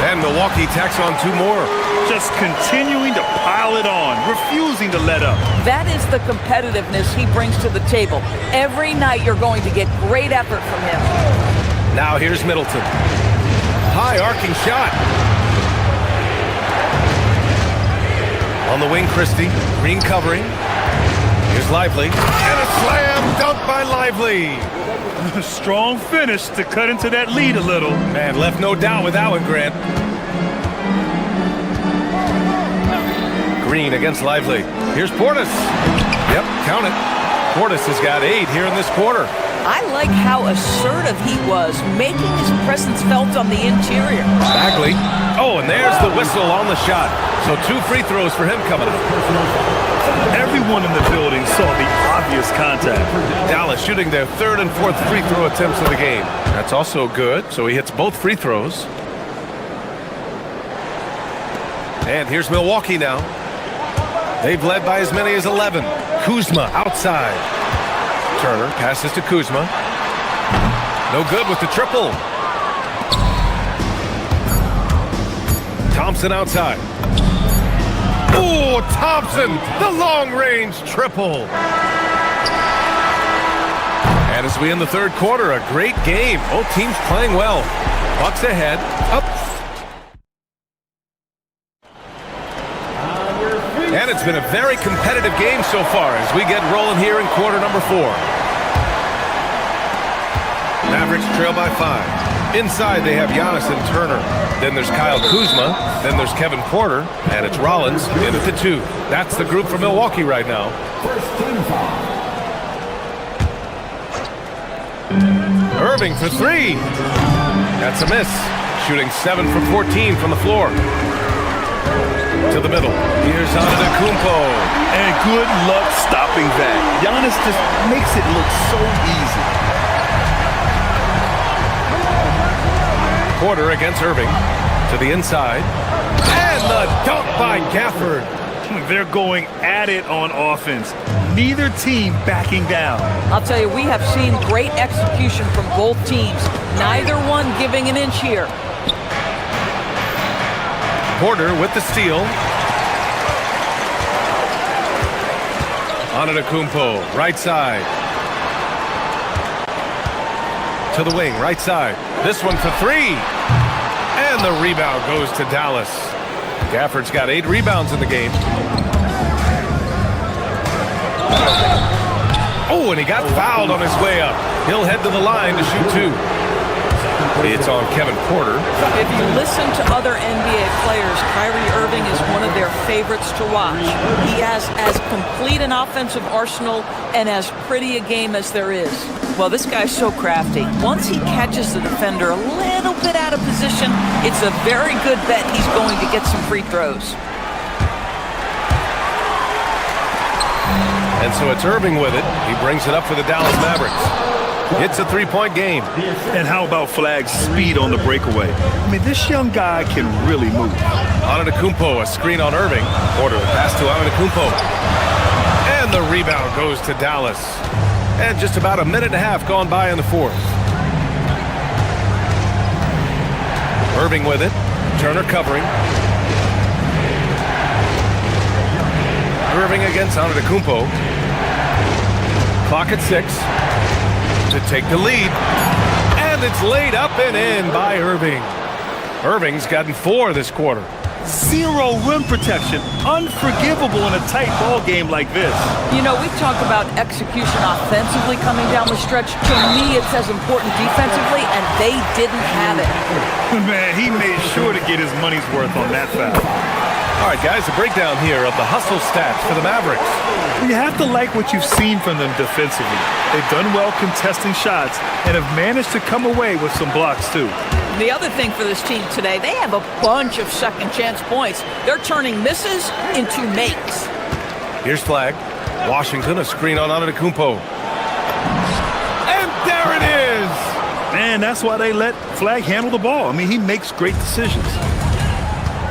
And Milwaukee tacks on 2 more. Just continuing to pile it on, refusing to let up. That is the competitiveness he brings to the table. Every night you're going to get great effort from him. Now here's Middleton. High arcing shot. On the wing, Christie. Green covering. Here's Lively. And a slam dunk by Lively. Strong finish to cut into that lead a little. Man, left no doubt with that one, Grant. Green against Lively. Here's Portis. Yep, count it. Portis has got 8 here in this quarter. I like how assertive he was, making his presence felt on the interior. Bagley. Oh, and there's the whistle on the shot. So 2 free throws for him coming up. Everyone in the building saw the obvious contact. Dallas shooting their 3rd and 4th free throw attempts of the game. That's also good, so he hits both free throws. And here's Milwaukee now. They've led by as many as 11. Kuzma outside. Turner passes to Kuzma. No good with the triple. Thompson outside. Oh, Thompson, the long-range triple. And as we end the third quarter, a great game. Both teams playing well. Bucks ahead. Up. And it's been a very competitive game so far as we get rolling here in quarter number 4. Mavericks trail by 5. Inside they have Giannis and Turner. Then there's Kyle Kuzma. Then there's Kevin Porter. And it's Rollins in at the 2. That's the group for Milwaukee right now. Irving for 3. That's a miss. Shooting 7 for 14 from the floor. To the middle. Here's Antetokounmpo. And good luck stopping that. Giannis just makes it look so easy. Porter against Irving. To the inside. And the dunk by Gafford. They're going at it on offense. Neither team backing down. I'll tell you, we have seen great execution from both teams. Neither one giving an inch here. Porter with the steal. Antetokounmpo, right side. To the wing, right side. This one for three. And the rebound goes to Dallas. Gafford's got 8 rebounds in the game. Oh, and he got fouled on his way up. He'll head to the line to shoot 2. It's on Kevin Porter. If you listen to other NBA players, Kyrie Irving is one of their favorites to watch. He has as complete an offensive arsenal and as pretty a game as there is. Well, this guy's so crafty. Once he catches the defender a little bit out of position, it's a very good bet he's going to get some free throws. And so it's Irving with it. He brings it up for the Dallas Mavericks. It's a 3-point game. And how about Flag's speed on the breakaway? I mean, this young guy can really move. Antetokounmpo, a screen on Irving. Porter, pass to Antetokounmpo. And the rebound goes to Dallas. And just about a minute and a half gone by in the fourth. Irving with it. Turner covering. Irving against Antetokounmpo. Clock at 6. To take the lead. And it's laid up and in by Irving. Irving's gotten 4 this quarter. 0 rim protection. Unforgivable in a tight ball game like this. You know, we talk about execution offensively coming down the stretch. To me, it's as important defensively, and they didn't have it. Man, he made sure to get his money's worth on that foul. All right, guys, a breakdown here of the hustle stats for the Mavericks. You have to like what you've seen from them defensively. They've done well contesting shots and have managed to come away with some blocks, too. The other thing for this team today, they have a bunch of second chance points. They're turning misses into makes. Here's Flag. Washington, a screen on Antetokounmpo. And there it is! Man, that's why they let Flag handle the ball. I mean, he makes great decisions.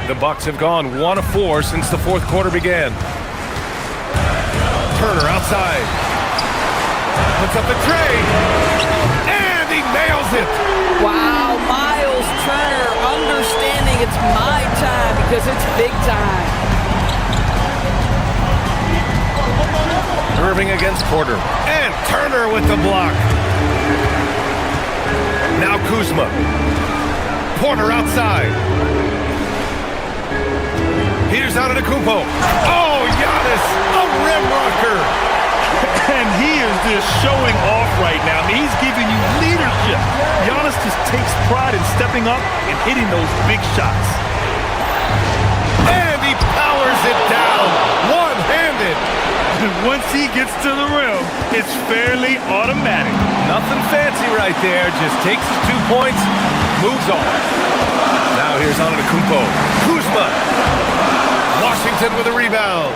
The Bucks have gone 1 of 4 since the fourth quarter began. Turner outside. Puts up the tray. And he nails it! Wow, Miles Turner understanding it's my time because it's big time. Irving against Porter. And Turner with the block. Now Kuzma. Porter outside. Here's Antetokounmpo. Oh, Giannis, a rim rocker. And he is just showing off right now. I mean, he's giving you leadership. Giannis just takes pride in stepping up and hitting those big shots. And he powers it down, one-handed. Once he gets to the rim, it's fairly automatic. Nothing fancy right there. Just takes his 2 points, moves on. Now here's Antetokounmpo. Kuzma. Washington with a rebound.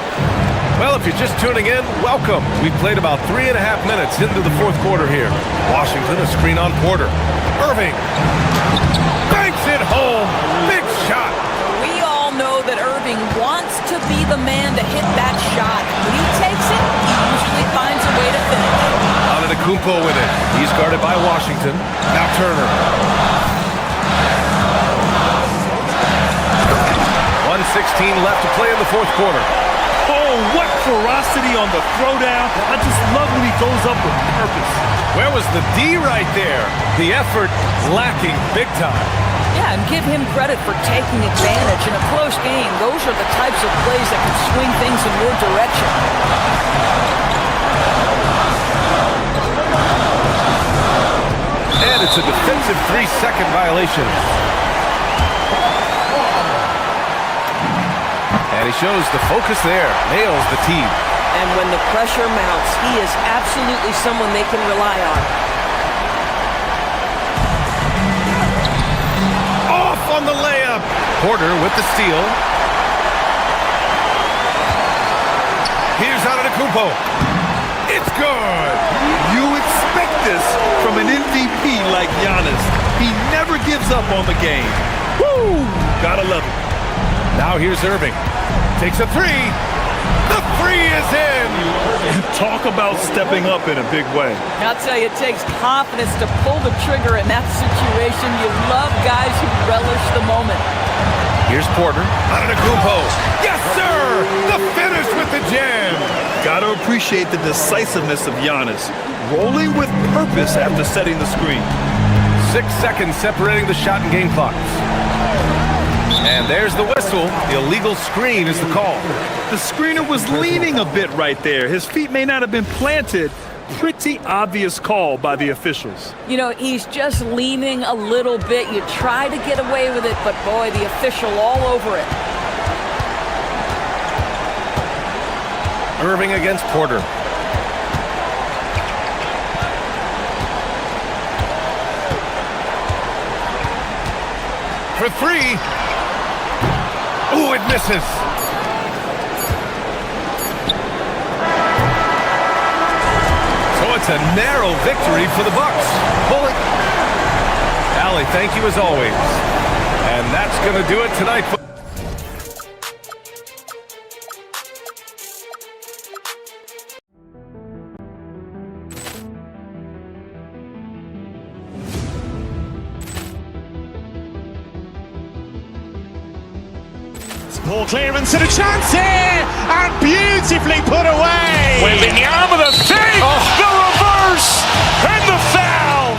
Well, if you're just tuning in, welcome. We've played about 3.5 minutes into the fourth quarter here. Washington, a screen on Porter. Irving banks it home. Big shot. We all know that Irving wants to be the man to hit that shot. When he takes it, he usually finds a way to finish. Antetokounmpo with it. He's guarded by Washington. Now Turner. 1:16 left to play in the fourth quarter. Oh, what ferocity on the throwdown. I just love when he goes up with purpose. Where was the D right there? The effort lacking big time. Yeah, and give him credit for taking advantage in a close game. Those are the types of plays that can swing things in your direction. And it's a defensive 3-second violation. And he shows the focus there, nails the team. And when the pressure mounts, he is absolutely someone they can rely on. Off on the layup. Porter with the steal. Here's Antetokounmpo. It's good. You expect this from an MVP like Giannis. He never gives up on the game. Woo! Gotta love it. Now here's Irving. Takes a three. The three is in. Talk about stepping up in a big way. I'll tell you, it takes confidence to pull the trigger in that situation. You love guys who relish the moment. Here's Porter. Antetokounmpo. Yes, sir! The finish with the jam. Gotta appreciate the decisiveness of Giannis. Rolling with purpose after setting the screen. 6 seconds separating the shot and game clocks. And there's the whistle. The illegal screen is the call. The screener was leaning a bit right there. His feet may not have been planted. Pretty obvious call by the officials. You know, he's just leaning a little bit. You try to get away with it, but boy, the official all over it. Irving against Porter. For three. Ooh, it misses. So it's a narrow victory for the Bucks. Bullet. Allie, thank you as always. And that's going to do it tonight. Ball clearance and a chance here, and beautifully put away. Wembanyama the fake, the reverse, and the foul.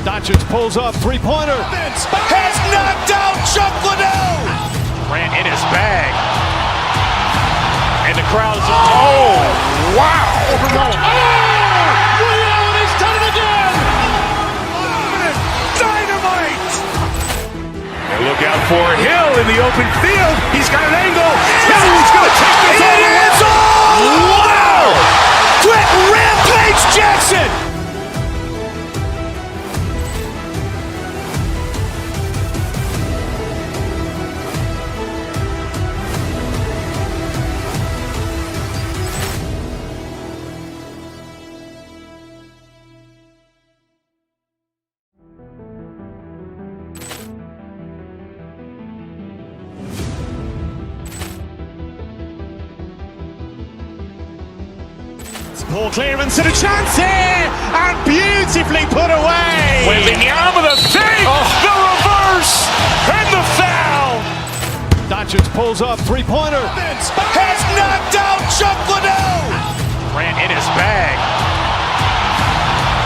Doncic pulls up, three-pointer. Has knocked out Chuck Liddell. Ran in his bag. And the crowd is, oh, wow. Rio, and he's done it again. Dynamite. And look out for Hill in the open field. He's got an angle. Hill's going to take this all the way. Wow! Quit Rampage Jackson. Ball clearance and a chance here, and beautifully put away. Wembanyama the fake, the reverse, and the foul. Doncic pulls up, three-pointer. Has knocked out Chuck Liddell. Ran in his bag.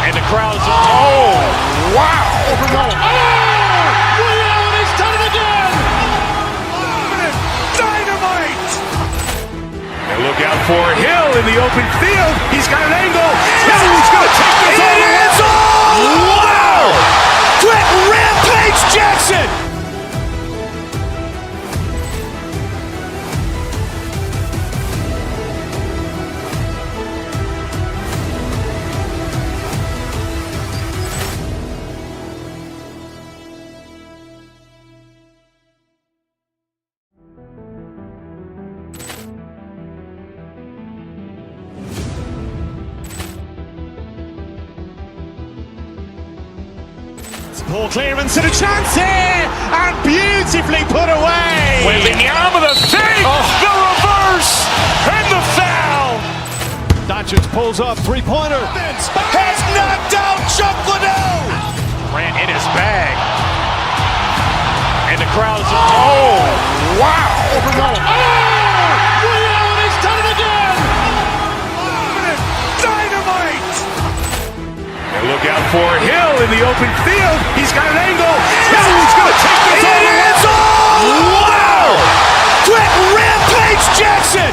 And the crowd is, oh, wow. Rio, and he's done it again. Dynamite. And look out for Hill in the open field. He's got an angle. Hill's going to take this all the way. Wow! Quit Rampage Jackson. Ball clearance and a chance here, and beautifully put away. Wembanyama the fake, the reverse, and the foul. Doncic pulls up, three-pointer. Has knocked out Chuck Liddell. Ran in his bag. And the crowd is, oh, wow. Rio, and he's done it again. Dynamite. And look out for Hill in the open field. He's got an angle. Hill's going to take this all the way. Wow! Quit Rampage Jackson.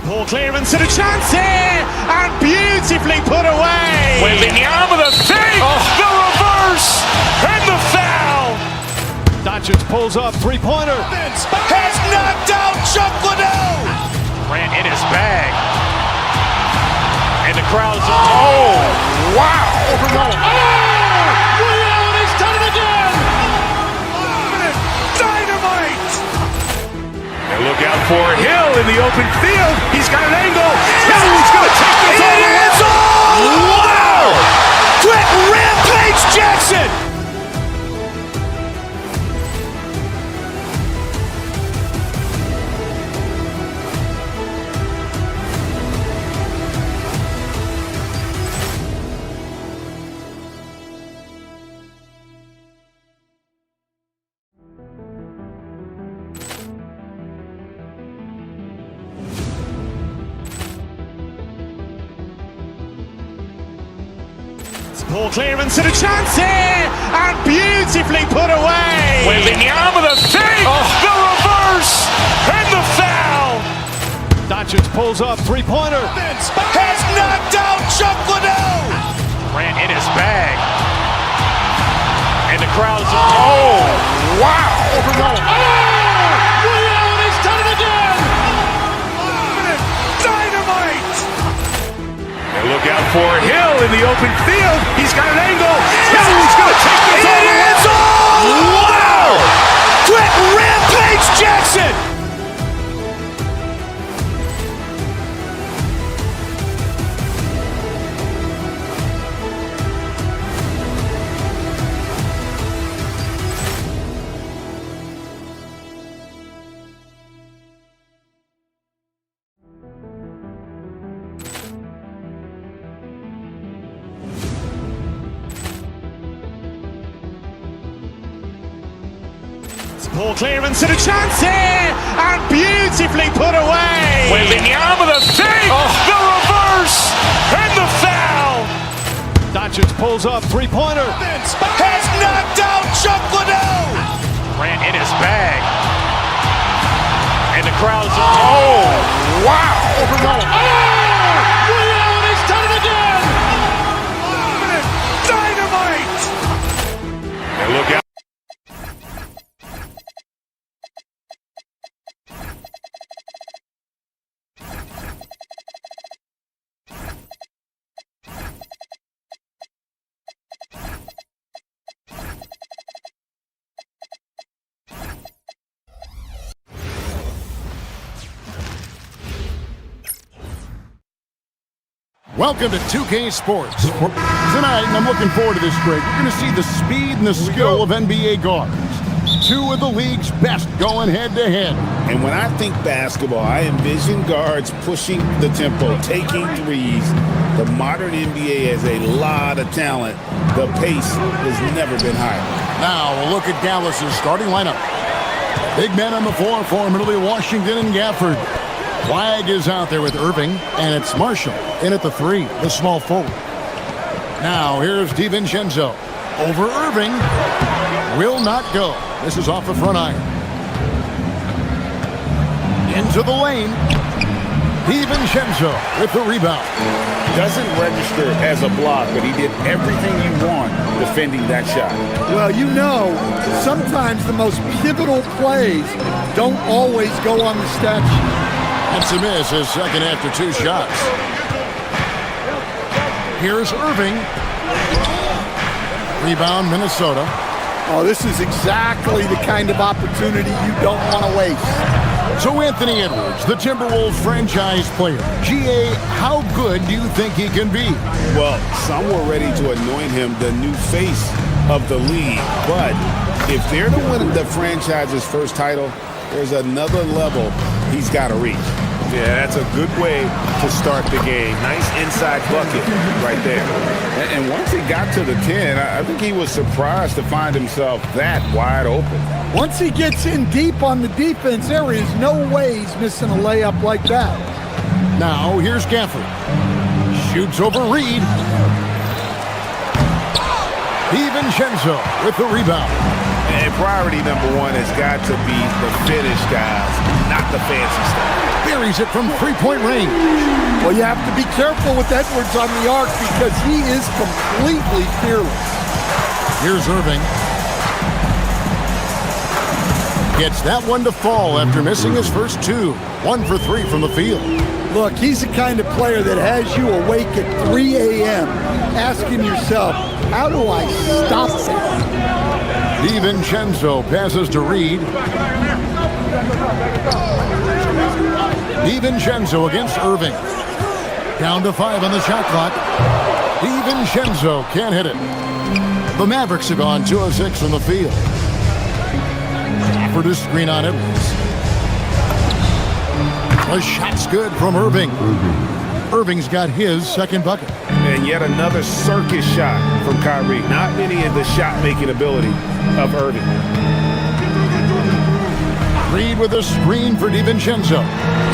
Ball clearance and a chance here, and beautifully put away. Wembanyama the fake, the reverse, and the foul. Doncic Doncic pulls up, three-pointer. Vince has knocked out Chuck Liddell. Grant in his bag. And the crowd's... Oh, wow. Overrun. Oh! He's done it again. Dynamite. And look out for Hill in the open field. He's got an angle. He's going to take this all the way. Wow! Quick Rampage Jackson. Poor clearance and a chance here, and beautifully put away. Wembanyama the save, the reverse, and the foul. Doncic pulls up, three-pointer. Vince has knocked out Chuck Liddell. Grant in his bag, and the crowd's... Oh, wow. Overrun. Oh! He's done it again. Dynamite. And look out for Hill in the open field. He's got an angle. He's going to take this all the way. Wow! Quick Rampage Jackson. Poor clearance and a chance here, and beautifully put away. Wembanyama the save, the reverse, and the foul. Doncic pulls up, three-pointer. Vince has knocked out Chuck Liddell. Grant in his bag, and the crowd's... Oh, wow. Overrun. Oh! He's done it again. Dynamite. And look out. Welcome to 2K Sports. Tonight, and I'm looking forward to this break, we're going to see the speed and the skill of NBA guards. Two of the league's best going head-to-head. And when I think basketball, I envision guards pushing the tempo, taking threes. The modern NBA has a lot of talent. The pace has never been higher. Now, we'll look at Dallas's starting lineup. Big men on the floor for Italy, Washington, and Gafford. Wag is out there with Irving, and it's Marshall in at the three, the small forward. Now, here's DiVincenzo. Over Irving. Will not go. This is off the front iron. Into the lane. DiVincenzo with the rebound. Doesn't register as a block, but he did everything you want defending that shot. Well, you know, sometimes the most pivotal plays don't always go on the stat sheet. That's a miss, his second after two shots. Here's Irving. Rebound, Minnesota. Oh, this is exactly the kind of opportunity you don't want to waste. So Anthony Edwards, the Timberwolves franchise player. GA, how good do you think he can be? Well, some were ready to anoint him the new face of the league. But if they're to win the franchise's first title, there's another level he's got to reach. Yeah, that's a good way to start the game. Nice inside bucket right there. And once he got to the 10, I think he was surprised to find himself that wide open. Once he gets in deep on the defense, there is no way he's missing a layup like that. Now, here's Gafford. Shoots over Reed. DiVincenzo with the rebound. And priority number one has got to be the finish, guys, not the fancy stuff. Buries it from three-point range. Well, you have to be careful with Edwards on the arc because he is completely fearless. Here's Irving. Gets that one to fall after missing his first two. 1 for 3 from the field. Look, he's the kind of player that has you awake at 3 a.m. asking yourself, how do I stop it? DiVincenzo passes to Reed. DiVincenzo against Irving. Down to 5 on the shot clock. DiVincenzo can't hit it. The Mavericks have gone 2 of 6 from the field. For the screen on Edwards. The shot's good from Irving. Irving's got his second bucket. And yet another circus shot from Kyrie. Not many of the shot-making ability of Irving. Reed with a screen for DiVincenzo.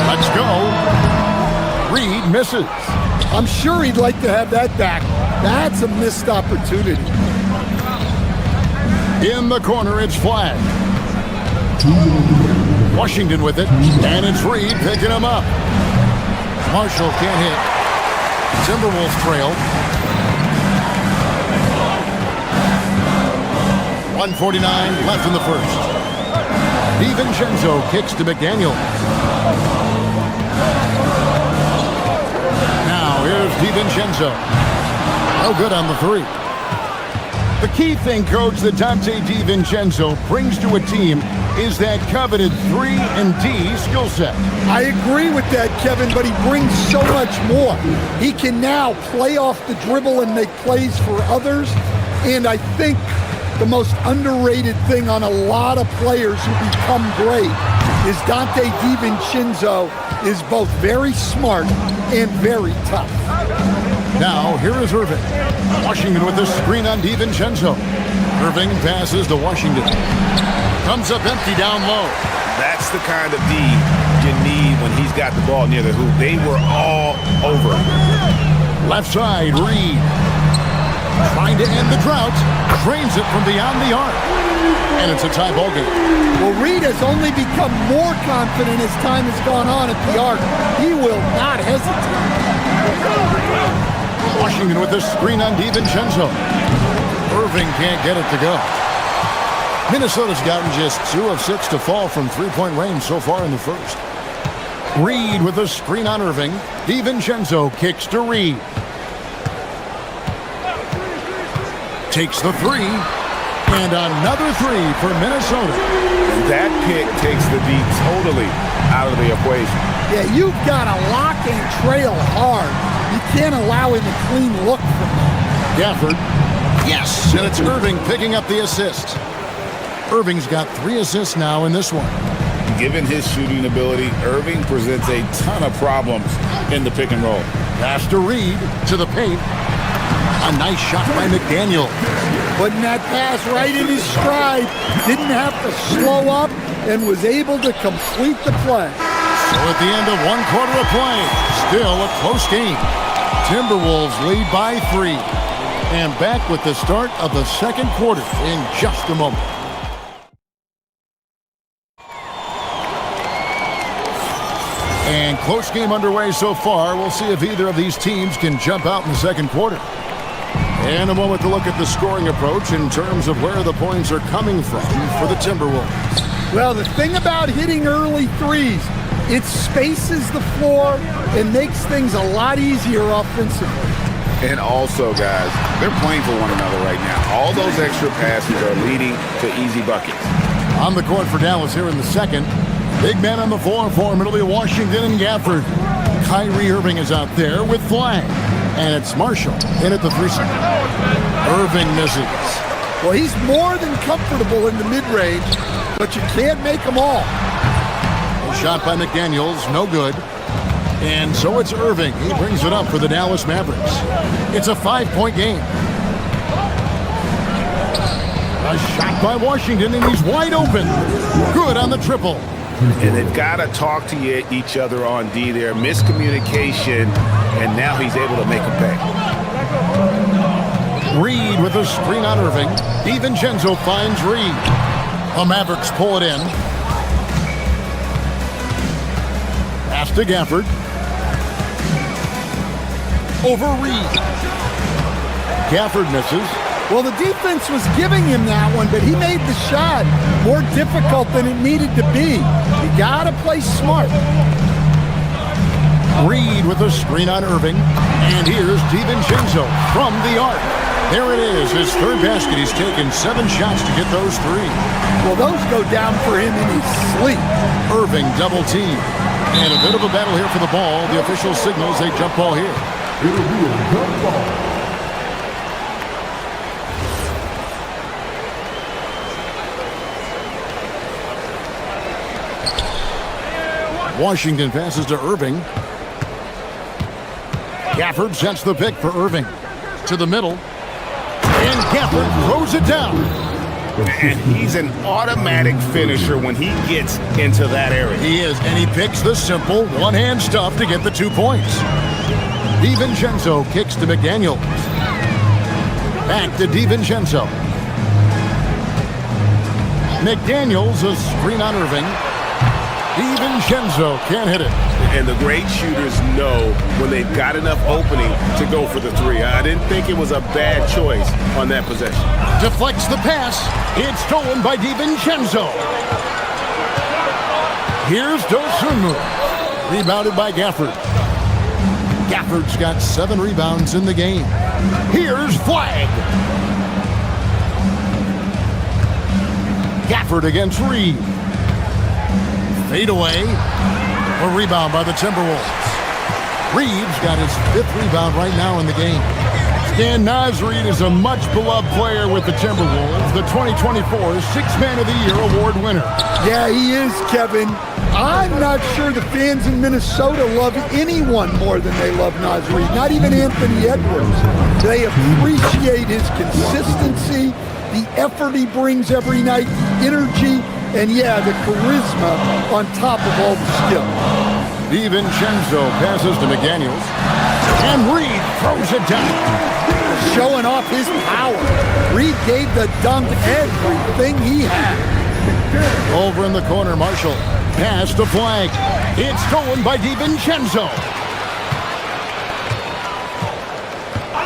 Let's go. Reed misses. I'm sure he'd like to have that back. That's a missed opportunity. In the corner, it's flag. Washington with it, and it's Reed picking him up. Marshall can't hit. Timberwolves trail. 1:49 left in the first. DiVincenzo kicks to McDaniel. Now here's DiVincenzo. No good on the three. The key thing, Coach, that Dante DiVincenzo brings to a team is that coveted 3-and-D skill set. I agree with that, Kevin, but he brings so much more. He can now play off the dribble and make plays for others. And I think the most underrated thing on a lot of players who become great is Dante DiVincenzo is both very smart and very tough. Now, here is Irving. Washington with the screen on DiVincenzo. Irving passes to Washington. Comes up empty down low. That's the kind of D you need when he's got the ball near the hoop. They were all over. Left side, Reed. Trying to end the drought. Drains it from beyond the arc. And it's a tie ball game. Well, Reed has only become more confident as time has gone on at the arc. He will not hesitate. Washington with the screen on DiVincenzo. Irving can't get it to go. Minnesota's gotten just 2 of 6 to fall from three-point range so far in the first. Reed with the screen on Irving. DiVincenzo kicks to Reed. Takes the three. And another three for Minnesota. And that pick takes the D totally out of the equation. Yeah, you've got to lock and trail hard. You can't allow him a clean look from that. Gafford. Yes, and it's Irving picking up the assist. Irving's got 3 assists now in this one. Given his shooting ability, Irving presents a ton of problems in the pick and roll. Pass to Reed to the paint. A nice shot by McDaniel. Putting that pass right in his stride. Didn't have to slow up and was able to complete the play. So at the end of 1 quarter of play, still a close game. Timberwolves lead by 3. And back with the start of the second quarter in just a moment. And close game underway so far. We'll see if either of these teams can jump out in the second quarter. And a moment to look at the scoring approach in terms of where the points are coming from for the Timberwolves. Well, the thing about hitting early threes, it spaces the floor and makes things a lot easier offensively. And also, guys, they're playing for one another right now. All those extra passes are leading to easy buckets. On the court for Dallas here in the second. Big man on the floor for him. It'll be Washington and Gafford. Kyrie Irving is out there with flag. And it's Marshall in at the 3 side. Irving misses. Well, he's more than comfortable in the mid-range, but you can't make them all. Shot by McDaniels, no good. And so it's Irving. He brings it up for the Dallas Mavericks. It's a 5-point game. A shot by Washington, and he's wide open. Good on the triple. And they've got to talk to each other on D there. Miscommunication, and now he's able to make a pay. Reed with a screen on Irving. DiVincenzo finds Reed. The Mavericks pull it in. Pass to Gafford. Over Reed. Gafford misses. Well, the defense was giving him that one, but he made the shot more difficult than it needed to be. You got to play smart. Reed with a screen on Irving. And here's DiVincenzo from the arc. There it is, his third basket. He's taken 7 shots to get those 3. Well, those go down for him in his sleep. Irving double team. And a bit of a battle here for the ball. The official signals a jump ball here. It'll be a jump ball. Washington passes to Irving. Gafford sets the pick for Irving. To the middle. And Gafford throws it down. And he's an automatic finisher when he gets into that area. He is, and he picks the simple one-hand stuff to get the 2 points. DiVincenzo kicks to McDaniels. Back to DiVincenzo. McDaniels, a screen on Irving. DiVincenzo can't hit it. And the great shooters know when they've got enough opening to go for the 3. I didn't think it was a bad choice on that possession. Deflects the pass. It's stolen by DiVincenzo. Here's Dosunmu. Rebounded by Gafford. Gafford's got 7 rebounds in the game. Here's Flag. Gafford against Reed. Fade away. A rebound by the Timberwolves. Reed's got his 5th rebound right now in the game. Stan Nasreed is a much-beloved player with the Timberwolves, the 2024 Sixth Man of the Year award winner. Yeah, he is, Kevin. I'm not sure the fans in Minnesota love anyone more than they love Nasreed, not even Anthony Edwards. They appreciate his consistency, the effort he brings every night, the energy, and yeah, the charisma on top of all the skill. DiVincenzo passes to McDaniels. And Reed throws it down. Showing off his power. Reed gave the dunk everything he had. Over in the corner, Marshall. Pass to Flag. It's stolen by DiVincenzo.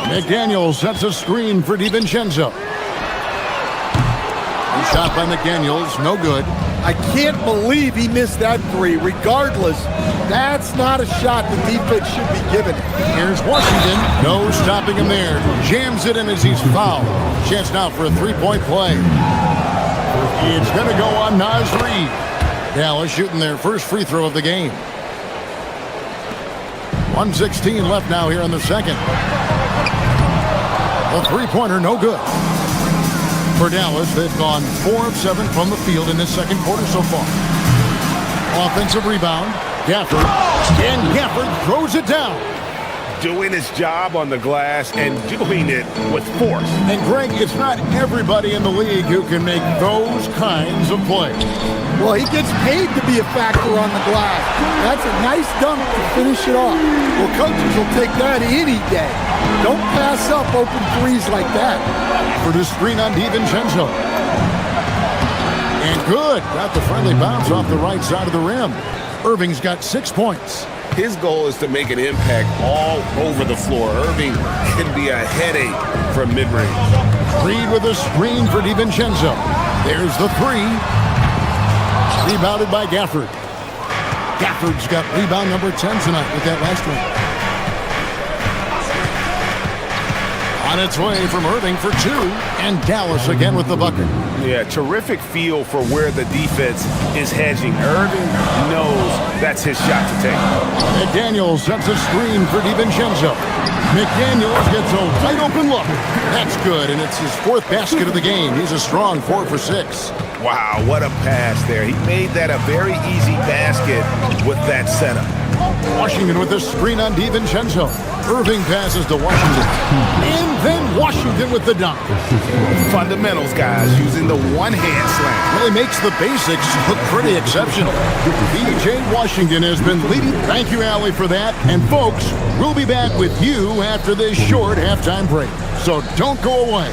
McDaniels sets a screen for DiVincenzo. Shot by McDaniels, no good. I can't believe he missed that 3. Regardless, that's not a shot the defense should be giving. Here's Washington. No stopping him there. Jams it in as he's fouled. Chance now for a 3-point play. It's going to go on Naz Reid. Dallas shooting their first free throw of the game. 1:16 left now here in the second. A 3-pointer, no good. For Dallas, they've gone 4 of 7 from the field in this second quarter so far. Offensive rebound, Gafford, and Gafford throws it down. Doing his job on the glass and doing it with force. And Greg, it's not everybody in the league who can make those kinds of plays. Well, he gets paid to be a factor on the glass. That's a nice dunk to finish it off. Well, coaches will take that any day. Don't pass up open threes like that. For the screen on DiVincenzo. And good. Got the friendly bounce off the right side of the rim. Irving's got 6 points. His goal is to make an impact all over the floor. Irving can be a headache from mid-range. Reed with a screen for DiVincenzo. There's the 3. Rebounded by Gafford. Gafford's got rebound number 10 tonight with that last one. On its way from Irving for 2, and Dallas again with the bucket. Yeah, terrific feel for where the defense is hedging. Irving knows that's his shot to take. McDaniels sets a screen for DiVincenzo. McDaniels gets a wide open look. That's good, and it's his 4th basket of the game. He's a strong 4 for 6. Wow, what a pass there. He made that a very easy basket with that setup. Washington with a screen on DiVincenzo. Irving passes to Washington. And then Washington with the dunk. Fundamentals, guys, using the one-hand slam. Really makes the basics look pretty exceptional. DJ Washington has been leading. Thank you, Allie, for that. And folks, we'll be back with you after this short halftime break. So don't go away.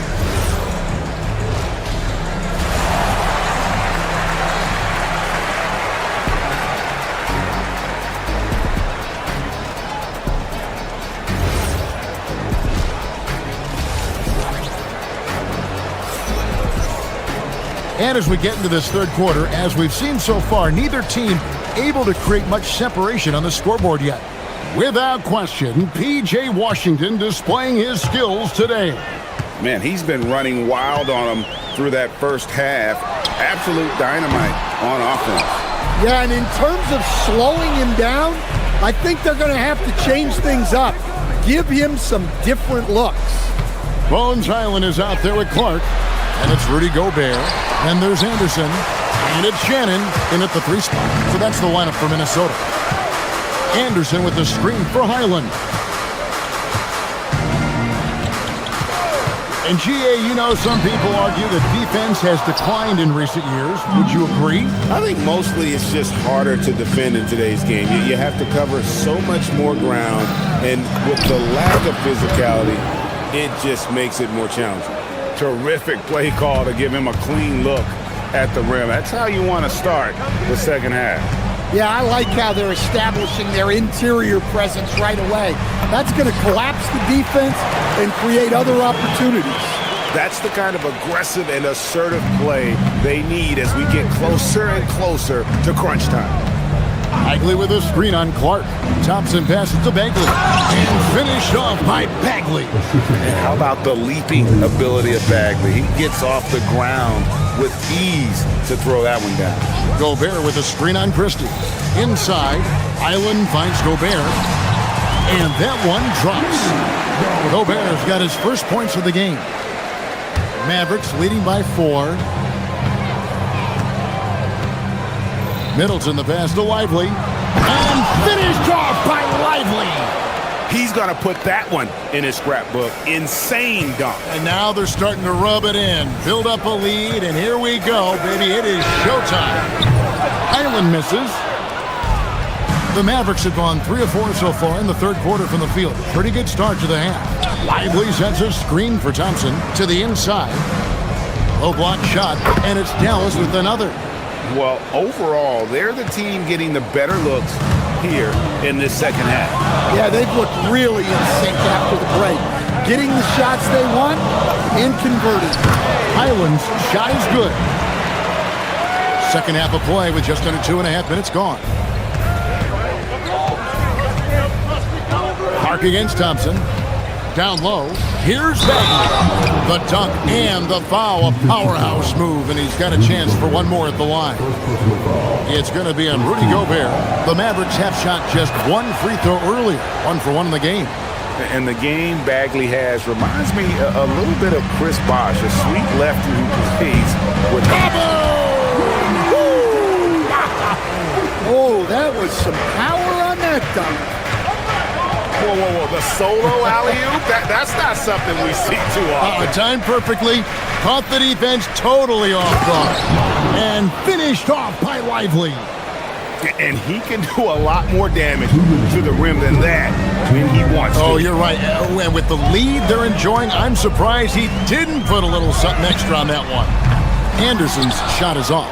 And as we get into this third quarter, as we've seen so far, neither team able to create much separation on the scoreboard yet. Without question, P.J. Washington displaying his skills today. Man, he's been running wild on him through that first half. Absolute dynamite on offense. Yeah, and in terms of slowing him down, I think they're going to have to change things up. Give him some different looks. Bones Highland is out there with Clark. And it's Rudy Gobert. And there's Anderson. And it's Shannon in at the 3 spot. So that's the lineup for Minnesota. Anderson with the screen for Highland. And GA, you know, some people argue that defense has declined in recent years. Would you agree? I think mostly it's just harder to defend in today's game. You have to cover so much more ground, and with the lack of physicality, it just makes it more challenging. Terrific play call to give him a clean look at the rim. That's how you want to start the second half. Yeah, I like how they're establishing their interior presence right away. That's going to collapse the defense and create other opportunities. That's the kind of aggressive and assertive play they need as we get closer and closer to crunch time. Bagley with a screen on Clark. Thompson passes to Bagley. And finished off by Bagley. And how about the leaping ability of Bagley? He gets off the ground with ease to throw that one down. Gobert with a screen on Christie. Inside, Island finds Gobert. And that one drops. Gobert's got his first points of the game. Mavericks leading by 4. Middleton the pass to Lively. And finished off by Lively. He's going to put that one in his scrapbook. Insane dunk. And now they're starting to rub it in. Build up a lead, and here we go, baby. It is showtime. Island misses. The Mavericks have gone 3 of 4 so far in the third quarter from the field. Pretty good start to the half. Lively sends a screen for Thompson to the inside. Low block shot, and it's Dallas with another. Well, overall, they're the team getting the better looks here in this second half. Yeah, they've looked really in sync after the break. Getting the shots they want and converting. Highland's shot is good. Second half of play with just under 2.5 minutes gone. Clark against Thompson. Down low. Here's Bagley. The dunk and the foul. A powerhouse move, and he's got a chance for one more at the line. It's going to be on Rudy Gobert. The Mavericks have shot just 1 free throw earlier. 1 for 1 in the game. And the game Bagley has reminds me a little bit of Chris Bosh, a sweet lefty who plays with Oh, that was some power on that dunk. Whoa. The solo alley-oop? That's not something we see too often. Timed perfectly. Caught the defense totally off guard. And finished off by Lively. And he can do a lot more damage to the rim than that when he wants to. Oh, you're right. And with the lead they're enjoying, I'm surprised he didn't put a little something extra on that one. Anderson's shot is off.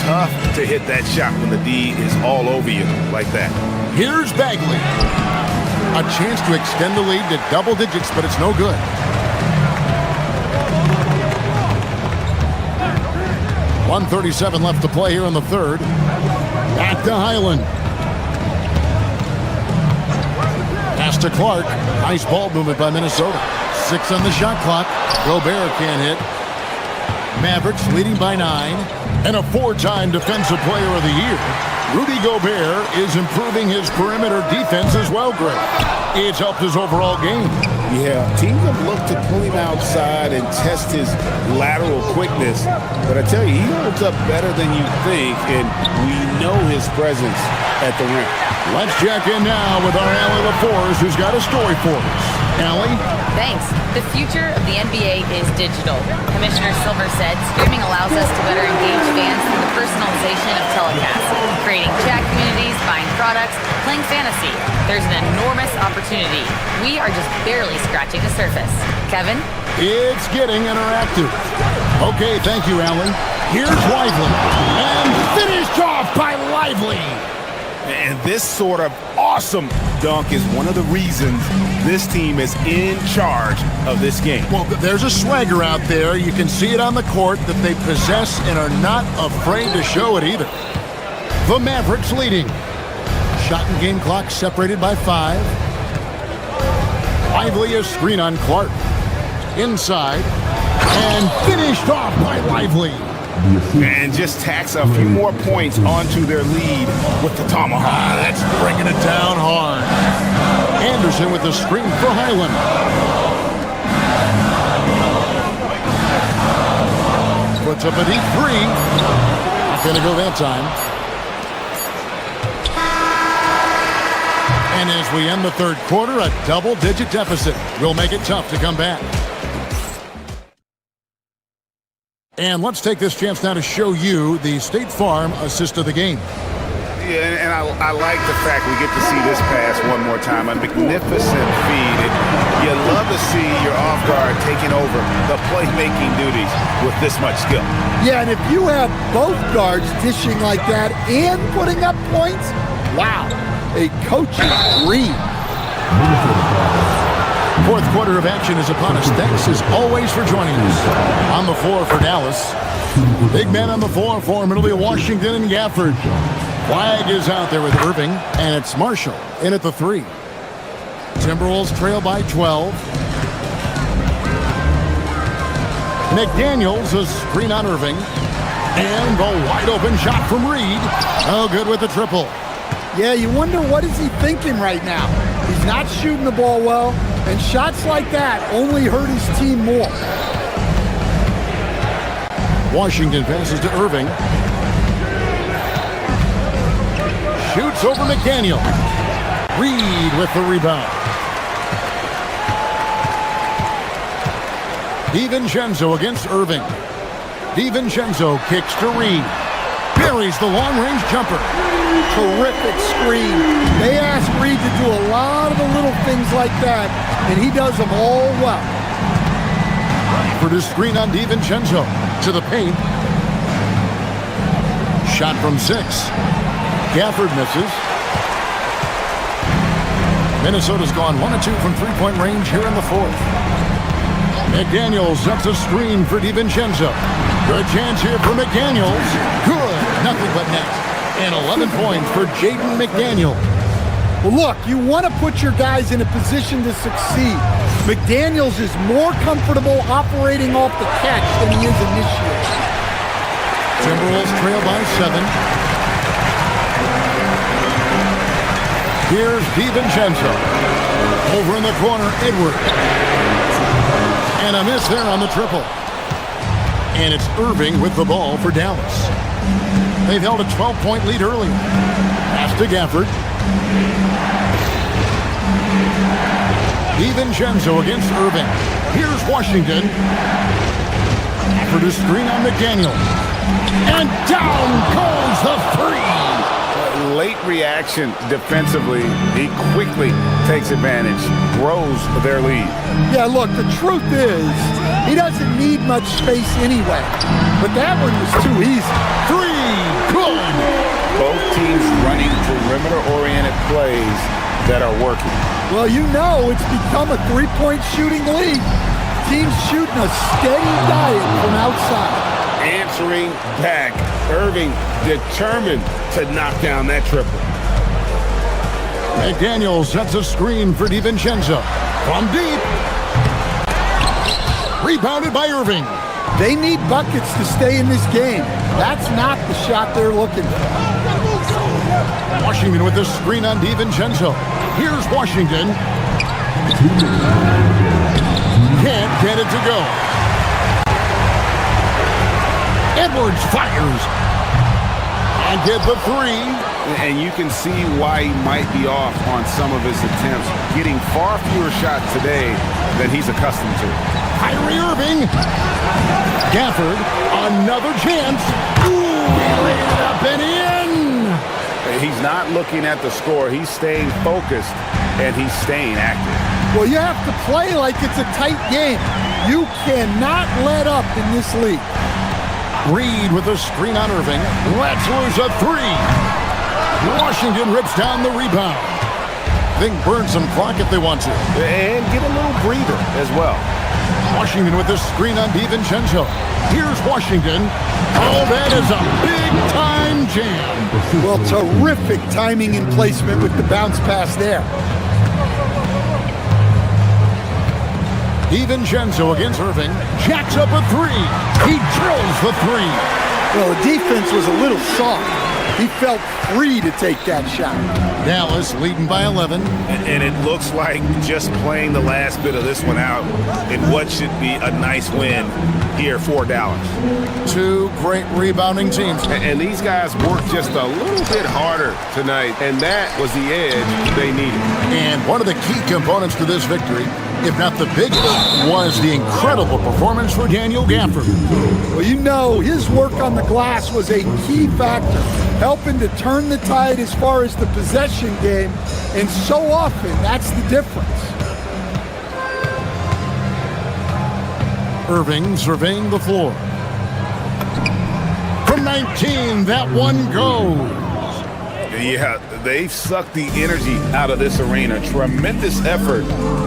Tough to hit that shot when the D is all over you like that. Here's Bagley. A chance to extend the lead to double digits, but it's no good. .137 left to play here in the third. Back to Highland. Pass to Clark. Nice ball movement by Minnesota. 6 on the shot clock. Gobert can't hit. Mavericks leading by 9. And a 4-time Defensive Player of the Year. Rudy Gobert is improving his perimeter defense as well, Greg. It's helped his overall game. Yeah, teams have looked to pull him outside and test his lateral quickness. But I tell you, he holds up better than you think, and we know his presence at the rim. Let's check in now with our Allie LaForce, who's got a story for us. Allie? Thanks. The future of the NBA is digital. Commissioner Silver said streaming allows us to better engage fans through the personalization of telecasts, creating chat communities, buying products, playing fantasy. There's an enormous opportunity. We are just barely scratching the surface. Kevin? It's getting interactive. Okay, thank you, Allie. Here's Lively. And finished off by Lively. And this sort of awesome dunk is one of the reasons this team is in charge of this game. Well, there's a swagger out there. You can see it on the court that they possess and are not afraid to show it either. The Mavericks leading. Shot and game clock separated by 5. Lively a screen on Clark. Inside. And finished off by Lively. And just tacks a few more points onto their lead with the tomahawk. That's bringing it down hard. Anderson with the screen for Highland. Puts up a deep 3. Not going to go that time. And as we end the third quarter, a double-digit deficit will make it tough to come back. And let's take this chance now to show you the State Farm assist of the game. Yeah, and I like the fact we get to see this pass one more time. A magnificent feed. You love to see your off guard taking over the playmaking duties with this much skill. Yeah, and if you have both guards dishing like that and putting up points, wow, a coach's dream. Fourth quarter of action is upon us. Thanks as always for joining us. On the floor for Dallas. Big men on the floor for Middle of Washington and Gafford. Flag is out there with Irving, and it's Marshall in at the 3. Timberwolves trail by 12. McDaniels, a screen on Irving. And the wide open shot from Reed. Oh, good with the triple. Yeah, you wonder what is he thinking right now. He's not shooting the ball well, and shots like that only hurt his team more. Washington passes to Irving. Shoots over McDaniel. Reed with the rebound. DiVincenzo against Irving. DiVincenzo kicks to Reed. Buries the long-range jumper. Terrific screen. They ask Reed to do a lot of the little things like that, and he does them all well. For the screen on DiVincenzo. To the paint. Shot from 6. Gafford misses. Minnesota's gone 1 of 2 from three-point range here in the fourth. McDaniels sets a screen for DiVincenzo. Good chance here for McDaniels. Good. Nothing but net. And 11 points for Jaden McDaniel. Well, look, you want to put your guys in a position to succeed. McDaniels is more comfortable operating off the catch than he is initiating. Timberwolves trail by 7. Here's DiVincenzo. Over in the corner, Edward. And a miss there on the triple. And it's Irving with the ball for Dallas. They've held a 12-point lead early. Pass to Gafford. DiVincenzo against Irving. Here's Washington. For the screen on McDaniel. And down goes the 3. Late reaction defensively. He quickly takes advantage, grows their lead. Yeah, look, the truth is, he doesn't need much space anyway. But that one was too easy. 3, good. Both teams running perimeter-oriented plays that are working. Well, you know it's become a three-point shooting league. Teams shooting a steady diet from outside. Answering back. Irving determined to knock down that triple. McDaniel sets a screen for DiVincenzo. From deep. Rebounded by Irving. They need buckets to stay in this game. That's not the shot they're looking for. Washington with the screen on DiVincenzo. Here's Washington. Can't get it to go. Edwards fires. And get the 3. And you can see why he might be off on some of his attempts, getting far fewer shots today than he's accustomed to. Kyrie Irving. Gafford, another chance. Ooh, he laid it up and in. He's not looking at the score. He's staying focused, and he's staying active. Well, you have to play like it's a tight game. You cannot let up in this league. Reed with a screen on Irving. Let's lose a 3. Washington rips down the rebound. They can burn some clock if they want to. And get a little breather as well. Washington with this screen on DiVincenzo. Here's Washington. Oh, that is a big-time jam. Well, terrific timing and placement with the bounce pass there. DiVincenzo against Irving. Jacks up a three. He drills the three. Well, the defense was a little soft. He felt free to take that shot. Dallas leading by 11. And it looks like just playing the last bit of this one out in what should be a nice win here for Dallas. Two great rebounding teams. And these guys worked just a little bit harder tonight, and that was the edge they needed. And one of the key components to this victory, if not the biggest, was the incredible performance for Daniel Gafford. Well, you know, his work on the glass was a key factor, helping to turn the tide as far as the possession game, and so often that's the difference. Irving surveying the floor. From 19, that one goes. Yeah, they've sucked the energy out of this arena. Tremendous effort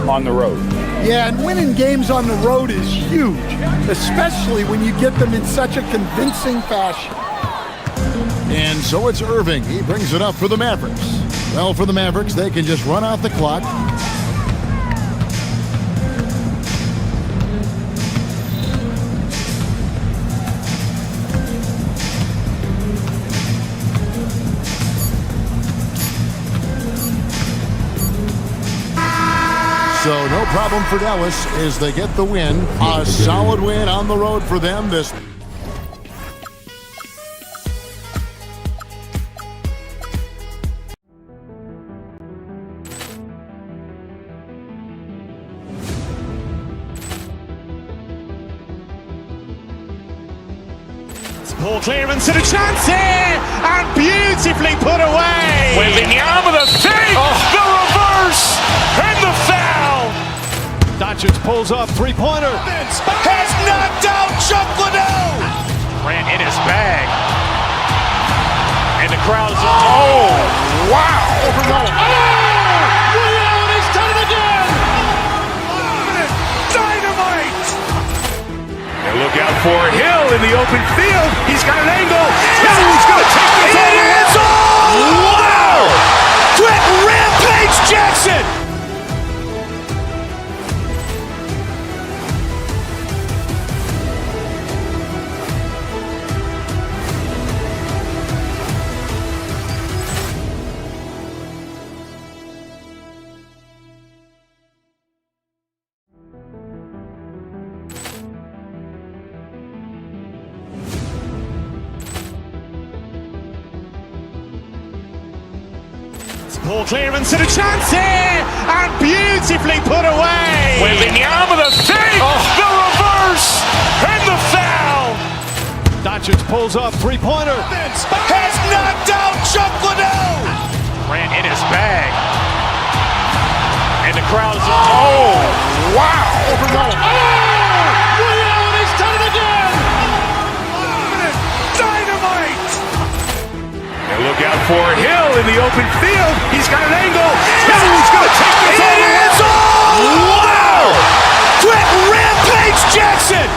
on the road. Yeah, and winning games on the road is huge, especially when you get them in such a convincing fashion. And so it's Irving. He brings it up for the Mavericks. Well, for the Mavericks, they can just run out the clock. So no problem for Dallas as they get the win. A solid win on the road for them this Ball clearance and a chance here, and beautifully put away. Wembanyama with a save, the reverse, and the foul. Doncic pulls up, three-pointer. Has knocked out Chuck Liddell. Grant in his bag. And the crowd is, oh, wow. He's done it again. Dynamite. And look out for Hill in the open field. He's got an angle. He's going to take this all. It is all. Wow. Quick Rampage Jackson. Ball clearance and a chance here, and beautifully put away. Wembanyama with a save, the reverse, and the foul. Doncic pulls up, three-pointer. Has knocked out Chuck Liddell. Grant in his bag. And the crowd is, oh, wow. He's done it again. Dynamite. And look out for Hill in the open field. He's got an angle. He's going to take this all. It is all. Wow. Quick Rampage Jackson.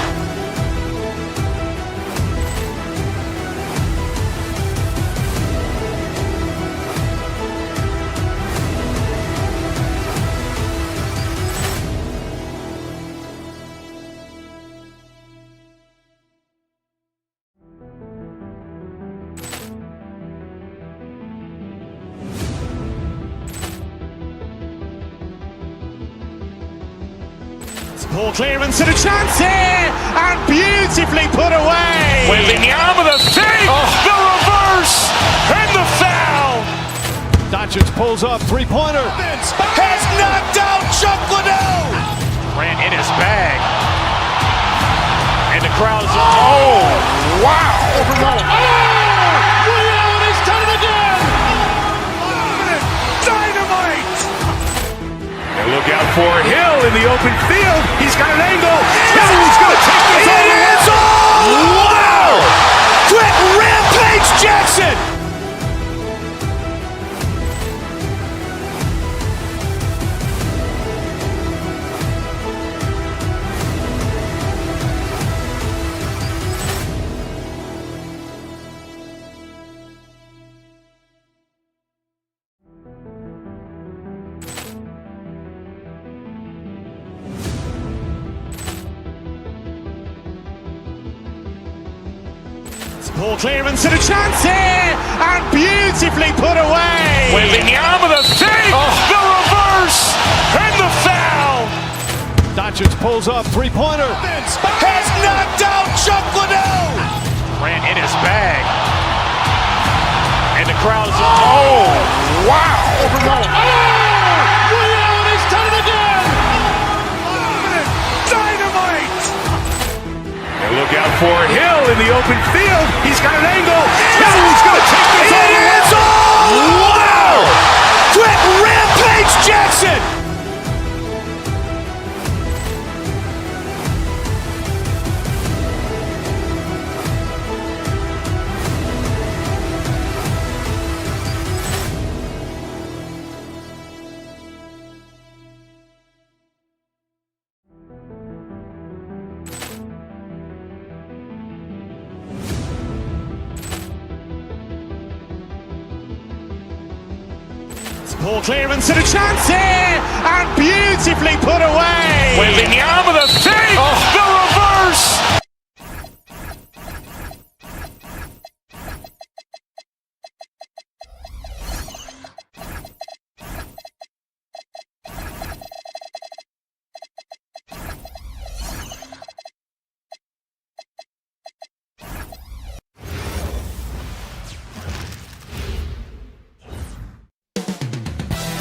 Ball clearance and a chance here, and beautifully put away. Wembanyama with a save, the reverse, and the foul. Doncic pulls up, three-pointer. Has knocked out Chuck Liddell. Grant in his bag. And the crowd is, oh, wow. He's done it again. Dynamite. And look out for Hill in the open field. He's got an angle. He's going to take this all. It is all. Wow. Quick Rampage Jackson. Ball clearance and a chance here, and beautifully put away. Wembanyama the save, the reverse, and the foul. Doncic pulls up, three-pointer. Has knocked out Chuck Liddell. Grant in his bag. And the crowd is, oh, wow. Leon has done it again. Dynamite. And look out for Hill in the open field. He's got an angle. Hill's going to take this all the way. Wow. Quit Rampage Jackson. Ball clearance and a chance here, and beautifully put away. Wembanyama the save, the reverse.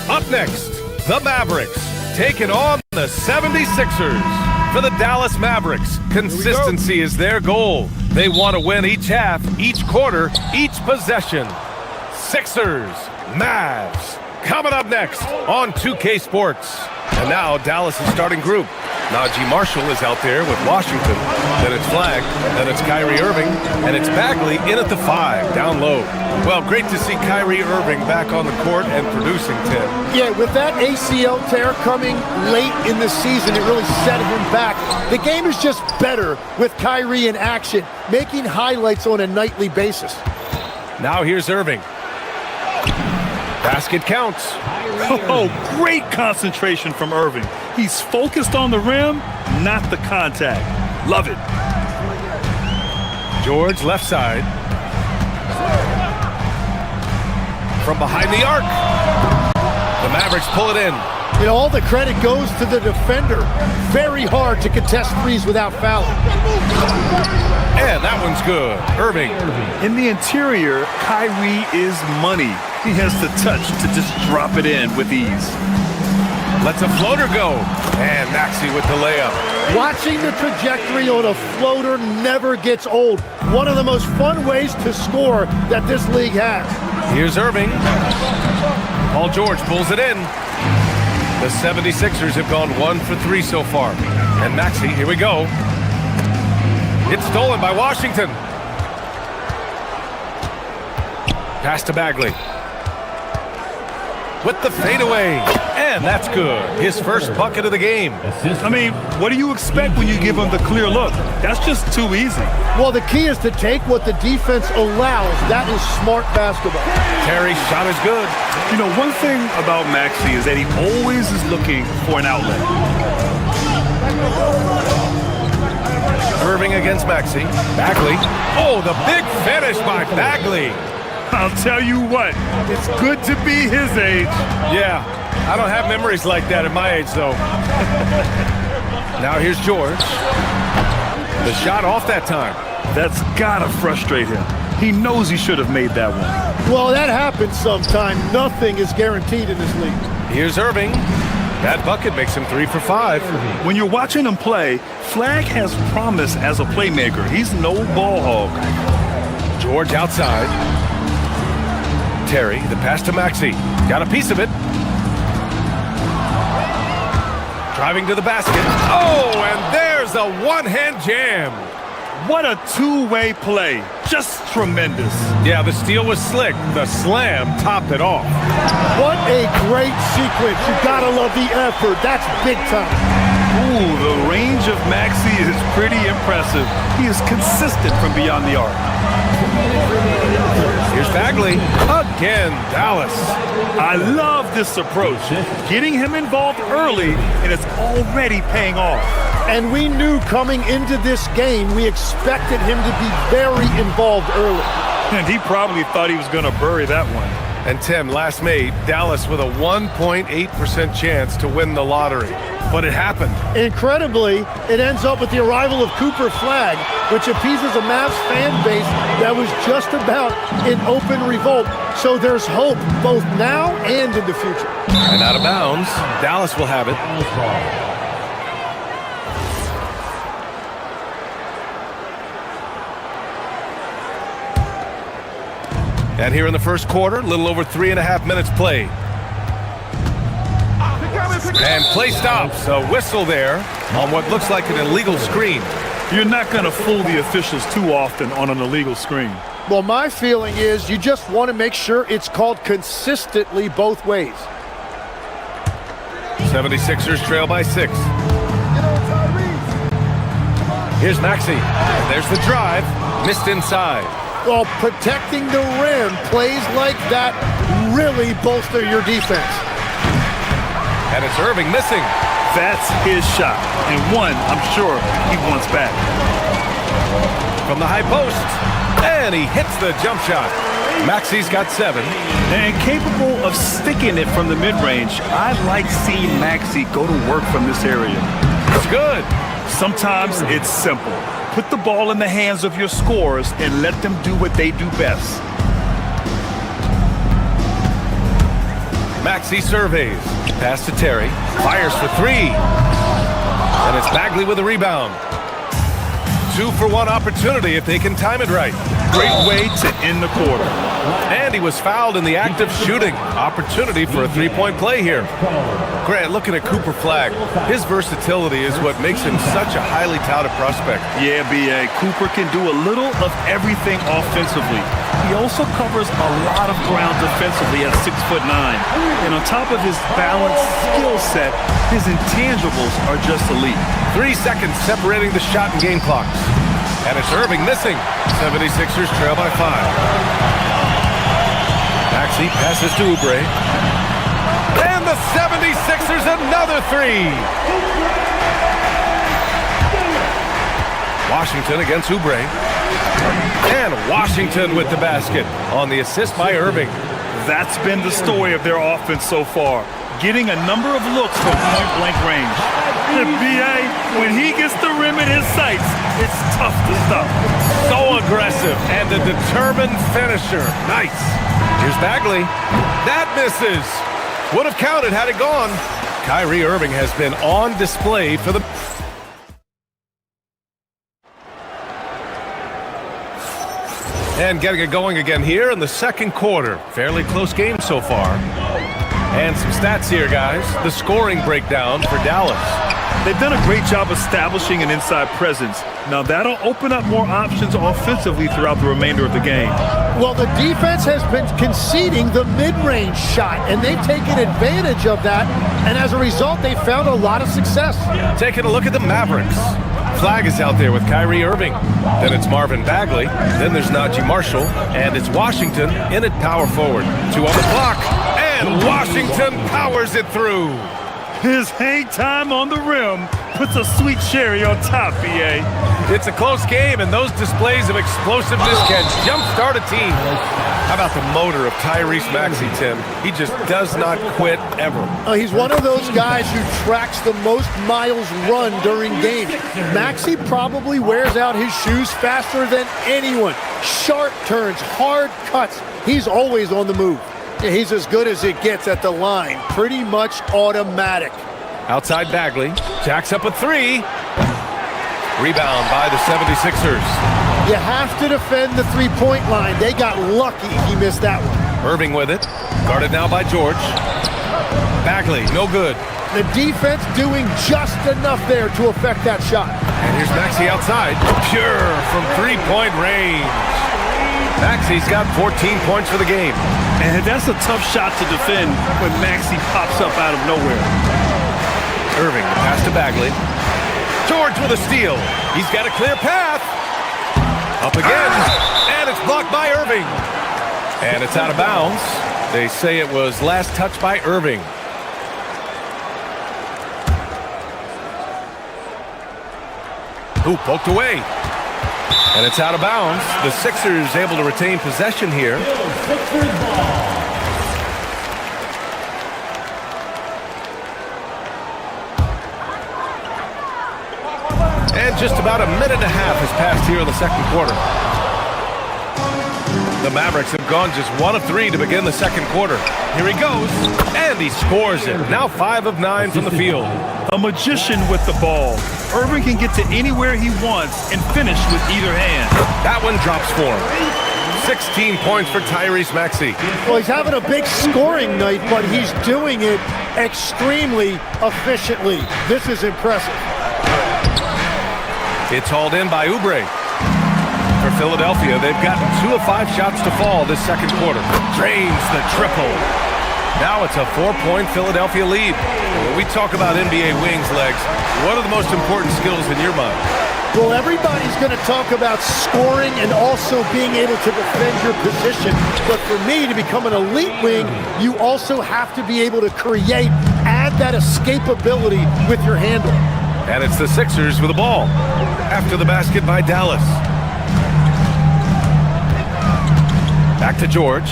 Up next, the Mavericks taking on the 76ers. For the Dallas Mavericks, consistency is their goal. They want to win each half, each quarter, each possession. Sixers, Mavs, coming up next on 2K Sports. And now Dallas' starting group. Najee Marshall is out there with Washington. Then it's Flagg, then it's Kyrie Irving, and it's Bagley in at the 5, down low. Well, great to see Kyrie Irving back on the court and producing, Tim. Yeah, with that ACL tear coming late in the season, it really set him back. The game is just better with Kyrie in action, making highlights on a nightly basis. Now here's Irving. Basket counts. Oh, great concentration from Irving. He's focused on the rim, not the contact. Love it. George, left side. From behind the arc. The Mavericks pull it in. You know, all the credit goes to the defender. Very hard to contest threes without fouling. And that one's good. Irving. In the interior, Kyrie is money. He has the touch to just drop it in with ease. Lets a floater go. And Maxey with the layup. Watching the trajectory on a floater never gets old. One of the most fun ways to score that this league has. Here's Irving. Paul George pulls it in. The 76ers have gone 1 for 3 so far. And Maxey, here we go. It's stolen by Washington. Pass to Bagley. With the fadeaway. And that's good. His first bucket of the game. I mean, what do you expect when you give him the clear look? That's just too easy. Well, the key is to take what the defense allows. That is smart basketball. Terry's shot is good. You know, one thing about Maxey is that he always is looking for an outlet. Irving against Maxey. Bagley. Oh, the big finish by Bagley. I'll tell you what, it's good to be his age. Yeah, I don't have memories like that at my age, though. Now here's George. The shot off that time. That's gotta frustrate him. He knows he should have made that one. Well, that happens sometime. Nothing is guaranteed in this league. Here's Irving. That bucket makes him 3 for 5. When you're watching him play, Flagg has promise as a playmaker. He's no ball hog. George outside. Terry, the pass to Maxey. Got a piece of it. Driving to the basket. Oh, and there's a one-hand jam. What a two-way play. Just tremendous. Yeah, the steal was slick. The slam topped it off. What a great sequence. You gotta love the effort. That's big time. Ooh, the range of Maxey is pretty impressive. He is consistent from beyond the arc. Here's Bagley. Again, Dallas. I love this approach. Getting him involved early, and it's already paying off. And we knew coming into this game, we expected him to be very involved early. And he probably thought he was going to bury that one. And Tim, last May, Dallas with a 1.8% chance to win the lottery. But it happened. Incredibly, it ends up with the arrival of Cooper Flagg, which appeases a Mavs fan base that was just about in open revolt. So there's hope both now and in the future. And out of bounds, Dallas will have it. And here in the first quarter, a little over 3.5 minutes played. And play stops. A whistle there on what looks like an illegal screen. You're not going to fool the officials too often on an illegal screen. Well, my feeling is you just want to make sure it's called consistently both ways. 76ers trail by 6. Here's Maxey. And there's the drive. Missed inside. Well, protecting the rim, plays like that really bolster your defense. And it's Irving missing. That's his shot, and one I'm sure he wants back. From the high post, and he hits the jump shot. Maxey's got 7. And capable of sticking it from the mid-range, I like seeing Maxey go to work from this area. It's good. Sometimes it's simple. Put the ball in the hands of your scorers and let them do what they do best. Maxey surveys. Pass to Terry. Fires for 3. And it's Bagley with a rebound. 2-for-1 opportunity if they can time it right. Great way to end the quarter. And he was fouled in the act of shooting. Opportunity for a 3-point play here. Grant, looking at Cooper Flagg, his versatility is what makes him such a highly touted prospect. Yeah, B.A. Cooper can do a little of everything offensively. He also covers a lot of ground defensively at 6'9". And on top of his balanced skill set, his intangibles are just elite. 3 seconds separating the shot and game clocks. And it's Irving missing. 76ers trail by 5. Maxey passes to Oubre. And the 76ers another 3. Washington against Oubre. And Washington with the basket on the assist by Irving. That's been the story of their offense so far. Getting a number of looks from point-blank range. The B.A., when he gets the rim in his sights, it's tough to stop. So aggressive and a determined finisher. Nice. Here's Bagley. That misses. Would have counted had it gone. Kyrie Irving has been on display for the... And getting it going again here in the second quarter. Fairly close game so far. And some stats here, guys. The scoring breakdown for Dallas. They've done a great job establishing an inside presence. Now that'll open up more options offensively throughout the remainder of the game. Well, the defense has been conceding the mid-range shot, and they've taken advantage of that, and as a result, they found a lot of success. Taking a look at the Mavericks. Flagg is out there with Kyrie Irving. Then it's Marvin Bagley. Then there's Najee Marshall. And it's Washington in at power forward. 2 on the clock. And Washington powers it through. His hang time on the rim puts a sweet cherry on top, B.A. It's a close game, and those displays of explosiveness can jumpstart a team. How about the motor of Tyrese Maxey, Tim? He just does not quit ever. He's one of those guys who tracks the most miles run during games. Maxey probably wears out his shoes faster than anyone. Sharp turns, hard cuts. He's always on the move. He's as good as it gets at the line. Pretty much automatic. Outside Bagley. Jacks up a 3. Rebound by the 76ers. You have to defend the three-point line. They got lucky he missed that one. Irving with it. Guarded now by George. Bagley, no good. The defense doing just enough there to affect that shot. And here's Maxey outside. Pure from three-point range. Maxey's got 14 points for the game. And that's a tough shot to defend when Maxey pops up out of nowhere. Irving, pass to Bagley. George with a steal. He's got a clear path. Up again. And it's blocked by Irving. And it's out of bounds. They say it was last touched by Irving. Who poked away. And it's out of bounds. The Sixers able to retain possession here. And just about a minute and a half has passed here in the second quarter. The Mavericks have gone just 1 of 3 to begin the second quarter. Here he goes, and he scores it. Now 5 of 9 from the field. A magician with the ball. Irving can get to anywhere he wants and finish with either hand. That one drops for him. 16 points for Tyrese Maxey. Well, he's having a big scoring night, but he's doing it extremely efficiently. This is impressive. It's hauled in by Oubre. For Philadelphia, they've gotten 2 of 5 shots to fall this second quarter. Drains the triple. Now it's a 4-point Philadelphia lead. When we talk about NBA wings, Legs, what are the most important skills in your mind? Well, everybody's going to talk about scoring and also being able to defend your position. But for me, to become an elite wing, you also have to be able to create, add that escapability with your handle. And it's the Sixers with the ball. After the basket by Dallas. Back to George.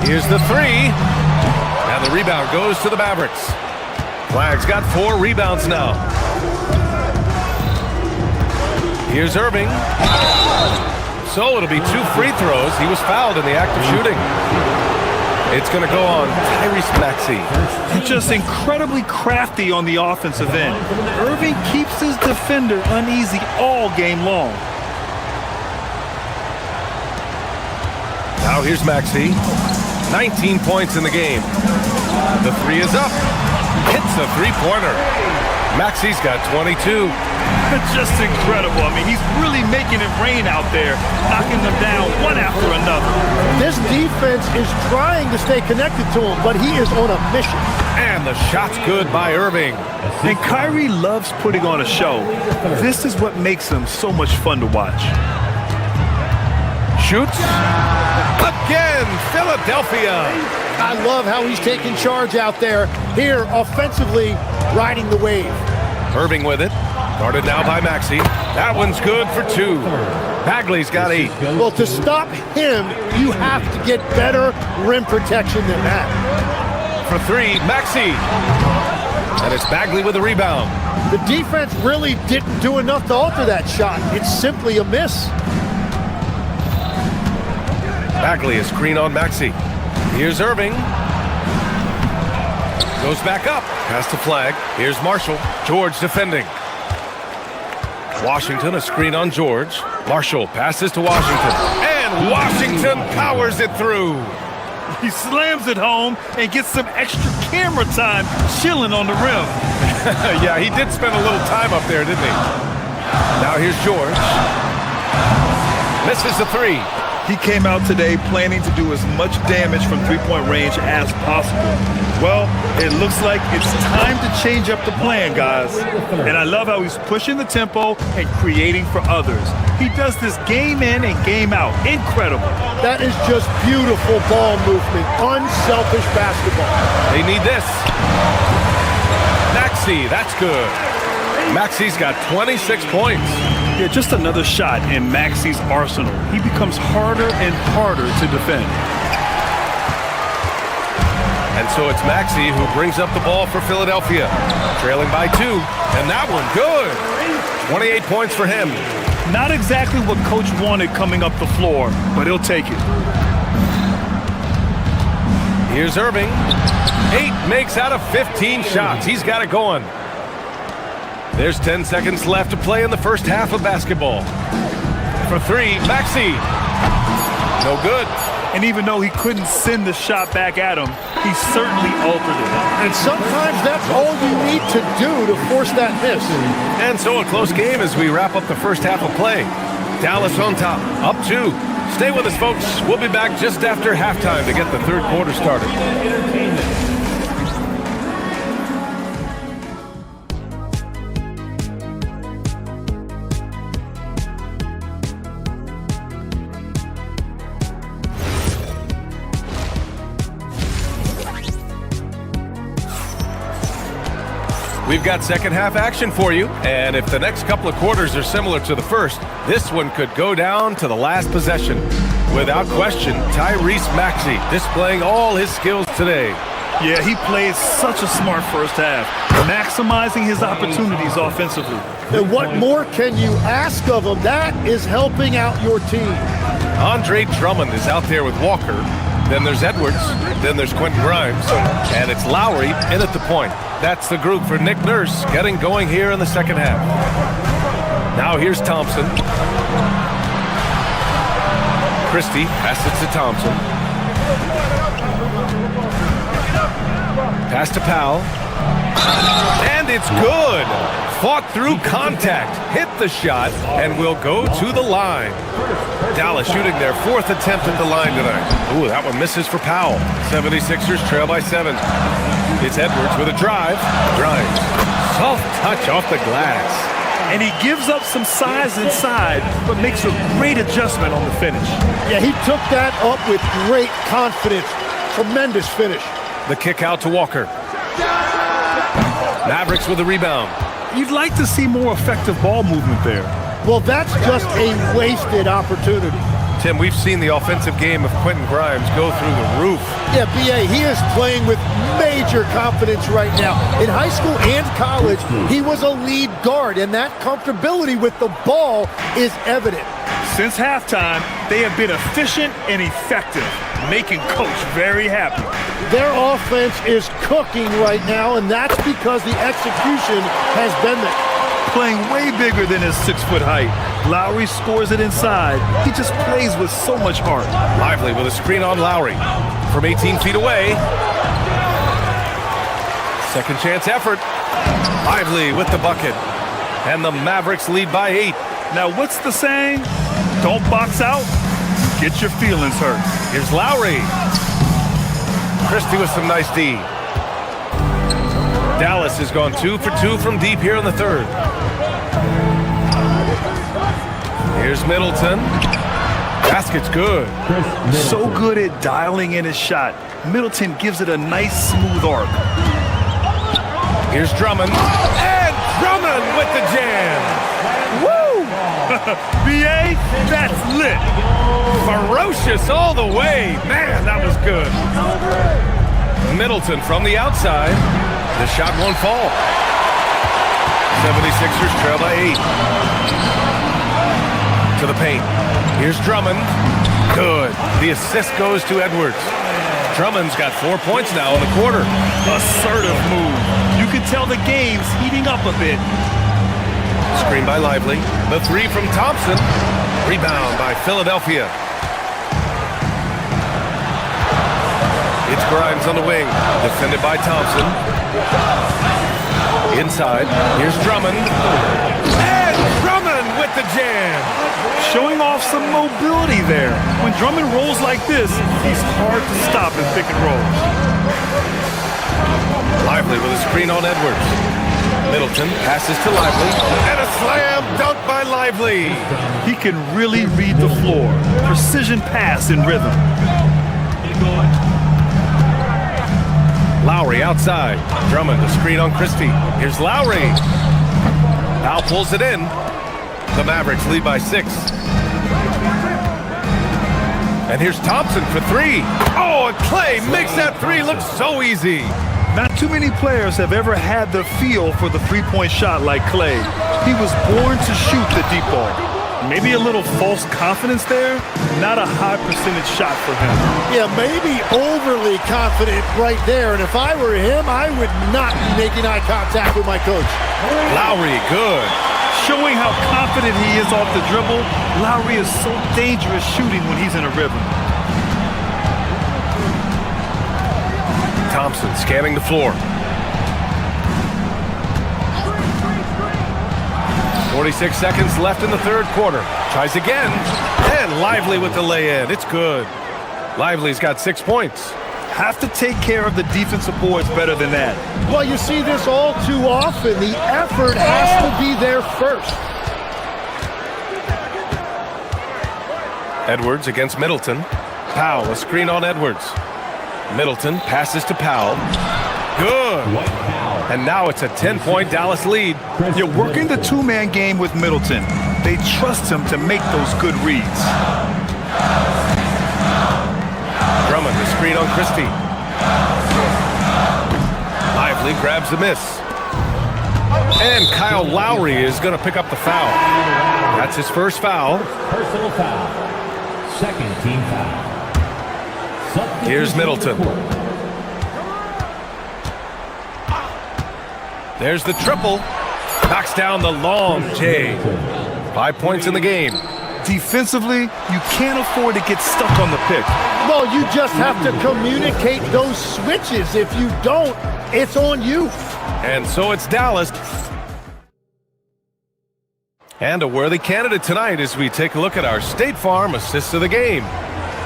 Here's the 3. And the rebound goes to the Mavericks. Flag's got 4 rebounds now. Here's Irving. So it'll be 2 free throws. He was fouled in the act of shooting. It's going to go on Tyrese Maxey. Just incredibly crafty on the offensive end. Irving keeps his defender uneasy all game long. Now here's Maxey. 19 points in the game. The 3 is up. Hits a 3-pointer. Maxey's got 22. Just incredible. I mean, he's really making it rain out there, knocking them down one after another. This defense is trying to stay connected to him, but he is on a mission. And the shot's good by Irving. And Kyrie loves putting on a show. This is what makes him so much fun to watch. Shoots. Again, Philadelphia. I love how he's taking charge out there. Here, offensively, riding the wave. Irving with it. Guarded now by Maxey. That one's good for 2. Bagley's got 8. Well, to stop him, you have to get better rim protection than that. For 3, Maxey. And it's Bagley with the rebound. The defense really didn't do enough to alter that shot. It's simply a miss. Bagley is screen on Maxey. Here's Irving. Goes back up. Pass to Flag. Here's Marshall. George defending. Washington, a screen on George. Marshall passes to Washington. And Washington powers it through. He slams it home and gets some extra camera time chilling on the rim. Yeah, he did spend a little time up there, didn't he? Now here's George. Misses the 3. He came out today planning to do as much damage from three-point range as possible. Well, it looks like it's time to change up the plan, guys. And I love how he's pushing the tempo and creating for others. He does this game in and game out. Incredible. That is just beautiful ball movement. Unselfish basketball. They need this. Maxey, that's good. Maxey's got 26 points. Yeah, just another shot in Maxey's arsenal. He becomes harder and harder to defend. And so it's Maxey who brings up the ball for Philadelphia. Trailing by 2. And that one, good. 28 points for him. Not exactly what Coach wanted coming up the floor, but he'll take it. Here's Irving. 8 makes out of 15 shots. He's got it going. There's 10 seconds left to play in the first half of basketball. For 3, Maxey. No good. And even though he couldn't send the shot back at him, he certainly altered it. And sometimes that's all you need to do to force that miss. And so a close game as we wrap up the first half of play. Dallas on top, up 2. Stay with us, folks. We'll be back just after halftime to get the third quarter started. We've got second half action for you, and if the next couple of quarters are similar to the first, this one could go down to the last possession. Without question, Tyrese Maxey displaying all his skills today. Yeah, he played such a smart first half, maximizing his opportunities offensively. And what more can you ask of him? That is helping out your team. Andre Drummond is out there with Walker. Then there's Edwards. Then there's Quentin Grimes. And it's Lowry in at the point. That's the group for Nick Nurse getting going here in the second half. Now here's Thompson. Christie passes to Thompson. Pass to Powell. And it's good. Fought through contact. Hit the shot and will go to the line. Dallas shooting their fourth attempt at the line tonight. Ooh, that one misses for Powell. 76ers trail by 7. It's Edwards with a drive. Grimes. Soft touch off the glass. And he gives up some size inside, but makes a great adjustment on the finish. Yeah, he took that up with great confidence. Tremendous finish. The kick out to Walker. Mavericks with a rebound. You'd like to see more effective ball movement there. Well, that's just a wasted opportunity. Tim, we've seen the offensive game of Quentin Grimes go through the roof. Yeah, B.A., he is playing with major confidence right now. In high school and college, he was a lead guard, and that comfortability with the ball is evident. Since halftime, they have been efficient and effective, making Coach very happy. Their offense is cooking right now, and that's because the execution has been there. Playing way bigger than his 6-foot height. Lowry scores it inside. He just plays with so much heart. Lively with a screen on Lowry from 18 feet away. Second chance effort. Lively with the bucket. And the Mavericks lead by 8. Now what's the saying? Don't box out, get your feelings hurt. Here's Lowry. Christie with some nice D. Dallas has gone 2 for 2 from deep here in the third. Here's Middleton. Basket's good. So good at dialing in his shot. Middleton gives it a nice smooth arc. Here's Drummond. And Drummond with the jam. Woo! B.A., that's lit. Ferocious all the way. Man, that was good. Middleton from the outside. The shot won't fall. 76ers trail by 8. To the paint. Here's Drummond. Good. The assist goes to Edwards. Drummond's got 4 points now in the quarter. Assertive move. You can tell the game's heating up a bit. Screen by Lively. The 3 from Thompson. Rebound by Philadelphia. It's Grimes on the wing. Defended by Thompson. Inside. Here's Drummond. And Drummond with the jam. Showing off some mobility there. When Drummond rolls like this, he's hard to stop in pick and roll. Lively with a screen on Edwards. Middleton passes to Lively. And a slam dunk by Lively. He can really read the floor. Precision pass in rhythm. Lowry outside. Drummond, a screen on Christie. Here's Lowry. Powell pulls it in. The Mavericks lead by 6. And here's Thompson for 3. Oh, and Clay makes that 3 look so easy. Not too many players have ever had the feel for the three-point shot like Clay. He was born to shoot the deep ball. Maybe a little false confidence there. Not a high percentage shot for him. Yeah, maybe overly confident right there. And if I were him, I would not be making eye contact with my coach. Lowry, good. Showing how confident he is off the dribble, Lowry is so dangerous shooting when he's in a rhythm. Thompson scanning the floor. 46 seconds left in the third quarter. Tries again. And Lively with the lay-in. It's good. Lively's got 6 points. Have to take care of the defensive boards better than that. Well, you see this all too often. The effort has to be there first. Edwards against Middleton. Powell, a screen on Edwards. Middleton passes to Powell. Good. And now it's a 10-point Dallas lead. You're working the two-man game with Middleton. They trust him to make those good reads. Drummond, the screen on Christie. Lively grabs the miss. And Kyle Lowry is going to pick up the foul. That's his first foul. Personal foul. Second team foul. Here's Middleton. There's the triple. Knocks down the long J. 5 points in the game. Defensively, you can't afford to get stuck on the pick. Well, you just have to communicate those switches. If you don't, it's on you. And so it's Dallas. And a worthy candidate tonight as we take a look at our State Farm assists of the game.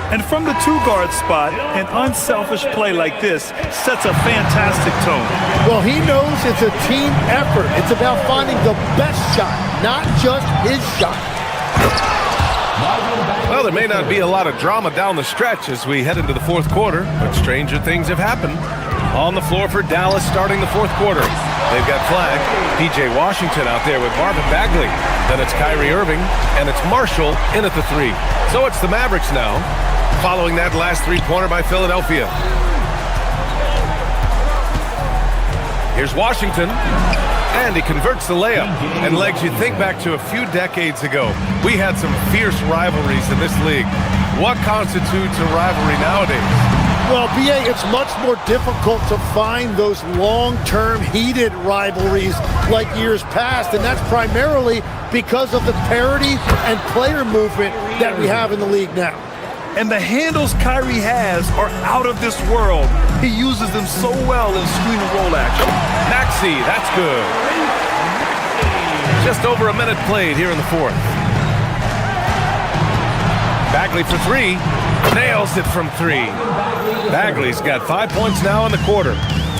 And from the two-guard spot, an unselfish play like this sets a fantastic tone. Well, he knows it's a team effort. It's about finding the best shot, not just his shot. Well, there may not be a lot of drama down the stretch as we head into the fourth quarter, but stranger things have happened. On the floor for Dallas starting the fourth quarter. They've got Flag, P.J. Washington out there with Marvin Bagley. Then it's Kyrie Irving, and it's Marshall in at the three. So it's the Mavericks now, following that last three-pointer by Philadelphia. Here's Washington, and he converts the layup. And Legs, you think back to a few decades ago, we had some fierce rivalries in this league. What constitutes a rivalry nowadays? Well, B.A., it's much more difficult to find those long-term heated rivalries like years past, and that's primarily because of the parity and player movement that we have in the league now. And the handles Kyrie has are out of this world. He uses them so well in screen and roll action. Maxey, that's good. Just over a minute played here in the fourth. Bagley for three. Nails it from three. Bagley's got 5 points now in the quarter.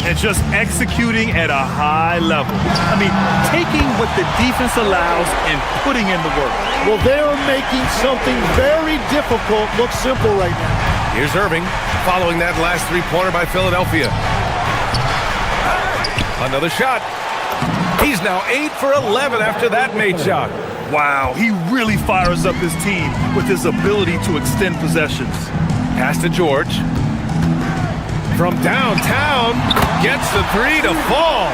And just executing at a high level. I mean, taking what the defense allows and putting in the work. Well, they're making something very difficult look simple right now. Here's Irving, following that last three-pointer by Philadelphia. Another shot. He's now 8 for 11 after that made shot. Wow, he really fires up his team with his ability to extend possessions. Pass to George. From downtown, gets the three to fall.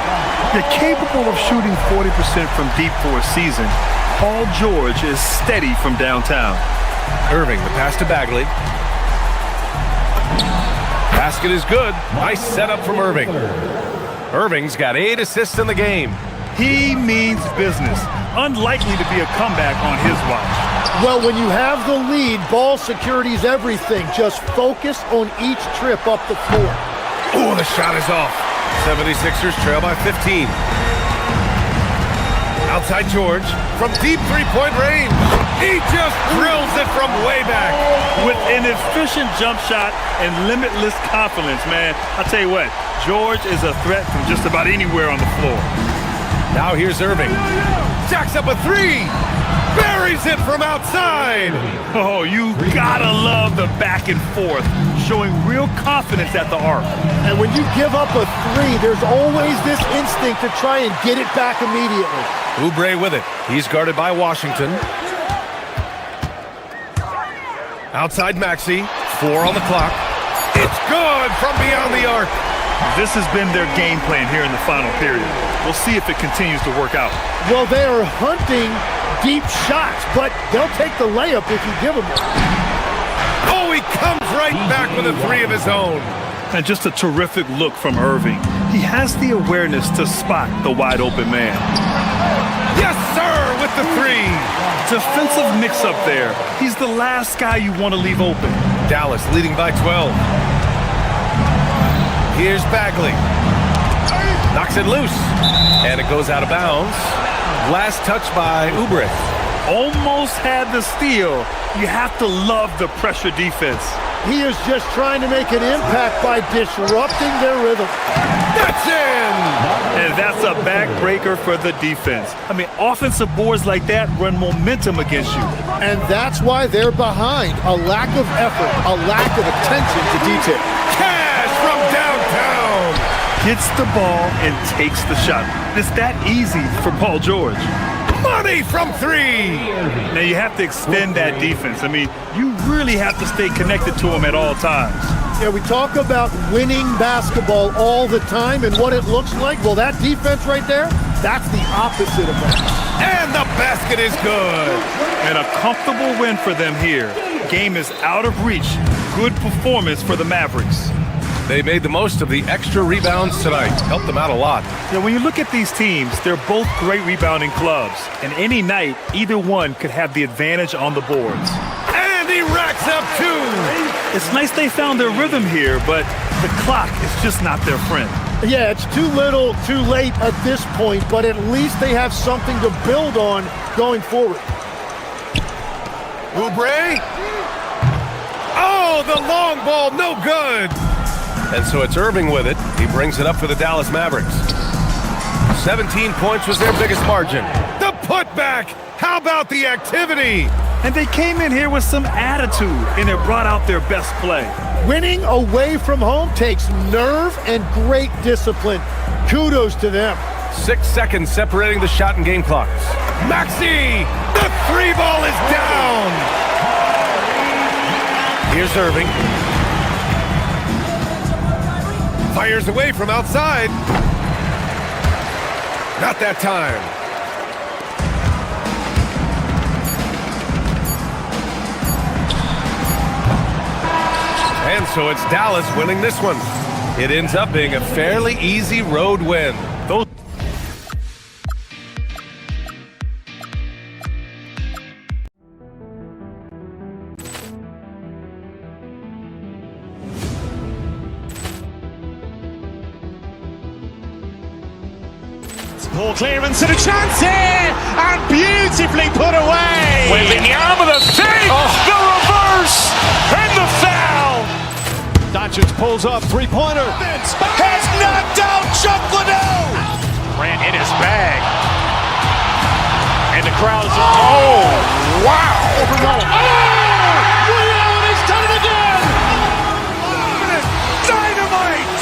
You're capable of shooting 40% from deep for a season. Paul George is steady from downtown. Irving, the pass to Bagley. Basket is good. Nice setup from Irving. Irving's got 8 assists in the game. He means business. Unlikely to be a comeback on his watch. Well, when you have the lead, ball security is everything. Just focus on each trip up the floor. Oh, the shot is off. 76ers trail by 15. Outside George from deep three-point range. He just drills it from way back. With an efficient jump shot and limitless confidence, man. I'll tell you what, George is a threat from just about anywhere on the floor. Now here's Irving. Jacks up a three. Buries it from outside. Oh, you gotta love the back and forth, showing real confidence at the arc. And when you give up a three, there's always this instinct to try and get it back immediately. Oubre with it. He's guarded by Washington. Outside Maxey. 4 on the clock. It's good from beyond the arc. This has been their game plan here in the final period. We'll see if it continues to work out. Well, they are hunting deep shots, but they'll take the layup if you give them it. Oh, he comes right back with a three of his own. And just a terrific look from Irving. He has the awareness to spot the wide open man. Yes, sir, with the three. Defensive mix-up there. He's the last guy you want to leave open. Dallas leading by 12. Here's Bagley. Knocks it loose. And it goes out of bounds. Last touch by Oubre. Almost had the steal. You have to love the pressure defense. He is just trying to make an impact by disrupting their rhythm. That's in! And that's a backbreaker for the defense. I mean, offensive boards like that run momentum against you. And that's why they're behind. A lack of effort, a lack of attention to detail. Cash from downtown. gets the ball and takes the shot. It's that easy for Paul George. Money from three. Now you have to extend that defense. I mean, you really have to stay connected to him at all times. Yeah, we talk about winning basketball all the time and what it looks like. Well, that defense right there, that's the opposite of that. And the basket is good. And a comfortable win for them here. Game is out of reach. Good performance for the Mavericks. They made the most of the extra rebounds tonight. Helped them out a lot. Now, when you look at these teams, they're both great rebounding clubs. And any night, either one could have the advantage on the boards. And he racks up two. It's nice they found their rhythm here, but the clock is just not their friend. Yeah, it's too little, too late at this point, but at least they have something to build on going forward. Oubre. Oh, the long ball, no good. And so it's Irving with it. He brings it up for the Dallas Mavericks. 17 points was their biggest margin. The putback. How about the activity? And they came in here with some attitude, and it brought out their best play. Winning away from home takes nerve and great discipline. Kudos to them. 6 seconds separating the shot and game clocks. Maxey! The three ball is down! Here's Irving. Fires away from outside. Not that time. And so it's Dallas winning this one. It ends up being a fairly easy road win. Those Ball clearance and a chance here, and beautifully put away. Wembanyama with a fake, the reverse, and the foul. Doncic pulls up, three-pointer. Has knocked out Chuck Liddell. Ran in his bag, and the crowd is wow! Liddell, and he's done it again. Dynamite!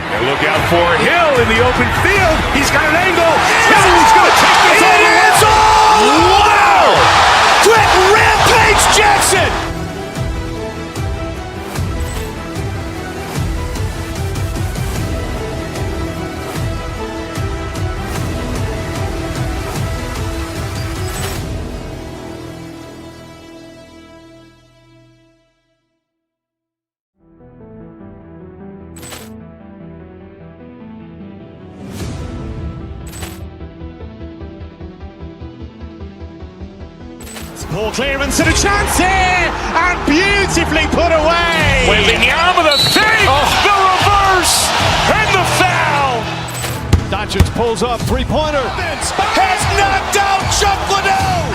And look out for Hill in the open field. He's got an angle. Hill's going to take this all the way. Wow! Quick rampage Jackson! Ball clearance and a chance here, and beautifully put away. Wembanyama with a fake, the reverse, and the foul. Doncic pulls up, three-pointer. Has knocked out Chuck Liddell.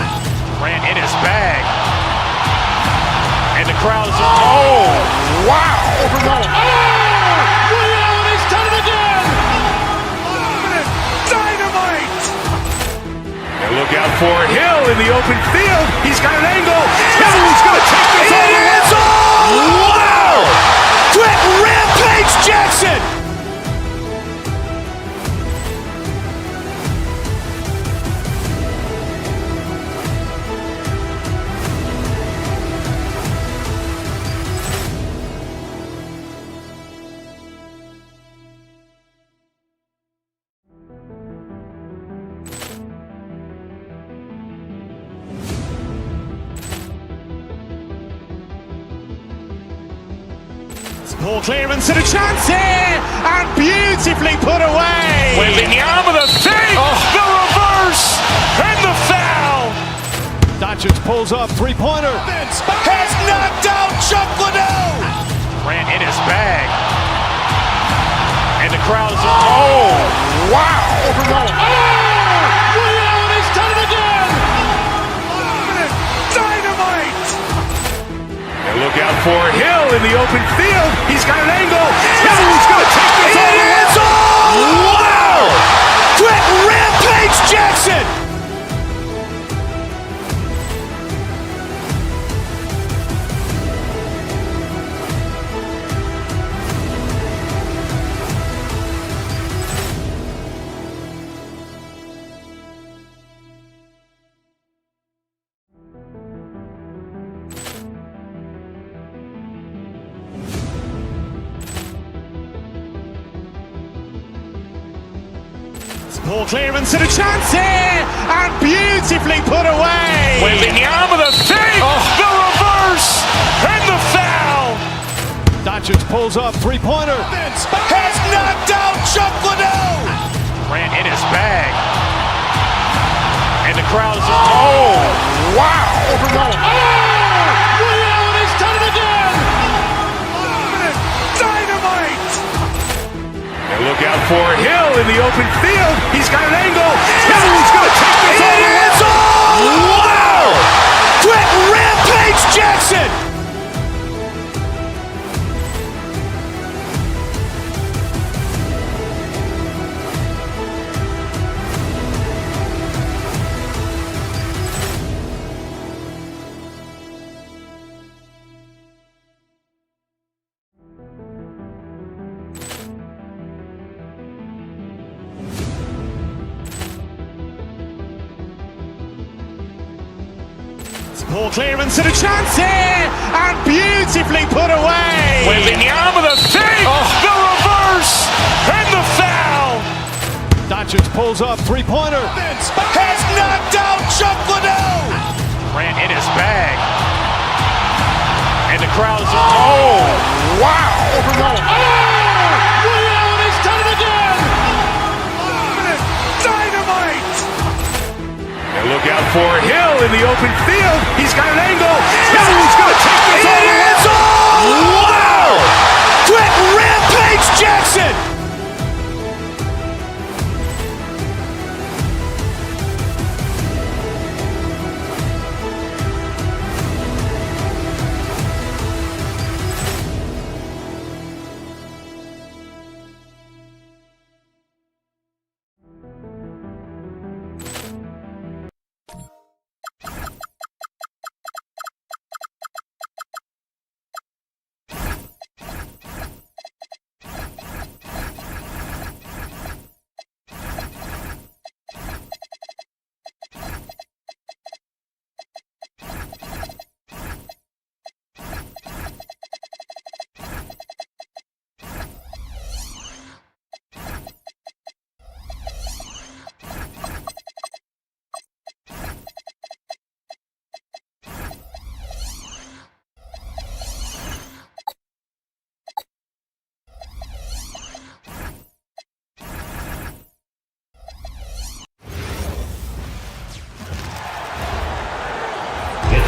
Ran in his bag, and the crowd is wow! Liddell, and he's done it again. Dynamite! And look out for Hill in the open field. He's got an angle. Hill's going to take this all the way. Wow! Quick rampage Jackson! Ball clearance and a chance here, and beautifully put away. Wembanyama with a fake, the reverse, and the foul. Doncic pulls up, three-pointer. Has knocked out Chuck Liddell. Ran in his bag, and the crowd is wow! Liddell, and he's done it again. Dynamite! And look out for Hill in the open field. He's got an angle. Hill's going to take this all the way. Wow! Quick rampage Jackson! Ball clearance and a chance here, and beautifully put away. Wembanyama the save, the reverse, and the foul. Doncic pulls up, three-pointer. Has knocked out Chuck Liddell. Grant in his bag, and the crowd is wow! Allen has done it again. Dynamite! And look out for Hill in the open field. He's got an angle. Hill's going to take this all the way. Wow! Quentin Rampage Jackson! Ball clearance and a chance here, and beautifully put away. Wembanyama the save, the reverse, and the foul. Doncic pulls up, three-pointer. Has knocked out Chuck Liddell. Grant in his bag, and the crowd is wow! Allen has done it again. Dynamite! And look out for Hill in the open field. He's got an angle. Hill's going to take this all the way. Wow! Quentin Rampage Jackson!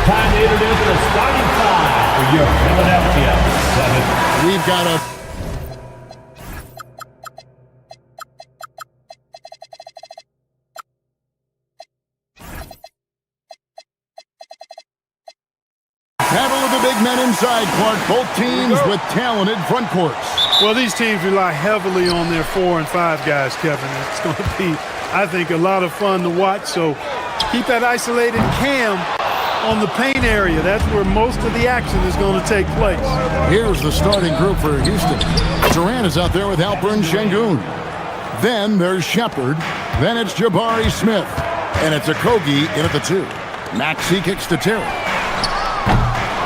Time to introduce the starting five for your Philadelphia 7. We've got a battle of the big men inside, Clark. Both teams with talented front courts. Well, these teams rely heavily on their 4 and 5 guys, Kevin. It's going to be, I think, a lot of fun to watch. So keep that isolated cam on the paint area. That's where most of the action is going to take place. Here's the starting group for Houston. Durant is out there with Alperen Şengün. Then there's Shepard. Then it's Jabari Smith. And it's Okogie in at the 2. Maxey kicks to Terry.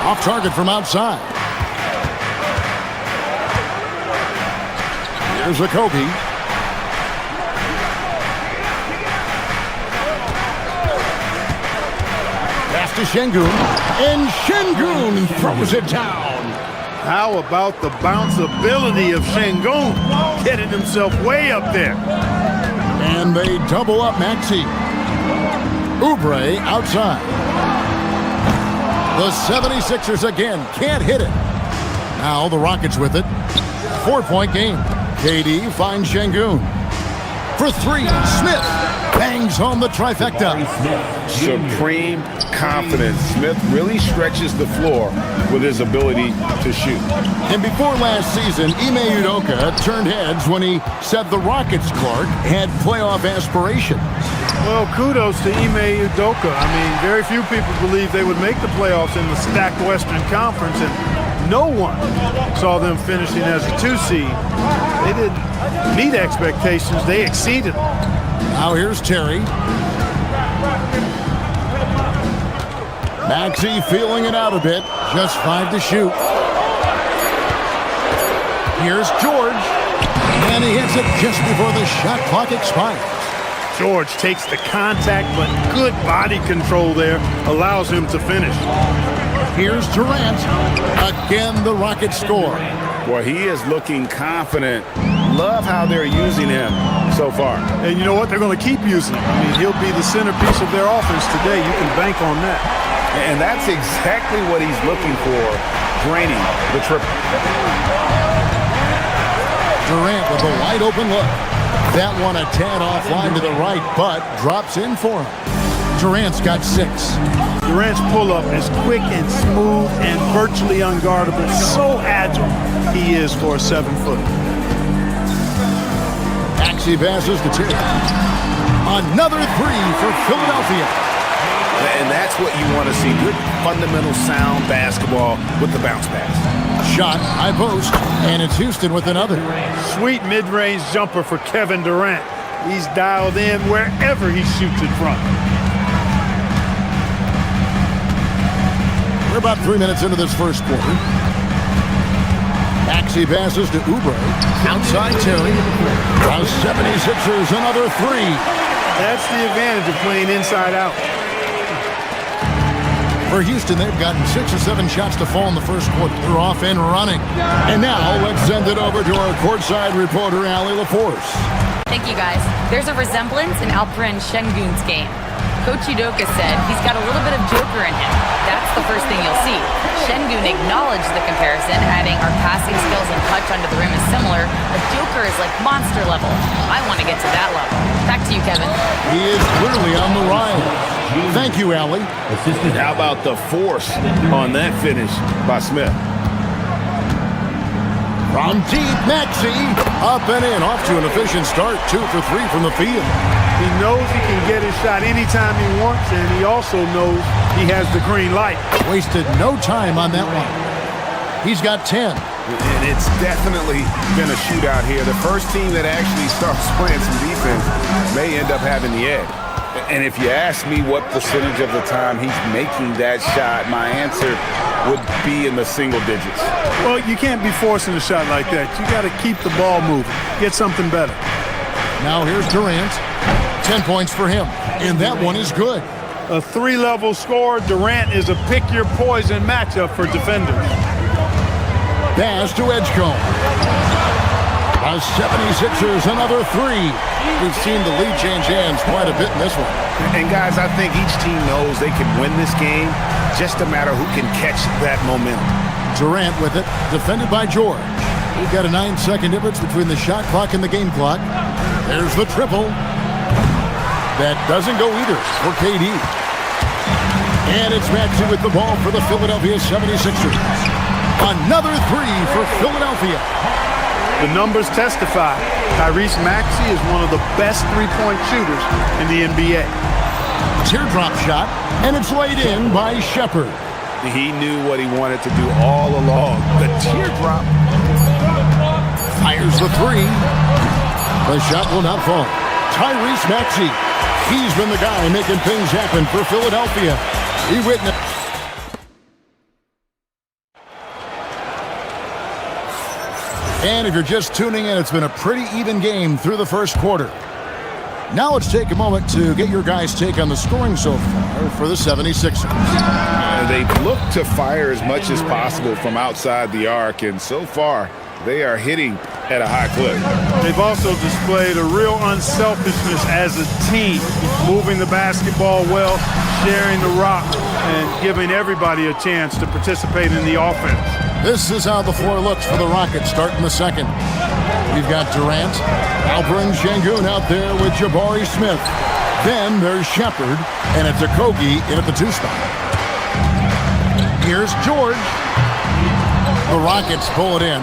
Off target from outside. Here's Okogie. Pass to Şengün. And Şengün throws it down. How about the bounceability of Şengün getting himself way up there? And they double up Maxey. Oubre outside. The 76ers again can't hit it. Now the Rockets with it. 4-point game. KD finds Şengün. For 3, Smith bangs home the trifecta. Supreme confidence. Smith really stretches the floor with his ability to shoot. And before last season, Ime Udoka turned heads when he said the Rockets, Clark, had playoff aspirations. Well, kudos to Ime Udoka. I mean, very few people believe they would make the playoffs in the stacked Western Conference, and no one saw them finishing as a 2 seed. They didn't meet expectations. They exceeded them. Now here's Terry. Maxey feeling it out a bit. Just 5 to shoot. Here's George. And he hits it just before the shot clock expires. George takes the contact, but good body control there allows him to finish. Here's Durant. Again, the Rockets score. Well, he is looking confident. Love how they're using him so far. And you know what? They're going to keep using him. I mean, he'll be the centerpiece of their offense today. You can bank on that. And that's exactly what he's looking for, draining the triple. Durant with a wide open look. That one a tad offline to the right, but drops in for him. Durant's got 6. Durant's pull-up is quick and smooth and virtually unguardable. So agile he is for a 7-footer. Maxey passes to Terry. Another 3 for Philadelphia. And that's what you want to see. Good fundamental sound basketball with the bounce pass. Shot, high post, and it's Houston with another. Sweet mid-range jumper for Kevin Durant. He's dialed in wherever he shoots it from. We're about 3 minutes into this first quarter. Maxey passes to Oubre. Outside Terry. The 76ers, another 3. That's the advantage of playing inside out. For Houston, they've gotten 6 or 7 shots to fall in the first quarter. They're off and running. And now let's send it over to our courtside reporter, Allie LaForce. Thank you, guys. There's a resemblance in Alperen Şengün's game. Coach Udoka said he's got a little bit of Joker in him. That's the first thing you'll see. Şengün acknowledged the comparison, adding our passing skills and touch under the rim is similar, but Joker is like monster level. I want to get to that level. Back to you, Kevin. He is clearly on the rise. Thank you, Allie. How about the force on that finish by Smith? From deep, Maxey. Up and in. Off to an efficient start. 2 for 3 from the field. He knows he can get his shot anytime he wants, and he also knows he has the green light. Wasted no time on that one. He's got 10. And it's definitely been a shootout here. The first team that actually starts playing some defense may end up having the edge. And if you ask me what percentage of the time he's making that shot, my answer would be in the single digits. Well, you can't be forcing a shot like that. You got to keep the ball moving. Get something better. Now here's Durant. 10 points for him. And that one is good. A 3-level score. Durant is a pick-your-poison matchup for defenders. Pass to Edgecombe. The 76ers, another 3. We've seen the lead change hands quite a bit in this one. And guys, I think each team knows they can win this game. Just a matter who can catch that momentum. Durant with it, defended by George. We've got a 9-second difference between the shot clock and the game clock. There's the triple. That doesn't go either for KD. And it's Maxey with the ball for the Philadelphia 76ers. Another 3 for Philadelphia. The numbers testify. Tyrese Maxey is one of the best three-point shooters in the NBA. Teardrop shot, and it's laid in by Shepherd. He knew what he wanted to do all along. The teardrop. Fires the 3. The shot will not fall. Tyrese Maxey. He's been the guy making things happen for Philadelphia. He witnessed. And if you're just tuning in, it's been a pretty even game through the first quarter. Now let's take a moment to get your guys' take on the scoring so far for the 76ers. They've looked to fire as much as possible from outside the arc, and so far they are hitting at a high clip. They've also displayed a real unselfishness as a team, moving the basketball well, sharing the rock, and giving everybody a chance to participate in the offense. This is how the floor looks for the Rockets starting the second. We've got Durant, Alperen Şengün out there with Jabari Smith. Then there's Shepherd, and it's Okogie in at the 2 spot. Here's George. The Rockets pull it in.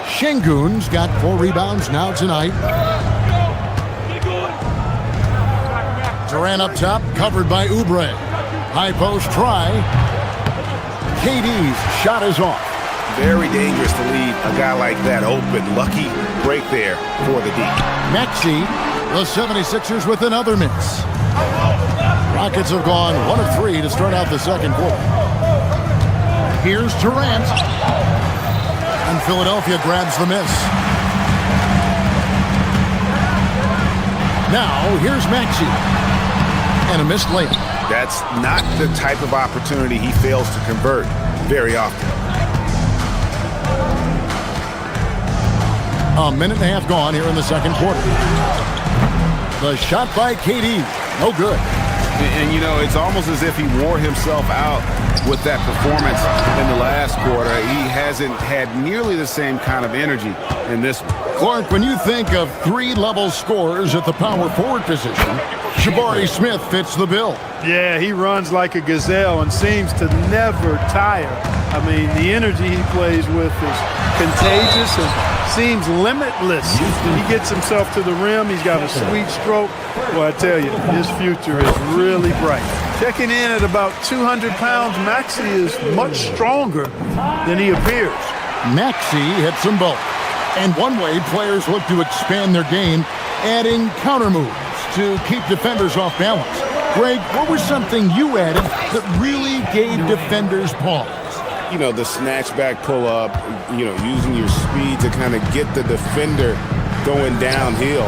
Şengün's got 4 rebounds now tonight. Durant up top, covered by Oubre. High post try. KD's shot is off. Very dangerous to leave a guy like that open. Lucky break there for the D. Maxey, the 76ers with another miss. Rockets have gone 1 of 3 to start out the second quarter. Here's Durant. And Philadelphia grabs the miss. Now, here's Maxey. And a missed layup. That's not the type of opportunity he fails to convert very often. A minute and a half gone here in the second quarter. The shot by KD. No good. And, you know, it's almost as if he wore himself out with that performance in the last quarter. He hasn't had nearly the same kind of energy in this one. Clark, when you think of three-level scorers at the power forward position, Jabari Smith fits the bill. Yeah, he runs like a gazelle and seems to never tire. I mean, the energy he plays with is contagious and seems limitless. He gets himself to the rim. He's got a sweet stroke. Well, I tell you, his future is really bright. Checking in at about 200 pounds, Maxey is much stronger than he appears. Maxey hits them both. And one way players look to expand their game, adding counter moves to keep defenders off balance. Greg, what was something you added that really gave defenders pause? You know, the snatch back pull up, you know, using your speed to kind of get the defender going downhill,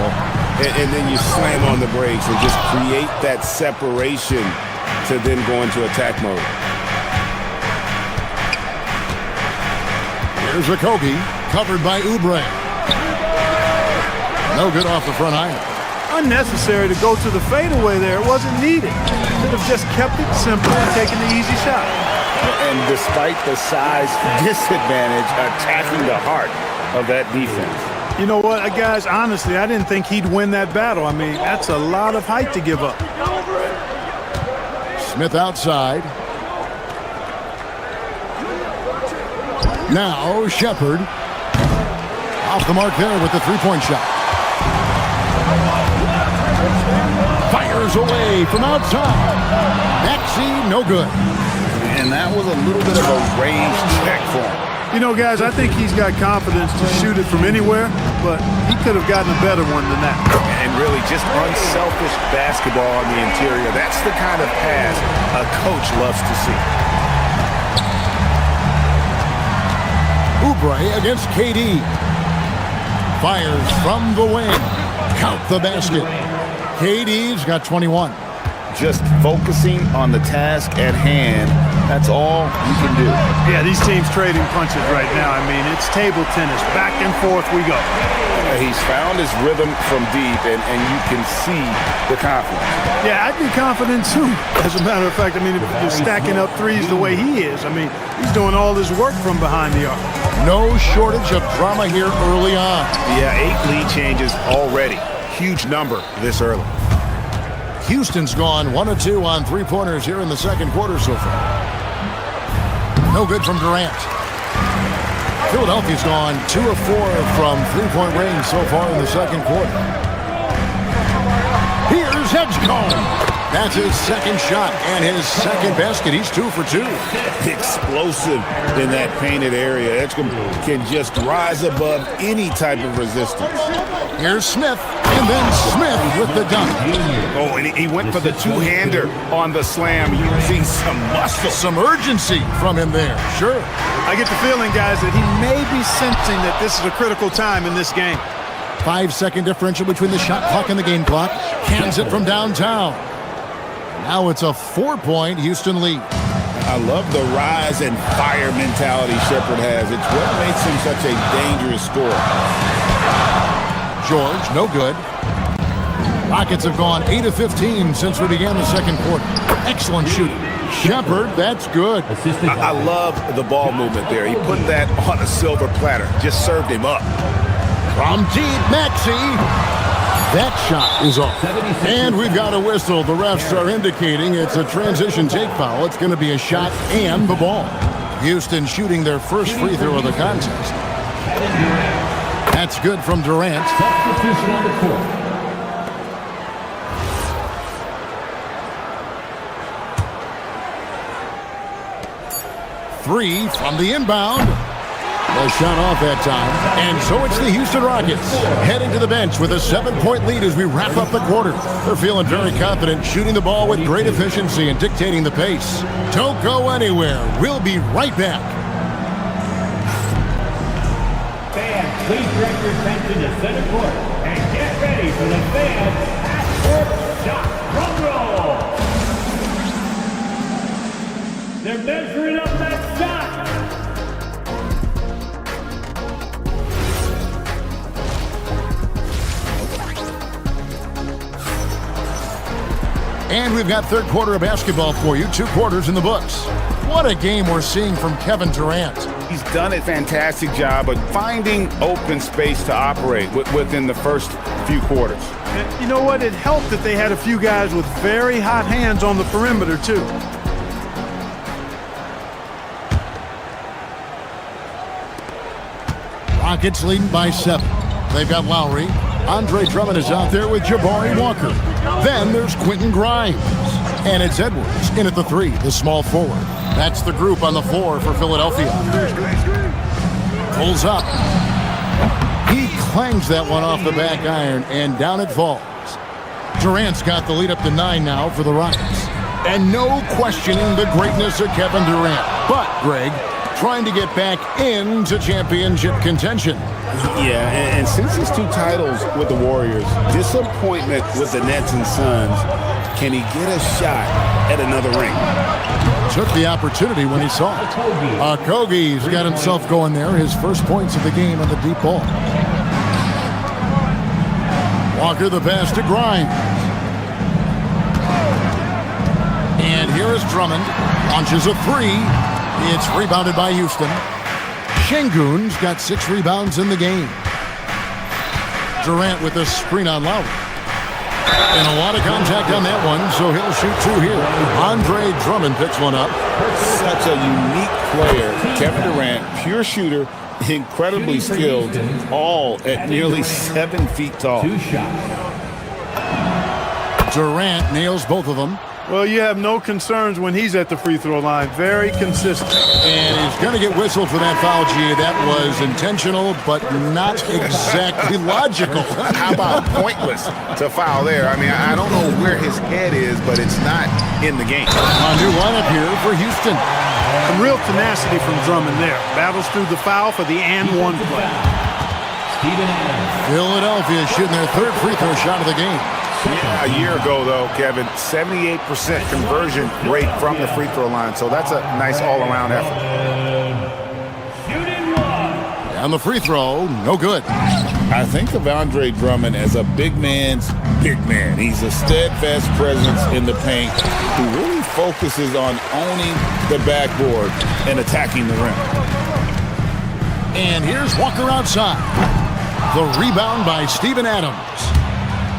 and then you slam on the brakes and just create that separation to then go into attack mode. Here's Okogie, covered by Oubre. No good off the front iron. Unnecessary to go to the fadeaway there. It wasn't needed. Should have just kept it simple and taken the easy shot. And despite the size disadvantage, attacking the heart of that defense. You know what, guys, honestly, I didn't think he'd win that battle. I mean, that's a lot of height to give up. Smith outside. Now Shepard. Off the mark there with the three-point shot. Fires away from outside. Maxey, no good. And that was a little bit of a range check for him. You know, guys, I think he's got confidence to shoot it from anywhere, but he could have gotten a better one than that. And really just unselfish basketball on the interior. That's the kind of pass a coach loves to see. Oubre against KD. Fires from the wing. Count the basket. KD's got 21. Just focusing on the task at hand, that's all you can do. Yeah, these teams trading punches right now. I mean, it's table tennis. Back and forth we go. He's found his rhythm from deep, and you can see the confidence. Yeah, I'd be confident too. As a matter of fact, I mean, if you're stacking up threes the way he is, I mean, he's doing all this work from behind the arc. No shortage of drama here early on. Yeah, 8 lead changes already. Huge number this early. Houston's gone 1 of 2 on three-pointers here in the second quarter so far. No good from Durant. Philadelphia's gone 2 of 4 from three-point range so far in the second quarter. Here's Edgecombe. That's his second shot and his second basket. He's 2 for 2. Explosive in that painted area. Edgecombe can just rise above any type of resistance. Here's Smith, and then Smith with the dunk. Oh, and he went for the two-hander on the slam. You see some muscle. Some urgency from him there, sure. I get the feeling, guys, that he may be sensing that this is a critical time in this game. 5-second differential between the shot clock and the game clock. Hands it from downtown. Now it's a 4-point Houston lead. I love the rise and fire mentality Shepard has. It's what makes him such a dangerous scorer. George, no good. Rockets have gone 8 of 15 since we began the second quarter. Excellent shooting. Shepard, that's good. I love the ball movement there. He put that on a silver platter. Just served him up. From deep, Maxey. That shot is off. And we've got a whistle. The refs are indicating it's a transition take foul. It's going to be a shot and the ball. Houston shooting their first free throw of the contest. That's good from Durant. Substitution on the court. Three from the inbound. The shot off that time. And so it's the Houston Rockets heading to the bench with a 7-point lead as we wrap up the quarter. They're feeling very confident, shooting the ball with great efficiency and dictating the pace. Don't go anywhere. We'll be right back. Fans, please direct your attention to center court and get ready for the fan Drum roll. They're measuring up that shot. And we've got third quarter of basketball for you. 2 quarters in the books. What a game we're seeing from Kevin Durant. He's done a fantastic job of finding open space to operate within the first few quarters. And you know what? It helped that they had a few guys with very hot hands on the perimeter, too. Rockets leading by 7. They've got Lowry. Andre Drummond is out there with Jabari Walker. Then there's Quentin Grimes. And it's Edwards in at the 3, the small forward. That's the group on the floor for Philadelphia. Pulls up. He clangs that one off the back iron, and down it falls. Durant's got the lead up to 9 now for the Rockets. And no questioning the greatness of Kevin Durant. But, Greg, trying to get back into championship contention. Yeah, and since his 2 titles with the Warriors, disappointment with the Nets and Suns, can he get a shot at another ring? Took the opportunity when he saw it. Okogie's got himself going there. His first points of the game on the deep ball. Walker the pass to Grimes. And here is Drummond. Launches a 3. It's rebounded by Houston. Şengün's got 6 rebounds in the game. Durant with a screen on Lowry. And a lot of contact on that one, so he'll shoot 2 here. Andre Drummond picks one up. Such a unique player. Kevin Durant, pure shooter, incredibly skilled, all at nearly 7 feet tall. Durant nails both of them. Well, you have no concerns when he's at the free throw line. Very consistent. And he's going to get whistled for that foul, G. That was intentional, but not exactly logical. How about pointless to foul there? I mean, I don't know where his head is, but it's not in the game. A new lineup here for Houston. Some real tenacity from Drummond there. Battles through the foul for the and 1 play. Philadelphia shooting their 3rd free throw shot of the game. Yeah, a year ago, though, Kevin, 78% conversion rate from the free throw line. So that's a nice all-around effort. And the free throw, no good. I think of Andre Drummond as a big man's big man. He's a steadfast presence in the paint who really focuses on owning the backboard and attacking the rim. And here's Walker outside. The rebound by Steven Adams.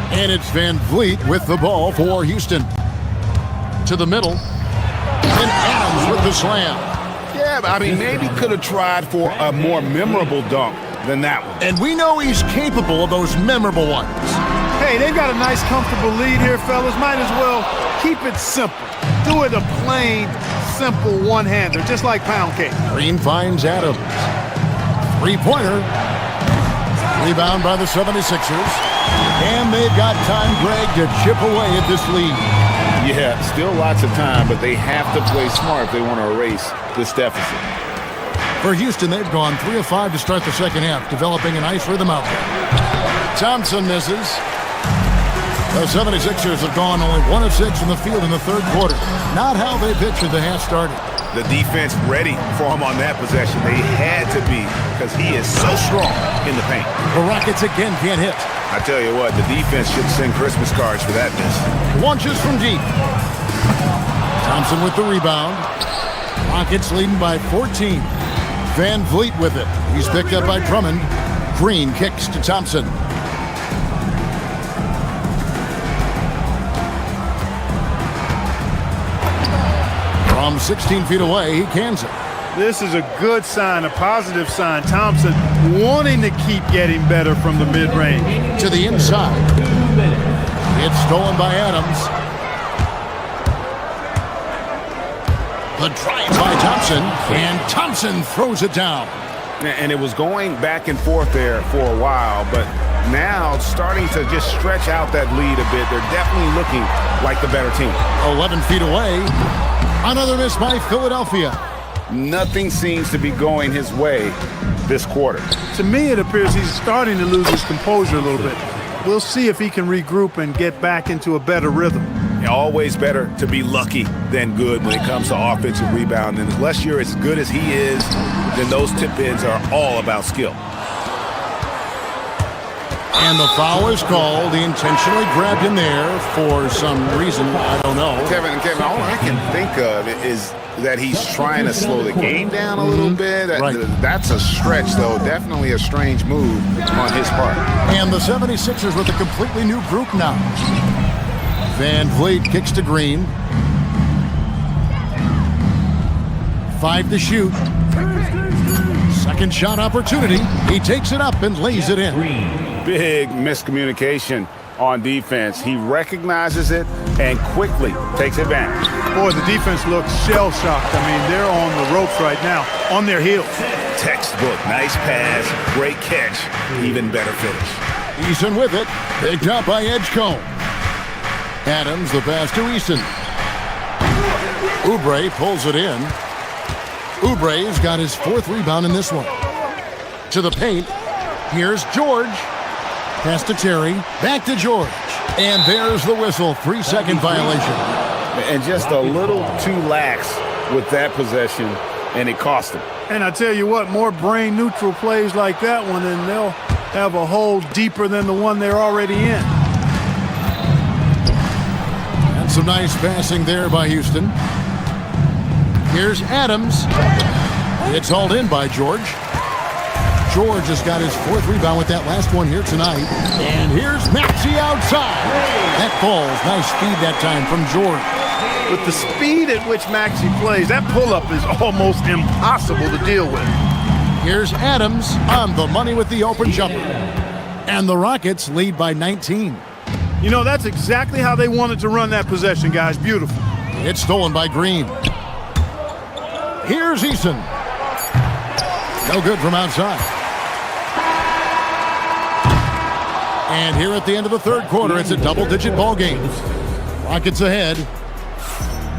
And it's Van Vliet with the ball for Houston. To the middle. And Adams with the slam. Yeah, I mean, maybe could have tried for a more memorable dunk than that one. And we know he's capable of those memorable ones. Hey, they've got a nice, comfortable lead here, fellas. Might as well keep it simple. Do it a plain, simple one-hander, just like pound cake. Green finds Adams. 3-pointer. Rebound by the 76ers. And they've got time, Greg, to chip away at this lead. Yeah, still lots of time, but they have to play smart if they want to erase this deficit. For Houston, they've gone 3 of 5 to start the second half, developing a nice rhythm out there. Thompson misses. The 76ers have gone only 1 of 6 in the field in the 3rd quarter. Not how they pictured the half started. The defense ready for him on that possession. They had to be, because he is so strong in the paint. The Rockets again can't hit. I tell you what, the defense should send Christmas cards for that miss. Launches from deep. Thompson with the rebound. Rockets leading by 14. Van Vliet with it. He's picked up by Drummond. Green kicks to Thompson. From 16 feet away, he cans it. This is a good sign, a positive sign. Thompson wanting to keep getting better from the mid-range. To the inside. It's stolen by Adams. The drive by Thompson, and Thompson throws it down. And it was going back and forth there for a while, but now starting to just stretch out that lead a bit. They're definitely looking like the better team. 11 feet away. Another miss by Philadelphia. Nothing seems to be going his way this quarter. To me, it appears he's starting to lose his composure a little bit. We'll see if he can regroup and get back into a better rhythm. Always better to be lucky than good when it comes to offensive rebound. And unless you're as good as he is, then those tip-ins are all about skill. And the foul is called. He intentionally grabbed him there for some reason. I don't know. Kevin, all I can think of is that he's trying to slow the game down a little bit. That's a stretch, though. Definitely a strange move on his part. And the 76ers with a completely new group now. Van Vliet kicks to Green. 5 to shoot. Second shot opportunity. He takes it up and lays it in. Big miscommunication on defense. He recognizes it and quickly takes advantage. Boy, the defense looks shell-shocked. I mean, they're on the ropes right now, on their heels. Textbook. Nice pass. Great catch. Even better finish. Eason with it. Picked up by Edgecombe. Adams, the pass to Eason. Oubre pulls it in. Oubre's got his 4th rebound in this one. To the paint. Here's George. Pass to Terry. Back to George. And there's the whistle. 3-second violation. And just a little too lax with that possession, and it cost him. And I tell you what, more brain-neutral plays like that one, and they'll have a hole deeper than the one they're already in. And some nice passing there by Houston. Here's Adams. It's hauled in by George. George has got his 4th rebound with that last one here tonight. And here's Maxey outside. That falls. Nice feed that time from George. With the speed at which Maxey plays, that pull-up is almost impossible to deal with. Here's Adams on the money with the open jumper. And the Rockets lead by 19. You know, that's exactly how they wanted to run that possession, guys. Beautiful. It's stolen by Green. Here's Eason. No good from outside. And here at the end of the 3rd quarter, it's a double-digit ball game. Rockets ahead.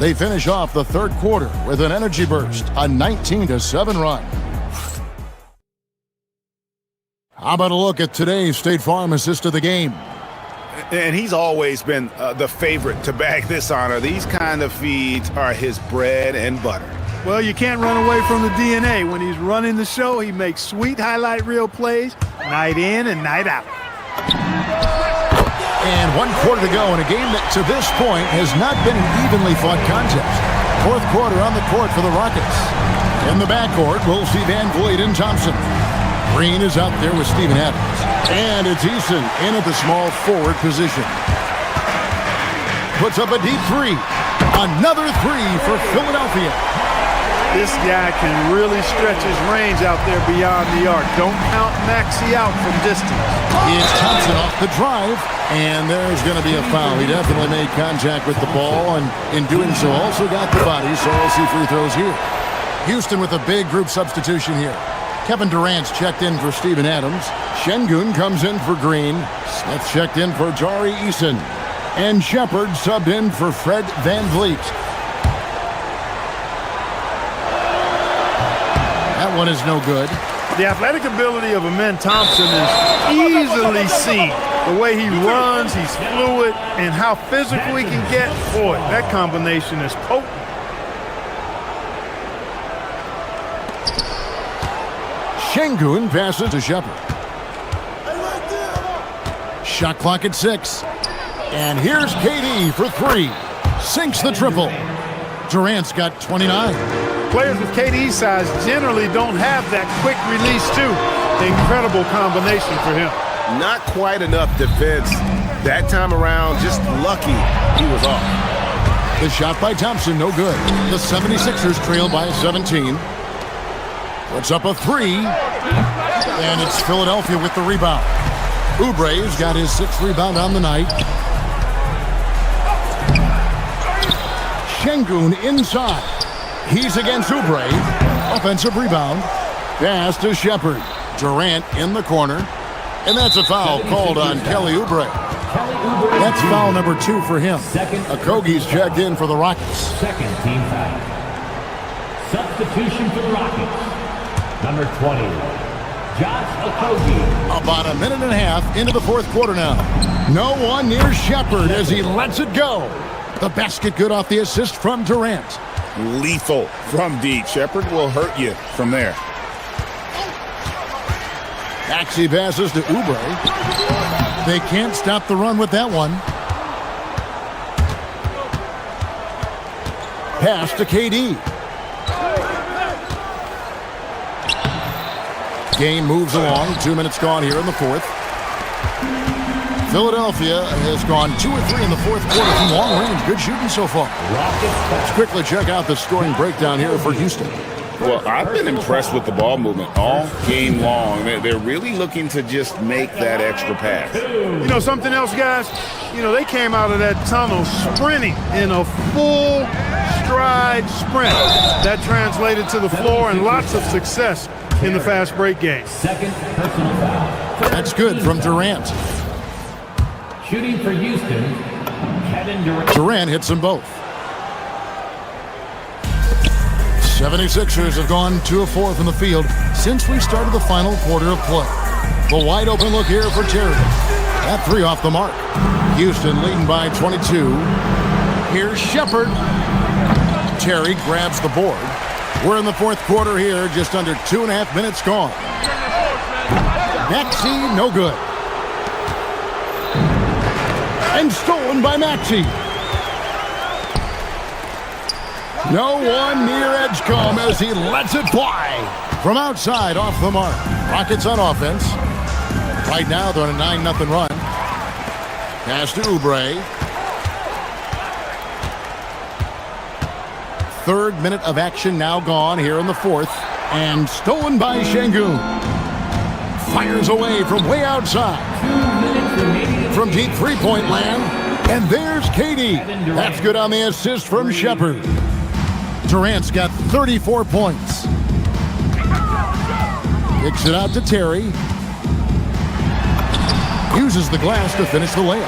They finish off the 3rd quarter with an energy burst, a 19-7 run. How about a look at today's State Farm assist of the game? And he's always been the favorite to bag this honor. These kind of feeds are his bread and butter. Well, you can't run away from the DNA. When he's running the show, he makes sweet highlight reel plays night in and night out. And 1 quarter to go in a game that to this point has not been an evenly fought contest. 4th quarter on the court for the Rockets. In the backcourt, we'll see Van Vliet and Thompson. Green is out there with Steven Adams. And it's Eason in at the small forward position. Puts up a deep 3. Another 3 for Philadelphia. This guy can really stretch his range out there beyond the arc. Don't count Maxey out from distance. It's Thompson off the drive, and there's going to be a foul. He definitely made contact with the ball, and in doing so also got the body, so we'll see free throws here. Houston with a big group substitution here. Kevin Durant's checked in for Steven Adams. Şengün comes in for Green. Smith checked in for Tari Eason. And Shepard subbed in for Fred Van Vliet. That one is no good. The athletic ability of Amen Thompson is easily seen. The way he runs, he's fluid, and how physical he can get. Boy, that combination is potent. Şengün passes to Shepard. Shot clock at 6. And here's KD for 3. Sinks the triple. Durant's got 29. Players with KD's size generally don't have that quick release, too. Incredible combination for him. Not quite enough defense that time around. Just lucky he was off. The shot by Thompson, no good. The 76ers trail by 17. Puts up a 3. And it's Philadelphia with the rebound. Oubre's got his 6th rebound on the night. Şengün inside. He's against Oubre. Offensive rebound. Pass to Shepard. Durant in the corner. And that's a foul called on Kelly Oubre. That's foul number 2 for him. Okogie's checked in for the Rockets. Second team foul. Substitution for the Rockets. Number 20, About a minute and a half into the fourth quarter now. No one near Shepard as he lets it go. The basket good off the assist from Durant. Lethal from deep. Shepard will hurt you from there. Maxey passes to Oubre. They can't stop the run with that one. Pass to KD. Game moves along. 2 minutes gone here in the fourth. Philadelphia has gone 2 or 3 in the fourth quarter from long range. Good shooting so far. Let's quickly check out the scoring breakdown here for Houston. Well, I've been impressed with the ball movement all game long. They're really looking to just make that extra pass. You know something else, guys? You know, they came out of that tunnel sprinting in a full stride sprint. That translated to the floor and lots of success in the fast break game. Second personal foul. That's good from Durant. Shooting for Houston, Kevin Durant. Durant hits them both. 76ers have gone 2 of 4 from the field since we started the final quarter of play. The wide open look here for Terry. That 3 off the mark. Houston leading by 22. Here's Shepard. Terry grabs the board. We're in the fourth quarter here, just under 2.5 minutes gone. Maxey, no good. And stolen by Maxey. No one near Edgecombe as he lets it fly. From outside, off the mark. Rockets on offense. Right now, they're on a 9-0 run. Pass to Oubre. Third minute of action now gone here in the fourth. And stolen by Şengün. Fires away from way outside. From deep three-point land. And there's KD. That's good on the assist from Shepard. Durant's got 34 points. Kicks it out to Terry. Uses the glass to finish the layup.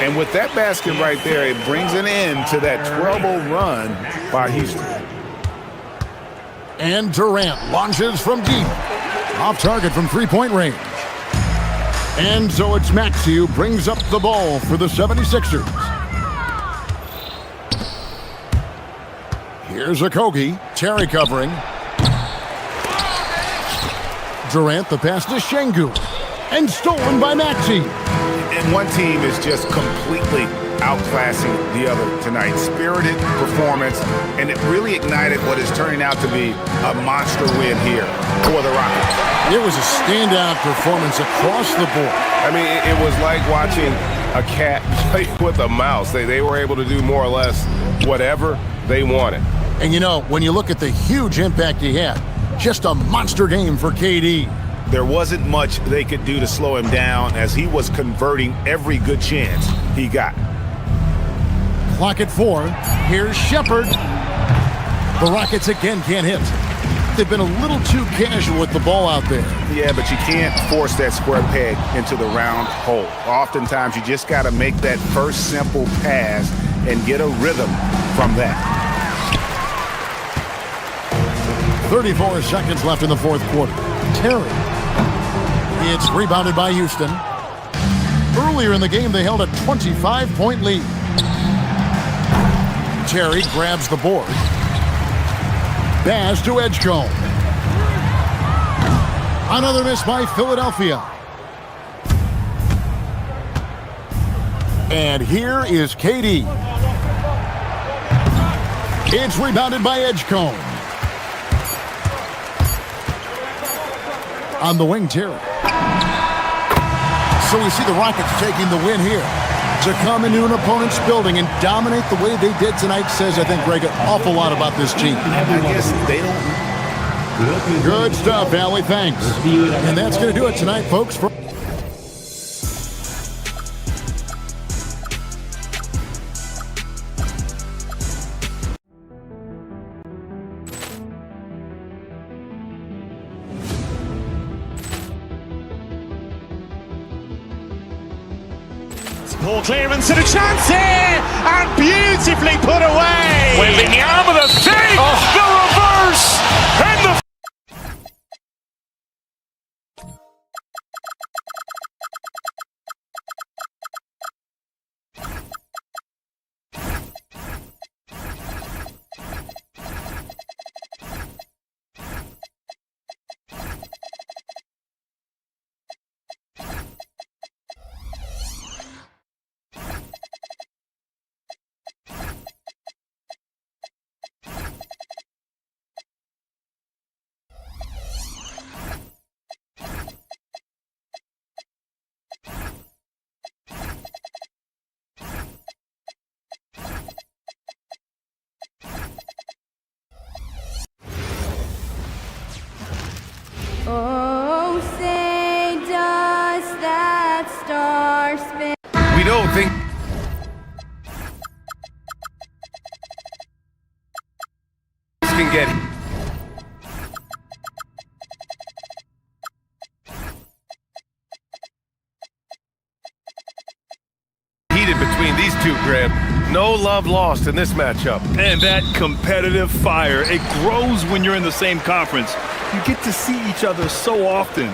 And with that basket right there, it brings an end to that 12-0 run by Houston. And Durant launches from deep. Off target from three-point range. And so it's Maxey who brings up the ball for the 76ers. Here's Okogie. Terry covering. Durant, the pass to Şengün. And stolen by Maxey. And one team is just completely outclassing the other tonight. Spirited performance, and it really ignited what is turning out to be a monster win here for the Rockets. It was a standout performance across the board. I mean, it was like watching a cat play with a mouse. They were able to do more or less whatever they wanted. And you know, when you look at the huge impact he had, just a monster game for KD. There wasn't much they could do to slow him down as he was converting every good chance he got. Clock at 4. Here's Shepard. The Rockets again can't hit. They've been a little too casual with the ball out there. Yeah, but you can't force that square peg into the round hole. Oftentimes, you just got to make that first simple pass and get a rhythm from that. 34 seconds left in the fourth quarter. Terry. It's rebounded by Houston. Earlier in the game, they held a 25-point lead. Terry grabs the board. Pass to Edgecombe. Another miss by Philadelphia. And here is KD. It's rebounded by Edgecombe. On the wing, Terry. So we see the Rockets taking the win here. To come into an opponent's building and dominate the way they did tonight says, I think, Greg, an awful lot about this team. I guess they don't. Good stuff, Allie. Thanks. And that's going to do it tonight, folks. Poor clearance and a chance here, and beautifully put away. Wembanyama with a dig, the reverse, and the we know things can get heated between these two, Graham. No love lost in this matchup. And that competitive fire, it grows when you're in the same conference. You get to see each other so often.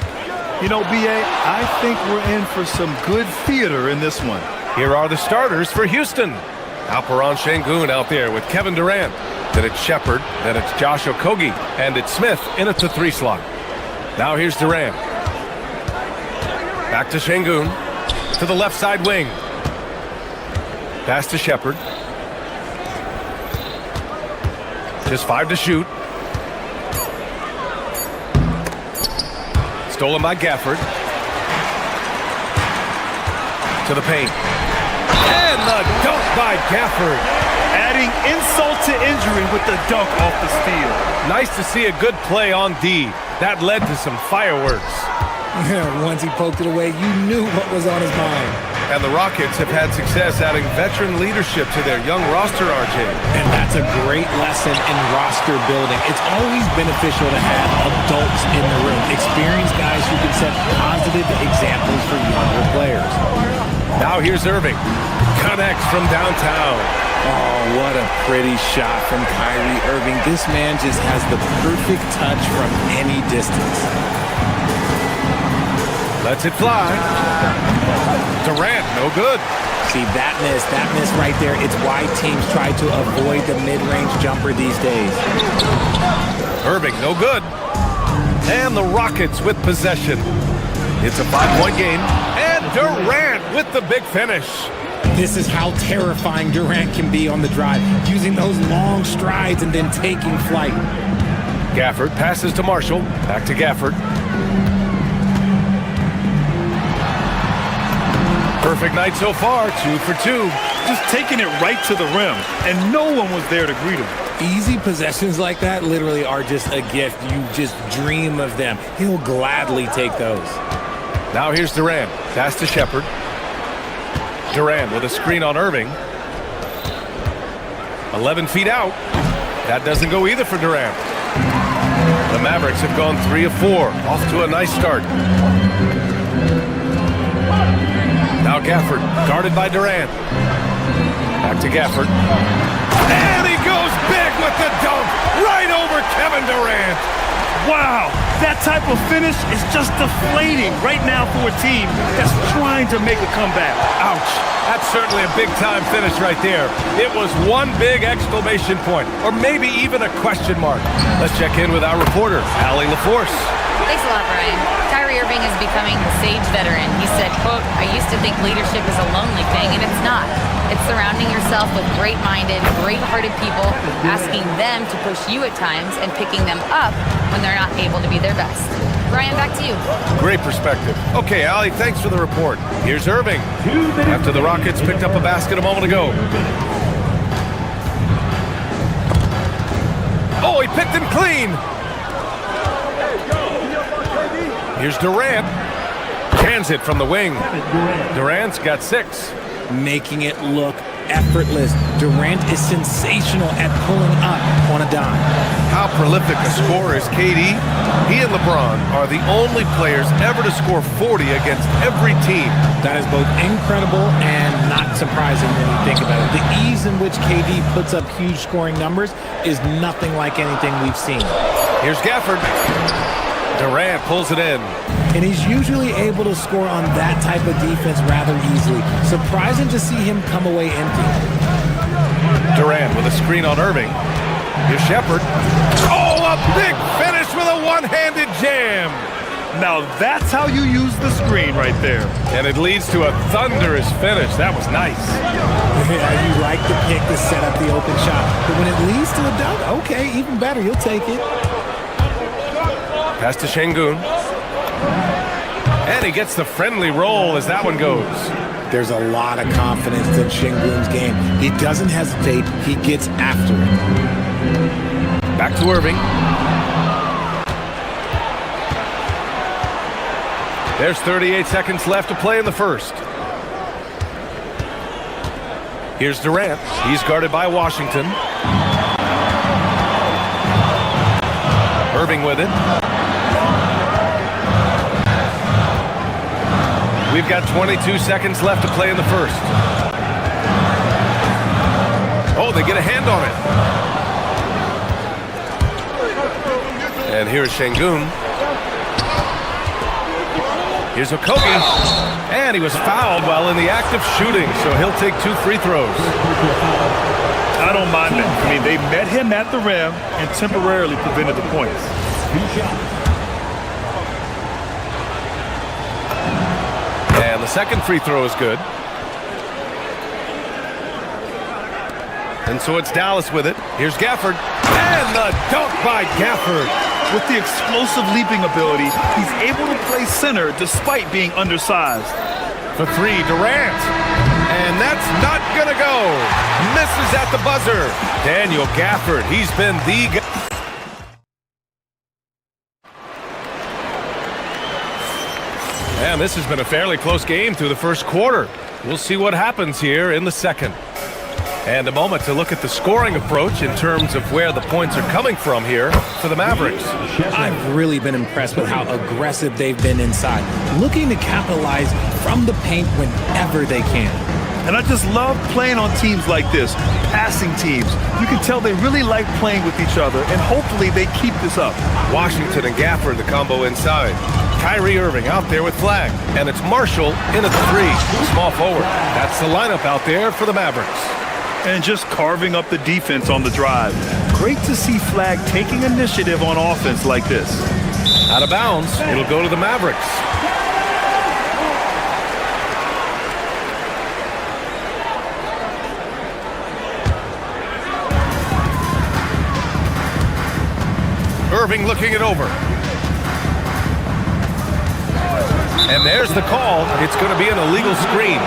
You know, B.A., I think we're in for some good theater in this one. Here are the starters for Houston. Alperen Şengün out there with Kevin Durant. Then it's Shepard, then it's Josh Okogie, and it's Smith in at the 3 slot. Now here's Durant. Back to Şengün, to the left side wing. Pass to Shepard. Just 5 to shoot. Stolen by Gafford. To the paint. And the dunk by Gafford. Adding insult to injury with the dunk off the steal. Nice to see a good play on D. That led to some fireworks. Once he poked it away, you knew what was on his mind. And the Rockets have had success adding veteran leadership to their young roster, RJ. And that's a great lesson in roster building. It's always beneficial to have adults in the room, experienced guys who can set positive examples for younger players. Now here's Irving. Connects from downtown. Oh, what a pretty shot from Kyrie Irving. This man just has the perfect touch from any distance. Lets it fly. Durant, no good. See, that miss right there, it's why teams try to avoid the mid-range jumper these days. Irving, no good. And the Rockets with possession. It's a 5-point game. And Durant with the big finish. This is how terrifying Durant can be on the drive, using those long strides and then taking flight. Gafford passes to Marshall. Back to Gafford. Perfect night so far, 2 for 2. Just taking it right to the rim, and no one was there to greet him. Easy possessions like that literally are just a gift. You just dream of them. He'll gladly take those. Now here's Durant. Pass to Shepard. Durant with a screen on Irving. 11 feet out. That doesn't go either for Durant. The Mavericks have gone 3 of 4. Off to a nice start. Now Gafford, guarded by Durant. Back to Gafford. And he goes big with the dunk. Right over Kevin Durant. Wow, that type of finish is just deflating right now for a team that's trying to make a comeback. Ouch. That's certainly a big-time finish right there. It was one big exclamation point, or maybe even a question mark. Let's check in with our reporter, Allie LaForce. Thanks a lot, Brian. Kyrie Irving is becoming the sage veteran. He said, quote, "I used to think leadership is a lonely thing, and it's not. It's surrounding yourself with great-minded, great-hearted people, asking them to push you at times and picking them up when they're not able to be their best." Brian, back to you. Great perspective. Okay, Allie, thanks for the report. Here's Irving. After the Rockets picked up a basket a moment ago. Oh, he picked him clean. Here's Durant. Cans it from the wing. Durant's got 6. Making it look effortless. Durant is sensational at pulling up on a dime. How prolific a scorer is KD? He and LeBron are the only players ever to score 40 against every team. That is both incredible and not surprising when you think about it. The ease in which KD puts up huge scoring numbers is nothing like anything we've seen. Here's Gafford. Durant pulls it in. And he's usually able to score on that type of defense rather easily. Surprising to see him come away empty. Durant with a screen on Irving. Here's Shepard. Oh, a big finish with a one-handed jam. Now that's how you use the screen right there. And it leads to a thunderous finish. That was nice. Yeah, you like the pick to set up the open shot. But when it leads to a dunk, okay, even better. You'll take it. Pass to Şengün. And he gets the friendly roll as that one goes. There's a lot of confidence in Şengün's game. He doesn't hesitate. He gets after it. Back to Irving. There's 38 seconds left to play in the first. Here's Durant. He's guarded by Washington. Irving with it. We've got 22 seconds left to play in the first. Oh, they get a hand on it. And here's Şengün. Here's Okogie. And he was fouled while in the act of shooting, so he'll take 2 free throws. I don't mind that. I mean, they met him at the rim and temporarily prevented the points. And the second free throw is good. And so it's Dallas with it. Here's Gafford. And the dunk by Gafford. With the explosive leaping ability, he's able to play center despite being undersized. For 3, Durant. And that's not going to go. Misses at the buzzer. Daniel Gafford, he's been the guy. And this has been a fairly close game through the first quarter. We'll see what happens here in the second. And a moment to look at the scoring approach in terms of where the points are coming from here for the Mavericks. I've really been impressed with how aggressive they've been inside, looking to capitalize from the paint whenever they can. And I just love playing on teams like this, passing teams. You can tell they really like playing with each other, and hopefully they keep this up. Washington and Gafford, the combo inside. Kyrie Irving out there with Flag. And it's Marshall in at the 3, small forward. That's the lineup out there for the Mavericks. And just carving up the defense on the drive. Great to see Flag taking initiative on offense like this. Out of bounds, it'll go to the Mavericks. Irving looking it over. And there's the call. It's going to be an illegal screen.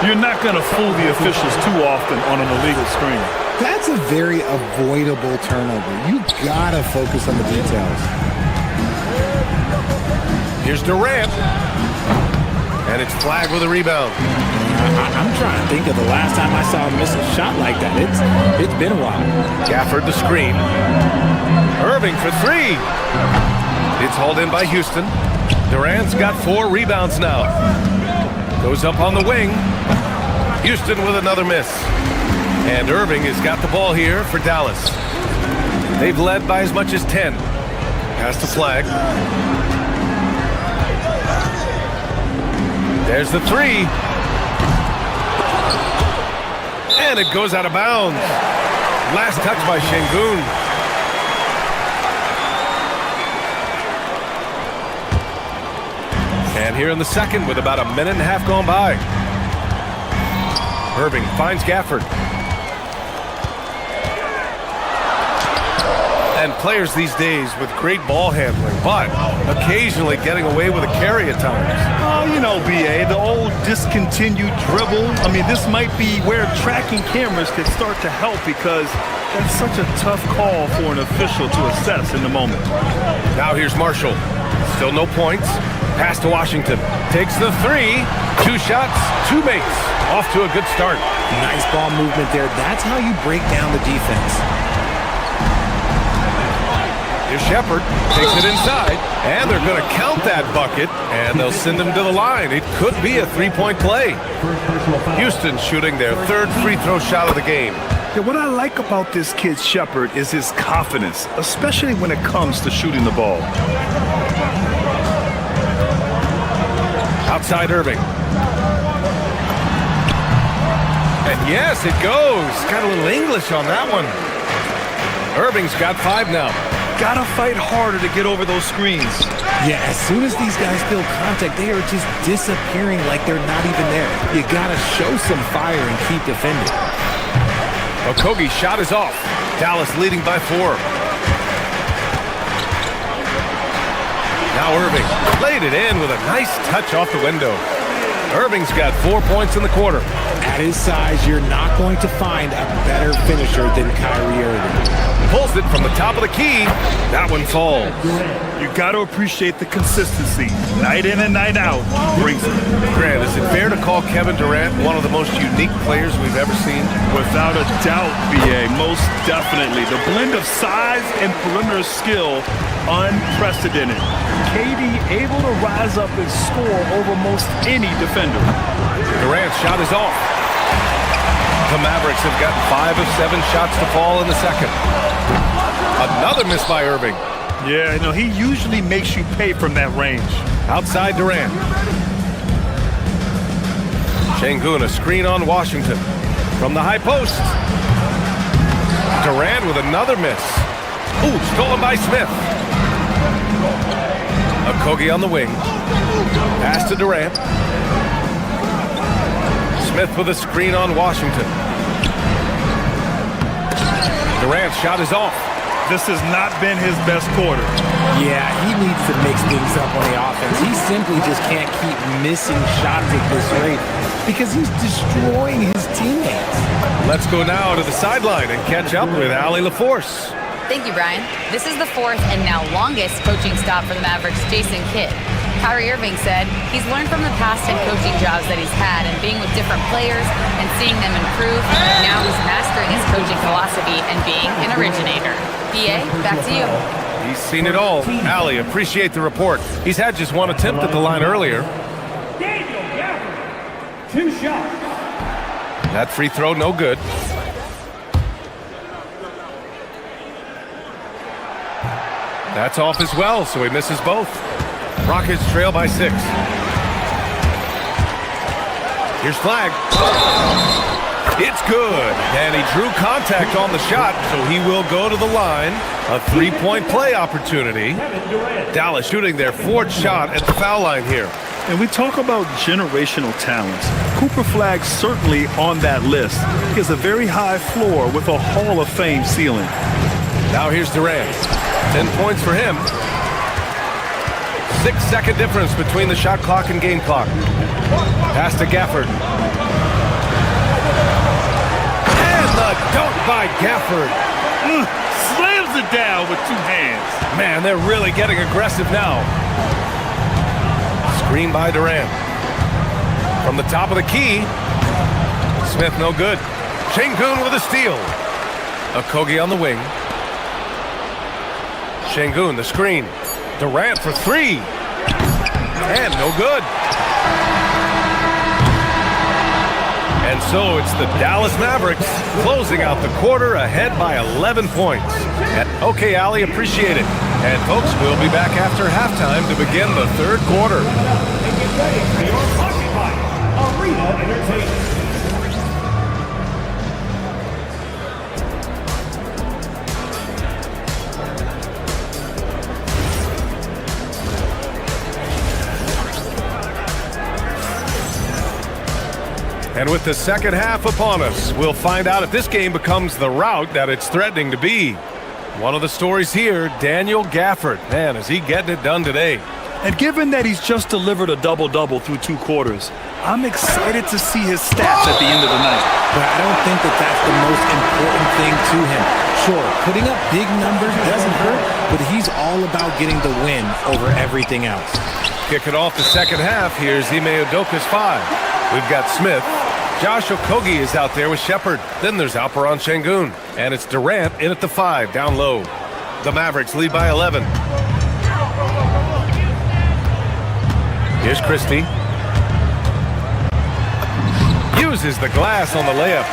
You're not going to fool the officials too often on an illegal screen. That's a very avoidable turnover. You gotta focus on the details. Here's Durant. And it's Flag with a rebound. I'm trying to think of the last time I saw him miss a shot like that. It's been a while. Gafford the screen. Irving for 3. It's hauled in by Houston. Durant's got 4 rebounds now. Goes up on the wing. Houston with another miss. And Irving has got the ball here for Dallas. They've led by as much as 10. Pass to Flag. There's the 3. And it goes out of bounds. Last touch by Şengün. And here in the second with about a minute and a half gone by. Irving finds Gafford. And players these days with great ball handling, but occasionally getting away with a carry at times. Oh, you know, BA, the old discontinued dribble. I mean, this might be where tracking cameras could start to help because that's such a tough call for an official to assess in the moment. Now here's Marshall. Still no points. Pass to Washington. Takes the 3. 2 shots, 2 makes. Off to a good start. Nice ball movement there. That's how you break down the defense. Here's Shepard. Takes it inside. And they're going to count that bucket. And they'll send him to the line. It could be a 3-point play. Houston shooting their 3rd free throw shot of the game. Yeah, what I like about this kid Shepard is his confidence, especially when it comes to shooting the ball. Outside Irving. And yes, it goes. Got a little English on that one. Irving's got 5 now. Gotta fight harder to get over those screens. Yeah, as soon as these guys feel contact, they are just disappearing like they're not even there. You gotta show some fire and keep defending. Okogie's shot is off. Dallas leading by 4. Now Irving played it in with a nice touch off the window. Irving's got 4 points in the quarter. At his size, you're not going to find a better finisher than Kyrie Irving. Pulls it from the top of the key. That one falls. You got to appreciate the consistency. Night in and night out brings it. Grant, is it fair to call Kevin Durant one of the most unique players we've ever seen? Without a doubt, BA, most definitely. The blend of size and perimeter skill, unprecedented. KD able to rise up and score over most any defender. Durant's shot is off. The Mavericks have gotten 5 of 7 shots to fall in the second. Another miss by Irving. Yeah, he usually makes you pay from that range. Outside Durant. Şengün, a screen on Washington. From the high post. Durant with another miss. Ooh, stolen by Smith. Okogie on the wing. Pass to Durant. Smith with a screen on Washington. Durant's shot is off. This has not been his best quarter. Yeah, he needs to mix things up on the offense. He simply just can't keep missing shots at this rate because he's destroying his teammates. Let's go now to the sideline and catch up with Allie LaForce. Thank you, Brian. This is the fourth and now longest coaching stop for the Mavericks' Jason Kidd. Kyrie Irving said he's learned from the past 10 coaching jobs that he's had and being with different players and seeing them improve. Now he's mastering his coaching philosophy and being an originator. BA, back to you. He's seen it all. Allie, appreciate the report. He's had just one attempt at the line earlier. Daniel Gafford, 2 shots. That free throw, no good. That's off as well, so he misses both. Rockets trail by 6. Here's Flag. It's good. And he drew contact on the shot, so he will go to the line. A 3-point play opportunity. Dallas shooting their 4th shot at the foul line here. And we talk about generational talents. Cooper Flag certainly on that list. He has a very high floor with a Hall of Fame ceiling. Now here's Durant. 10 points for him. 6-second difference between the shot clock and game clock. Pass to Gafford. And the dunk by Gafford. Slams it down with 2 hands. Man, they're really getting aggressive now. Screen by Durant. From the top of the key. Smith no good. Şengün with a steal. Okogie on the wing. Şengün, the screen. Durant for 3. And no good. And so it's the Dallas Mavericks closing out the quarter ahead by 11 points. Okay, Allie, appreciate it. And folks, we'll be back after halftime to begin the 3rd quarter. And get ready for your Occupy Arena Entertainment. And with the second half upon us, we'll find out if this game becomes the rout that it's threatening to be. One of the stories here, Daniel Gafford. Man, is he getting it done today. And given that he's just delivered a double-double through 2 quarters, I'm excited to see his stats at the end of the night. But I don't think that that's the most important thing to him. Sure, putting up big numbers doesn't hurt, but he's all about getting the win over everything else. Kicking off the second half, here's Ime Udoka's 5. We've got Smith. Josh Okogie is out there with Shepard. Then there's Alperen Şengün. And it's Durant in at the 5, down low. The Mavericks lead by 11. Here's Christie. Uses the glass on the layup.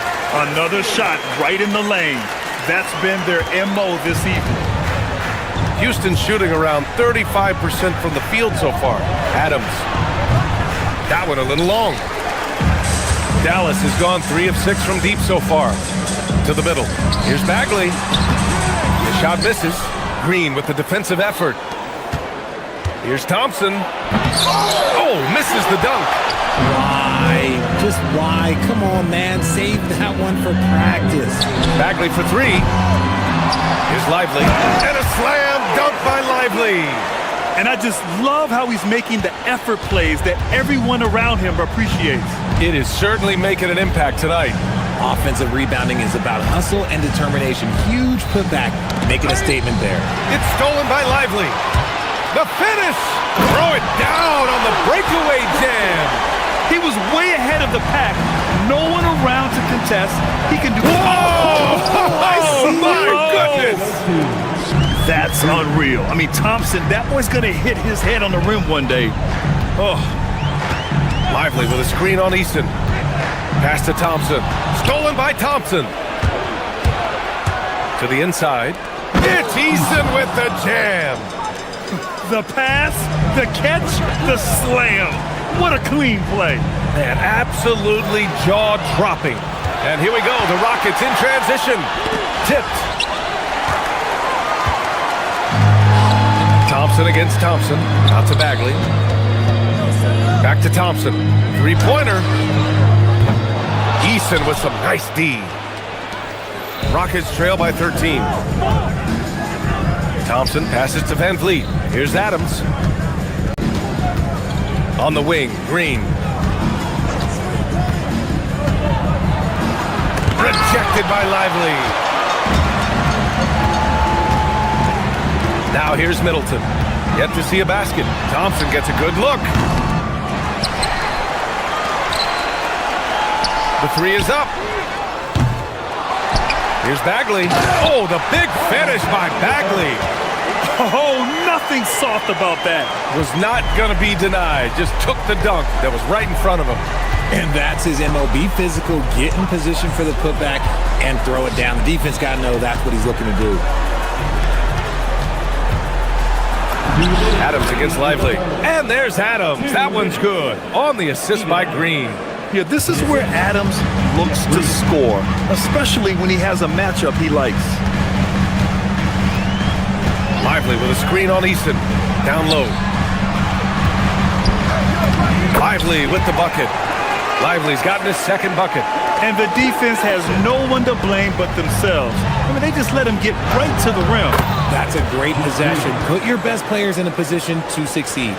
Another shot right in the lane. That's been their MO this evening. Houston shooting around 35% from the field so far. Adams. That one a little long. Dallas has gone 3 of 6 from deep so far. To the middle. Here's Bagley. The shot misses. Green with the defensive effort. Here's Thompson. Oh, misses the dunk. Why? Just why? Come on, man. Save that one for practice. Bagley for 3. Here's Lively. And a slam dunk by Lively. And I just love how he's making the effort plays that everyone around him appreciates. It is certainly making an impact tonight. Offensive rebounding is about hustle and determination. Huge putback, making a statement there. It's stolen by Lively. The finish! Throw it down on the breakaway jam. He was way ahead of the pack. No one around to contest. He can do... Oh, my goodness! That's unreal. I mean, Thompson, that boy's going to hit his head on the rim one day. Oh. Lively with a screen on Easton. Pass to Thompson. Stolen by Thompson. To the inside. It's Easton with the jam. The pass, the catch, the slam. What a clean play. Man, absolutely jaw-dropping. And here we go, the Rockets in transition. Tipped. Thompson against Thompson. Out to Bagley. Back to Thompson. Three-pointer. Easton with some nice D. Rockets trail by 13. Thompson passes to Van Vliet. Here's Adams. On the wing, Green. Rejected by Lively. Now here's Middleton. Yet to see a basket. Thompson gets a good look. The three is up. Here's Bagley. Oh, the big finish by Bagley. Oh, nothing soft about that. Was not going to be denied. Just took the dunk that was right in front of him. And that's his MO. Be physical, get in position for the putback, and throw it down. The defense got to know that's what he's looking to do. Adams against Lively. And there's Adams. That one's good. On the assist by Green. Yeah, this is where Adams looks to score, especially when he has a matchup he likes. Lively with a screen on Easton. Down low. Lively with the bucket. Lively's gotten his second bucket. And the defense has no one to blame but themselves. I mean, they just let him get right to the rim. That's a great possession. Put your best players in a position to succeed.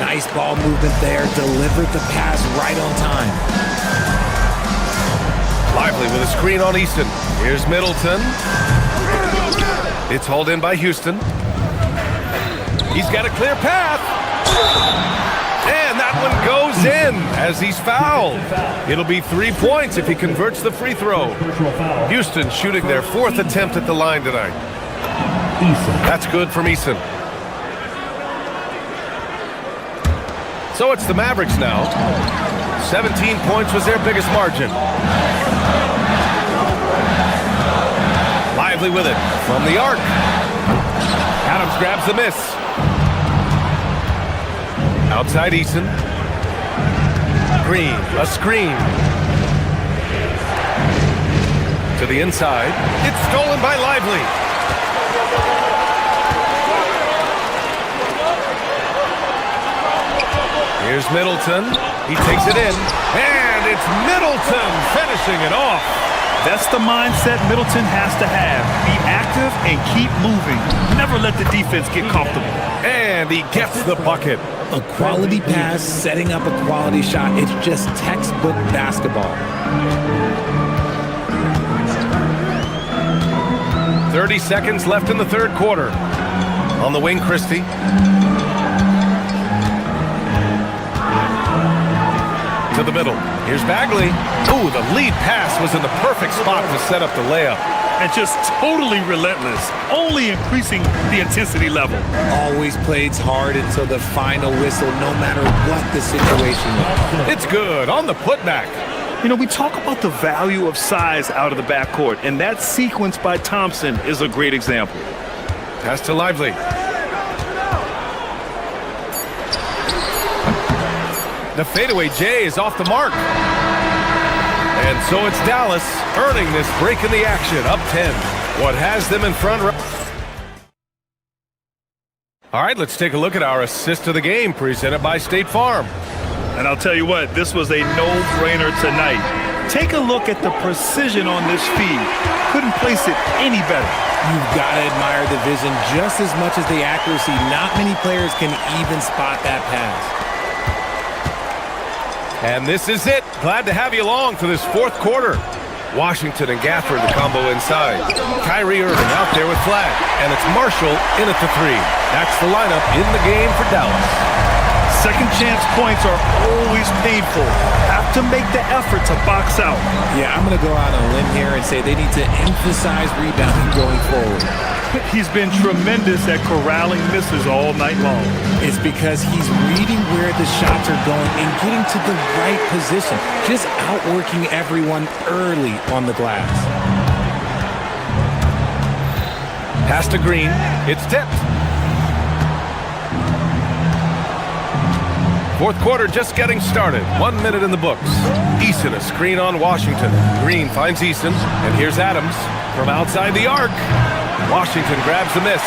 Nice ball movement there. Delivered the pass right on time. Lively with a screen on Easton. Here's Middleton. It's hauled in by Houston. He's got a clear path. And that one goes in as he's fouled. It'll be 3 points if he converts the free throw. Houston shooting their fourth attempt at the line tonight. That's good from Easton. So it's the Mavericks now. 17 points was their biggest margin. Lively with it from the arc. Adams grabs the miss. Outside Easton. Green, a screen. To the inside. It's stolen by Lively. Here's Middleton. He takes it in. And it's Middleton finishing it off. That's the mindset Middleton has to have. Be active and keep moving. Never let the defense get comfortable. And he gets the bucket. A quality pass, setting up a quality shot. It's just textbook basketball. 30 seconds left in the third quarter. On the wing, Christie. To the middle. Here's Bagley. Ooh, the lead pass was in the perfect spot to set up the layup. And just totally relentless, only increasing the intensity level. Always plays hard until the final whistle, no matter what the situation is. It's good on the putback. You know, we talk about the value of size out of the backcourt, and that sequence by Thompson is a great example. Pass to Lively. The fadeaway J is off the mark. And so it's Dallas earning this break in the action, up 10. What has them in front? All right, let's take a look at our assist of the game presented by State Farm. And I'll tell you what, this was a no-brainer tonight. Take a look at the precision on this feed. Couldn't place it any better. You've got to admire the vision just as much as the accuracy. Not many players can even spot that pass. And this is it. Glad to have you along for this fourth quarter. Washington and Gafford the combo inside. Kyrie Irving out there with flag. And it's Marshall in at the 3. That's the lineup in the game for Dallas. Second chance points are always painful. Have to make the effort to box out. Yeah, I'm going to go out on a limb here and say they need to emphasize rebounding going forward. He's been tremendous at corralling misses all night long. It's because he's reading where the shots are going and getting to the right position. Just outworking everyone early on the glass. Pass to Green. It's tipped. Fourth quarter just getting started. 1 minute in the books. Eason a screen on Washington. Green finds Eason, and here's Adams from outside the arc. Washington grabs the miss.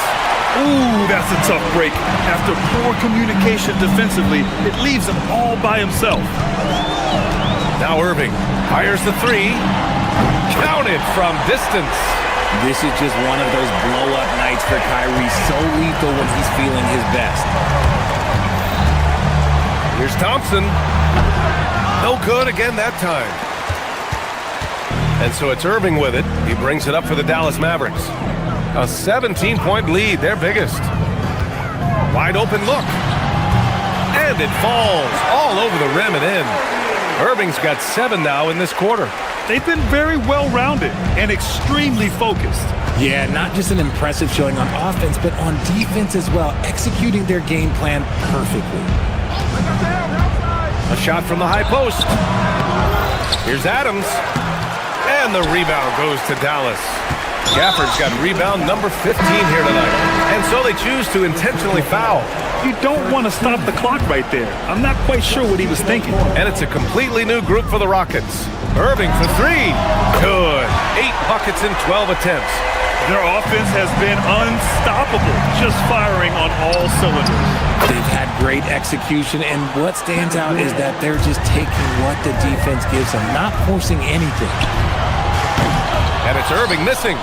Ooh, that's a tough break. After poor communication defensively, it leaves him all by himself. Now Irving fires the 3. Counted from distance. This is just one of those blow-up nights for Kyrie. So lethal when he's feeling his best. Here's Thompson. No good again that time. And so it's Irving with it. He brings it up for the Dallas Mavericks. A 17-point lead, their biggest. Wide open look. And it falls all over the rim and in. Irving's got 7 now in this quarter. They've been very well-rounded and extremely focused. Yeah, not just an impressive showing on offense, but on defense as well, executing their game plan perfectly. A shot from the high post. Here's Adams. And the rebound goes to Dallas. Gafford's got rebound number 15 here tonight. And so they choose to intentionally foul. You don't want to stop the clock right there. I'm not quite sure what he was thinking. And it's a completely new group for the Rockets. Irving for 3. Good. 8 buckets in 12 attempts. Their offense has been unstoppable, just firing on all cylinders. They've had great execution, and what stands out is that they're just taking what the defense gives them, not forcing anything. And it's Irving missing.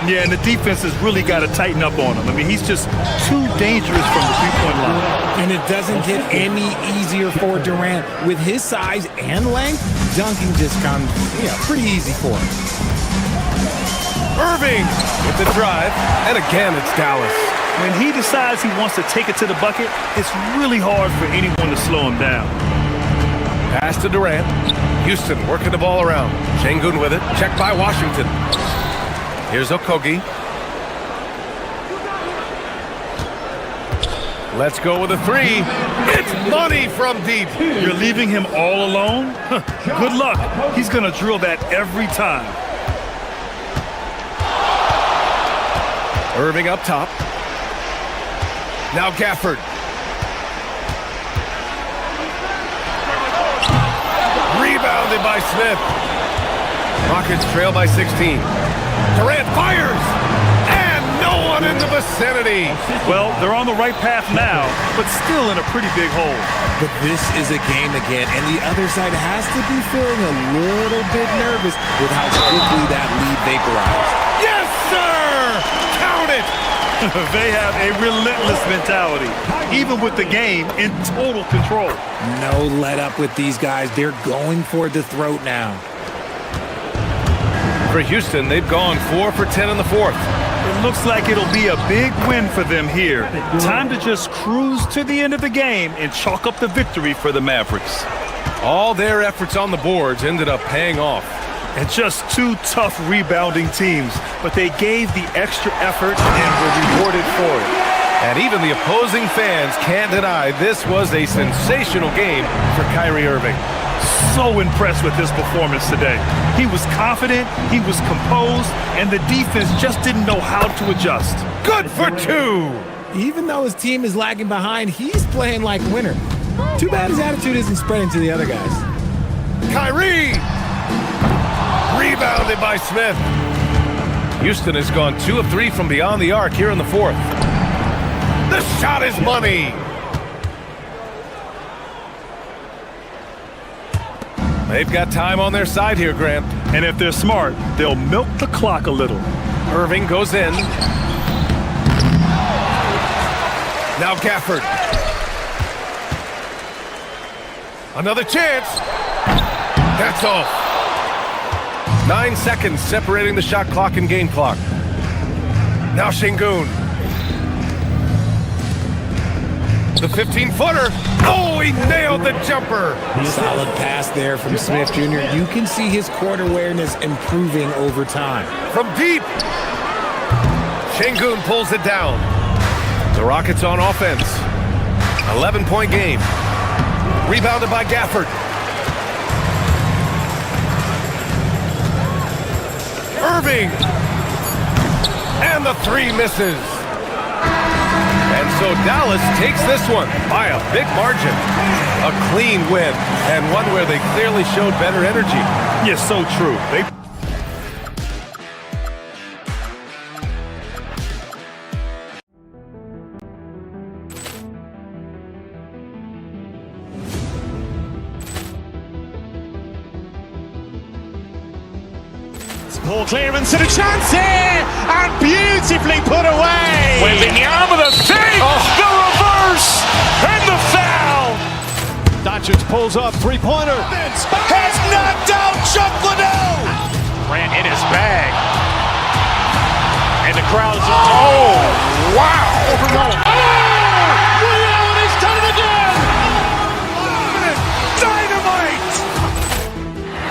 Yeah, and the defense has really got to tighten up on him. I mean, he's just too dangerous from the three-point line. And it doesn't get any easier for Durant. With his size and length, dunking just comes, pretty easy for him. Irving with the drive, and again it's Dallas. When he decides he wants to take it to the bucket, it's really hard for anyone to slow him down. Pass to Durant. Houston working the ball around. Şengün with it. Checked by Washington. Here's Okogie. Let's go with a 3. It's money from deep. You're leaving him all alone? Good luck. He's going to drill that every time. Irving up top. Now Gafford. Rebounded by Smith. Rockets trail by 16. Durant fires. And no one in the vicinity. Well, they're on the right path now, but still in a pretty big hole. But this is a game again, and the other side has to be feeling a little bit nervous with how quickly that lead vaporized. Yes, sir! Count it! They have a relentless mentality, even with the game in total control. No let up with these guys. They're going for the throat now. For Houston, they've gone 4 for 10 in the fourth. It looks like it'll be a big win for them here. Time to just cruise to the end of the game and chalk up the victory for the Mavericks. All their efforts on the boards ended up paying off. And just 2 tough rebounding teams, but they gave the extra effort and were rewarded for it. And even the opposing fans can't deny this was a sensational game for Kyrie Irving. So impressed with his performance today. He was confident, he was composed, and the defense just didn't know how to adjust. Good for 2! Even though his team is lagging behind, he's playing like winner. Too bad his attitude isn't spreading to the other guys. Kyrie! Rebounded by Smith. Houston has gone 2 of 3 from beyond the arc here in the fourth. The shot is money. They've got time on their side here, Grant. And if they're smart, they'll milk the clock a little. Irving goes in. Now Gafford. Another chance. That's off. 9 seconds separating the shot clock and game clock. Now Şengün. The 15-footer. Oh, he nailed the jumper. Solid pass there from Smith Jr. You can see his court awareness improving over time. From deep. Şengün pulls it down. The Rockets on offense. 11-point game. Rebounded by Gafford. Irving. And the three misses. And so Dallas takes this one by a big margin. A clean win, and one where they clearly showed better energy. Yes, so true. Ball clearance and a chance here, and beautifully put away. Wembanyama the fake, the reverse, and the foul. Doncic pulls up, three-pointer. Has knocked out Chuck Liddell. Grant in his bag, and the crowd is wow! Ray Allen has done it again. Dynamite.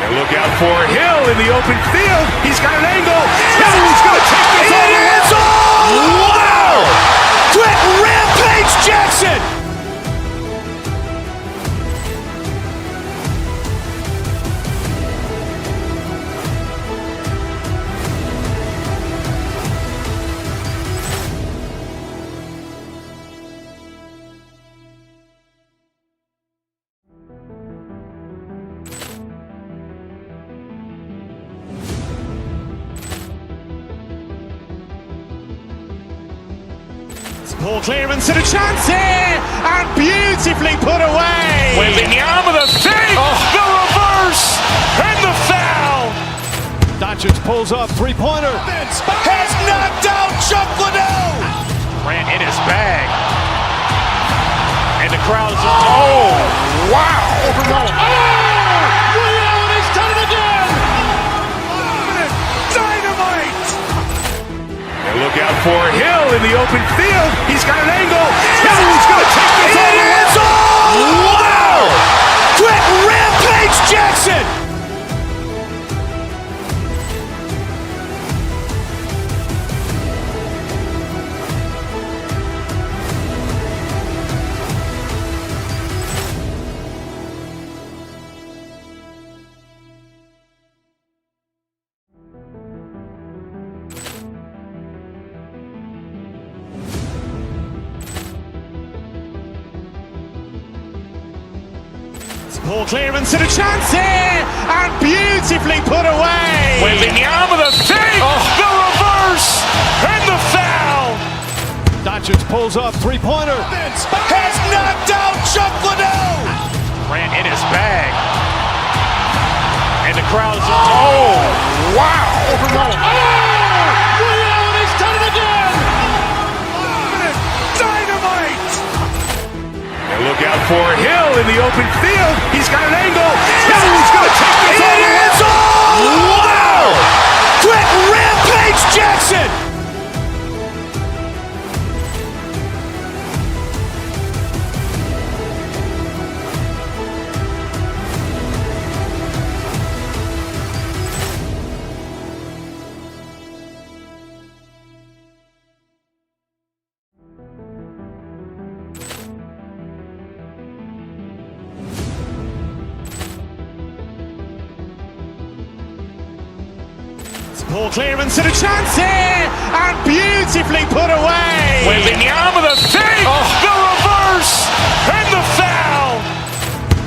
And look out for Hill in the open field. He's got an angle. He's going to take this all the way. Wow! Quick Rampage Jackson. Ball clearance and a chance here, and beautifully put away. Wembanyama the fake, the reverse, and the foul. Doncic pulls up, three-pointer. Has knocked out Chuck Liddell. Grant in his bag, and the crowd is wow! Ray Allen has done it again. Dynamite. And look out for Hill in the open field. He's got an angle. He's going to take this all the way. Wow! Quick Rampage Jackson. Ball clearance and a chance here, and beautifully put away. Wembanyama the fake, the reverse, and the foul. Doncic pulls up, three-pointer. Has knocked out Chuck Liddell. Grant in his bag, and the crowd is wow! Ray Allen has done it again. Dynamite. And look out for Hill in the open field. He's got an angle. He's going to take this all the way. Wow! Quick Rampage Jackson. Ball clearance and a chance here, and beautifully put away. Wembanyama the fake, the reverse, and the foul.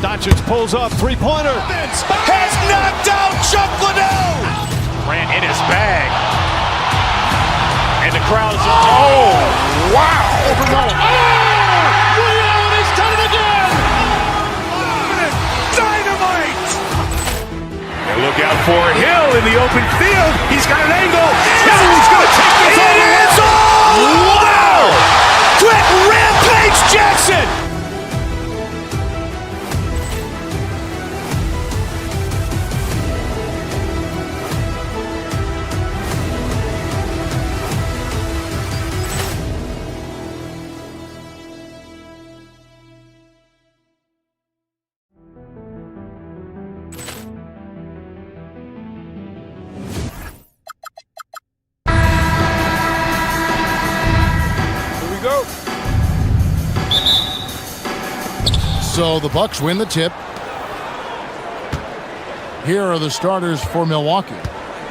Doncic pulls up, three-pointer. Has knocked out Chuck Liddell. Grant in his bag, and the crowd is wow! Ray Allen has done it again. Dynamite. And look out for Hill in the open field. He's got an angle. He's going to take this all the way. Wow! Quick Rampage Jackson. So the Bucks win the tip. Here are the starters for Milwaukee.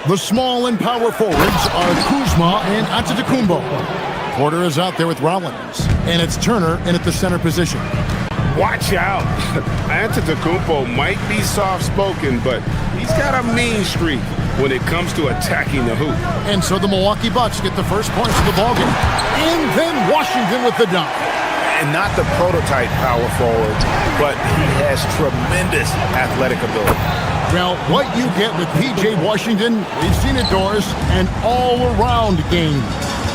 The small and power forwards are Kuzma and Antetokounmpo. Porter is out there with Rollins, and it's Turner in at the center position. Watch out. Antetokounmpo might be soft-spoken, but he's got a mean streak when it comes to attacking the hoop. And so the Milwaukee Bucks get the first points of the ballgame. And then Washington with the dunk. And not the prototype power forward, but he has tremendous athletic ability. Well, what you get with P.J. Washington, we've seen it, Doris, an all-around game.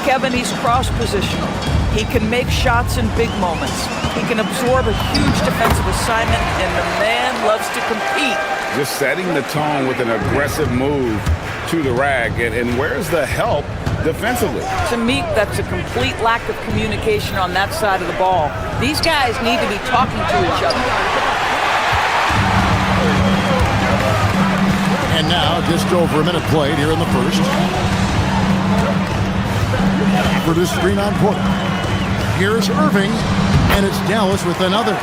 Kevin, he's cross-positional. He can make shots in big moments. He can absorb a huge defensive assignment, and the man loves to compete. Just setting the tone with an aggressive move to the rack. And where's the help defensively? To me, that's a complete lack of communication on that side of the ball. These guys need to be talking to each other. And now, just over a minute played here in the first. For this screen on Porter. Here's Irving, and it's Dallas with another.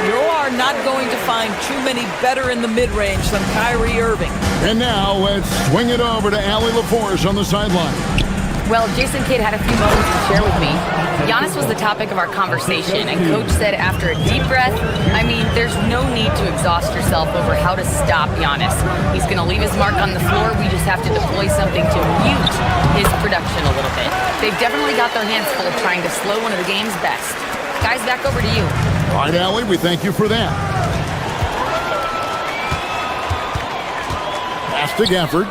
You are not going to find too many better in the mid-range than Kyrie Irving. And now, let's swing it over to Allie LaForce on the sideline. Well, Jason Kidd had a few moments to share with me. Giannis was the topic of our conversation, and Coach said after a deep breath, I mean, there's no need to exhaust yourself over how to stop Giannis. He's going to leave his mark on the floor. We just have to deploy something to mute his production a little bit. They've definitely got their hands full of trying to slow one of the game's best. Guys, back over to you. All right, Allie, we thank you for that. Pass to Gafford.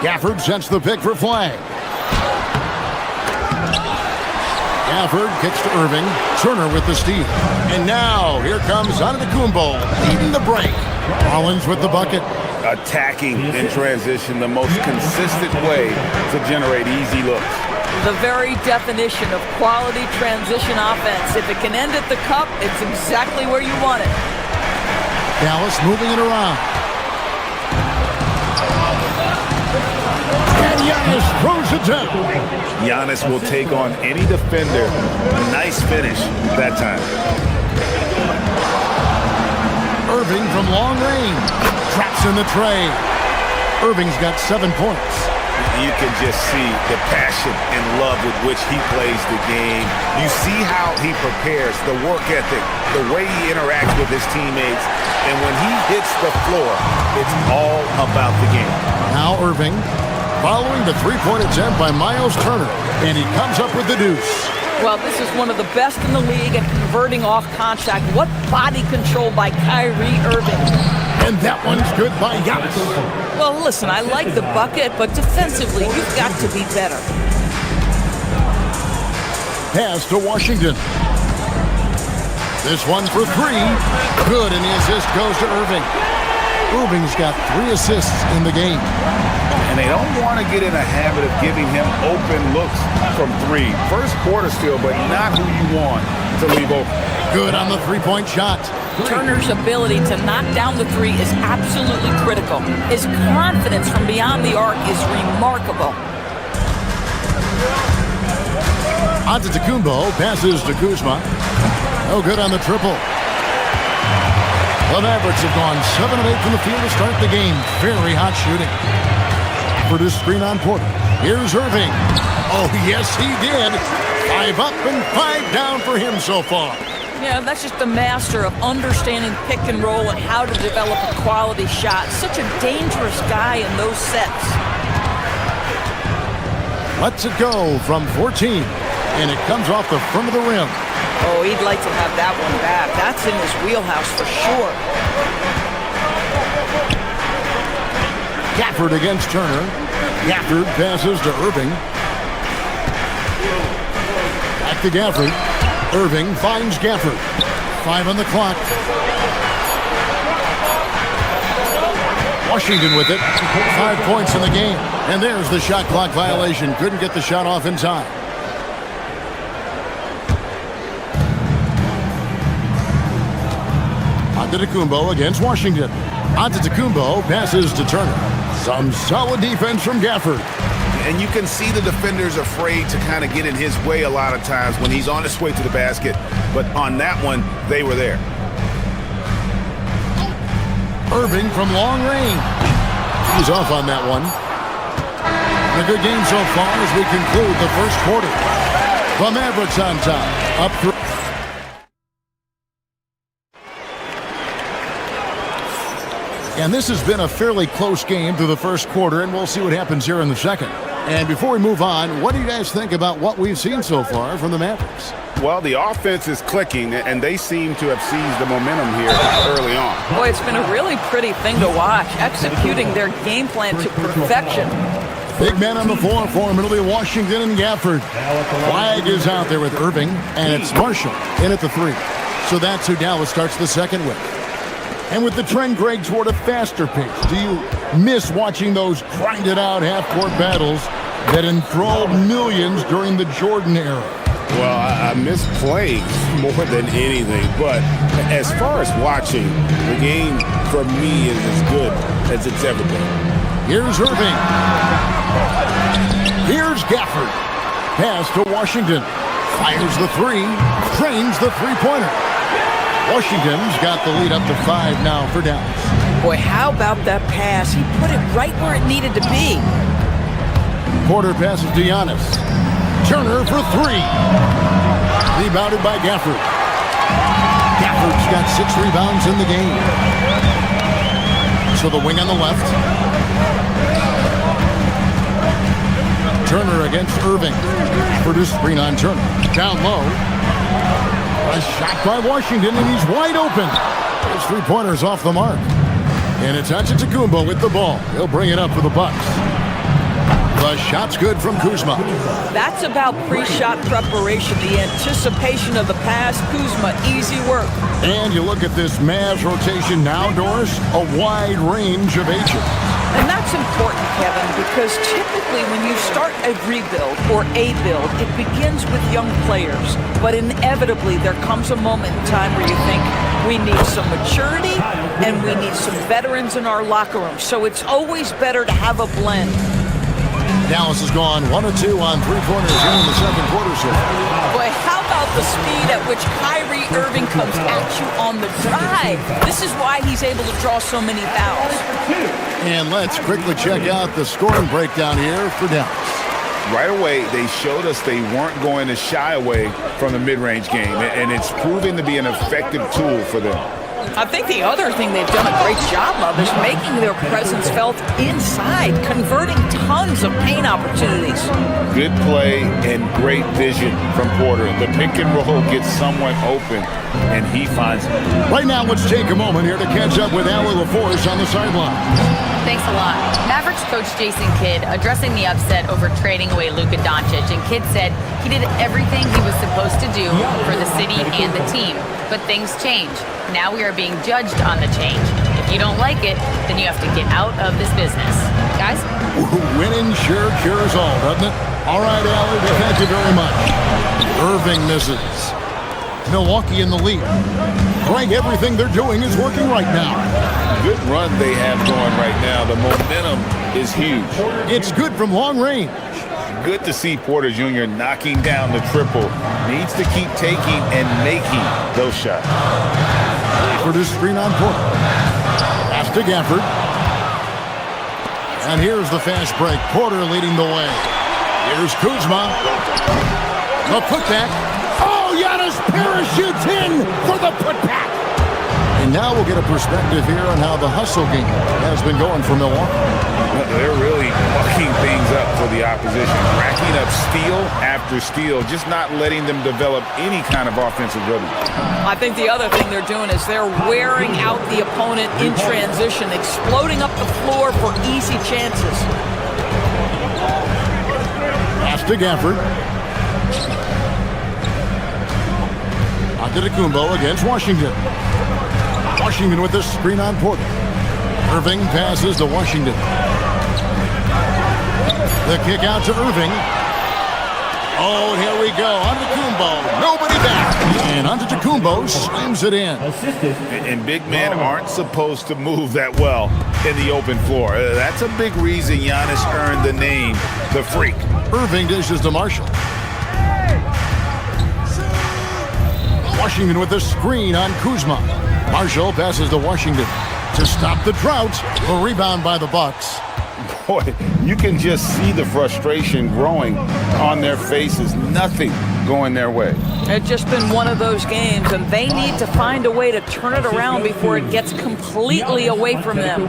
Gafford sets the pick for Flag. Gafford kicks to Irving. Turner with the steal. And now, here comes Antetokounmpo leading the break. Rollins with the bucket. Attacking in transition, the most consistent way to generate easy looks. The very definition of quality transition offense. If it can end at the cup, it's exactly where you want it. Dallas moving it around. And Giannis throws it down. Giannis will take on any defender. Nice finish that time. Irving from long range. Traps in the tray. Irving's got 7 points. You can just see the passion and love with which he plays the game. You see how he prepares, the work ethic, the way he interacts with his teammates. And when he hits the floor, it's all about the game. Now Irving, following the three-point attempt by Miles Turner, and he comes up with the deuce. Well, this is one of the best in the league at converting off contact. What body control by Kyrie Irving. And that one's good by Giannis. Well, listen, I like the bucket, but defensively, you've got to be better. Pass to Washington. This one for three. Good, and the assist goes to Irving. Irving's got 3 assists in the game. And they don't want to get in a habit of giving him open looks from three. First quarter still, but not who you want to leave open. Good on the three-point shot. Turner's ability to knock down the three is absolutely critical. His confidence from beyond the arc is remarkable. Antetokounmpo passes to Kuzma. No good on the triple. The Mavericks have gone 7 of 8 from the field to start the game. Very hot shooting. For this screen on Porter. Here's Irving. Oh, yes, he did. 5 up and 5 down for him so far. Yeah, that's just the master of understanding pick and roll and how to develop a quality shot. Such a dangerous guy in those sets. Lets it go from 14, and it comes off the front of the rim. Oh, he'd like to have that one back. That's in his wheelhouse for sure. Gafford against Turner. Gafford passes to Irving. Back to Gafford. Irving finds Gafford. 5 on the clock. Washington with it. 5 points in the game. And there's the shot clock violation. Couldn't get the shot off in time. Antetokounmpo against Washington. Antetokounmpo passes to Turner. Some solid defense from Gafford. And you can see the defenders afraid to kind of get in his way a lot of times when he's on his way to the basket. But on that one, they were there. Irving from long range. He's off on that one. A good game so far as we conclude the first quarter. The Mavericks on top. Up 3. And this has been a fairly close game through the first quarter, and we'll see what happens here in the second. And before we move on, what do you guys think about what we've seen so far from the Mavericks? Well, the offense is clicking, and they seem to have seized the momentum here early on. Boy, it's been a really pretty thing to watch, executing their game plan to perfection. Big man on the floor for him. It'll be Washington and Gafford. Flag is out there with Irving, and it's Marshall in at the 3. So that's who Dallas starts the second with. And with the trend, Greg, toward a faster pace, do you miss watching those grinded-out half-court battles that enthralled millions during the Jordan era? Well, I miss playing more than anything, but as far as watching, the game for me is as good as it's ever been. Here's Irving. Here's Gafford. Pass to Washington. Fires the 3. Trains the three-pointer. Washington's got the lead up to 5 now for Dallas. Boy, how about that pass? He put it right where it needed to be. Porter passes to Giannis. Turner for 3. Rebounded by Gafford. Gafford's got 6 rebounds in the game. So the wing on the left. Turner against Irving. For the screen on Turner. Down low. A shot by Washington, and he's wide open. His three-pointer's off the mark. And it's Antetokounmpo with the ball. He'll bring it up for the Bucks. The shot's good from Kuzma. That's about pre-shot preparation, the anticipation of the pass. Kuzma, easy work. And you look at this Mavs rotation now, Doris, a wide range of ages. And that's important, Kevin, because typically when you start a rebuild or a build, it begins with young players. But inevitably, there comes a moment in time where you think, we need some maturity and we need some veterans in our locker room. So it's always better to have a blend. Dallas has gone 1 of 2 on three-pointers here in the second quarter. So. Boy, how about the speed at which Kyrie Irving comes at you on the drive? This is why he's able to draw so many fouls. And let's quickly check out the scoring breakdown here for Dallas. Right away, they showed us they weren't going to shy away from the mid-range game, and it's proven to be an effective tool for them. I think the other thing they've done a great job of is making their presence felt inside, converting tons of paint opportunities. Good play and great vision from Porter. The pick and roll gets someone open, and he finds it. Right now, let's take a moment here to catch up with Allie LaForce on the sideline. Thanks a lot. Mavericks coach Jason Kidd addressing the upset over trading away Luka Doncic, and Kidd said he did everything he was supposed to do for the city and the team. But things change. Now we are being judged on the change. If you don't like it, then you have to get out of this business. Guys? Winning sure cures all, doesn't it? All right, Allie, thank you very much. Irving misses. Milwaukee in the lead. Greg, everything they're doing is working right now. Good run they have going right now. The momentum is huge. It's good from long range. Good to see Porter Jr. knocking down the triple. Needs to keep taking and making those shots. For this screen on Porter. Pass to Gafford. And here's the fast break. Porter leading the way. Here's Kuzma. The putback. Oh, Giannis parachutes in for the putback. And now we'll get a perspective here on how the hustle game has been going for Milwaukee. They're really mucking things up for the opposition, racking up steal after steal, just not letting them develop any kind of offensive rhythm. I think the other thing they're doing is they're wearing out the opponent in transition, exploding up the floor for easy chances. Pass to Gafford. Antetokounmpo against Washington. Washington with the screen on Porter. Irving passes to Washington. The kick out to Irving. Oh, and here we go. Antetokounmpo. Nobody back. And Antetokounmpo slams it in. And big men aren't supposed to move that well in the open floor. That's a big reason Giannis earned the name, the Freak. Irving dishes to Marshall. Washington with a screen on Kuzma. Marshall passes to Washington to stop the drought. A rebound by the Bucks. Boy, you can just see the frustration growing on their faces. Nothing going their way. It's just been one of those games, and they need to find a way to turn it around before it gets completely away from them.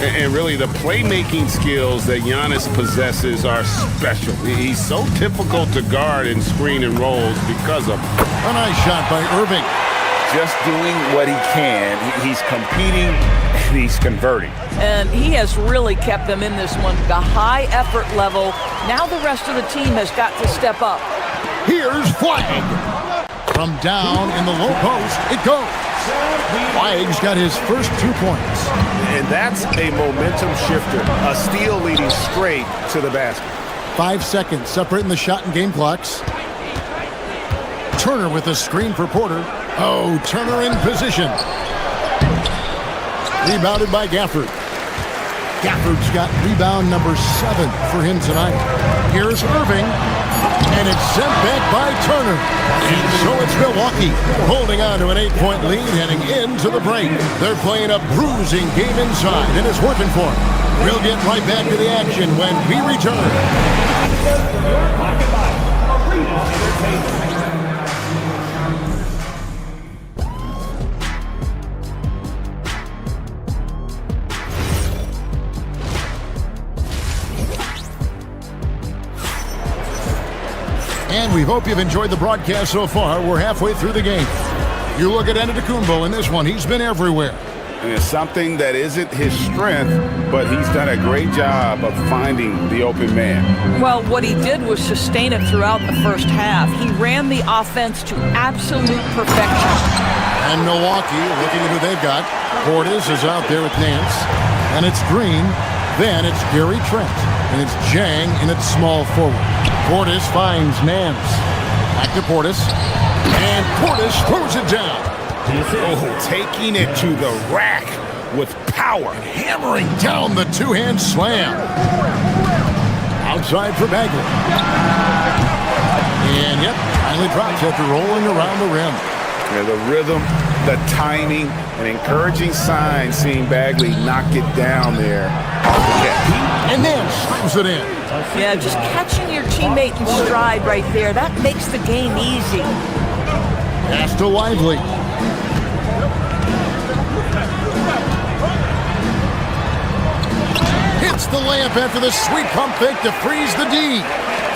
And really, the playmaking skills that Giannis possesses are special. He's so difficult to guard in screen and rolls because of a nice shot by Irving. Just doing what he can. He's competing and he's converting. And he has really kept them in this one. The high effort level. Now the rest of the team has got to step up. Here's Flag. From down in the low post, it goes. Flag's got his first 2 points. And that's a momentum shifter. A steal leading straight to the basket. 5 seconds separating the shot and game clocks. Turner with a screen for Porter. Oh, Turner in position. Rebounded by Gafford. Gafford's got rebound number 7 for him tonight. Here's Irving. And it's sent back by Turner. And so it's Milwaukee holding on to an 8-point lead heading into the break. They're playing a bruising game inside, and it's working for them. We'll get right back to the action when we return. And we hope you've enjoyed the broadcast so far. We're halfway through the game. You look at Antetokounmpo in this one. He's been everywhere. And it's something that isn't his strength, but he's done a great job of finding the open man. Well, what he did was sustain it throughout the first half. He ran the offense to absolute perfection. And Milwaukee, looking at who they've got. Portis is out there with Nance. And it's Green. Then it's Gary Trent. And it's Jang in its small forward. Portis finds Nance. Back to Portis. And Portis throws it down. Oh, taking it to the rack with power. Hammering down the two-hand slam. Outside for Bagley. And yep, finally drops after rolling around the rim. Yeah, the rhythm, the timing, an encouraging sign seeing Bagley knock it down there. And then slams it in. Yeah, just catching your teammate in stride right there. That makes the game easy. Pass to Lively. Hits the layup after the sweet pump fake to freeze the D.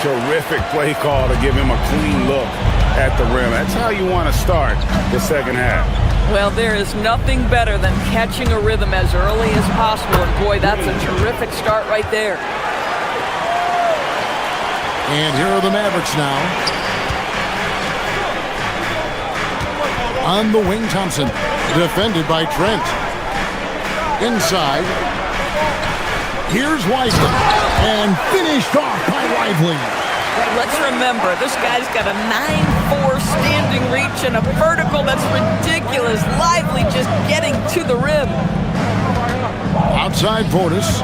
Terrific play call to give him a clean look at the rim. That's how you want to start the second half. Well, there is nothing better than catching a rhythm as early as possible. And boy, that's a terrific start right there. And here are the Mavericks now. On the wing, Thompson. Defended by Trent. Inside. Here's Wiseman. And finished off by Lively. Let's remember, this guy's got a 9'4" standing reach and a vertical that's ridiculous. Lively just getting to the rim. Outside Portis.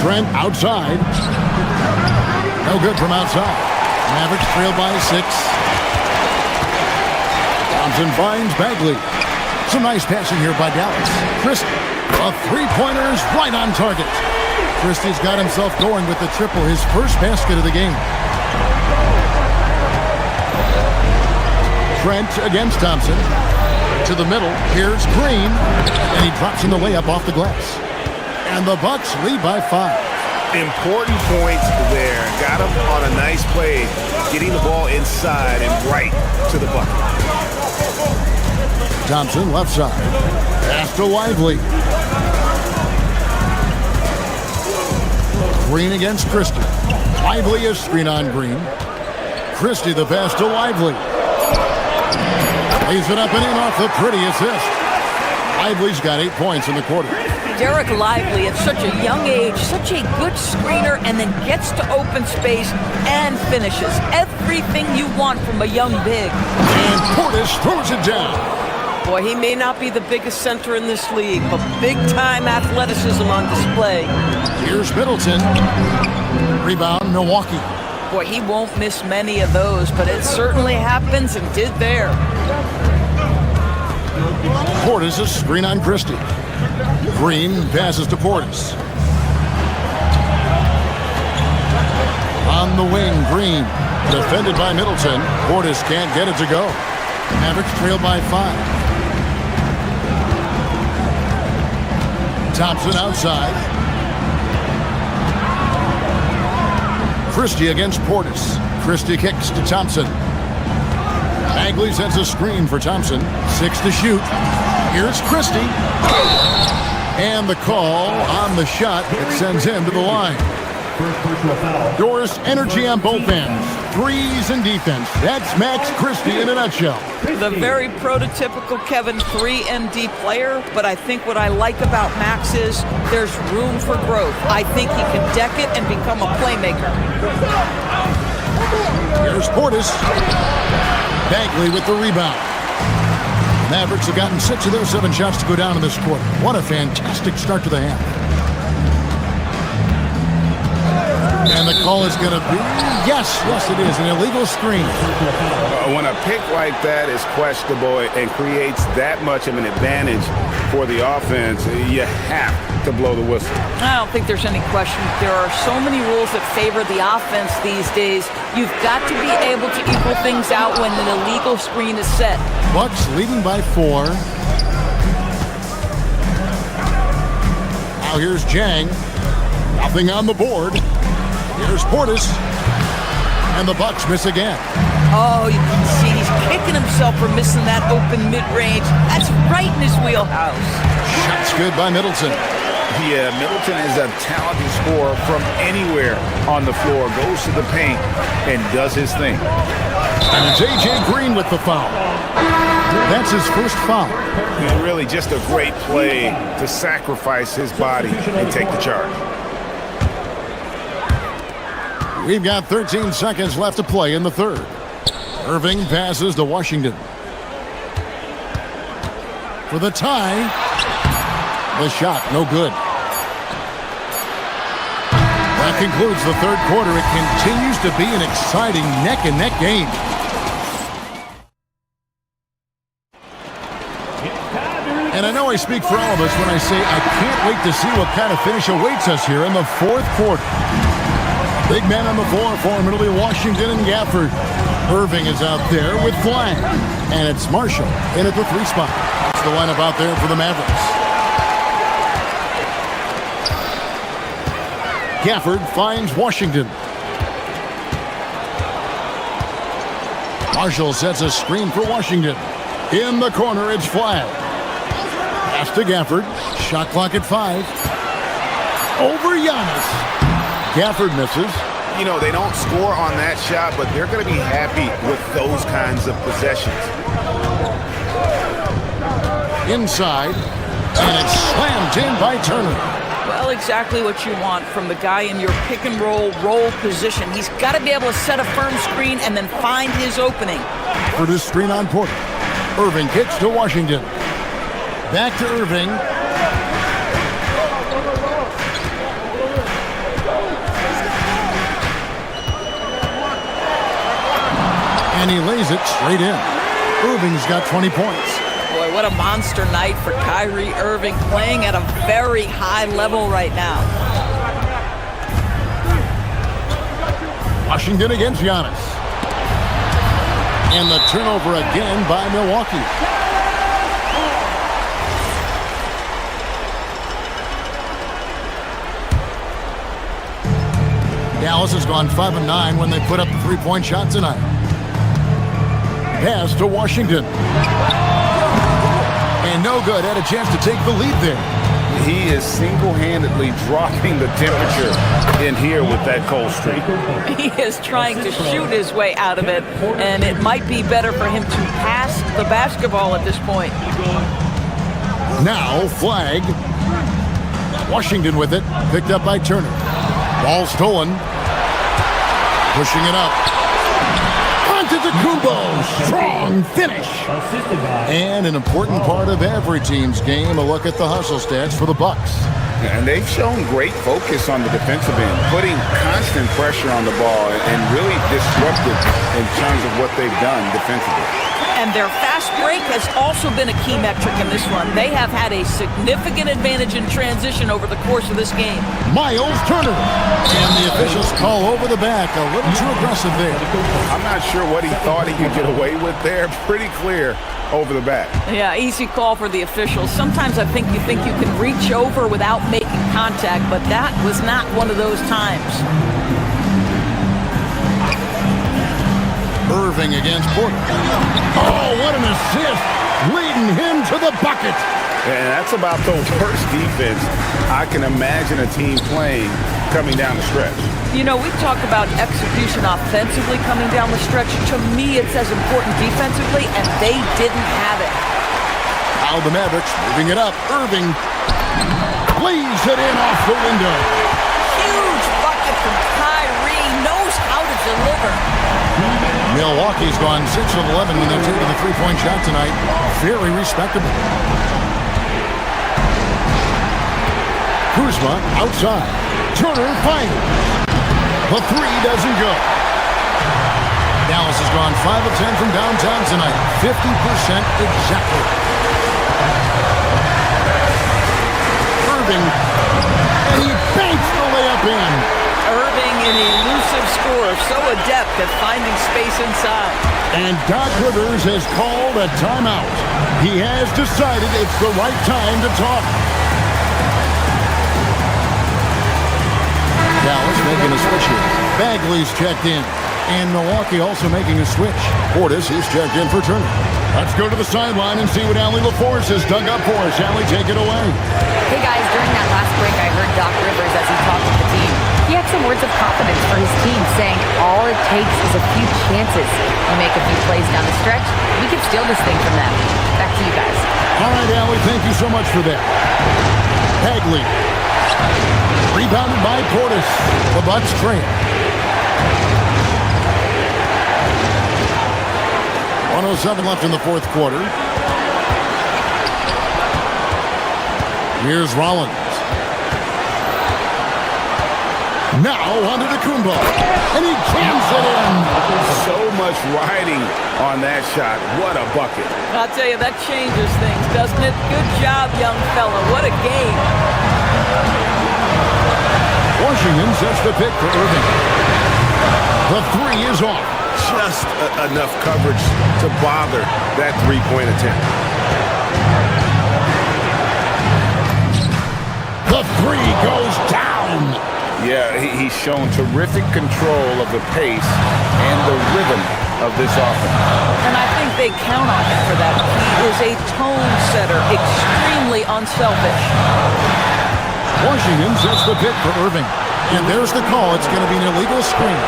Trent outside. No good from outside. Mavericks trail by 6. Thompson finds Bagley. Some nice passing here by Dallas. Christie. A three-pointer is right on target. Christie's got himself going with the triple, his first basket of the game. Trent against Thompson. To the middle. Here's Green. And he drops in the layup off the glass. And the Bucks lead by 5. Important points there. Got him on a nice play, getting the ball inside and right to the bucket. Thompson left side. Pass to Lively. Green against Christie. Lively is screen on Green. Christie the pass to Lively. Lays it up and in off the pretty assist. Lively's got 8 points in the quarter. Derek Lively at such a young age, such a good screener, and then gets to open space and finishes. Everything you want from a young big. And Portis throws it down. Boy, he may not be the biggest center in this league, but big-time athleticism on display. Here's Middleton. Rebound, Milwaukee. Boy, he won't miss many of those, but it certainly happens and did there. Portis a screen on Christie. Green passes to Portis. On the wing, Green. Defended by Middleton. Portis can't get it to go. Mavericks trail by 5. Thompson outside. Christie against Portis. Christie kicks to Thompson. Bagley sends a screen for Thompson. 6 to shoot. Here's Christie. And the call on the shot. It sends him to the line. Doris, energy on both ends. Threes and defense. That's Max Christie in a nutshell. The very prototypical Kevin 3-and-D player, but I think what I like about Max is there's room for growth. I think he can deck it and become a playmaker. Here's Portis. Bagley with the rebound. Mavericks have gotten 6 of their 7 shots to go down in this quarter. What a fantastic start to the half. And the call is going to be, yes, it is, an illegal screen. When a pick like that is questionable and creates that much of an advantage for the offense, you have to blow the whistle. I don't think there's any question. There are so many rules that favor the offense these days. You've got to be able to equal things out when an illegal screen is set. Bucks leading by 4. Now here's Jang. Nothing on the board. Here's Portis. And the Bucks miss again. Oh, you can see he's kicking himself for missing that open mid-range. That's right in his wheelhouse. Shot's good by Middleton. Yeah, Middleton is a talented scorer from anywhere on the floor. Goes to the paint and does his thing. And it's A.J. Green with the foul. That's his first foul. And really just a great play to sacrifice his body and take the charge. We've got 13 seconds left to play in the third. Irving passes to Washington. For the tie. The shot, no good. That concludes the third quarter. It continues to be an exciting neck-and-neck game. And I know I speak for all of us when I say I can't wait to see what kind of finish awaits us here in the fourth quarter. Big man on the floor for Middle Washington and Gafford. Irving is out there with Flag. And it's Marshall in at the 3 spot. That's the lineup out there for the Mavericks. Gafford finds Washington. Marshall sets a screen for Washington. In the corner, it's Flag. Pass to Gafford. Shot clock at 5. Over Giannis. Gafford misses. You know, they don't score on that shot, but they're going to be happy with those kinds of possessions. Inside, and it's slammed in by Turner. Well, exactly what you want from the guy in your pick-and-roll position. He's got to be able to set a firm screen and then find his opening. For this screen on Porter. Irving kicks to Washington. Back to Irving. And he lays it straight in. Irving's got 20 points. Boy, what a monster night for Kyrie Irving, playing at a very high level right now. Washington against Giannis. And the turnover again by Milwaukee. Dallas has gone 5 of 9 when they put up the 3-point shot tonight. Pass to Washington. And no good. Had a chance to take the lead there. He is single-handedly dropping the temperature in here with that cold streak. He is trying to shoot his way out of it, and it might be better for him to pass the basketball at this point. Now Flag. Washington with it. Picked up by Turner. Ball stolen. Pushing it up. Antetokounmpo. Strong finish. And an important part of every team's game, a look at the hustle stats for the Bucks. And they've shown great focus on the defensive end, putting constant pressure on the ball and really disruptive in terms of what they've done defensively. And their fast break has also been a key metric in this one. They have had a significant advantage in transition over the course of this game. Miles Turner. And the officials call over the back. A little too aggressive there. I'm not sure what he thought he could get away with there. Pretty clear over the back. Yeah, easy call for the officials. Sometimes I think you can reach over without making contact, but that was not one of those times. Irving against Porter. Oh, what an assist! Leading him to the bucket. And that's about the worst defense I can imagine a team playing coming down the stretch. You know, we talk about execution offensively coming down the stretch. To me, it's as important defensively, and they didn't have it. Now the Mavericks moving it up. Irving leaves it in off the window. Huge bucket from Kyrie. Knows how to deliver. Milwaukee's gone 6 of 11 when they've taken the three-point shot tonight. Very respectable. Kuzma outside. Turner fires. The three doesn't go. Dallas has gone 5 of 10 from downtown tonight. 50% exactly. Irving. And he banks the layup in. Irving, an elusive scorer, so adept at finding space inside. And Doc Rivers has called a timeout. He has decided it's the right time to talk. Dallas making a switch here. Bagley's checked in. And Milwaukee also making a switch. Portis is checked in for Turner. Let's go to the sideline and see what Allie LaForce has dug up for us. Allie, take it away. Hey guys, during that last break, I heard Doc Rivers as he talked with the team. He had some words of confidence for his team, saying all it takes is a few chances. We make a few plays down the stretch, we can steal this thing from them. Back to you guys. All right, Allie, thank you so much for that. Bagley. Rebounded by Portis. The Bucks trail. 1:07 left in the fourth quarter. Here's Rollins. Now Antetokounmpo. And he jams it in. So much riding on that shot. What a bucket. I'll tell you, that changes things, doesn't it? Good job, young fella. What a game. Washington sets the pick for Irving. The three is off. Just enough coverage to bother that three-point attempt. The three goes down. Yeah, he's shown terrific control of the pace and the rhythm of this offense. And I think they count on him for that. He is a tone setter, extremely unselfish. Washington sets the pick for Irving. And there's the call. It's going to be an illegal screen.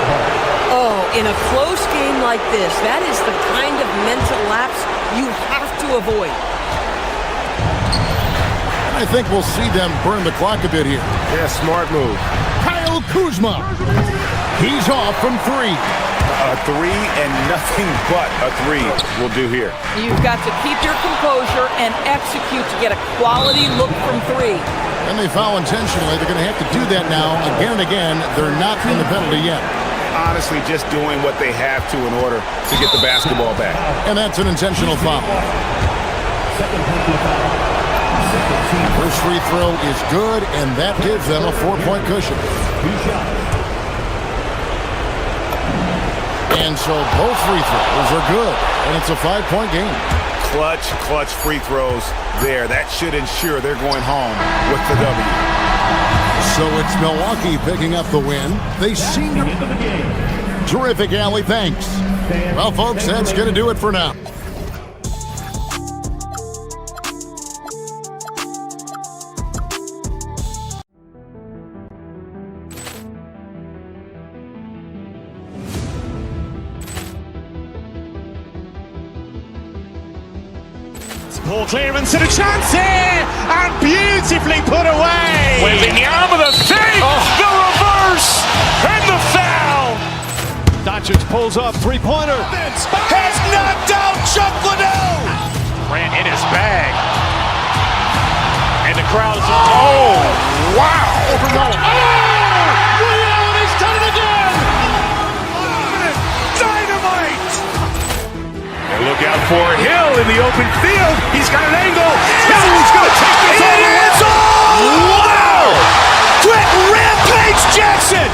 Oh, in a close game like this, that is the kind of mental lapse you have to avoid. I think we'll see them burn the clock a bit here. Yeah, smart move. Kyle Kuzma. He's off from three. A three and nothing but a three will do here. You've got to keep your composure and execute to get a quality look from three. And they foul intentionally. They're going to have to do that now again and again. They're not in the penalty yet. Honestly, just doing what they have to in order to get the basketball back. And that's an intentional foul. First free throw is good, and that gives them a 4-point cushion. And so both free throws are good, and it's a 5-point game. Clutch free throws there. That should ensure they're going home with the W. So it's Milwaukee picking up the win. They seem to... Terrific, Allie. Thanks. Well, folks, that's going to do it for now. Poor clearance and a chance here, and beautifully put away. pulls up, three-pointer. Vince has knocked out Chuck Liddell. Grant in his bag. And the crowd is... Oh, wow. Over Nolan. Liddell, he's done it again. Dynamite. And look out for Hill in the open field. He's got an angle. Hill's going to take this all the way. Wow! Quick Rampage Jackson.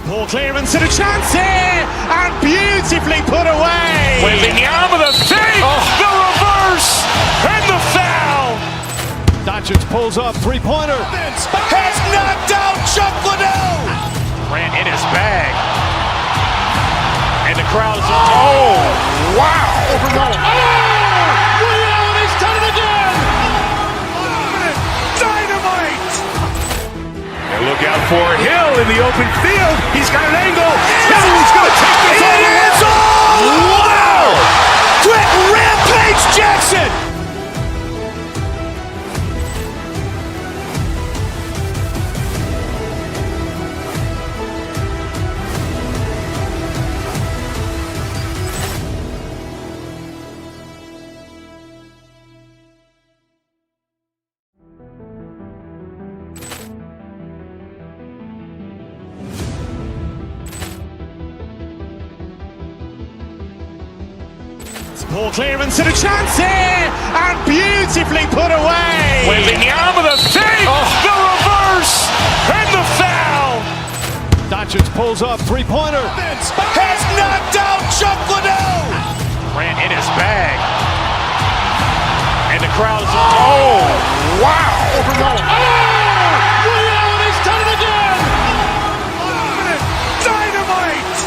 Ball clearance and a chance here, and beautifully put away. With the arm of the feet, the reverse, and the foul. Doncic pulls up, three-pointer. Vince has knocked out Chuck Liddell. Grant in his bag. And the crowd is... Oh, wow. Over Nolan. Liddell, he's done it again. Dynamite. And look out for Hill in the open field. He's got an angle. Hill's going to take this all the way. Wow! Quick Rampage Jackson. Ball clearance and a chance here, and beautifully put away. With the arm of the feet, the reverse, and the foul. Doncic pulls up, three-pointer. Vince has knocked out Chuck Liddell. Grant in his bag. And the crowd is... Oh, wow. Over Nolan. Liddell, he's done it again. Dynamite.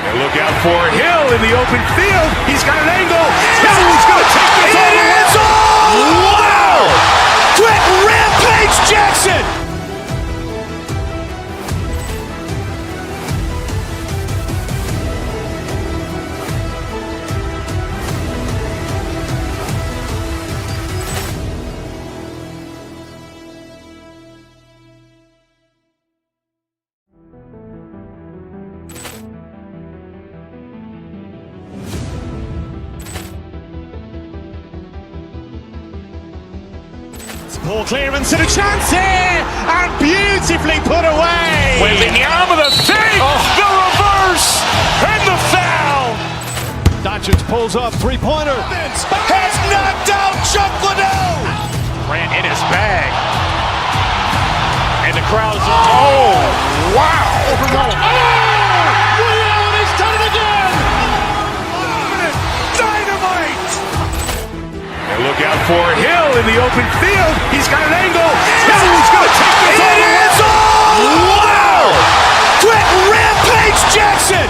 And look out for Hill in the open field. He's got an angle. Hill's going to take this all the way. Wow! Quick Rampage Jackson. Ball clearance and a chance here, and beautifully put away. With the arm of the feet, the reverse, and the foul. Doncic pulls up, three-pointer. Vince has knocked out Chuck Liddell. Grant in his bag. And the crowd is... Oh, wow. Over Nolan. Liddell, he's done it again. Dynamite. And look out for Hill in the open field. He's got an angle. Hill's going to take this all the way. Wow! Quick Rampage Jackson.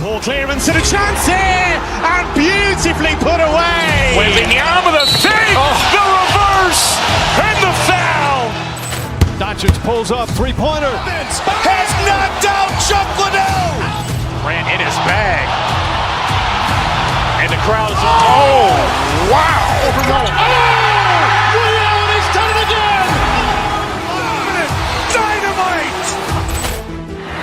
Ball clearance and a chance here, and beautifully put away. With the arm of the feet, the reverse, and the foul. Doncic pulls up, three-pointer. Vince has knocked out Chuck Liddell. Grant in his bag. And the crowd is... Oh, wow. Over Nolan. Liddell, he's done it again. Dynamite.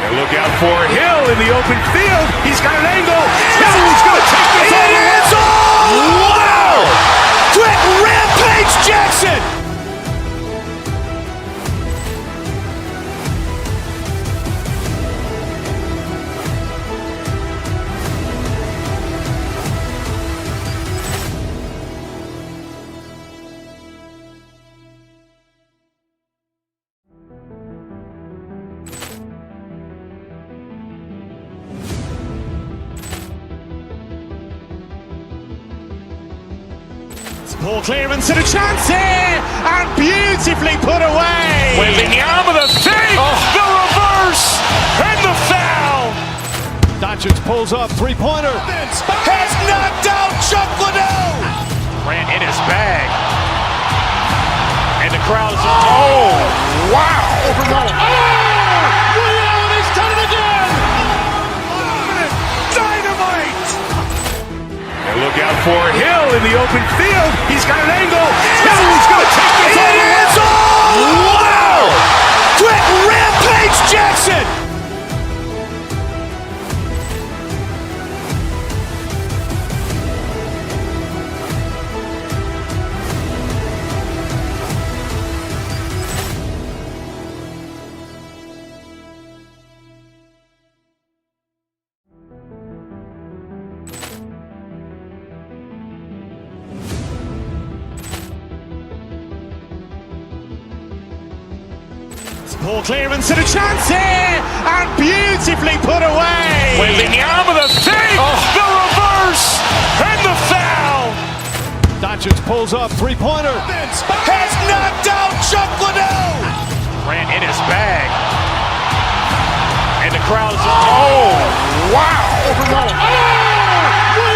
And look out for Hill in the open field. He's got an angle. Hill's going to take this all the way. Wow! Quick Rampage Jackson. Ball clearance and a chance here, and beautifully put away. Wembanyama, the fake, the reverse, and the foul. Doncic pulls up, three-pointer. Has knocked out Chuck Liddell. Grant in his bag. And the crowd is, oh, wow. And he's done it again. Dynamite. And look out for Hill in the open field. He's got an angle. Hill's going to take this all the way. It is all. Wow. Quick rampage Jackson. Ball clearance and a chance here, and beautifully put away. Wembanyama, the fake, the reverse, and the foul. Doncic pulls up, three-pointer. Has knocked out Chuck Liddell. Grant in his bag. And the crowd is, oh, wow.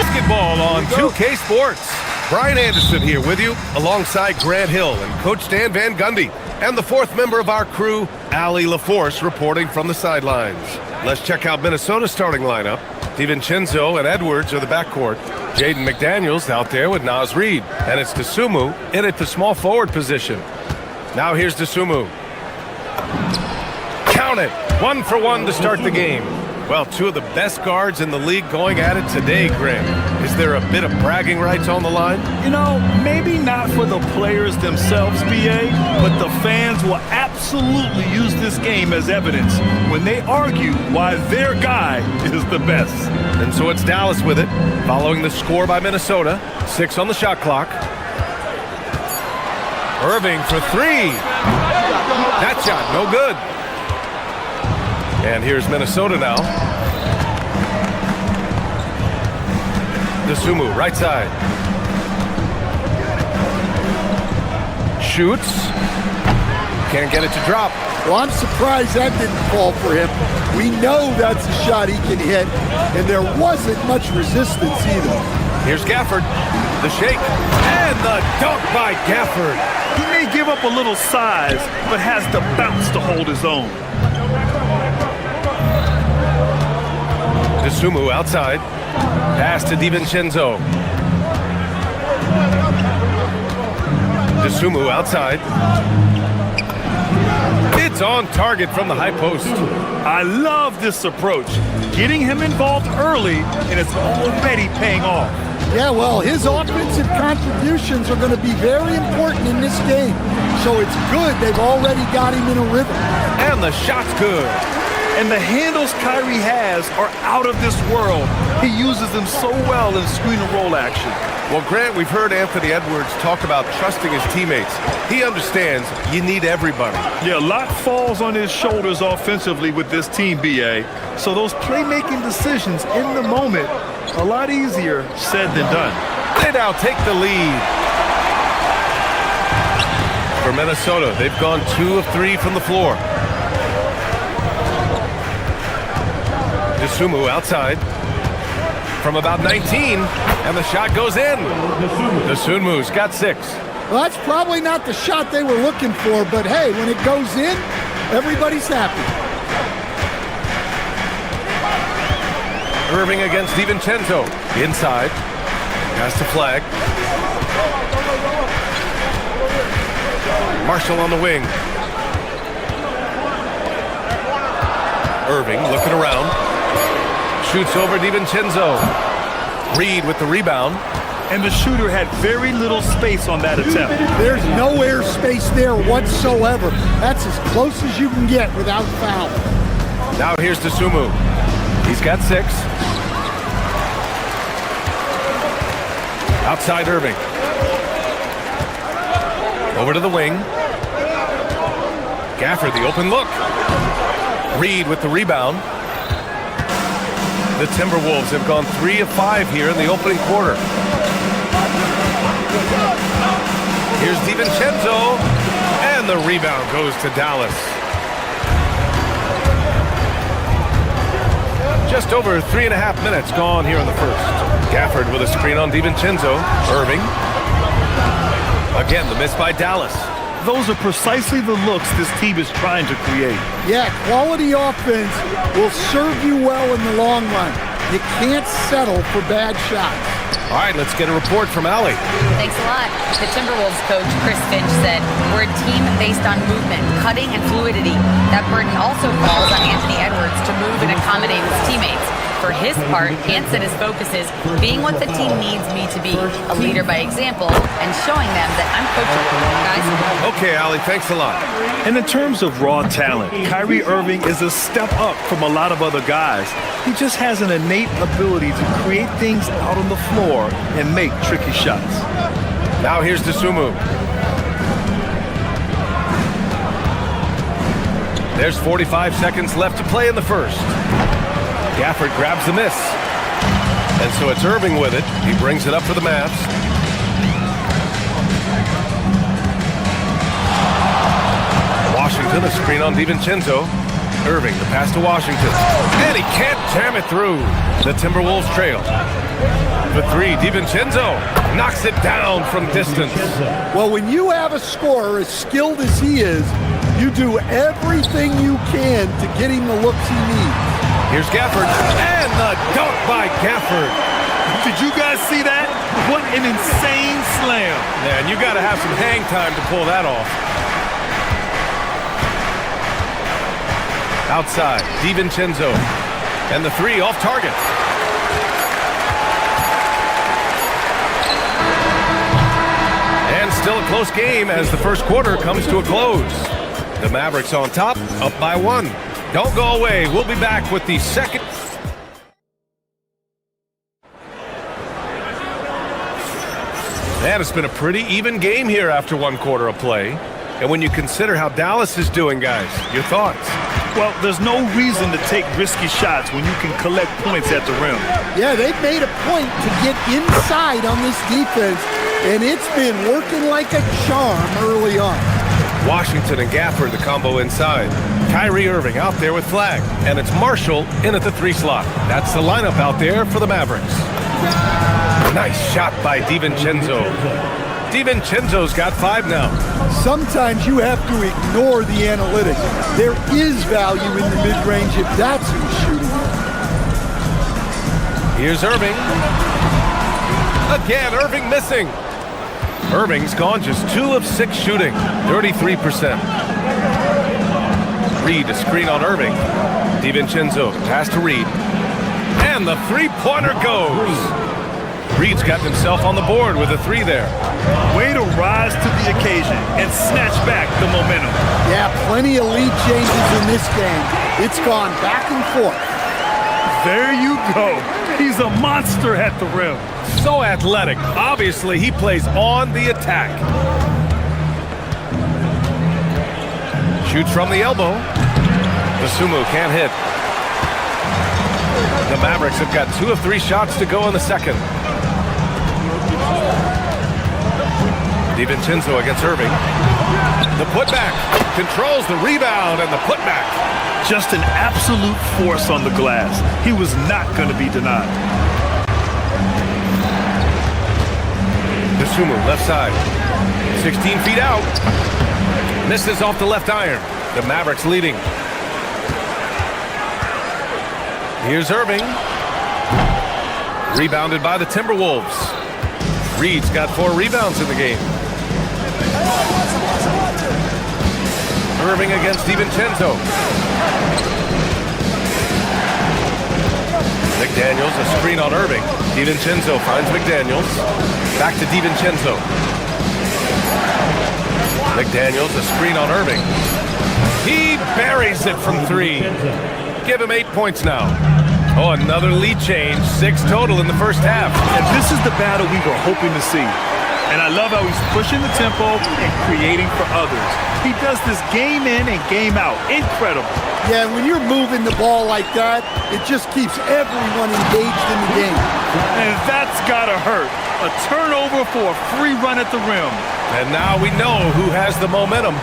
Basketball on 2K Sports. Brian Anderson here with you, alongside Grant Hill and Coach Dan Van Gundy, and the fourth member of our crew, Allie LaForce, reporting from the sidelines. Let's check out Minnesota's starting lineup. DiVincenzo and Edwards are the backcourt. Jaden McDaniels out there with Naz Reid, and it's Dosunmu in at the small forward position. Now here's Dosunmu. Count it, 1 for 1 to start the game. Well, two of the best guards in the league going at it today, Grant. Is there a bit of bragging rights on the line? You know, maybe not for the players themselves, BA, but the fans will absolutely use this game as evidence when they argue why their guy is the best. And so it's Dallas with it, following the score by Minnesota. 6 on the shot clock. Irving for 3. That shot, no good. And here's Minnesota now. Dosunmu, right side. Shoots. Can't get it to drop. Well, I'm surprised that didn't fall for him. We know that's a shot he can hit, and there wasn't much resistance either. Here's Gafford. The shake. And the dunk by Gafford. He may give up a little size, but has the bounce to hold his own. Dosunmu outside. Pass to DiVincenzo. Dosunmu outside. It's on target from the high post. I love this approach. Getting him involved early, and it's already paying off. Yeah, well, his offensive contributions are going to be very important in this game. So it's good they've already got him in a rhythm. And the shot's good. And the handles Kyrie has are out of this world. He uses them so well in screen and roll action. Well, Grant, we've heard Anthony Edwards talk about trusting his teammates. He understands you need everybody. Yeah, a lot falls on his shoulders offensively with this team, BA. So those playmaking decisions in the moment, a lot easier said than done. They now take the lead. For Minnesota, they've gone 2 of 3 from the floor. Dosunmu outside from about 19, and the shot goes in. Dosunmu's got 6. Well, that's probably not the shot they were looking for, but hey, when it goes in, everybody's happy. Irving against DiVincenzo. Inside. Has to flag. Marshall on the wing. Irving looking around. Shoots over DiVincenzo. Reid with the rebound. And the shooter had very little space on that attempt. There's no air space there whatsoever. That's as close as you can get without foul. Now here's Dosunmu. He's got 6. Outside Irving. Over to the wing. Gafford, the open look. Reid with the rebound. The Timberwolves have gone 3 of 5 here in the opening quarter. Here's DiVincenzo, and the rebound goes to Dallas. Just over 3.5 minutes gone here in the first. Gafford with a screen on DiVincenzo. Irving. Again, the miss by Dallas. Those are precisely the looks this team is trying to create. Yeah, quality offense will serve you well in the long run. You can't settle for bad shots. All right, let's get a report from Allie. Thanks a lot. The Timberwolves coach, Chris Finch, said, "We're a team based on movement, cutting, and fluidity. That burden also falls on Anthony Edwards to move and accommodate his teammates. For his part, Ant said his focus is being what the team needs me to be, a leader by example, and showing them that I'm coachable, guys." Okay, Allie, thanks a lot. And in terms of raw talent, Kyrie Irving is a step up from a lot of other guys. He just has an innate ability to create things out on the floor and make tricky shots. Now here's Dosunmu. There's 45 seconds left to play in the first. Gafford grabs the miss. And so it's Irving with it. He brings it up for the Mavs. Washington, a screen on DiVincenzo. Irving, the pass to Washington. And he can't jam it through. The Timberwolves trail. The three, DiVincenzo knocks it down from distance. Well, when you have a scorer as skilled as he is, you do everything you can to get him the looks he needs. Here's Gafford, and the dunk by Gafford. Did you guys see that? What an insane slam. Man, you got to have some hang time to pull that off. Outside, DiVincenzo, and the three off target. And still a close game as the first quarter comes to a close. The Mavericks on top, up by 1. Don't go away. We'll be back with the second. And it's been a pretty even game here after 1 quarter of play. And when you consider how Dallas is doing, guys, your thoughts? Well, there's no reason to take risky shots when you can collect points at the rim. Yeah, they've made a point to get inside on this defense, and it's been working like a charm early on. Washington and Gafford, the combo inside. Kyrie Irving out there with Flag, and it's Marshall in at the 3 slot. That's the lineup out there for the Mavericks. Nice shot by DiVincenzo. DiVincenzo's got 5 now. Sometimes you have to ignore the analytics. There is value in the mid-range if that's who's shooting. Here's Irving. Again, Irving missing. Irving's gone just 2 of 6 shooting, 33%. Reed, a screen on Irving. DiVincenzo, pass to Reed. And the three-pointer goes. Reed's got himself on the board with a 3 there. Way to rise to the occasion and snatch back the momentum. Yeah, plenty of lead changes in this game. It's gone back and forth. There you go. He's a monster at the rim. So athletic. Obviously, he plays on the attack. Shoots from the elbow. Dosunmu can't hit. The Mavericks have got 2 of 3 shots to go in the second. DiVincenzo against Irving. The putback. Controls the rebound and the putback. Just an absolute force on the glass. He was not going to be denied. Dosunmu, left side. 16 feet out. Misses off the left iron. The Mavericks leading. Here's Irving. Rebounded by the Timberwolves. Reed's got 4 rebounds in the game. Irving against DiVincenzo. McDaniels, a screen on Irving. DiVincenzo finds McDaniels. Back to DiVincenzo. McDaniels, a screen on Irving. He buries it from 3. Give him 8 points now. Oh, another lead change. 6 total in the first half. And this is the battle we were hoping to see. And I love how he's pushing the tempo and creating for others. He does this game in and game out. Incredible. Yeah, when you're moving the ball like that, it just keeps everyone engaged in the game. And that's gotta hurt. A turnover for a free run at the rim. And now we know who has the momentum.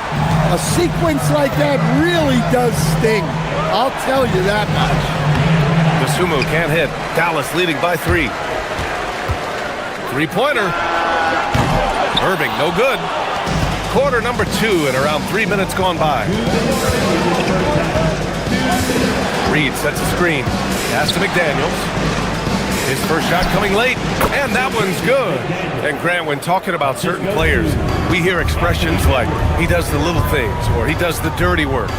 A sequence like that really does sting. I'll tell you that much. Dosunmu can't hit. Dallas leading by 3. Three-pointer. Irving, no good. Quarter number 2 and around 3 minutes gone by. Reed sets a screen. Pass to McDaniels. His first shot coming late, and that one's good. And Grant, when talking about certain players, we hear expressions like, he does the little things, or he does the dirty work.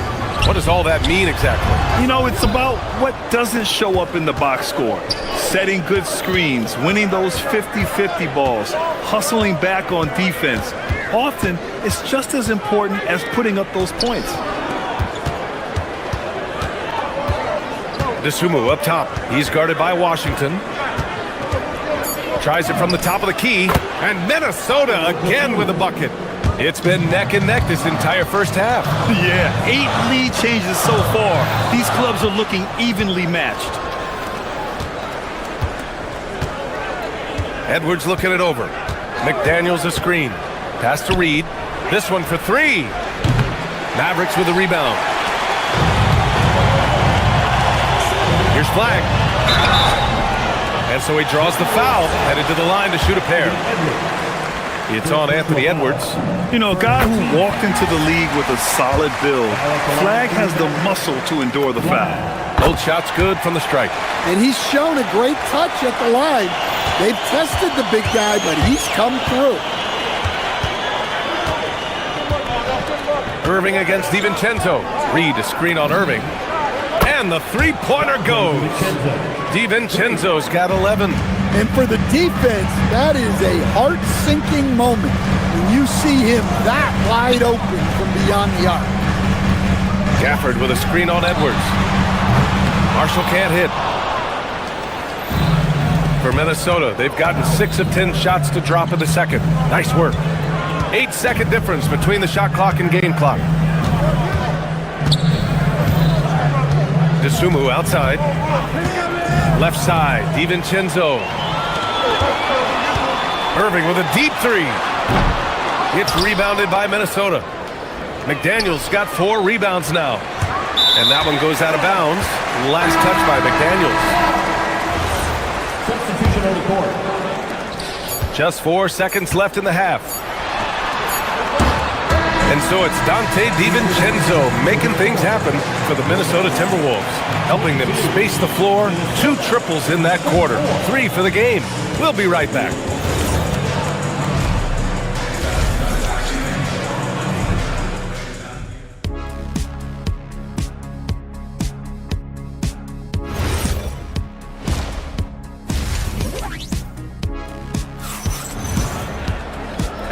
What does all that mean exactly? You know, it's about what doesn't show up in the box score. Setting good screens, winning those 50-50 balls, hustling back on defense. Often, it's just as important as putting up those points. Dosunmu up top. He's guarded by Washington. Tries it from the top of the key. And Minnesota again with a bucket. It's been neck and neck this entire first half. Yeah, 8 lead changes so far. These clubs are looking evenly matched. Edwards looking it over. McDaniels a screen. Pass to Reed. This one for 3. Mavericks with a rebound. Here's Flag. And so he draws the foul, headed to the line to shoot a pair. It's on Anthony Edwards. You know, a guy who walked into the league with a solid build. Flag has the muscle to endure the foul. Both shots good from the strike. And he's shown a great touch at the line. They've tested the big guy, but he's come through. Irving against DiVincenzo. Reed a screen on Irving. And the three-pointer goes. DiVincenzo's got 11. And for the defense, that is a heart-sinking moment when you see him that wide open from beyond the arc. Gafford with a screen on Edwards. Marshall can't hit. For Minnesota, they've gotten 6 of 10 shots to drop in the second. Nice work. 8-second difference between the shot clock and game clock. Dosunmu outside. Left side, DiVincenzo. Irving with a deep 3. It's rebounded by Minnesota. McDaniels got 4 rebounds now. And that one goes out of bounds. Last touch by McDaniels. Substitution on the court. Just 4 seconds left in the half. And so it's Dante DiVincenzo making things happen for the Minnesota Timberwolves, helping them space the floor. 2 triples in that quarter, 3 for the game. We'll be right back.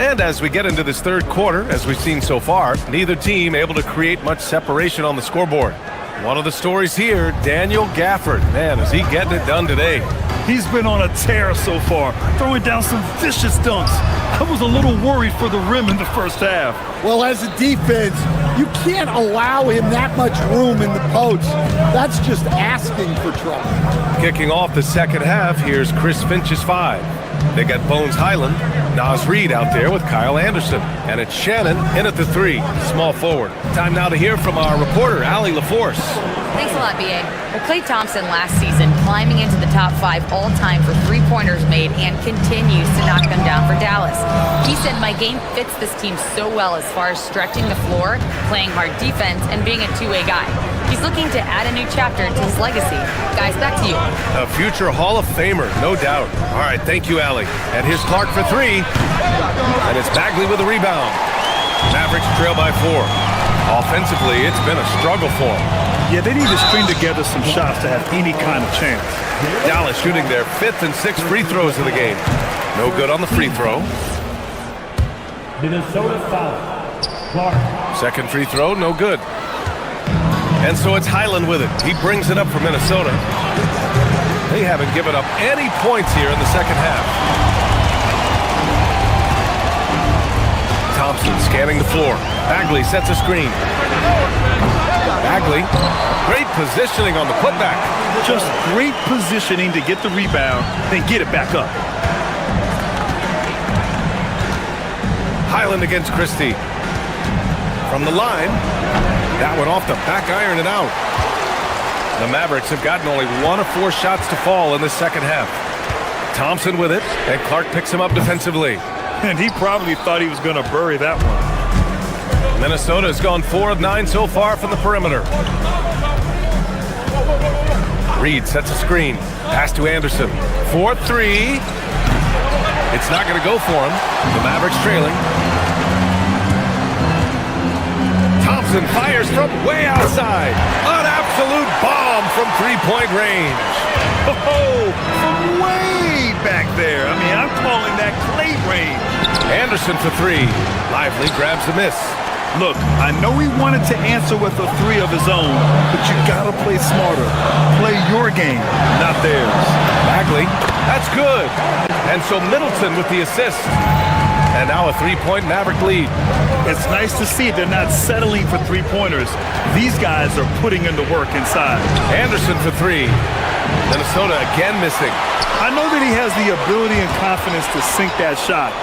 And as we get into this third quarter, as we've seen so far, neither team able to create much separation on the scoreboard. One of the stories here, Daniel Gafford. Man, is he getting it done today. He's been on a tear so far, throwing down some vicious dunks. I was a little worried for the rim in the first half. Well, as a defense, you can't allow him that much room in the post. That's just asking for trouble. Kicking off the second half, here's Chris Finch's 5. They got Bones Highland, Nas Reed out there with Kyle Anderson. And it's Shannon in at the 3, small forward. Time now to hear from our reporter, Allie LaForce. Thanks a lot, B.A. Well, Klay Thompson last season climbing into the top 5 all-time for three-pointers made and continues to knock them down for Dallas. He said, my game fits this team so well as far as stretching the floor, playing hard defense, and being a two-way guy. He's looking to add a new chapter to his legacy. Guys, back to you. A future Hall of Famer, no doubt. All right, thank you, Allie. And here's Clark for 3. And it's Bagley with a rebound. Mavericks trail by 4. Offensively, it's been a struggle for them. Yeah, they need to string together some shots to have any kind of chance. Dallas shooting their 5th and 6th free throws of the game. No good on the free throw. Minnesota foul. Clark. Second free throw, no good. And so it's Highland with it. He brings it up for Minnesota. They haven't given up any points here in the second half. Thompson scanning the floor. Bagley sets a screen. Bagley, great positioning on the putback. Just great positioning to get the rebound, then get it back up. Highland against Christie. From the line. That one off the back iron and out. The Mavericks have gotten only 1 of 4 shots to fall in the second half. Thompson with it, and Clark picks him up defensively. And he probably thought he was going to bury that one. Minnesota has gone 4 of 9 so far from the perimeter. Reed sets a screen. Pass to Anderson. 4-3. It's not going to go for him. The Mavericks trailing. Thompson fires from way outside. An absolute bomb from three-point range. Oh, from way back there. I mean, I'm calling that clay range. Anderson for 3. Lively grabs the miss. Look, I know he wanted to answer with a 3 of his own, but you gotta play smarter. Play your game, not theirs. Bagley, that's good. And so Middleton with the assist. And now a 3-point Maverick lead. It's nice to see they're not settling for 3-pointers. These guys are putting in the work inside. Anderson for 3. Minnesota again missing. I know that he has the ability and confidence to sink that shot.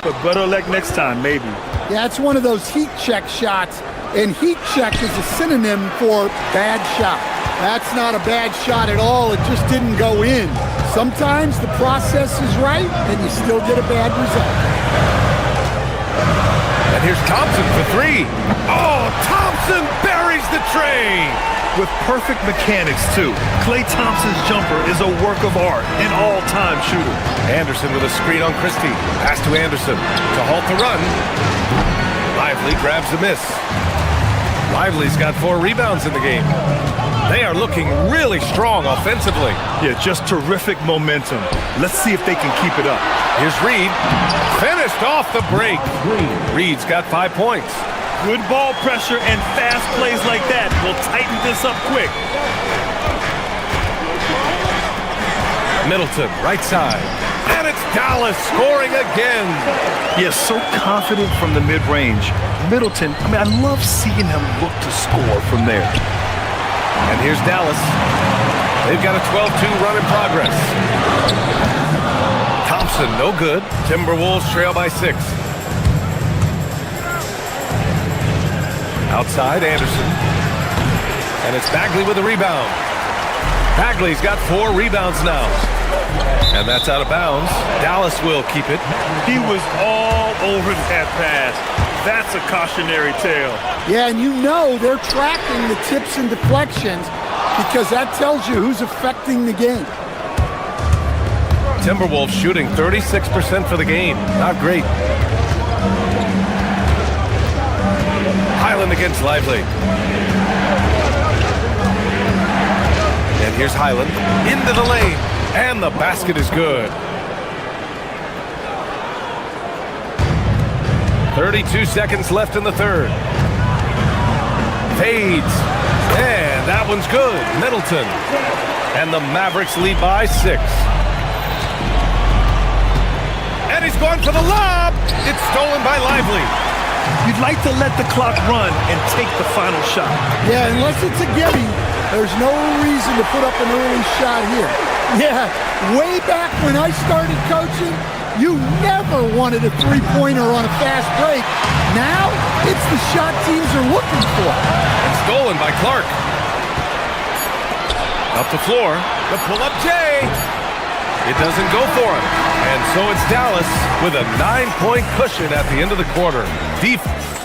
But better luck next time, maybe. Yeah, it's one of those heat check shots, and heat check is a synonym for bad shot. That's not a bad shot at all. It just didn't go in. Sometimes the process is right, and you still get a bad result. And here's Thompson for 3. Oh, Thompson buries the train. With perfect mechanics, too. Klay Thompson's jumper is a work of art, an all-time shooter. Anderson with a screen on Christie. Pass to Anderson to halt the run. Lively grabs the miss. Lively's got 4 rebounds in the game. They are looking really strong offensively. Yeah, just terrific momentum. Let's see if they can keep it up. Here's Reed. Finished off the break. Reed's got 5 points. Good ball pressure and fast plays like that will tighten this up quick. Middleton, right side. And it's Dallas scoring again. Yes, so confident from the mid-range. Middleton, I mean, I love seeing him look to score from there. And here's Dallas. They've got a 12-2 run in progress. Thompson, no good. Timberwolves trail by 6. Outside, Anderson. And it's Bagley with a rebound. Bagley's got 4 rebounds now. And that's out of bounds. Dallas will keep it. He was all over that pass. That's a cautionary tale. Yeah, and you know they're tracking the tips and deflections because that tells you who's affecting the game. Timberwolves shooting 36% for the game. Not great. Highland against Lively. And here's Highland into the lane. And the basket is good. 32 seconds left in the third. Fades. And that one's good. Middleton. And the Mavericks lead by 6. And he's going for the lob. It's stolen by Lively. You'd like to let the clock run and take the final shot. Yeah, unless it's a gimme, there's no reason to put up an early shot here. Yeah, way back when I started coaching, you never wanted a 3-pointer on a fast break. Now, it's the shot teams are looking for. And stolen by Clark. Up the floor, the pull-up J. It doesn't go for him. And so it's Dallas with a 9-point cushion at the end of the quarter. Defense.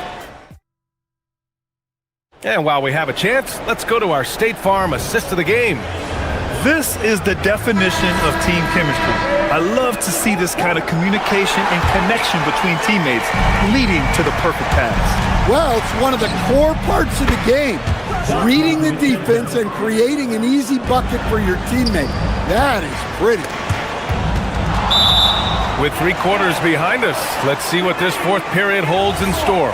And while we have a chance, let's go to our State Farm assist of the game. This is the definition of team chemistry. I love to see this kind of communication and connection between teammates leading to the perfect pass. Well, it's one of the core parts of the game. Reading the defense and creating an easy bucket for your teammate. That is pretty. With 3 quarters behind us, let's see what this fourth period holds in store.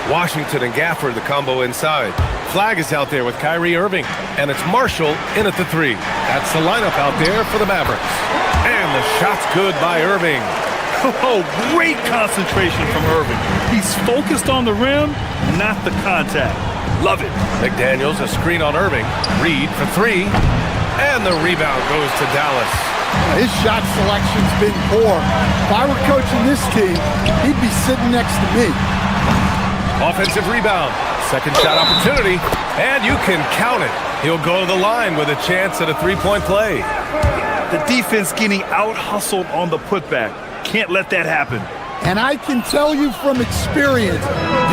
Washington and Gafford, the combo inside. Flag is out there with Kyrie Irving, and it's Marshall in at the 3. That's the lineup out there for the Mavericks. And the shot's good by Irving. Oh, great concentration from Irving. He's focused on the rim, not the contact. Love it. McDaniels, a screen on Irving. Reed for 3. And the rebound goes to Dallas. His shot selection's been poor. If I were coaching this team, he'd be sitting next to me. Offensive rebound. Second shot opportunity, and you can count it. He'll go to the line with a chance at a three-point play. The defense getting out-hustled on the putback. Can't let that happen. And I can tell you from experience,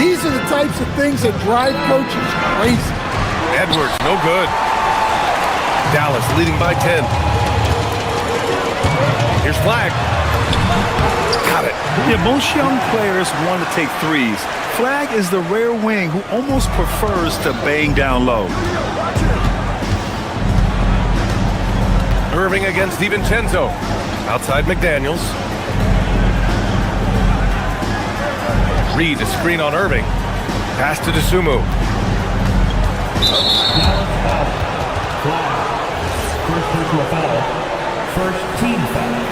these are the types of things that drive coaches crazy. Edwards, no good. Dallas leading by 10. Here's Flag. Got it. Yeah, most young players want to take threes. Flag is the rare wing who almost prefers to bang down low. Irving against DiVincenzo. Outside McDaniels. Reed, a screen on Irving. Pass to DeSumo. First personal foul. First team foul.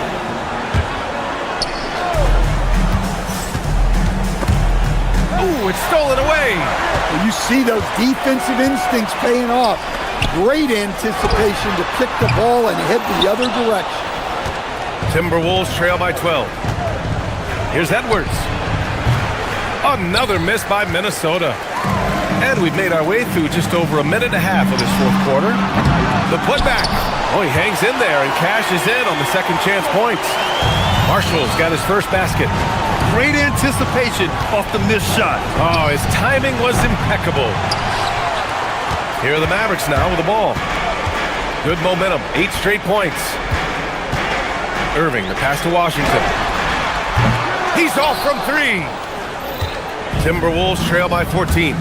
Ooh, it's stolen away. Well, you see those defensive instincts paying off. Great anticipation to kick the ball and head the other direction. Timberwolves trail by 12. Here's Edwards. Another miss by Minnesota. And we've made our way through just over a minute and a half of this fourth quarter. The putback. Oh, he hangs in there and cashes in on the second chance points. Marshall's got his first basket. Great anticipation off the missed shot. Oh, his timing was impeccable. Here are the Mavericks now with the ball. Good momentum. 8 straight points. Irving, the pass to Washington. He's off from 3. Timberwolves trail by 14.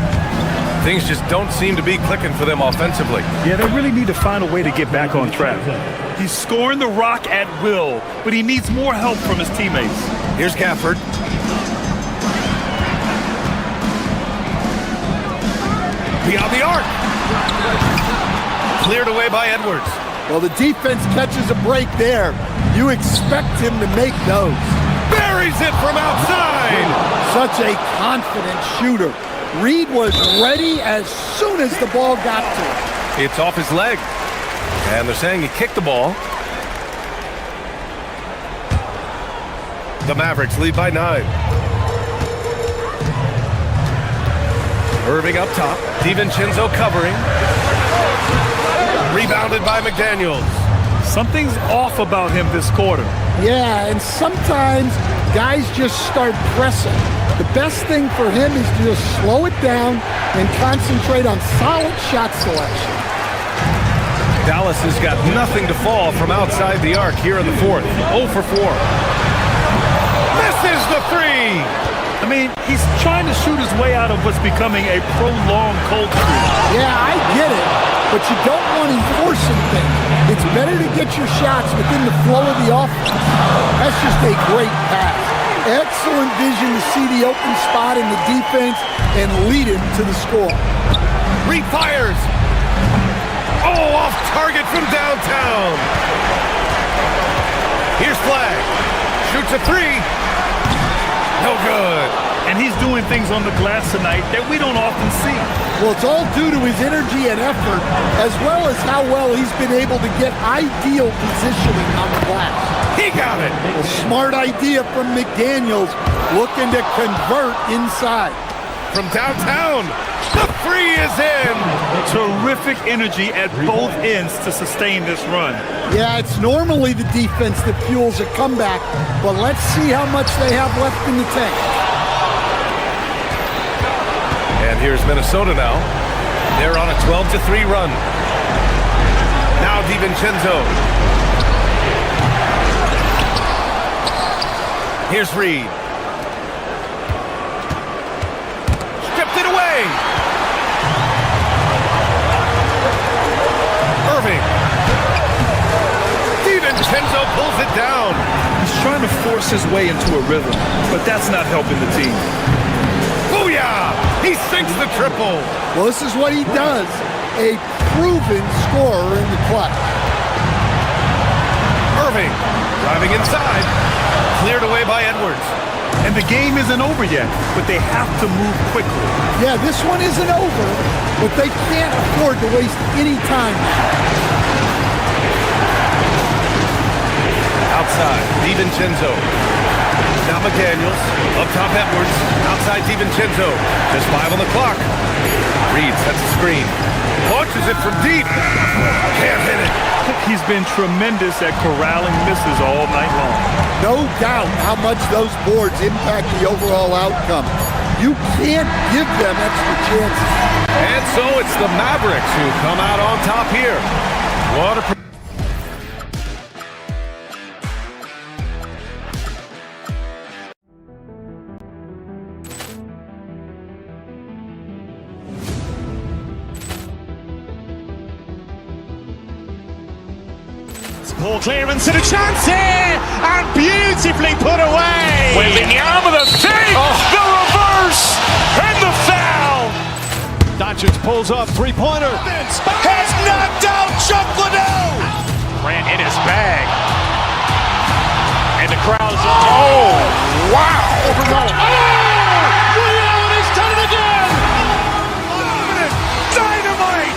Things just don't seem to be clicking for them offensively. Yeah, they really need to find a way to get back on track. He's scoring the rock at will, but he needs more help from his teammates. Here's Gafford. Beyond the arc. Cleared away by Edwards. Well, the defense catches a break there. You expect him to make those. Buries it from outside. Such a confident shooter. Reed was ready as soon as the ball got to him. It's off his leg. And they're saying he kicked the ball. The Mavericks lead by 9. Irving up top. DiVincenzo covering. Rebounded by McDaniels. Something's off about him this quarter. Yeah, and sometimes guys just start pressing. The best thing for him is to just slow it down and concentrate on solid shot selection. Dallas has got nothing to fall from outside the arc here in the fourth. 0 for 4. Misses the 3. I mean, he's trying to shoot his way out of what's becoming a prolonged cold streak. Yeah, I get it, but you don't want him forcing things. It's better to get your shots within the flow of the offense. That's just a great pass. Excellent vision to see the open spot in the defense and lead him to the score. Reed fires. Oh, off target from downtown. Here's Flag. Shoots a 3. No good. And he's doing things on the glass tonight that we don't often see. Well, it's all due to his energy and effort, as well as how well he's been able to get ideal positioning on the glass. He got it. A smart idea from McDaniels, looking to convert inside. From downtown, the 3 is in. Terrific energy at both ends to sustain this run. Yeah, it's normally the defense that fuels a comeback, but let's see how much they have left in the tank. And here's Minnesota now. They're on a 12-3 run. Now DiVincenzo. Here's Reed. Stripped it away. Irving. DiVincenzo pulls it down. He's trying to force his way into a rhythm, but that's not helping the team. Booyah! He sinks the triple. Well, this is what he does. A proven scorer in the clutch. Irving driving inside. Cleared away by Edwards. And the game isn't over yet, but they have to move quickly. Yeah, this one isn't over, but they can't afford to waste any time. Outside, DiVincenzo. Now McDaniels. Up top Edwards. Outside DiVincenzo. Just 5 on the clock. Reed sets a screen. Launches it from deep. Can't hit it. He's been tremendous at corralling misses all night long. No doubt how much those boards impact the overall outcome. You can't give them extra chances. And so it's the Mavericks who come out on top here. What a... Ball clearance and a chance here, and beautifully put away. Wembanyama with a save, the reverse, and the foul. Doncic pulls up, three-pointer. Has knocked out Chuck Liddell. Grant in his bag, and the crowd is wow! Liddell has done it again. Dynamite!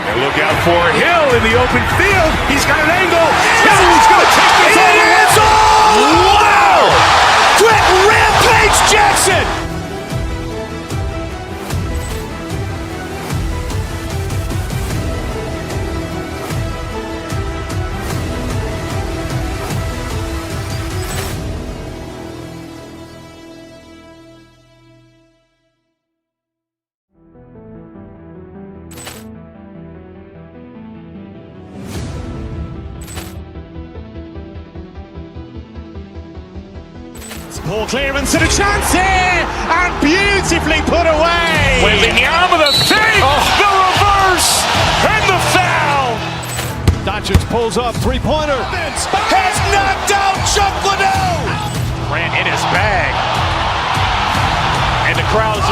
And look out for Hill in the open field. He's got an angle. Hill's going to take this all the way. Wow! Quick Rampage Jackson! Ball clearance and a chance here, and beautifully put away. Wembanyama with a save, the reverse, and the foul. Doncic pulls up, three-pointer. Has knocked out Chuck Liddell. Grant in his bag, and the crowd is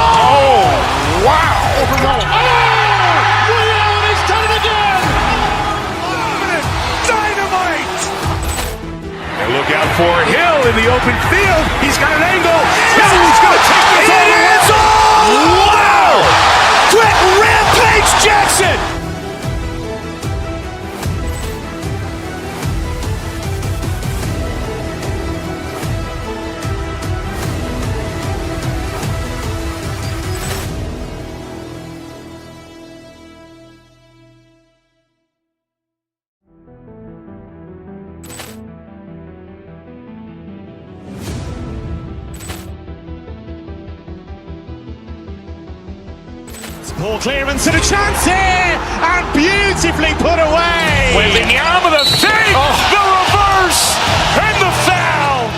wow! Liddell has done it again. Dynamite! And look out for Hill in the open field. He's got an angle. Hill's going to take this all the way. Wow! Quick Rampage Jackson! Ball clearance and a chance here, and beautifully put away. Wembanyama with a save, the reverse, and the foul.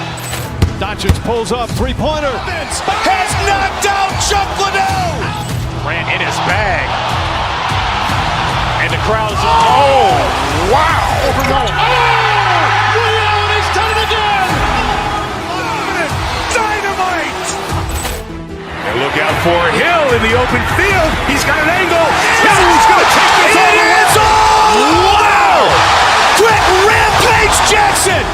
Doncic pulls up, three-pointer. Has knocked out Chuck Liddell. Grant in his bag, and the crowd is wow! Liddell has done it again. Dynamite! And look out for Hill in the open field. He's got an angle. Hill's going to take this all the way. Wow! Quick Rampage Jackson!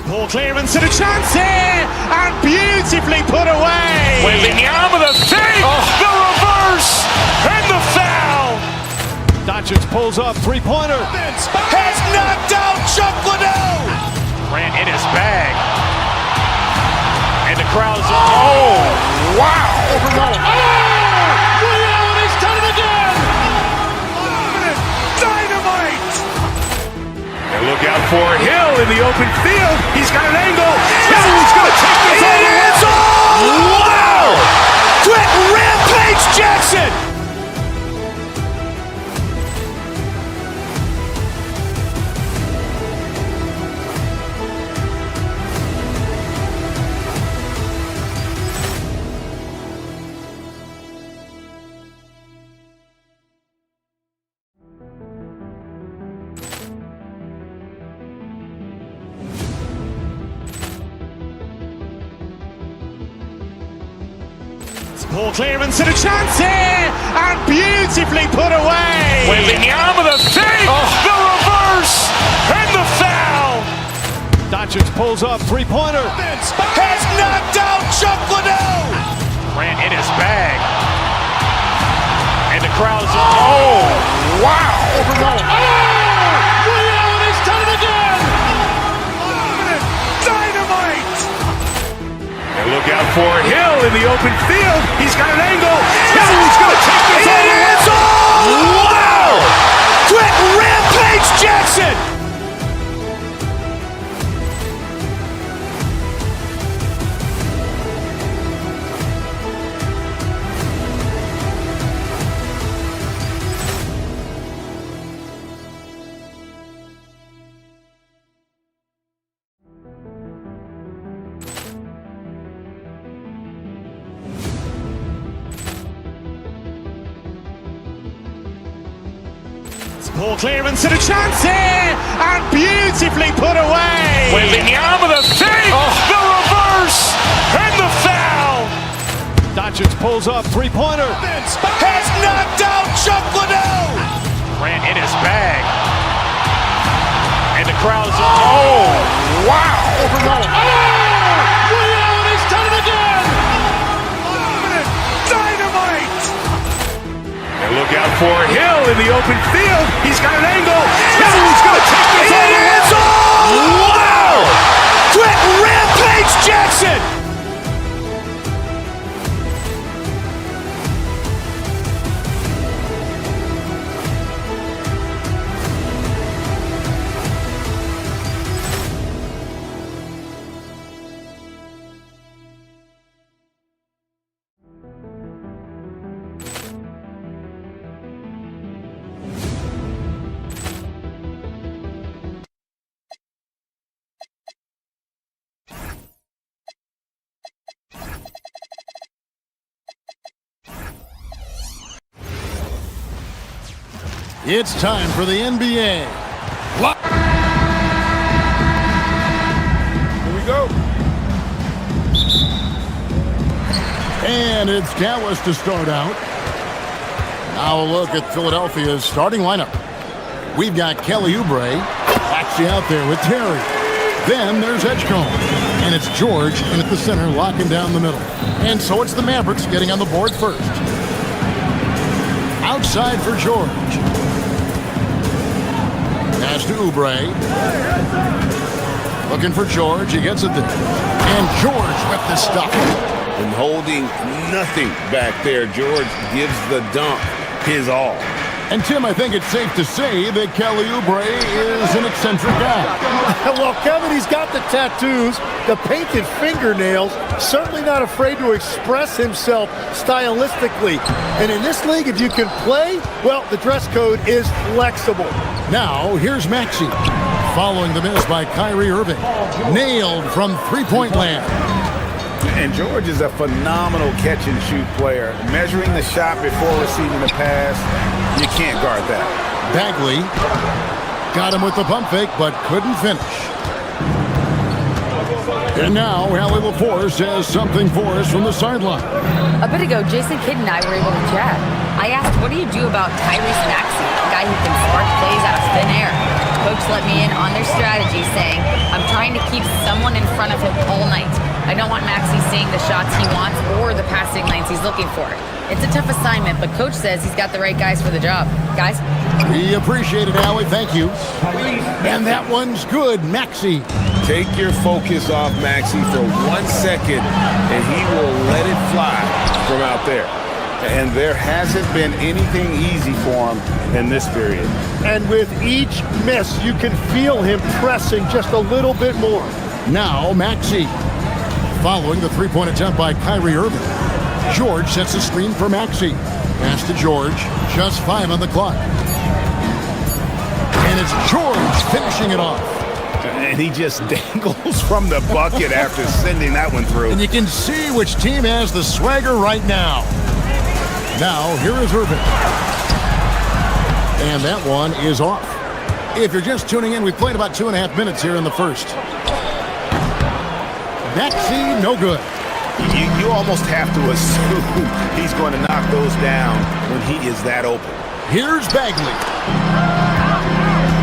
Ball clearance and a chance here, and beautifully put away. Wembanyama with a save, the reverse, and the foul. Doncic pulls up, three-pointer. Has knocked out Chuck Liddell. Grant in his bag, and the crowd is wow! Liddell has done it again. Dynamite! And look out for Hill in the open field. He's got an angle. Hill's going to take this all the way. Wow! Quick Rampage Jackson! Ball clearance and a chance here, and beautifully put away. Wembanyama with a save, the reverse, and the foul. Doncic pulls up, three-pointer. Has knocked out Chuck Liddell. Grant in his bag, and the crowd is wow! He's done it again. Dynamite! And look out for Hill in the open field. He's got an angle. Hill's going to take this all the way. Wow! Quick Rampage Jackson! Ball clearance and a chance here, and beautifully put away. Wembanyama with a save, the reverse, and the foul. Doncic pulls up, three-pointer. Has knocked out Chuck Liddell. Grant in his bag, and the crowd is wow! He's done it again. Dynamite! And look out for Hill in the open field. He's got an angle. Hill's going to take this all the way. Wow! Quick Rampage Jackson! It's time for the NBA. Here we go. And it's Dallas to start out. Now a look at Philadelphia's starting lineup. We've got Kelly Oubre actually out there with Terry. Then there's Edgecombe. And it's George in at the center, locking down the middle. And so it's the Mavericks getting on the board first. Outside for George. Pass to Oubre. Looking for George. He gets it there. And George with the stop. And holding nothing back there. George gives the dunk his all. And Tim, I think it's safe to say that Kelly Oubre is an eccentric guy. Well, Kevin, he's got the tattoos, the painted fingernails, certainly not afraid to express himself stylistically. And in this league, if you can play, well, the dress code is flexible. Now, here's Maxey. Following the miss by Kyrie Irving. Nailed from three-point land. And George is a phenomenal catch-and-shoot player. Measuring the shot before receiving the pass, you can't guard that. Bagley got him with the pump fake, but couldn't finish. And now, Allie LaForce has something for us from the sideline. A bit ago, Jason Kidd and I were able to chat. I asked, what do you do about Tyrese Maxey, a guy who can spark plays out of thin air? Coach let me in on their strategy, saying, I'm trying to keep someone in front of him all night. I don't want Maxey seeing the shots he wants or the passing lanes he's looking for. It's a tough assignment, but Coach says he's got the right guys for the job. Guys? We appreciate it, Allie. Thank you. And that one's good, Maxey. Take your focus off Maxey for 1 second, and he will let it fly from out there. And there hasn't been anything easy for him in this period. And with each miss, you can feel him pressing just a little bit more. Now, Maxey. Following the three-point attempt by Kyrie Irving. George sets a screen for Maxey. Pass to George. Just 5 on the clock. And it's George finishing it off. And he just dangles from the bucket after sending that one through. And you can see which team has the swagger right now. Now, here is Irving. And that one is off. If you're just tuning in, we've played about 2.5 minutes here in the first. Maxey, no good. You You almost have to assume he's going to knock those down when he is that open. Here's Bagley.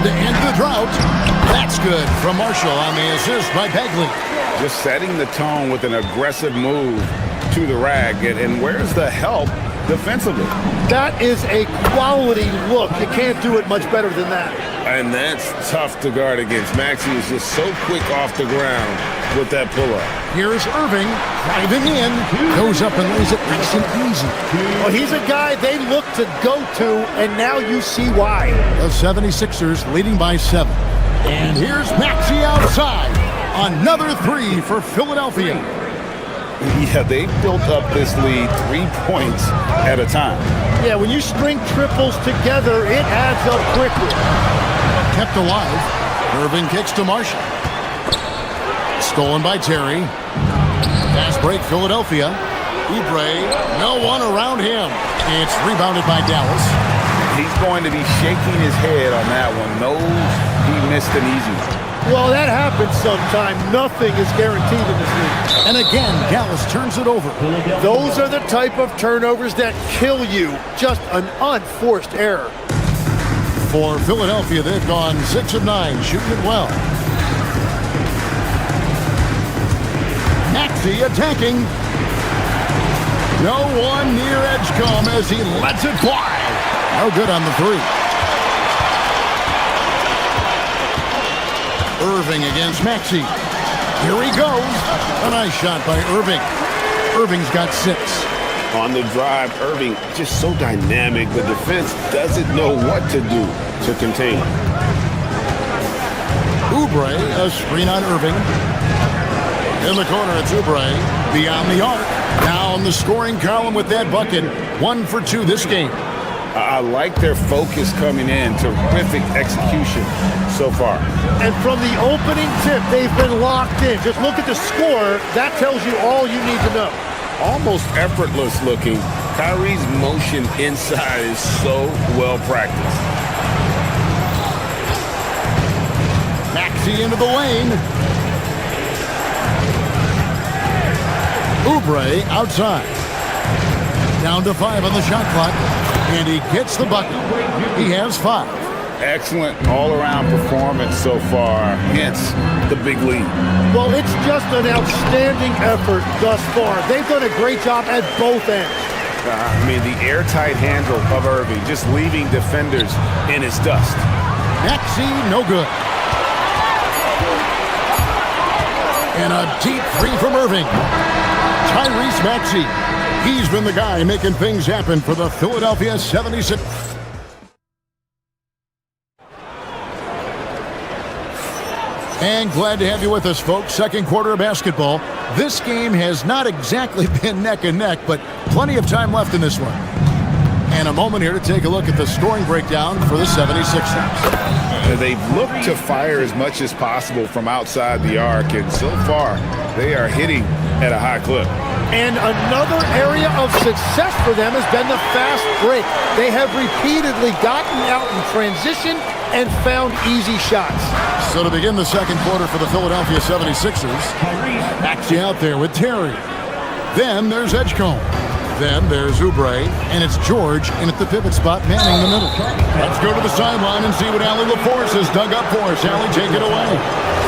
The end of the drought. That's good from Marshall on the assist by Bagley. Just setting the tone with an aggressive move to the rack. And where's the help defensively? That is a quality look. You can't do it much better than that. And that's tough to guard against. Maxey is just so quick off the ground with that pull-up. Here's Irving driving in. Goes up and lays it nice and easy. Well, he's a guy they look to go to, and now you see why. The 76ers leading by 7. And here's Maxey outside. Another 3 for Philadelphia. Yeah, they built up this lead 3 points at a time. Yeah, when you string triples together, it adds up quickly. Kept alive. Irving kicks to Marshall. Stolen by Terry. Fast break, Philadelphia. Oubre, no one around him. It's rebounded by Dallas. He's going to be shaking his head on that one. Knows he missed an easy one. Well, that happens sometime. Nothing is guaranteed in this league. And again, Dallas turns it over. Those are the type of turnovers that kill you. Just an unforced error. For Philadelphia, they've gone 6 of 9, shooting it well. Maxey attacking. No one near Edgecombe as he lets it fly. No good on the 3. Irving against Maxey. Here he goes. A nice shot by Irving. Irving's got 6. On the drive, Irving just so dynamic. The defense doesn't know what to do to contain him. Oubre, a screen on Irving. In the corner, it's Oubre. Beyond the arc. Down the scoring column with that bucket. 1 for 2 this game. I like their focus coming in. Terrific execution so far. And from the opening tip, they've been locked in. Just look at the score. That tells you all you need to know. Almost effortless looking. Kyrie's motion inside is so well practiced. Maxey into the lane. Oubre outside. Down to 5 on the shot clock. And he gets the bucket. He has 5. Excellent all-around performance so far, hence the big lead. Well, it's just an outstanding effort thus far. They've done a great job at both ends. I mean, the airtight handle of Irving, just leaving defenders in his dust. Maxey, no good. And a deep 3 from Irving. Tyrese Maxey. He's been the guy making things happen for the Philadelphia 76ers. And glad to have you with us, folks. Second quarter of basketball. This game has not exactly been neck and neck, but plenty of time left in this one. And a moment here to take a look at the scoring breakdown for the 76ers. They've looked to fire as much as possible from outside the arc, and so far they are hitting at a high clip. And another area of success for them has been the fast break. They have repeatedly gotten out in transition and found easy shots. So to begin the second quarter for the Philadelphia 76ers, Maxey out there with Terry. Then there's Edgecombe. Then there's Oubre, and it's George in at the pivot spot, manning the middle. Let's go to the sideline and see what Allie LaForce has dug up for us. Allie, take it away.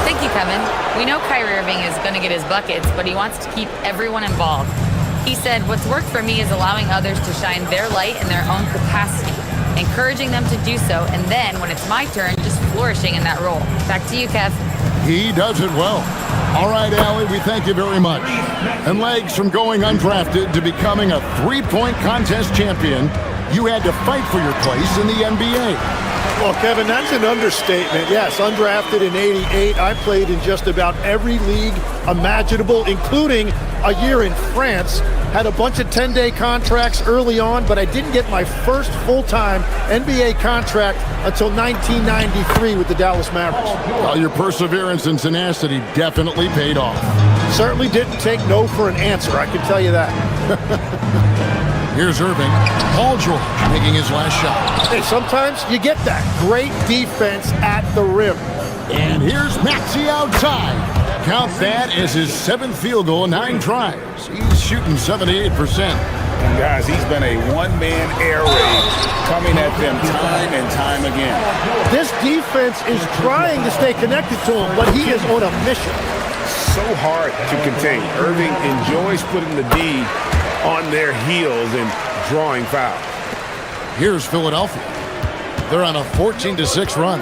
Thank you, Kevin. We know Kyrie Irving is going to get his buckets, but he wants to keep everyone involved. He said, what's worked for me is allowing others to shine their light in their own capacity, encouraging them to do so, and then, when it's my turn, just flourishing in that role. Back to you, Kev. He does it well. All right, Allie, we thank you very much. And legs from going undrafted to becoming a three-point contest champion, you had to fight for your place in the NBA. Well, Kevin, that's an understatement. Yes, undrafted in '88. I played in just about every league imaginable, including a year in France. Had a bunch of 10-day contracts early on, but I didn't get my first full-time NBA contract until 1993 with the Dallas Mavericks. Well, your perseverance and tenacity definitely paid off. Certainly didn't take no for an answer, I can tell you that. Here's Irving. Paul George making his last shot. Hey, sometimes you get that. Great defense at the rim. And here's Maxey outside. Count that as his 7th field goal in 9 tries. He's shooting 78%. And guys, he's been a one-man air raid coming at them time and time again. This defense is trying to stay connected to him, but he is on a mission. So hard to contain. Irving enjoys putting the D on their heels and drawing fouls. Here's Philadelphia. They're on a 14-6 run.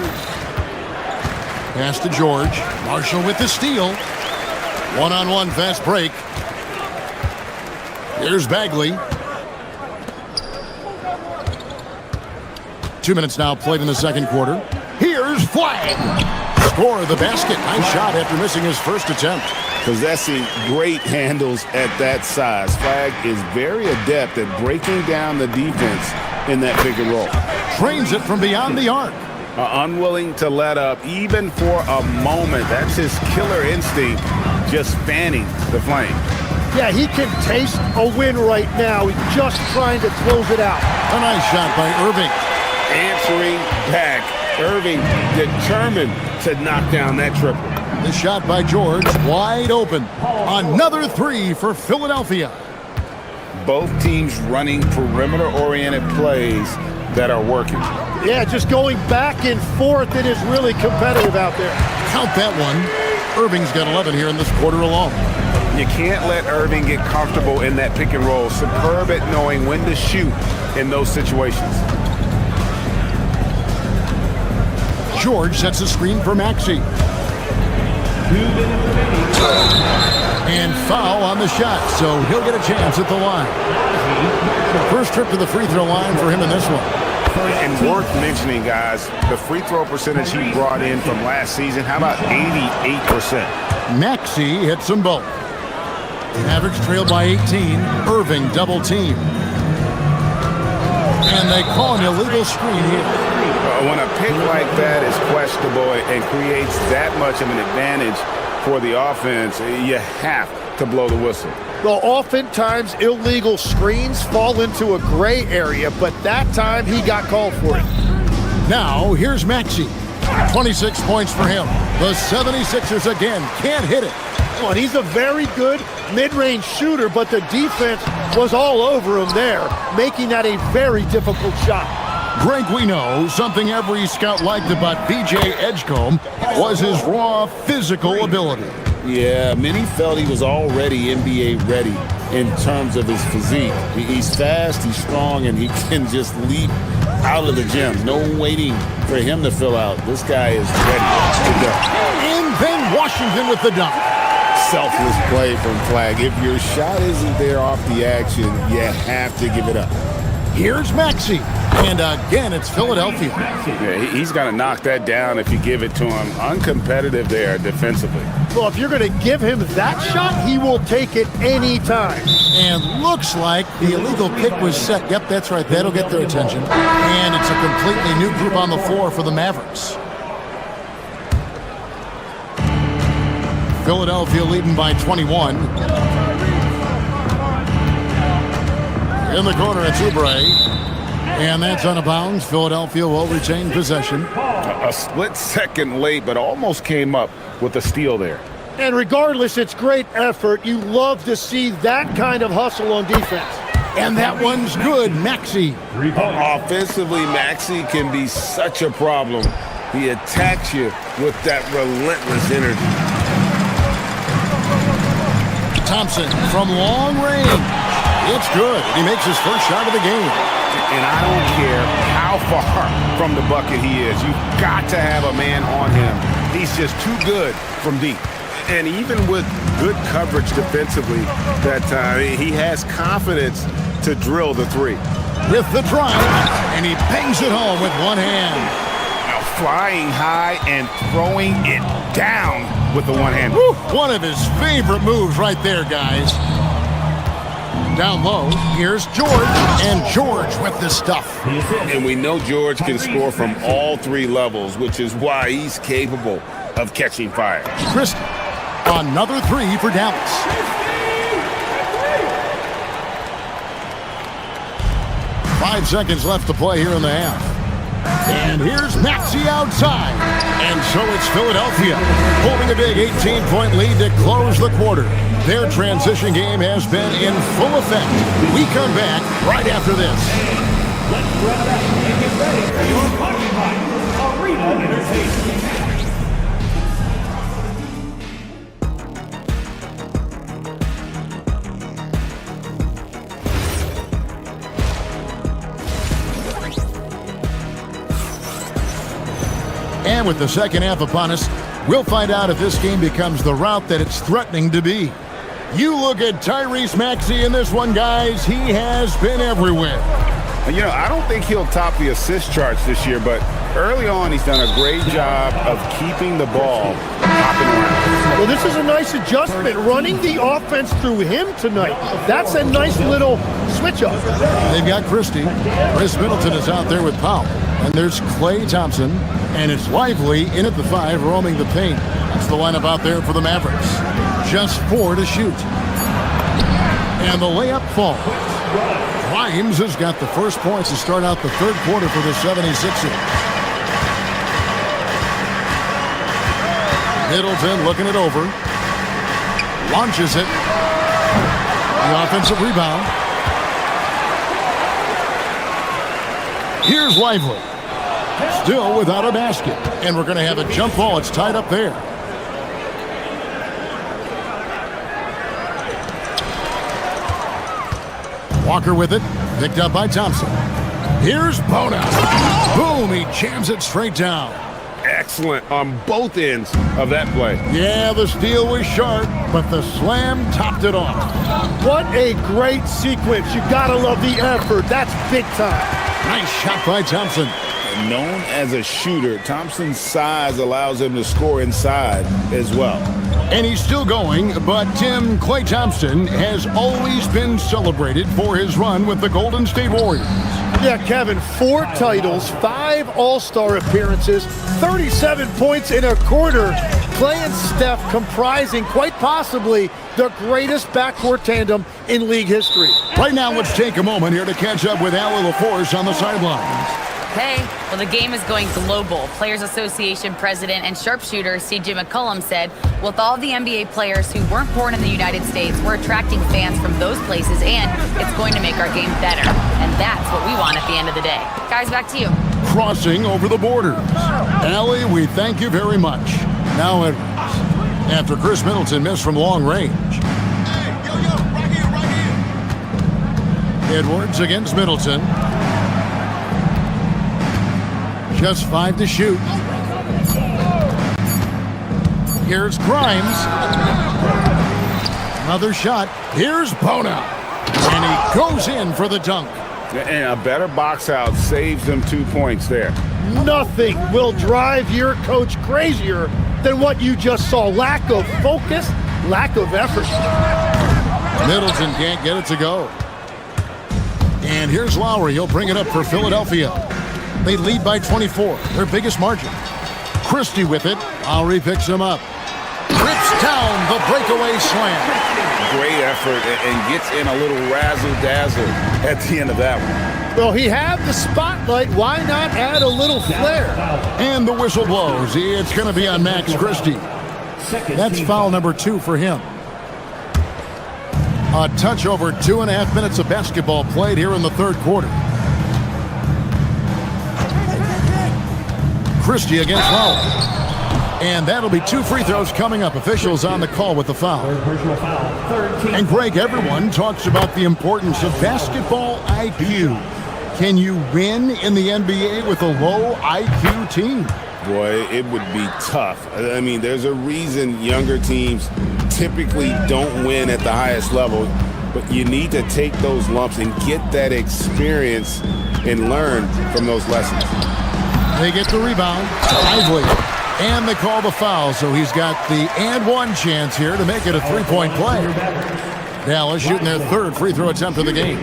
Pass to George. Marshall with the steal. One-on-one fast break. Here's Bagley. 2 minutes now played in the second quarter. Here's Flagg. Score the basket. Nice shot after missing his first attempt. Possessing great handles at that size. Flagg is very adept at breaking down the defense in that pick and roll. Trains it from beyond the arc. Unwilling to let up even for a moment. That's his killer instinct, just fanning the flame. Yeah, he can taste a win right now. He's just trying to close it out. A nice shot by Irving. Answering back. Irving determined to knock down that triple. The shot by George, wide open. Another 3 for Philadelphia. Both teams running perimeter-oriented plays that are working. Yeah, just going back and forth. It is really competitive out there. Count that one. Irving's got 11 here in this quarter alone. You can't let Irving get comfortable in that pick and roll. Superb at knowing when to shoot in those situations. George sets a screen for Maxey. And foul on the shot, so he'll get a chance at the line. First trip to the free throw line for him in this one. And worth mentioning, guys, the free throw percentage he brought in from last season, how about 88%? Maxey hits them both. Mavericks trail by 18. Irving double team. And they call an illegal screen here. When a pick like that is questionable and creates that much of an advantage for the offense, you have to blow the whistle. Well, oftentimes illegal screens fall into a gray area, but that time he got called for it. Now, here's Maxey. 26 points for him. The 76ers again can't hit it. Well, and he's a very good mid-range shooter, but the defense was all over him there, making that a very difficult shot. Greg, we know something every scout liked about B.J. Edgecombe was his raw physical ability. Yeah, many felt he was already NBA ready in terms of his physique. He's fast, he's strong, and he can just leap out of the gym. No waiting for him to fill out. This guy is ready to go. And then Washington with the dunk. Selfless play from Flagg. If your shot isn't there off the action, you have to give it up. Here's Maxey. And again, it's Philadelphia. Yeah, he's got to knock that down if you give it to him. Uncompetitive there defensively. Well, if you're going to give him that shot, he will take it any time. And looks like the illegal pick was set. Yep, that's right. That'll get their attention. And it's a completely new group on the floor for the Mavericks. Philadelphia leading by 21. In the corner, it's Oubre. And that's out of bounds. Philadelphia will retain possession. A split second late, but almost came up with a steal there. And regardless, it's great effort. You love to see that kind of hustle on defense. And that one's good, Maxey. Offensively, Maxey can be such a problem. He attacks you with that relentless energy. Thompson from long range. It's good. He makes his first shot of the game. And I don't care how far from the bucket he is. You've got to have a man on him. He's just too good from deep. And even with good coverage defensively that time, he has confidence to drill the three. With the drive, and he bangs it home with one hand. Now flying high and throwing it down with the one hand. Woo, one of his favorite moves right there, guys. Down low, here's George, and George with the stuff. And we know George can score from all three levels, which is why he's capable of catching fire. Christie, another 3 for Dallas. Five seconds left to play here in the half. And here's Maxey outside. And so it's Philadelphia holding a big 18-point lead to close the quarter. Their transition game has been in full effect. We come back right after this. Let's run back and get ready for your Hockey Night Arena Entertainment. And with the second half upon us, we'll find out if this game becomes the route that it's threatening to be. You look at Tyrese Maxey in this one, guys. He has been everywhere. You know, I don't think he'll top the assist charts this year, but early on he's done a great job of keeping the ball hopping around. Well, this is a nice adjustment, running the offense through him tonight. That's a nice little switch-up. They've got Christie. Chris Middleton is out there with Powell. And there's Klay Thompson. And it's Lively in at the 5, roaming the paint. That's the lineup out there for the Mavericks. Just 4 to shoot. And the layup falls. Grimes has got the first points to start out the third quarter for the 76ers. Middleton looking it over. Launches it. The offensive rebound. Here's Lively. Still without a basket. And we're going to have a jump ball. It's tied up there. Walker with it. Picked up by Thompson. Here's Bona. Boom, he jams it straight down. Excellent on both ends of that play. Yeah, the steal was sharp, but the slam topped it off. What a great sequence. You gotta love the effort. That's big time. Nice shot by Thompson. Known as a shooter, Thompson's size allows him to score inside as well. And he's still going, but Tim, Klay Thompson has always been celebrated for his run with the Golden State Warriors. Yeah, Kevin, 4 titles, 5 All-Star appearances, 37 points in a quarter. Klay and Steph comprising quite possibly the greatest backcourt tandem in league history. Right now, let's take a moment here to catch up with Allie LaForce on the sidelines. Hey, well, the game is going global. Players Association president and sharpshooter C.J. McCollum said, with all the NBA players who weren't born in the United States, we're attracting fans from those places, and it's going to make our game better. And that's what we want at the end of the day. Guys, back to you. Crossing over the borders. Allie, we thank you very much. Now Edwards. After Chris Middleton missed from long range. Edwards against Middleton. Just 5 to shoot. Here's Grimes. Another shot. Here's Bona. And he goes in for the dunk. And a better box out saves them 2 points there. Nothing will drive your coach crazier than what you just saw. Lack of focus, lack of effort. Middleton can't get it to go. And here's Lowry. He'll bring it up for Philadelphia. They lead by 24, their biggest margin. Christie with it. Lowry picks him up. Rips down the breakaway slam. Great effort and gets in a little razzle-dazzle at the end of that one. Well, he had the spotlight. Why not add a little flair? And the whistle blows. It's going to be on Max Christie. That's foul number 2 for him. A touch over 2.5 minutes of basketball played here in the third quarter. Christie against Lowry. And that'll be 2 free throws coming up. Officials on the call with the foul. And Greg, everyone talks about the importance of basketball IQ. Can you win in the NBA with a low IQ team? Boy, it would be tough. I mean, there's a reason younger teams typically don't win at the highest level, but you need to take those lumps and get that experience and learn from those lessons. They get the rebound. Lively. And they call the foul, so he's got the and one chance here to make it a 3-point play. Dallas shooting their 3rd free throw attempt of the game.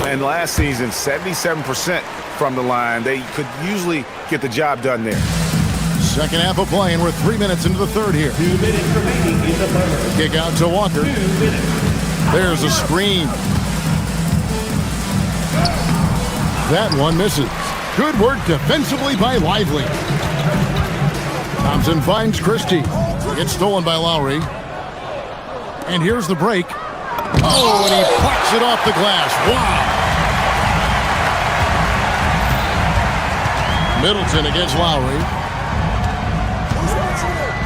And last season, 77% from the line. They could usually get the job done there. Second half of play, and we're 3 minutes into the third here. 2 minutes remaining in the third. Kick out to Walker. 2 minutes. There's a screen. That one misses. Good work defensively by Lively. Thompson finds Christie. It's stolen by Lowry. And here's the break. Oh, and he pucks it off the glass. Wow. Middleton against Lowry.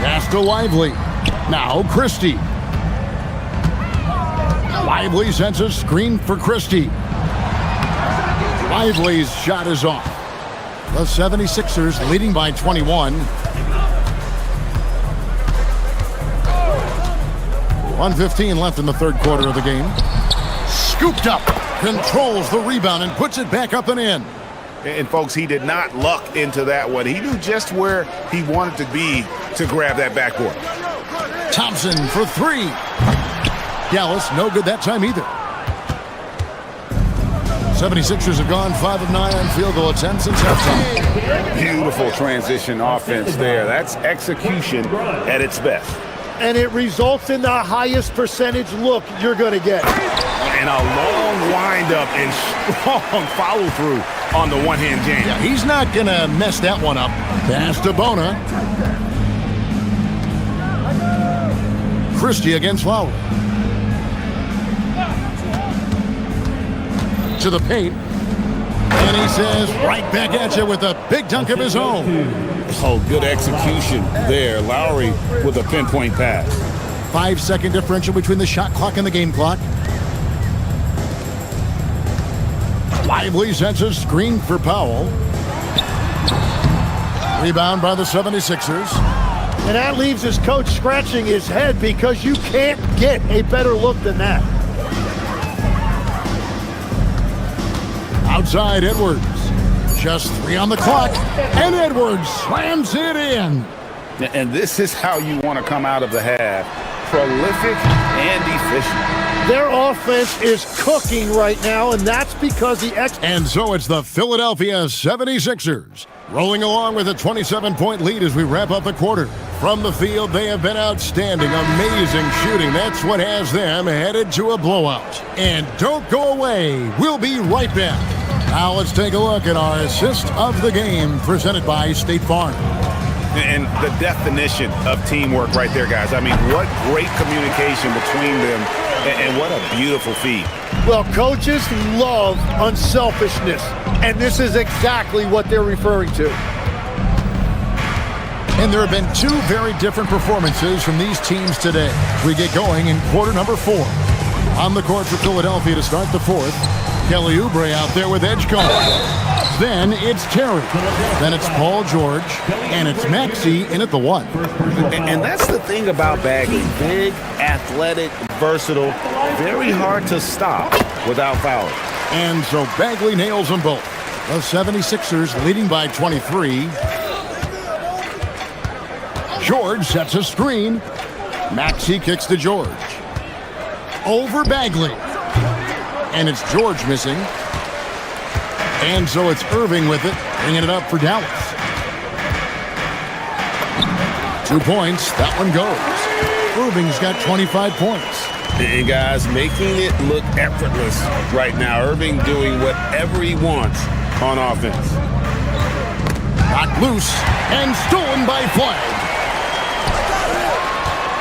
Pass to Lively. Now Christie. Lively sends a screen for Christie. Lively's shot is off. The 76ers leading by 21. 1:15 left in the third quarter of the game. Scooped up, controls the rebound and puts it back up and in. And folks, he did not luck into that one. He knew just where he wanted to be to grab that backboard. Thompson for three. Dallas, no good that time either. 76ers have gone 5 of 9 on field goal attempts since halftime. Beautiful transition offense there. That's execution at its best. And it results in the highest percentage look you're going to get. And a long windup and strong follow through on the one-hand jam. Yeah, he's not going to mess that one up. Pass to Bona. Christie against Lowry. To the paint. And he says, right back at you with a big dunk of his own. Oh, good execution there. Lowry with a pinpoint pass. 5-second differential between the shot clock and the game clock. Lively sends a screen for Powell. Rebound by the 76ers. And that leaves his coach scratching his head because you can't get a better look than that. Outside Edwards. Just 3 on the clock. And Edwards slams it in. And this is how you want to come out of the half. Prolific and efficient. Their offense is cooking right now, and that's because And so it's the Philadelphia 76ers rolling along with a 27-point lead as we wrap up the quarter. From the field, they have been outstanding, amazing shooting. That's what has them headed to a blowout. And don't go away. We'll be right back. Now let's take a look at our assist of the game presented by State Farm. And the definition of teamwork right there, guys. I mean, what great communication between them, and what a beautiful feed. Well, coaches love unselfishness, and this is exactly what they're referring to. And there have been 2 very different performances from these teams today. We get going in quarter number 4. On the court for Philadelphia to start the fourth. Kelly Oubre out there with Edgecombe. Then it's Terry. Then it's Paul George. And it's Maxey in at the 1. And that's the thing about Bagley. Big, athletic, versatile, very hard to stop without fouling. And so Bagley nails them both. The 76ers leading by 23. George sets a screen. Maxey kicks to George. Over Bagley. And it's George missing. And so it's Irving with it, bringing it up for Dallas. 2 points, that one goes. Irving's got 25 points. And guys, making it look effortless right now. Irving doing whatever he wants on offense. Knocked loose and stolen by Flag.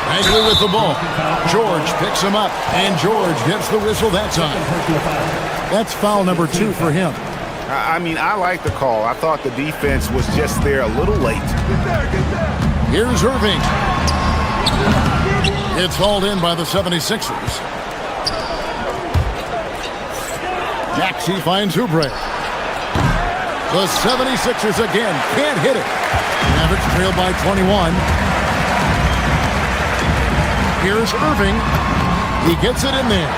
Bagley with the ball. George picks him up, and George gets the whistle that time. That's foul number 2 for him. I mean, I like the call. I thought the defense was just there a little late. Here's Irving. It's hauled in by the 76ers. Maxey finds Oubre. The 76ers again can't hit it. Mavericks trailed by 21. Here's Irving. He gets it in there.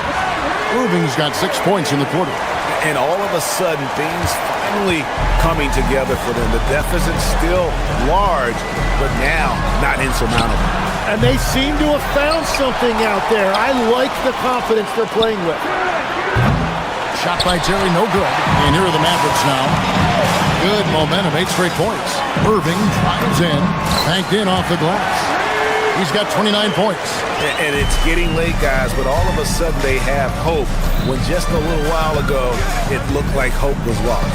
Irving's got 6 points in the quarter. And all of a sudden, things finally coming together for them. The deficit's still large, but now not insurmountable. And they seem to have found something out there. I like the confidence they're playing with. Shot by Terry, no good. And here are the Mavericks now. Good momentum, 8 straight points. Irving drives in, banked in off the glass. He's got 29 points. And it's getting late, guys, but all of a sudden they have hope when just a little while ago it looked like hope was lost.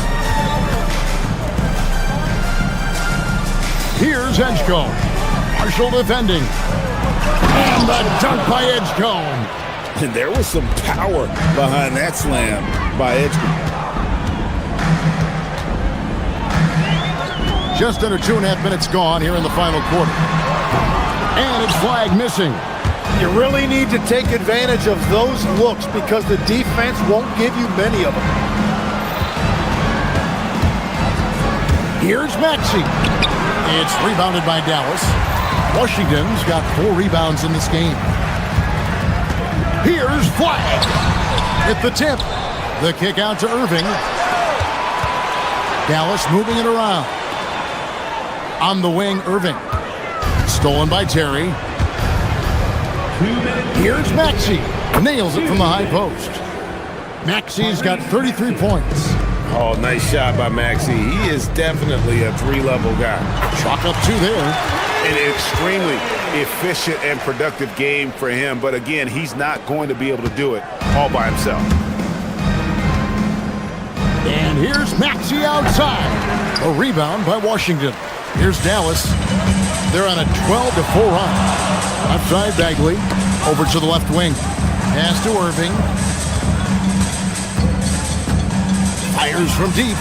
Here's Edgecombe. Marshall defending. And the dunk by Edgecombe. And there was some power behind that slam by Edgecombe. Just under 2.5 minutes gone here in the final quarter. And it's flag missing. You really need to take advantage of those looks because the defense won't give you many of them. Here's Maxey. It's rebounded by Dallas. Washington's got 4 rebounds in this game. Here's Flag. At the tip. The kick out to Irving. Dallas moving it around. On the wing, Irving. Stolen by Terry. Here's Maxey. Nails it from the high post. Maxey's got 33 points. Oh, nice shot by Maxey. He is definitely a 3-level guy. Chalk up 2 there. An extremely efficient and productive game for him. But again, he's not going to be able to do it all by himself. And here's Maxey outside. A rebound by Washington. Here's Dallas. They're on a 12-4 run. Outside Bagley. Over to the left wing. Pass to Irving. Fires from deep.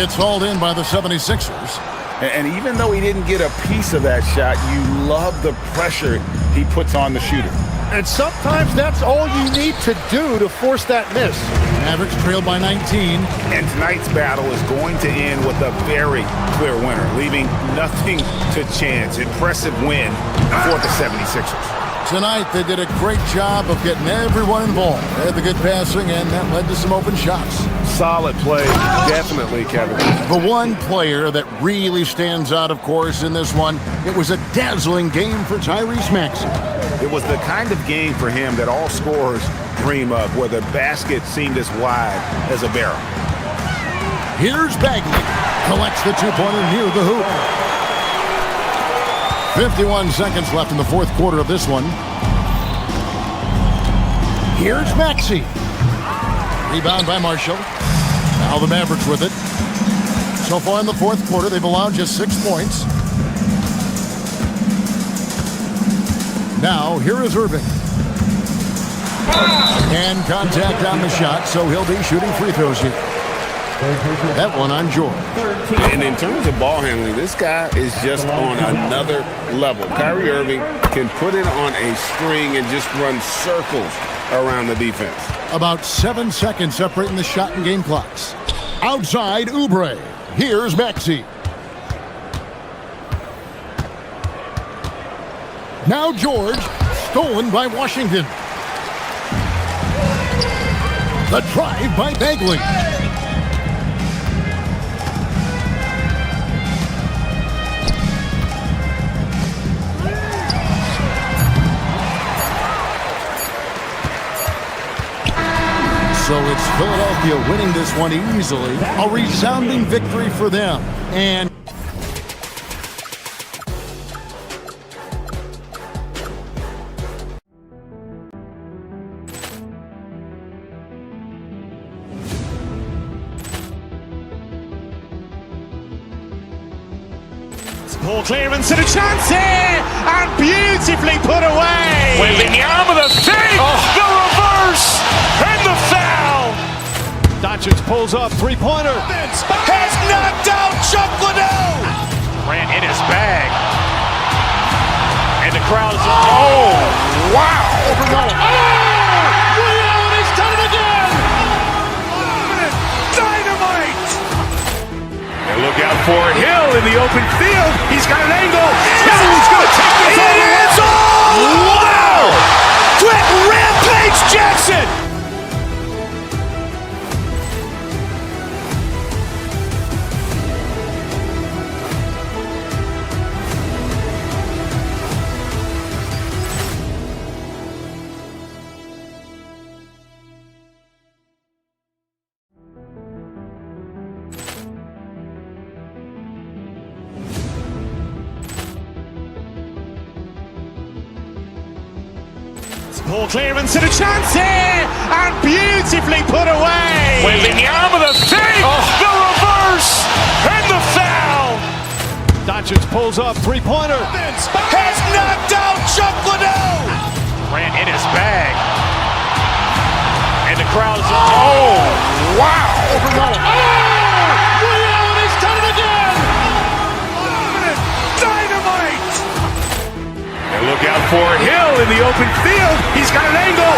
It's hauled in by the 76ers. And even though he didn't get a piece of that shot, you love the pressure he puts on the shooter. And sometimes that's all you need to do to force that miss. Mavericks trailed by 19. And tonight's battle is going to end with a very clear winner, leaving nothing to chance. Impressive win for the 76ers. Tonight, they did a great job of getting everyone involved. They had the good passing, and that led to some open shots. Solid play, definitely, Kevin. The one player that really stands out, of course, in this one, it was a dazzling game for Tyrese Maxey. It was the kind of game for him that all scorers dream of, where the basket seemed as wide as a barrel. Here's Bagley. Collects the two-pointer near the hoop. 51 seconds left in the fourth quarter of this one. Here's Maxey. Rebound by Marshall. Now the Mavericks with it. So far in the fourth quarter, they've allowed just 6 points. Now, here is Irving. And contact on the shot, so he'll be shooting free throws here. That one on George. And in terms of ball handling, this guy is just on another level. Kyrie Irving can put it on a string and just run circles around the defense. About 7 seconds separating the shot and game clocks. Outside, Oubre. Here's Maxey. Now George, stolen by Washington. The drive by Bagley. So it's Philadelphia winning this one easily. A resounding victory for them. And Poor clearance and a chance here, and beautifully put away. With the arm of the thing, the reverse, and the foul. Doncic pulls up, three-pointer. Has knocked out Chuck Liddell. Ran in his bag. And the crowd is, oh, wow. Liddell, and he's done it again. Dynamite. And look out for Hill in the open field. He's got an angle. Hill's going to take this all the way. Wow! Quick Rampage Jackson. Poor clearance and a chance here, and beautifully put away. With the arm of the thing, the reverse, and the foul. Patience pulls up, three-pointer. Has knocked out Chuck Liddell. Grant in his bag. And the crowd is... Oh, wow. Ray Allen has done it again. Dynamite. And look out for Hill in the open field. He's got an angle.